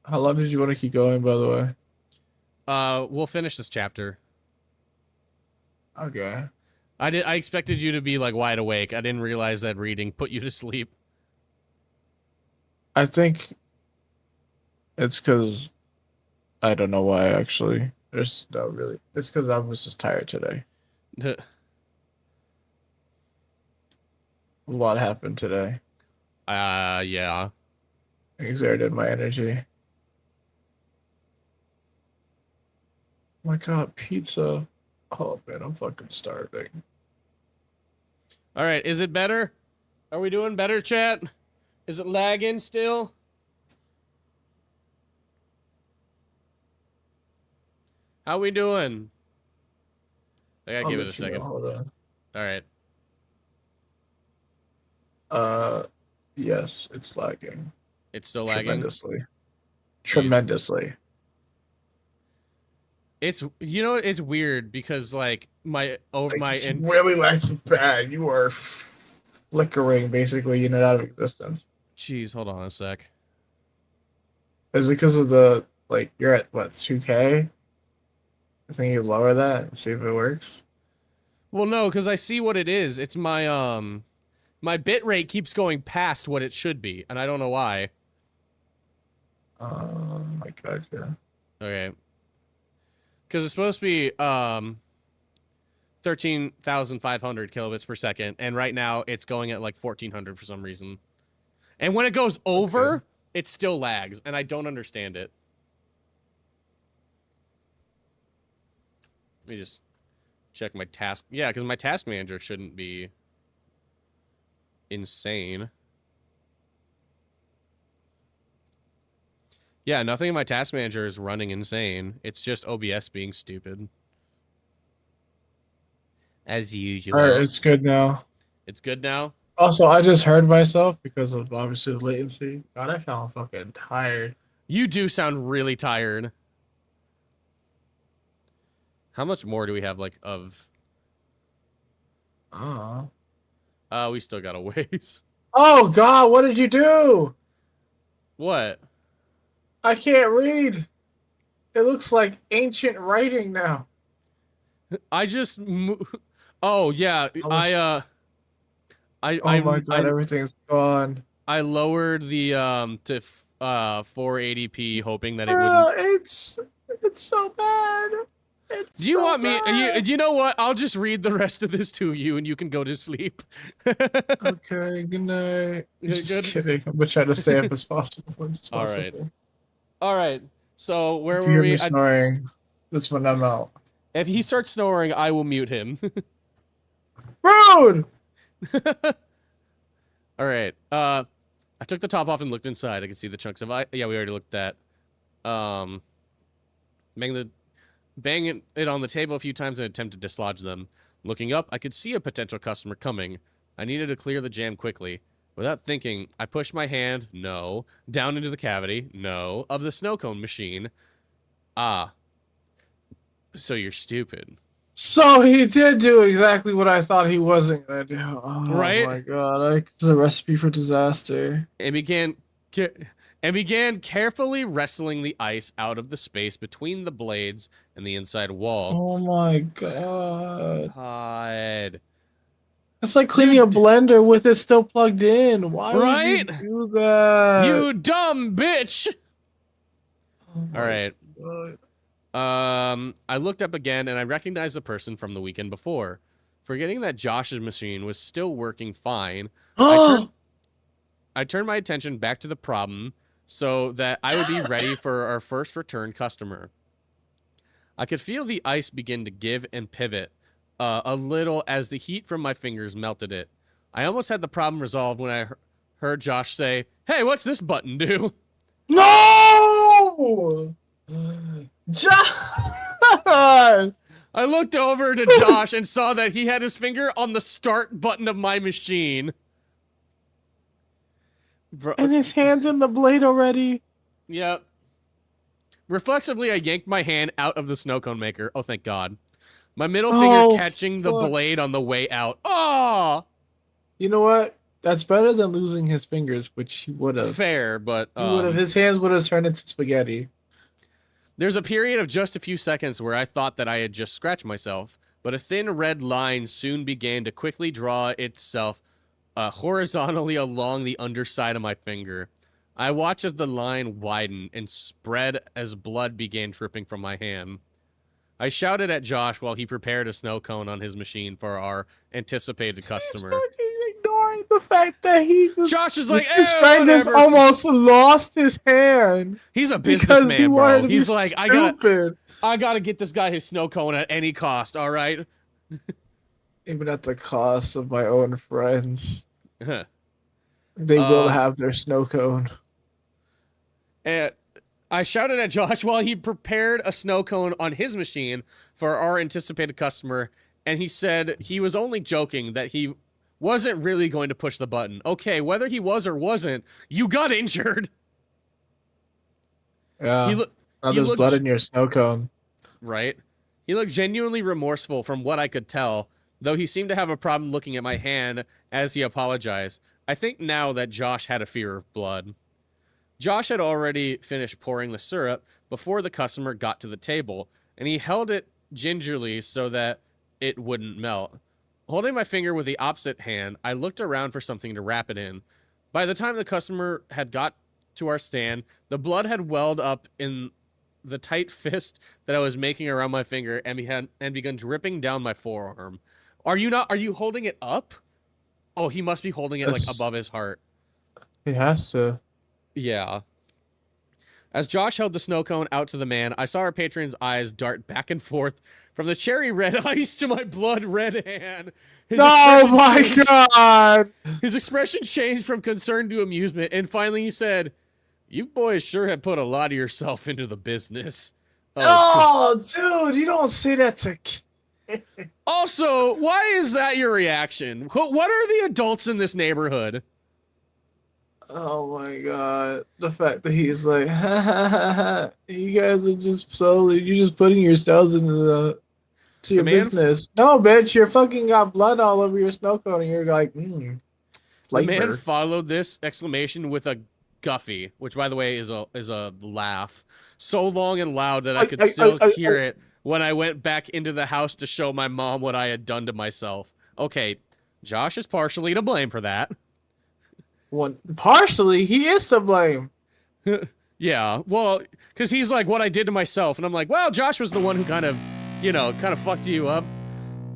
How long did you want to keep going, by the way? We'll finish this chapter. Okay. I expected you to be like wide awake. I didn't realize that reading put you to sleep. I think it's because I don't know why, actually. There's not really. It's because I was just tired today. A lot happened today. Yeah. I exerted my energy. Oh my god, pizza. Oh man, I'm fucking starving. All right, is it better? Are we doing better, chat? Is it lagging still? How we doing? I gotta give it a second. Hold on. All right. Yes, it's lagging. It's still lagging. Tremendously. Tremendously. It's it's weird because like It's really lagging bad. You are flickering basically in and out of existence. Jeez, hold on a sec. Is it because of the you're at what 2K? I think you lower that and see if it works. Well, no, because I see what it is. It's my my bit rate keeps going past what it should be, and I don't know why. My god, yeah. Okay. Because it's supposed to be 13,500 kilobits per second, and right now it's going at like 1,400 for some reason. And when it goes over, it still lags, and I don't understand it. Let me just check my task. Yeah, because my task manager shouldn't be insane. Yeah, nothing in my task manager is running insane. It's just OBS being stupid. As usual. Alright, it's good now. It's good now? Also, I just heard myself because of obviously the latency. God, I sound fucking tired. You do sound really tired. How much more do we have, like, of... we still got a ways. Oh God, what did you do? What? I can't read. It looks like ancient writing now. I just... Oh, yeah. Oh my God, everything's gone. I lowered the, to 480p, hoping that it wouldn't... It's so bad. It's Do you so want me... bad. You know what? I'll just read the rest of this to you, and you can go to sleep. Okay, good night. Yeah, Just good. kidding. I'm gonna try to stay up as possible when it's All possible. right. All right. So where If were you hear we? me snoring, that's when I'm out. If he starts snoring, I will mute him. Rude! All right. I took the top off and looked inside. I could see the chunks of ice. Yeah, we already looked at. Banging it on the table a few times in an attempt to dislodge them. Looking up, I could see a potential customer coming. I needed to clear the jam quickly. Without thinking, I pushed my hand, no, down into the cavity, no, of the snow cone machine. Ah. So you're stupid. So he did do exactly what I thought he wasn't gonna do. Oh Right? my God, it's a recipe for disaster. And began carefully wrestling the ice out of the space between the blades and the inside wall. Oh my God. God. That's like cleaning a blender with it still plugged in. Why Right? would you do that? You dumb bitch! Oh my All right. God. I looked up again and I recognized the person from the weekend before. Forgetting that Josh's machine was still working fine, I turned my attention back to the problem so that I would be ready for our first return customer. I could feel the ice begin to give and pivot a little as the heat from my fingers melted it. I almost had the problem resolved when I heard Josh say, "Hey, what's this button do?" No! Josh! I looked over to Josh and saw that he had his finger on the start button of my machine. Bro, And his hand's in the blade already. yep. Reflexively, I yanked my hand out of the snow cone maker. Oh, thank God. My middle finger catching the blade on the way out. Oh! You know what? That's better than losing his fingers, which he would have. Fair, but His hands would have turned into spaghetti. there's a period of just a few seconds where I thought that I had just scratched myself, but a thin red line soon began to quickly draw itself horizontally along the underside of my finger. I watched as the line widened and spread as blood began dripping from my hand. I shouted at Josh while he prepared a snow cone on his machine for our anticipated customer. He's fucking ignoring the fact that Josh is like, his friend just almost lost his hand. He's a Because he businessman, wanted bro. to be He's like, stupid. I gotta get this guy his snow cone at any cost, all right? Even at the cost of my own friends. Huh. They will have their snow cone. And I shouted at Josh while he prepared a snow cone on his machine for our anticipated customer, and he said he was only joking, that he wasn't really going to push the button. Okay, whether he was or wasn't, you got injured. Yeah. Now there's blood in your snow cone. Right? He looked genuinely remorseful from what I could tell, though he seemed to have a problem looking at my hand as he apologized. I think now that Josh had a fear of blood. Josh had already finished pouring the syrup before the customer got to the table, and he held it gingerly so that it wouldn't melt. Holding my finger with the opposite hand, I looked around for something to wrap it in. By the time the customer had got to our stand, the blood had welled up in the tight fist that I was making around my finger and begun dripping down my forearm. Are you holding it up? Oh, he must be holding it like above his heart. He has to. Yeah. As Josh held the snow cone out to the man, I saw our patron's eyes dart back and forth from the cherry red ice to my blood red hand. Oh my God! His expression changed from concern to amusement, and finally he said, "You boys sure have put a lot of yourself into the business." Oh, dude, you don't say that to Also, why is that your reaction? What are the adults in this neighborhood? Oh my god. The fact that he's like, ha ha ha ha. You guys are just slowly, you're just putting yourselves into to your man business. No, bitch, you're fucking got blood all over your snow cone and you're like, The flavor. man followed this exclamation with a guffy, which by the way is a laugh. So long and loud that I could still hear it when I went back into the house to show my mom what I had done to myself. Okay, Josh is partially to blame for that. Partially, he is to blame. Yeah, well, because he's like, what I did to myself. And I'm like, well, Josh was the one who kind of fucked you up.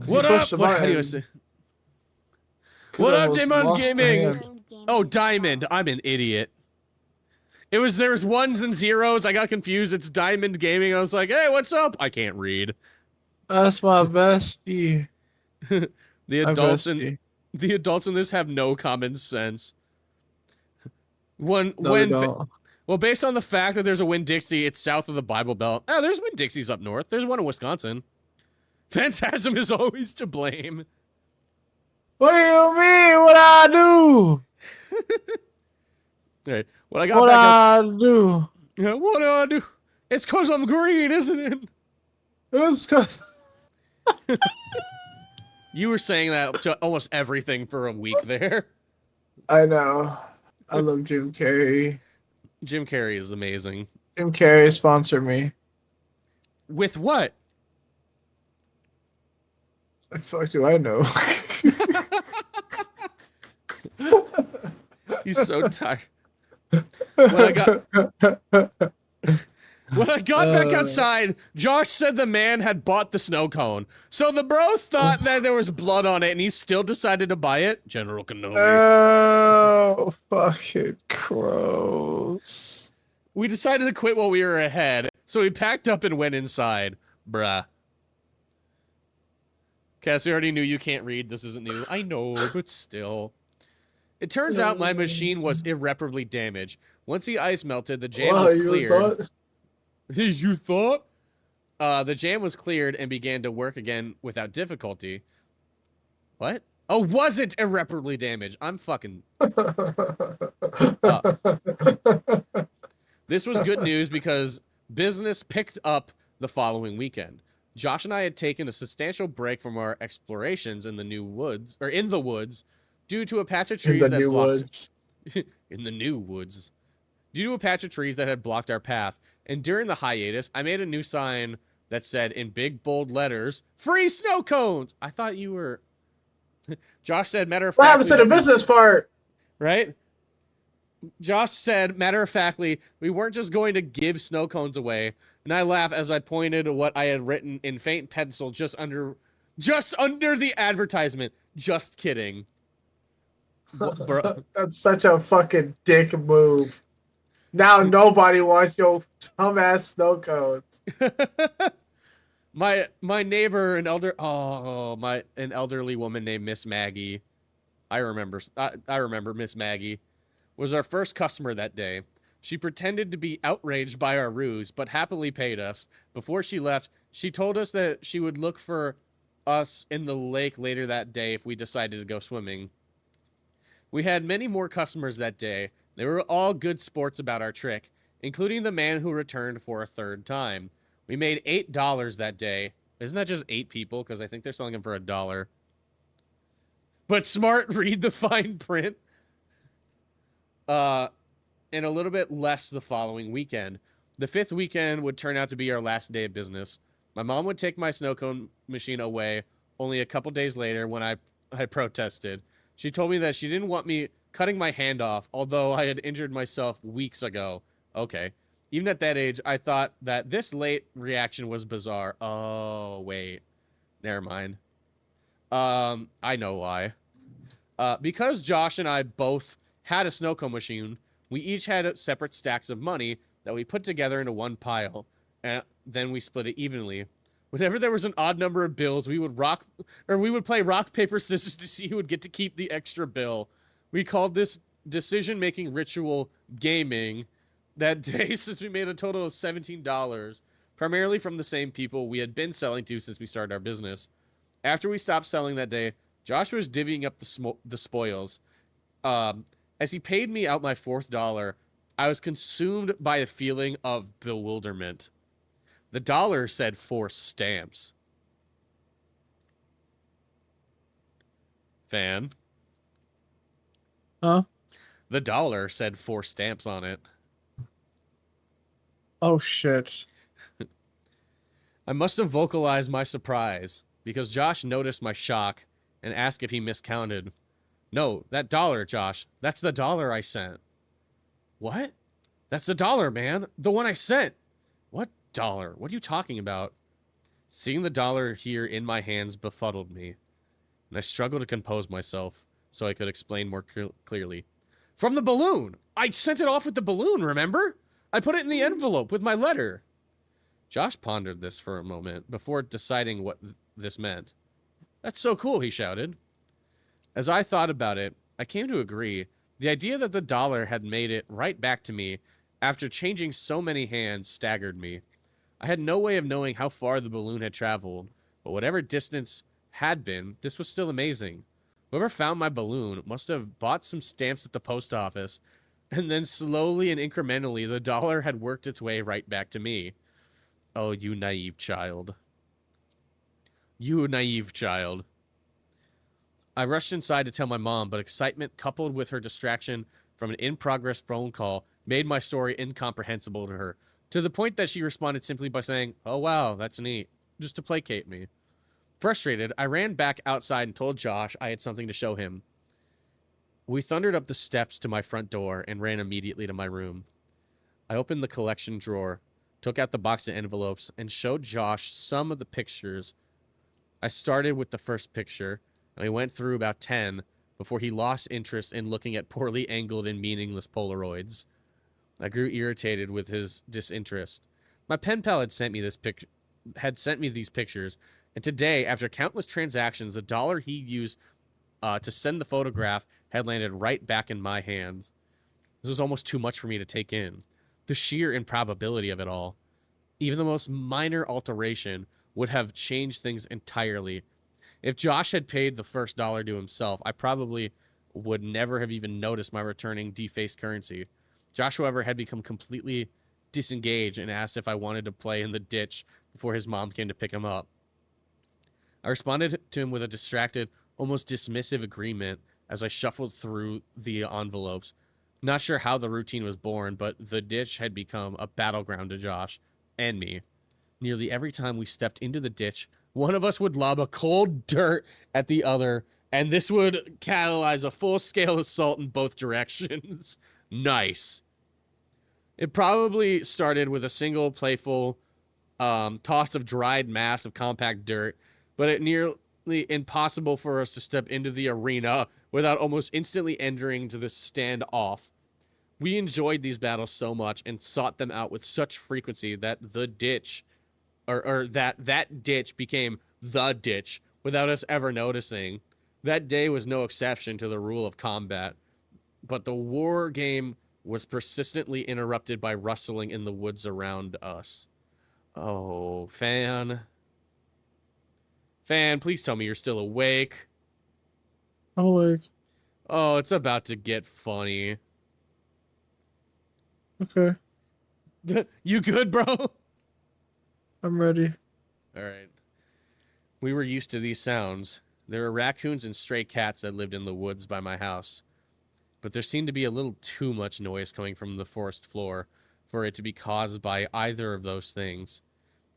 What up? What, how do you say? What up, Diamond Gaming? Oh, Diamond. I'm an idiot. There's ones and zeros. I got confused. It's Diamond Gaming. I was like, hey, what's up? I can't read. That's my bestie. The adults in this have no common sense. Well, based on the fact that there's a Winn-Dixie, it's south of the Bible Belt. Oh, there's Winn-Dixies up north. There's one in Wisconsin. Phantasm is always to blame. What do you mean? What I do? All right. What I do? Yeah, what do I do? It's cause I'm green, isn't it? It's cause You were saying that to almost everything for a week there. I know. I love Jim Carrey. Jim Carrey is amazing. Jim Carrey sponsor me. With what? The fuck do I know? He's so tired. When I got back outside, Josh said the man had bought the snow cone. So the bro thought that there was blood on it, and he still decided to buy it. General Kenobi. Oh, fucking gross. We decided to quit while we were ahead, so we packed up and went inside. Bruh. Cassie already knew you can't read. This isn't new. I know, but still. It turns out my machine was irreparably damaged. Once the ice melted, the jam was cleared. You thought? The jam was cleared and began to work again without difficulty. What? Oh, was it irreparably damaged? I'm fucking... This was good news because business picked up the following weekend. Josh and I had taken a substantial break from our explorations in the woods due to a patch of trees that blocked... in the new woods. Due to a patch of trees that had blocked our path. And during the hiatus, I made a new sign that said in big bold letters, "Free snow cones!" I thought you were... Josh said, matter of fact... What happened to the business part? Right? Josh said, matter of factly, we weren't just going to give snow cones away. And I laughed as I pointed at what I had written in faint pencil just under the advertisement. Just kidding. Bro. That's such a fucking dick move. Now nobody wants your dumbass snow cones. My neighbor, an elderly woman named Miss Maggie. I remember Miss Maggie was our first customer that day. She pretended to be outraged by our ruse, but happily paid us. Before she left, she told us that she would look for us in the lake later that day if we decided to go swimming. We had many more customers that day. They were all good sports about our trick, including the man who returned for a third time. We made $8 that day. Isn't that just 8 people? Because I think they're selling them for $1. But smart, read the fine print. And a little bit less the following weekend. The 5th weekend would turn out to be our last day of business. My mom would take my snow cone machine away only a couple days later when I protested. She told me that she didn't want me cutting my hand off, although I had injured myself weeks ago. Okay. Even at that age, I thought that this late reaction was bizarre. Oh, wait. Never mind. I know why. Because Josh and I both had a snow cone machine, we each had separate stacks of money that we put together into one pile, and then we split it evenly. Whenever there was an odd number of bills, we would play rock, paper, scissors to see who would get to keep the extra bill. We called this decision-making ritual gaming that day since we made a total of $17, primarily from the same people we had been selling to since we started our business. After we stopped selling that day, Josh was divvying up the spoils. As he paid me out my $4th, I was consumed by a feeling of bewilderment. The dollar said 4 stamps. Fan. Huh? The dollar said 4 stamps on it. Oh, shit. I must have vocalized my surprise, because Josh noticed my shock and asked if he miscounted. No, that dollar, Josh. That's the dollar I sent. What? That's the dollar, man. The one I sent. What dollar? What are you talking about? Seeing the dollar here in my hands befuddled me, and I struggled to compose myself so I could explain more clearly. From the balloon! I sent it off with the balloon, remember? I put it in the envelope with my letter. Josh pondered this for a moment before deciding what this meant. That's so cool, he shouted. As I thought about it, I came to agree. The idea that the dollar had made it right back to me after changing so many hands staggered me. I had no way of knowing how far the balloon had traveled, but whatever distance had been, this was still amazing. Whoever found my balloon must have bought some stamps at the post office, and then slowly and incrementally the dollar had worked its way right back to me. Oh, you naive child. You naive child. I rushed inside to tell my mom, but excitement coupled with her distraction from an in-progress phone call made my story incomprehensible to her, to the point that she responded simply by saying, "Oh wow, that's neat," just to placate me. Frustrated, I ran back outside and told Josh I had something to show him. We thundered up the steps to my front door and ran immediately to my room. I opened the collection drawer, took out the box of envelopes, and showed Josh some of the pictures. I started with the first picture, and we went through about 10 before he lost interest in looking at poorly angled and meaningless Polaroids. I grew irritated with his disinterest. My pen pal had sent me these pictures, and today, after countless transactions, the dollar he used to send the photograph had landed right back in my hands. This was almost too much for me to take in. The sheer improbability of it all. Even the most minor alteration would have changed things entirely. If Josh had paid the first dollar to himself, I probably would never have even noticed my returning defaced currency. Josh, however, had become completely disengaged and asked if I wanted to play in the ditch before his mom came to pick him up. I responded to him with a distracted, almost dismissive agreement as I shuffled through the envelopes. Not sure how the routine was born, but the ditch had become a battleground to Josh and me. Nearly every time we stepped into the ditch, one of us would lob a cold dirt at the other, and this would catalyze a full-scale assault in both directions. Nice. It probably started with a single playful toss of dried mass of compact dirt, but it nearly impossible for us to step into the arena without almost instantly entering to the standoff. We enjoyed these battles so much and sought them out with such frequency that the ditch, or that ditch became the ditch without us ever noticing. That day was no exception to the rule of combat, but the war game was persistently interrupted by rustling in the woods around us. Oh, Fan, please tell me you're still awake. I'm awake. Oh, it's about to get funny. Okay, You good, bro? I'm ready. All right. We were used to these sounds. There were raccoons and stray cats that lived in the woods by my house, but there seemed to be a little too much noise coming from the forest floor for it to be caused by either of those things.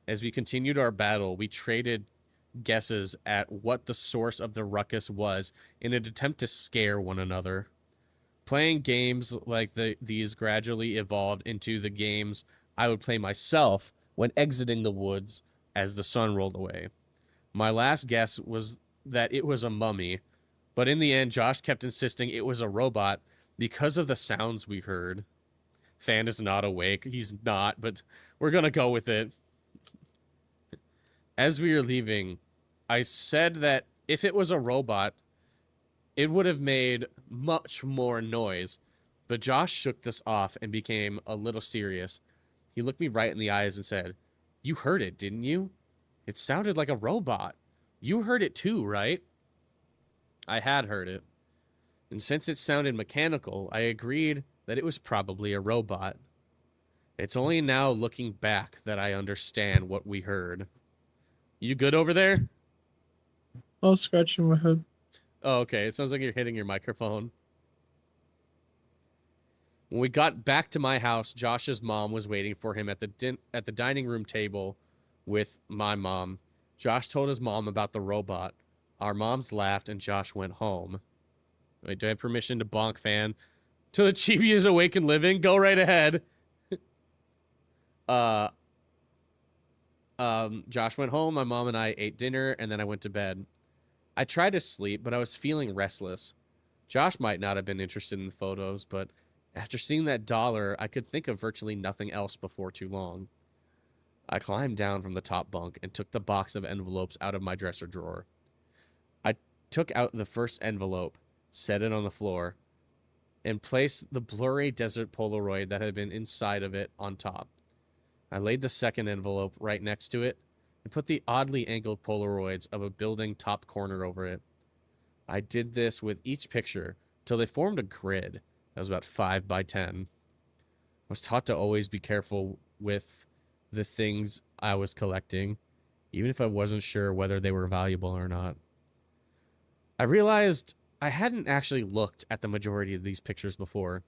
As we continued our battle, we traded guesses at what the source of the ruckus was in an attempt to scare one another. Playing games like these gradually evolved into the games I would play myself when exiting the woods as the sun rolled away. My last guess was that it was a mummy, but in the end, Josh kept insisting it was a robot because of the sounds we heard. Fan is not awake. He's not, but we're gonna go with it. As we were leaving, I said that if it was a robot, it would have made much more noise, but Josh shook this off and became a little serious. He looked me right in the eyes and said, "You heard it, didn't you? It sounded like a robot. You heard it too, right? I had heard it. And since it sounded mechanical, I agreed that it was probably a robot. It's only now looking back that I understand what we heard. You good over there? I was scratching my head. Oh, okay. It sounds like you're hitting your microphone. When we got back to my house, Josh's mom was waiting for him at the dining room table with my mom. Josh told his mom about the robot. Our moms laughed, and Josh went home. Wait, do I have permission to bonk fan? Till the chibi is awake and living? Go right ahead. Josh went home, my mom and I ate dinner, and then I went to bed. I tried to sleep, but I was feeling restless. Josh might not have been interested in the photos, but after seeing that dollar, I could think of virtually nothing else before too long. I climbed down from the top bunk and took the box of envelopes out of my dresser drawer. I took out the first envelope, set it on the floor, and placed the blurry desert Polaroid that had been inside of it on top. I laid the second envelope right next to it and put the oddly angled Polaroids of a building top corner over it. I did this with each picture till they formed a grid that was about 5 by 10. I was taught to always be careful with the things I was collecting, even if I wasn't sure whether they were valuable or not. I realized I hadn't actually looked at the majority of these pictures before.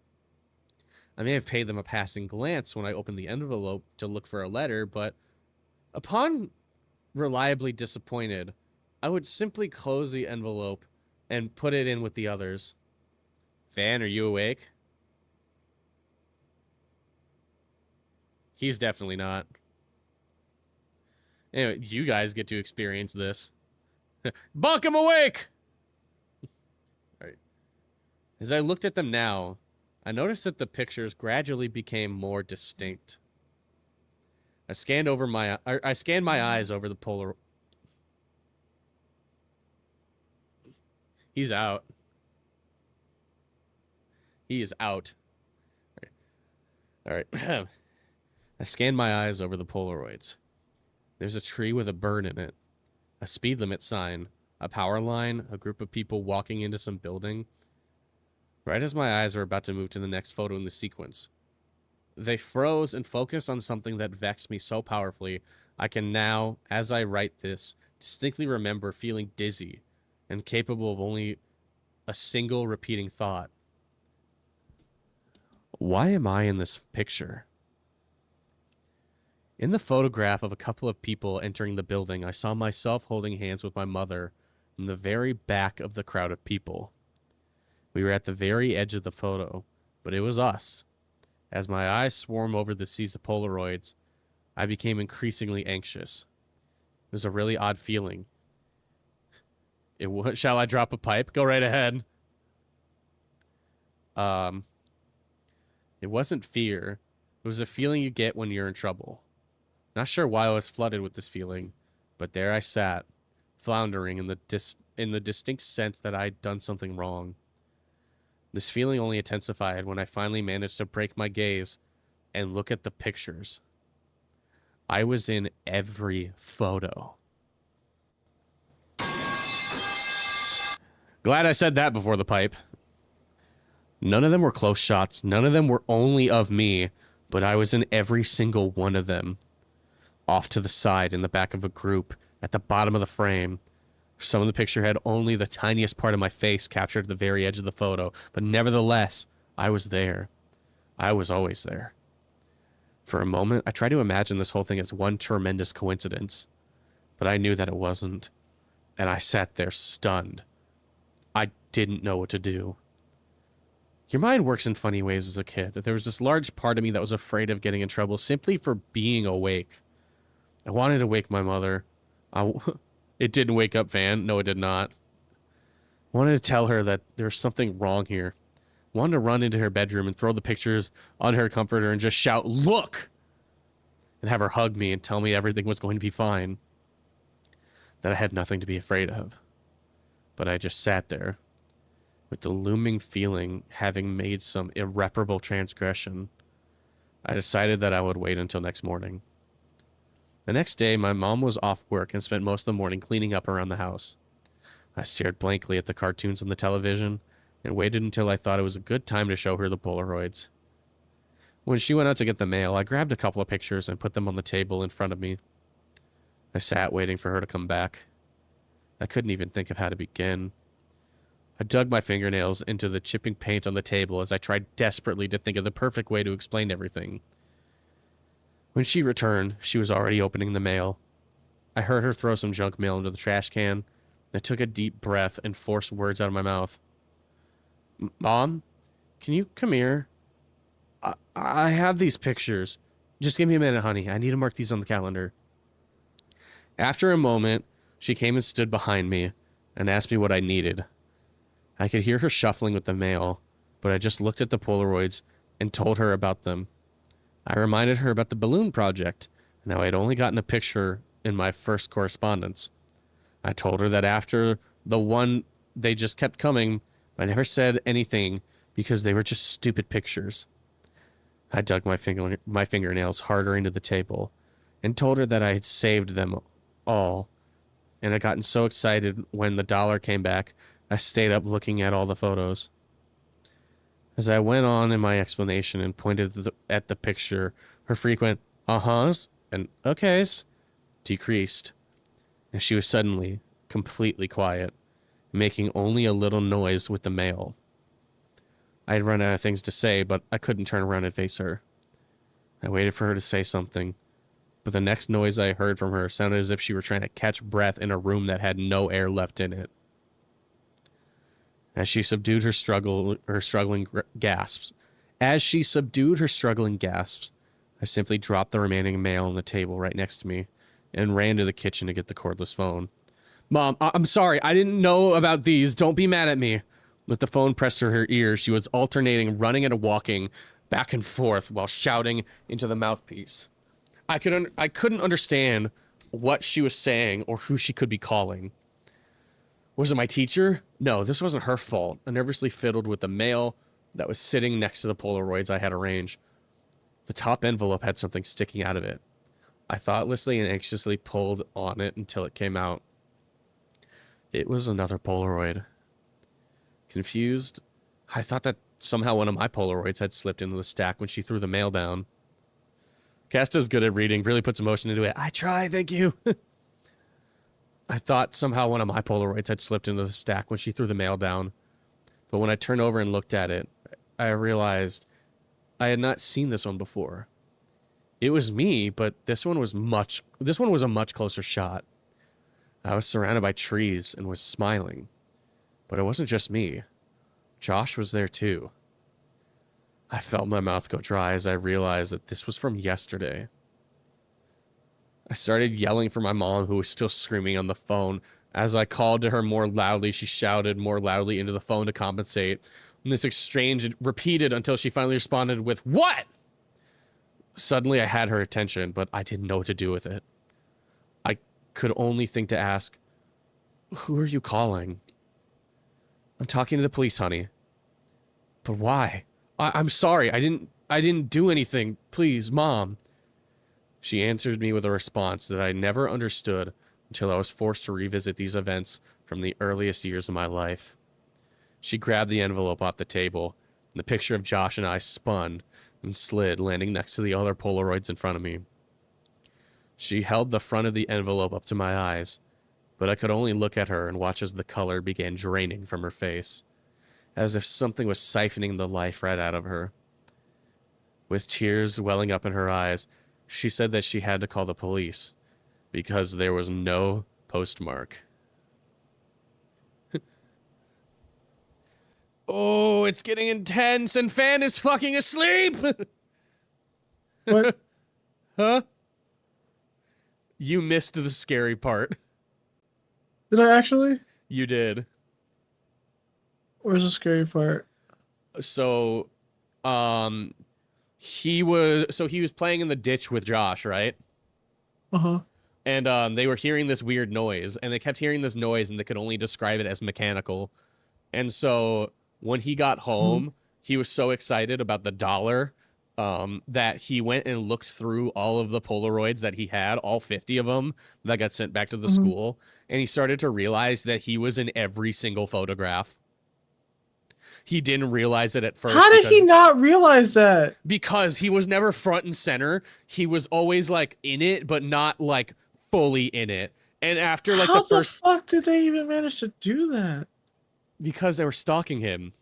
I may have paid them a passing glance when I opened the envelope to look for a letter, but upon reliably disappointed, I would simply close the envelope and put it in with the others. Fan, are you awake? He's definitely not. Anyway, you guys get to experience this. Bonk him awake! All right. As I looked at them now, I noticed that the pictures gradually became more distinct. I scanned my eyes over the Polaroid. He's out. He is out. All right. I scanned my eyes over the Polaroids. There's a tree with a bird in it, a speed limit sign, a power line, a group of people walking into some building. Right as my eyes were about to move to the next photo in the sequence, they froze and focused on something that vexed me so powerfully, I can now, as I write this, distinctly remember feeling dizzy and capable of only a single repeating thought. Why am I in this picture? In the photograph of a couple of people entering the building, I saw myself holding hands with my mother in the very back of the crowd of people. We were at the very edge of the photo, but it was us. As my eyes swarmed over the seas of Polaroids, I became increasingly anxious. It was a really odd feeling. Shall I drop a pipe? Go right ahead. It wasn't fear. It was a feeling you get when you're in trouble. Not sure why I was flooded with this feeling, but there I sat, floundering in the distinct sense that I'd done something wrong. This feeling only intensified when I finally managed to break my gaze and look at the pictures. I was in every photo. Glad I said that before the pipe. None of them were close shots. None of them were only of me, but I was in every single one of them. Off to the side, in the back of a group, at the bottom of the frame. Some of the picture had only the tiniest part of my face captured at the very edge of the photo, but nevertheless, I was there. I was always there. For a moment, I tried to imagine this whole thing as one tremendous coincidence, but I knew that it wasn't, and I sat there stunned. I didn't know what to do. Your mind works in funny ways as a kid. There was this large part of me that was afraid of getting in trouble simply for being awake. I wanted to wake my mother. It didn't wake up, Van. No, it did not. I wanted to tell her that there's something wrong here. I wanted to run into her bedroom and throw the pictures on her comforter and just shout, "Look!" and have her hug me and tell me everything was going to be fine. That I had nothing to be afraid of. But I just sat there, with the looming feeling having made some irreparable transgression. I decided that I would wait until next morning. The next day, my mom was off work and spent most of the morning cleaning up around the house. I stared blankly at the cartoons on the television and waited until I thought it was a good time to show her the Polaroids. When she went out to get the mail, I grabbed a couple of pictures and put them on the table in front of me. I sat waiting for her to come back. I couldn't even think of how to begin. I dug my fingernails into the chipping paint on the table as I tried desperately to think of the perfect way to explain everything. When she returned, she was already opening the mail. I heard her throw some junk mail into the trash can. I took a deep breath and forced words out of my mouth. Mom, can you come here? I have these pictures. Just give me a minute, honey. I need to mark these on the calendar. After a moment, she came and stood behind me and asked me what I needed. I could hear her shuffling with the mail, but I just looked at the Polaroids and told her about them. I reminded her about the balloon project and how I had only gotten a picture in my first correspondence. I told her that after the one, they just kept coming. I never said anything because they were just stupid pictures. I dug my fingernails harder into the table and told her that I had saved them all. And I gotten so excited when the dollar came back, I stayed up looking at all the photos. As I went on in my explanation and pointed at the picture, her frequent uh-huhs and okays decreased, and she was suddenly completely quiet, making only a little noise with the mail. I had run out of things to say, but I couldn't turn around and face her. I waited for her to say something, but the next noise I heard from her sounded as if she were trying to catch breath in a room that had no air left in it. As she subdued her struggling gasps, I simply dropped the remaining mail on the table right next to me and ran to the kitchen to get the cordless phone. Mom, I'm sorry. I didn't know about these. Don't be mad at me. With the phone pressed to her ear, she was alternating running and walking back and forth while shouting into the mouthpiece. I couldn't understand what she was saying or who she could be calling. Was it my teacher? No, this wasn't her fault. I nervously fiddled with the mail that was sitting next to the Polaroids I had arranged. The top envelope had something sticking out of it. I thoughtlessly and anxiously pulled on it until it came out. It was another Polaroid. Confused, I thought that somehow one of my Polaroids had slipped into the stack when she threw the mail down. Casta's good at reading, really puts emotion into it. I try, thank you. I thought somehow one of my Polaroids had slipped into the stack when she threw the mail down. But when I turned over and looked at it, I realized I had not seen this one before. It was me, but this one was a much closer shot. I was surrounded by trees and was smiling. But it wasn't just me. Josh was there too. I felt my mouth go dry as I realized that this was from yesterday. I started yelling for my mom, who was still screaming on the phone. As I called to her more loudly, she shouted more loudly into the phone to compensate. And this exchange repeated until she finally responded with, "What?" Suddenly I had her attention, but I didn't know what to do with it. I could only think to ask, "Who are you calling?" "I'm talking to the police, honey." "But why?" I'm sorry. I didn't do anything. Please, Mom." She answered me with a response that I never understood until I was forced to revisit these events from the earliest years of my life. She grabbed the envelope off the table, and the picture of Josh and I spun and slid, landing next to the other Polaroids in front of me. She held the front of the envelope up to my eyes, but I could only look at her and watch as the color began draining from her face, as if something was siphoning the life right out of her. With tears welling up in her eyes, she said that she had to call the police because there was no postmark. Oh, it's getting intense and Fan is fucking asleep! What? Huh? You missed the scary part. Did I actually? You did. Where's the scary part? So, he was playing in the ditch with Josh, right? Uh-huh. And they were hearing this weird noise, and they kept hearing this noise, and they could only describe it as mechanical. And so when he got home, he was so excited about the dollar that he went and looked through all of the Polaroids that he had, all 50 of them that got sent back to the school, and he started to realize that he was in every single photograph. He didn't realize it at first. How did he not realize that? Because he was never front and center. He was always like in it, but not like fully in it. And after like How the first, fuck did they even manage to do that? because they were stalking him.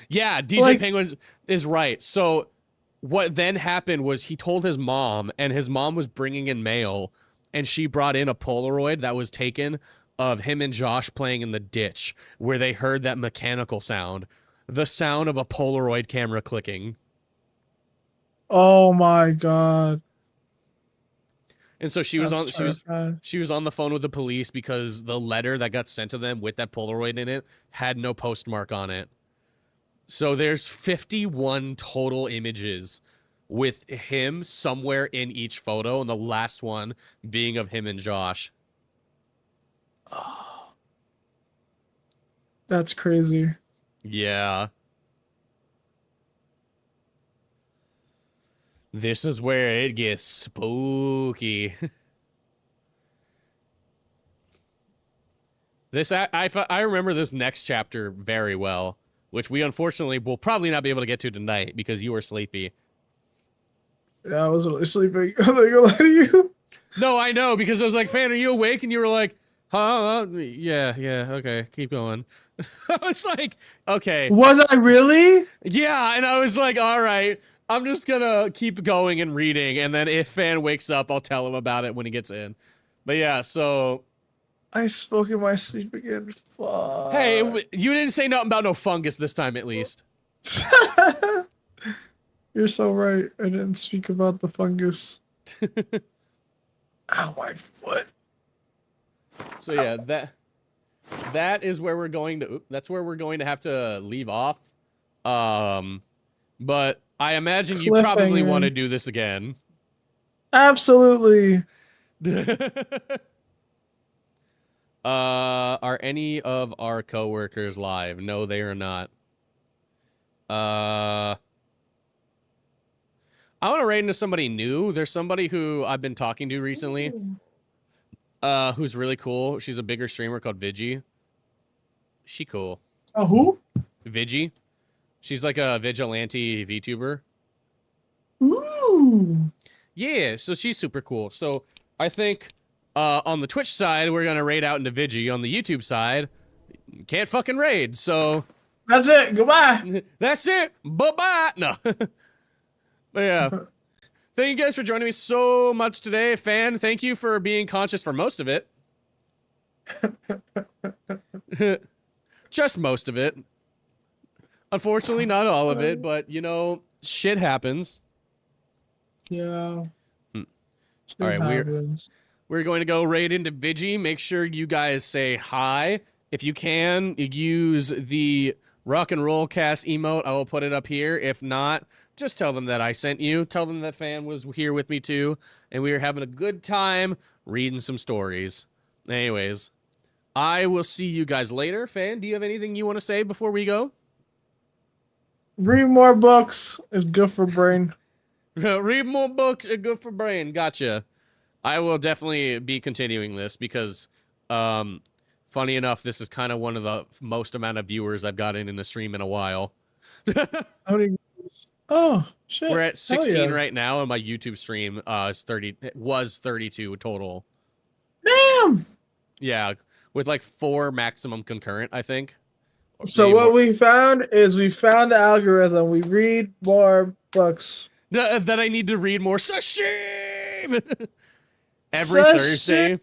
Yeah, DJ Like- Penguin is right. So what then happened was he told his mom, and his mom was bringing in mail, and she brought in a Polaroid that was taken of him and Josh playing in the ditch, where they heard that mechanical sound, the sound of a Polaroid camera clicking. Oh my god. And so she was That's terrifying. she was on the phone with the police because the letter that got sent to them with that Polaroid in it had no postmark on it. So there's 51 total images with him somewhere in each photo, and the last one being of him and Josh. That's crazy. Yeah. This is where it gets spooky. I remember this next chapter very well, which we unfortunately will probably not be able to get to tonight because you were sleepy. Yeah, I was really sleeping. I'm not gonna lie to you. No, I know, because I was like, Fan, are you awake? And you were like, huh? Yeah, okay, keep going. I was like, okay. Was I really? Yeah, and I was like, all right, I'm just gonna keep going and reading, and then if Fan wakes up, I'll tell him about it when he gets in. But yeah, so... I spoke in my sleep again. Fuck. Hey, you didn't say nothing about no fungus this time, at least. You're so right. I didn't speak about the fungus. Ow, my foot. So yeah, that is where we're going to. That's where we're going to have to leave off. But I imagine you probably Cliffhanger. want to do this again. Absolutely. Are any of our coworkers live? No, they are not. I want to raid into somebody new. There's somebody who I've been talking to recently. Who's really cool. She's a bigger streamer called Vigi. She cool. Who? Vigi. She's like a vigilante VTuber. Ooh. Yeah, so she's super cool. So I think on the Twitch side, we're gonna raid out into Vigi. On the YouTube side, can't fucking raid. So That's it. Goodbye. that's it. Bye-bye. No. But yeah. Thank you guys for joining me so much today. Fan, thank you for being conscious for most of it. Just most of it. Unfortunately, not all of it, but, you know, shit happens. Yeah. All right, we're going to go right into Vigi. Make sure you guys say hi. If you can, use the Rock and Roll Cast emote. I will put it up here. If not, just tell them that I sent you. Tell them that Fan was here with me too, and we were having a good time reading some stories. Anyways, I will see you guys later. Fan, do you have anything you want to say before we go? Read more books. It's good for brain. Read more books are good for brain. Gotcha. I will definitely be continuing this because, funny enough, this is kind of one of the most amount of viewers I've gotten in a stream in a while. How many? Oh shit! We're at 16 yeah. right now, and my YouTube stream is 30. It was 32 total. Damn. Yeah, with like 4 maximum concurrent, I think. Or So maybe what more. we found is we found the algorithm. We read more books. That I need to read more sashimi every Thursday.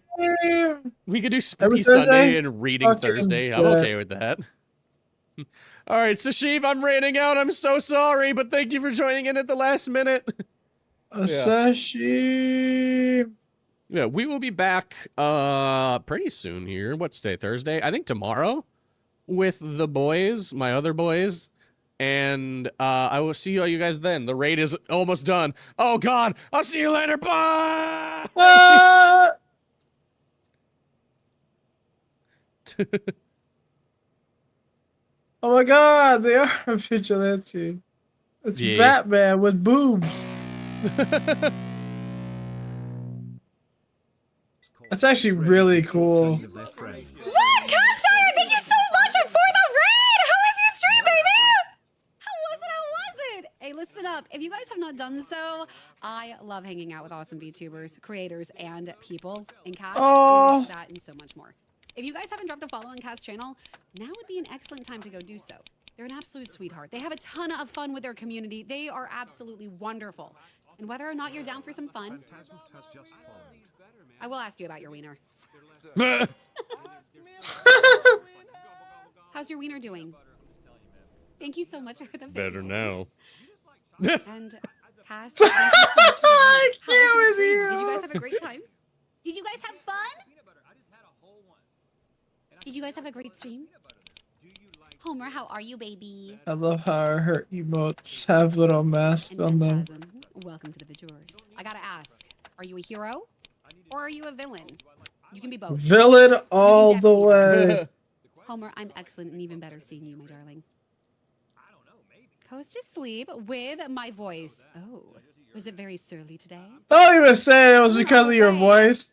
We could do Spooky Every Thursday? Sunday and Reading Fucking Thursday. I'm yeah. okay with that. All right, Sashib, I'm raining out. I'm so sorry, but thank you for joining in at the last minute. Sashi. Yeah, we will be back pretty soon here. What's today? Thursday? I think tomorrow with the boys, my other boys. And I will see all you guys then. The raid is almost done. Oh God, I'll see you later. Bye. Ah! Oh my god, they are a vigilante. It's Yeah. Batman with boobs. That's actually really cool. What? Castire, thank you so much for the raid! How was your stream, baby? How was it? Hey, listen up. If you guys have not done so, I love hanging out with awesome VTubers, creators, and people in Cast. Oh. That and so much more. If you guys haven't dropped a follow on Cast channel, now would be an excellent time to go do so. They're an absolute sweetheart. They have a ton of fun with their community. They are absolutely wonderful. And whether or not you're down for some fun, I will ask you about your wiener. How's your wiener doing? Thank you so much for the $50. Better now. And Cass, thank you so much for I the raid. How was can't your with stream? you. Did you guys have a great time? Did you guys have fun? Did you guys have a great stream? Homer, how are you, baby? I love how her emotes have little masks And on them. Phantasm, welcome to the Vtuers. I gotta ask, are you a hero or are you a villain? You can be both. Villain all the definitely- way. Homer, I'm excellent and even better seeing you, my darling. Goes to sleep with my voice. Oh, was it very surly today? Don't even say it was No because of your way. voice.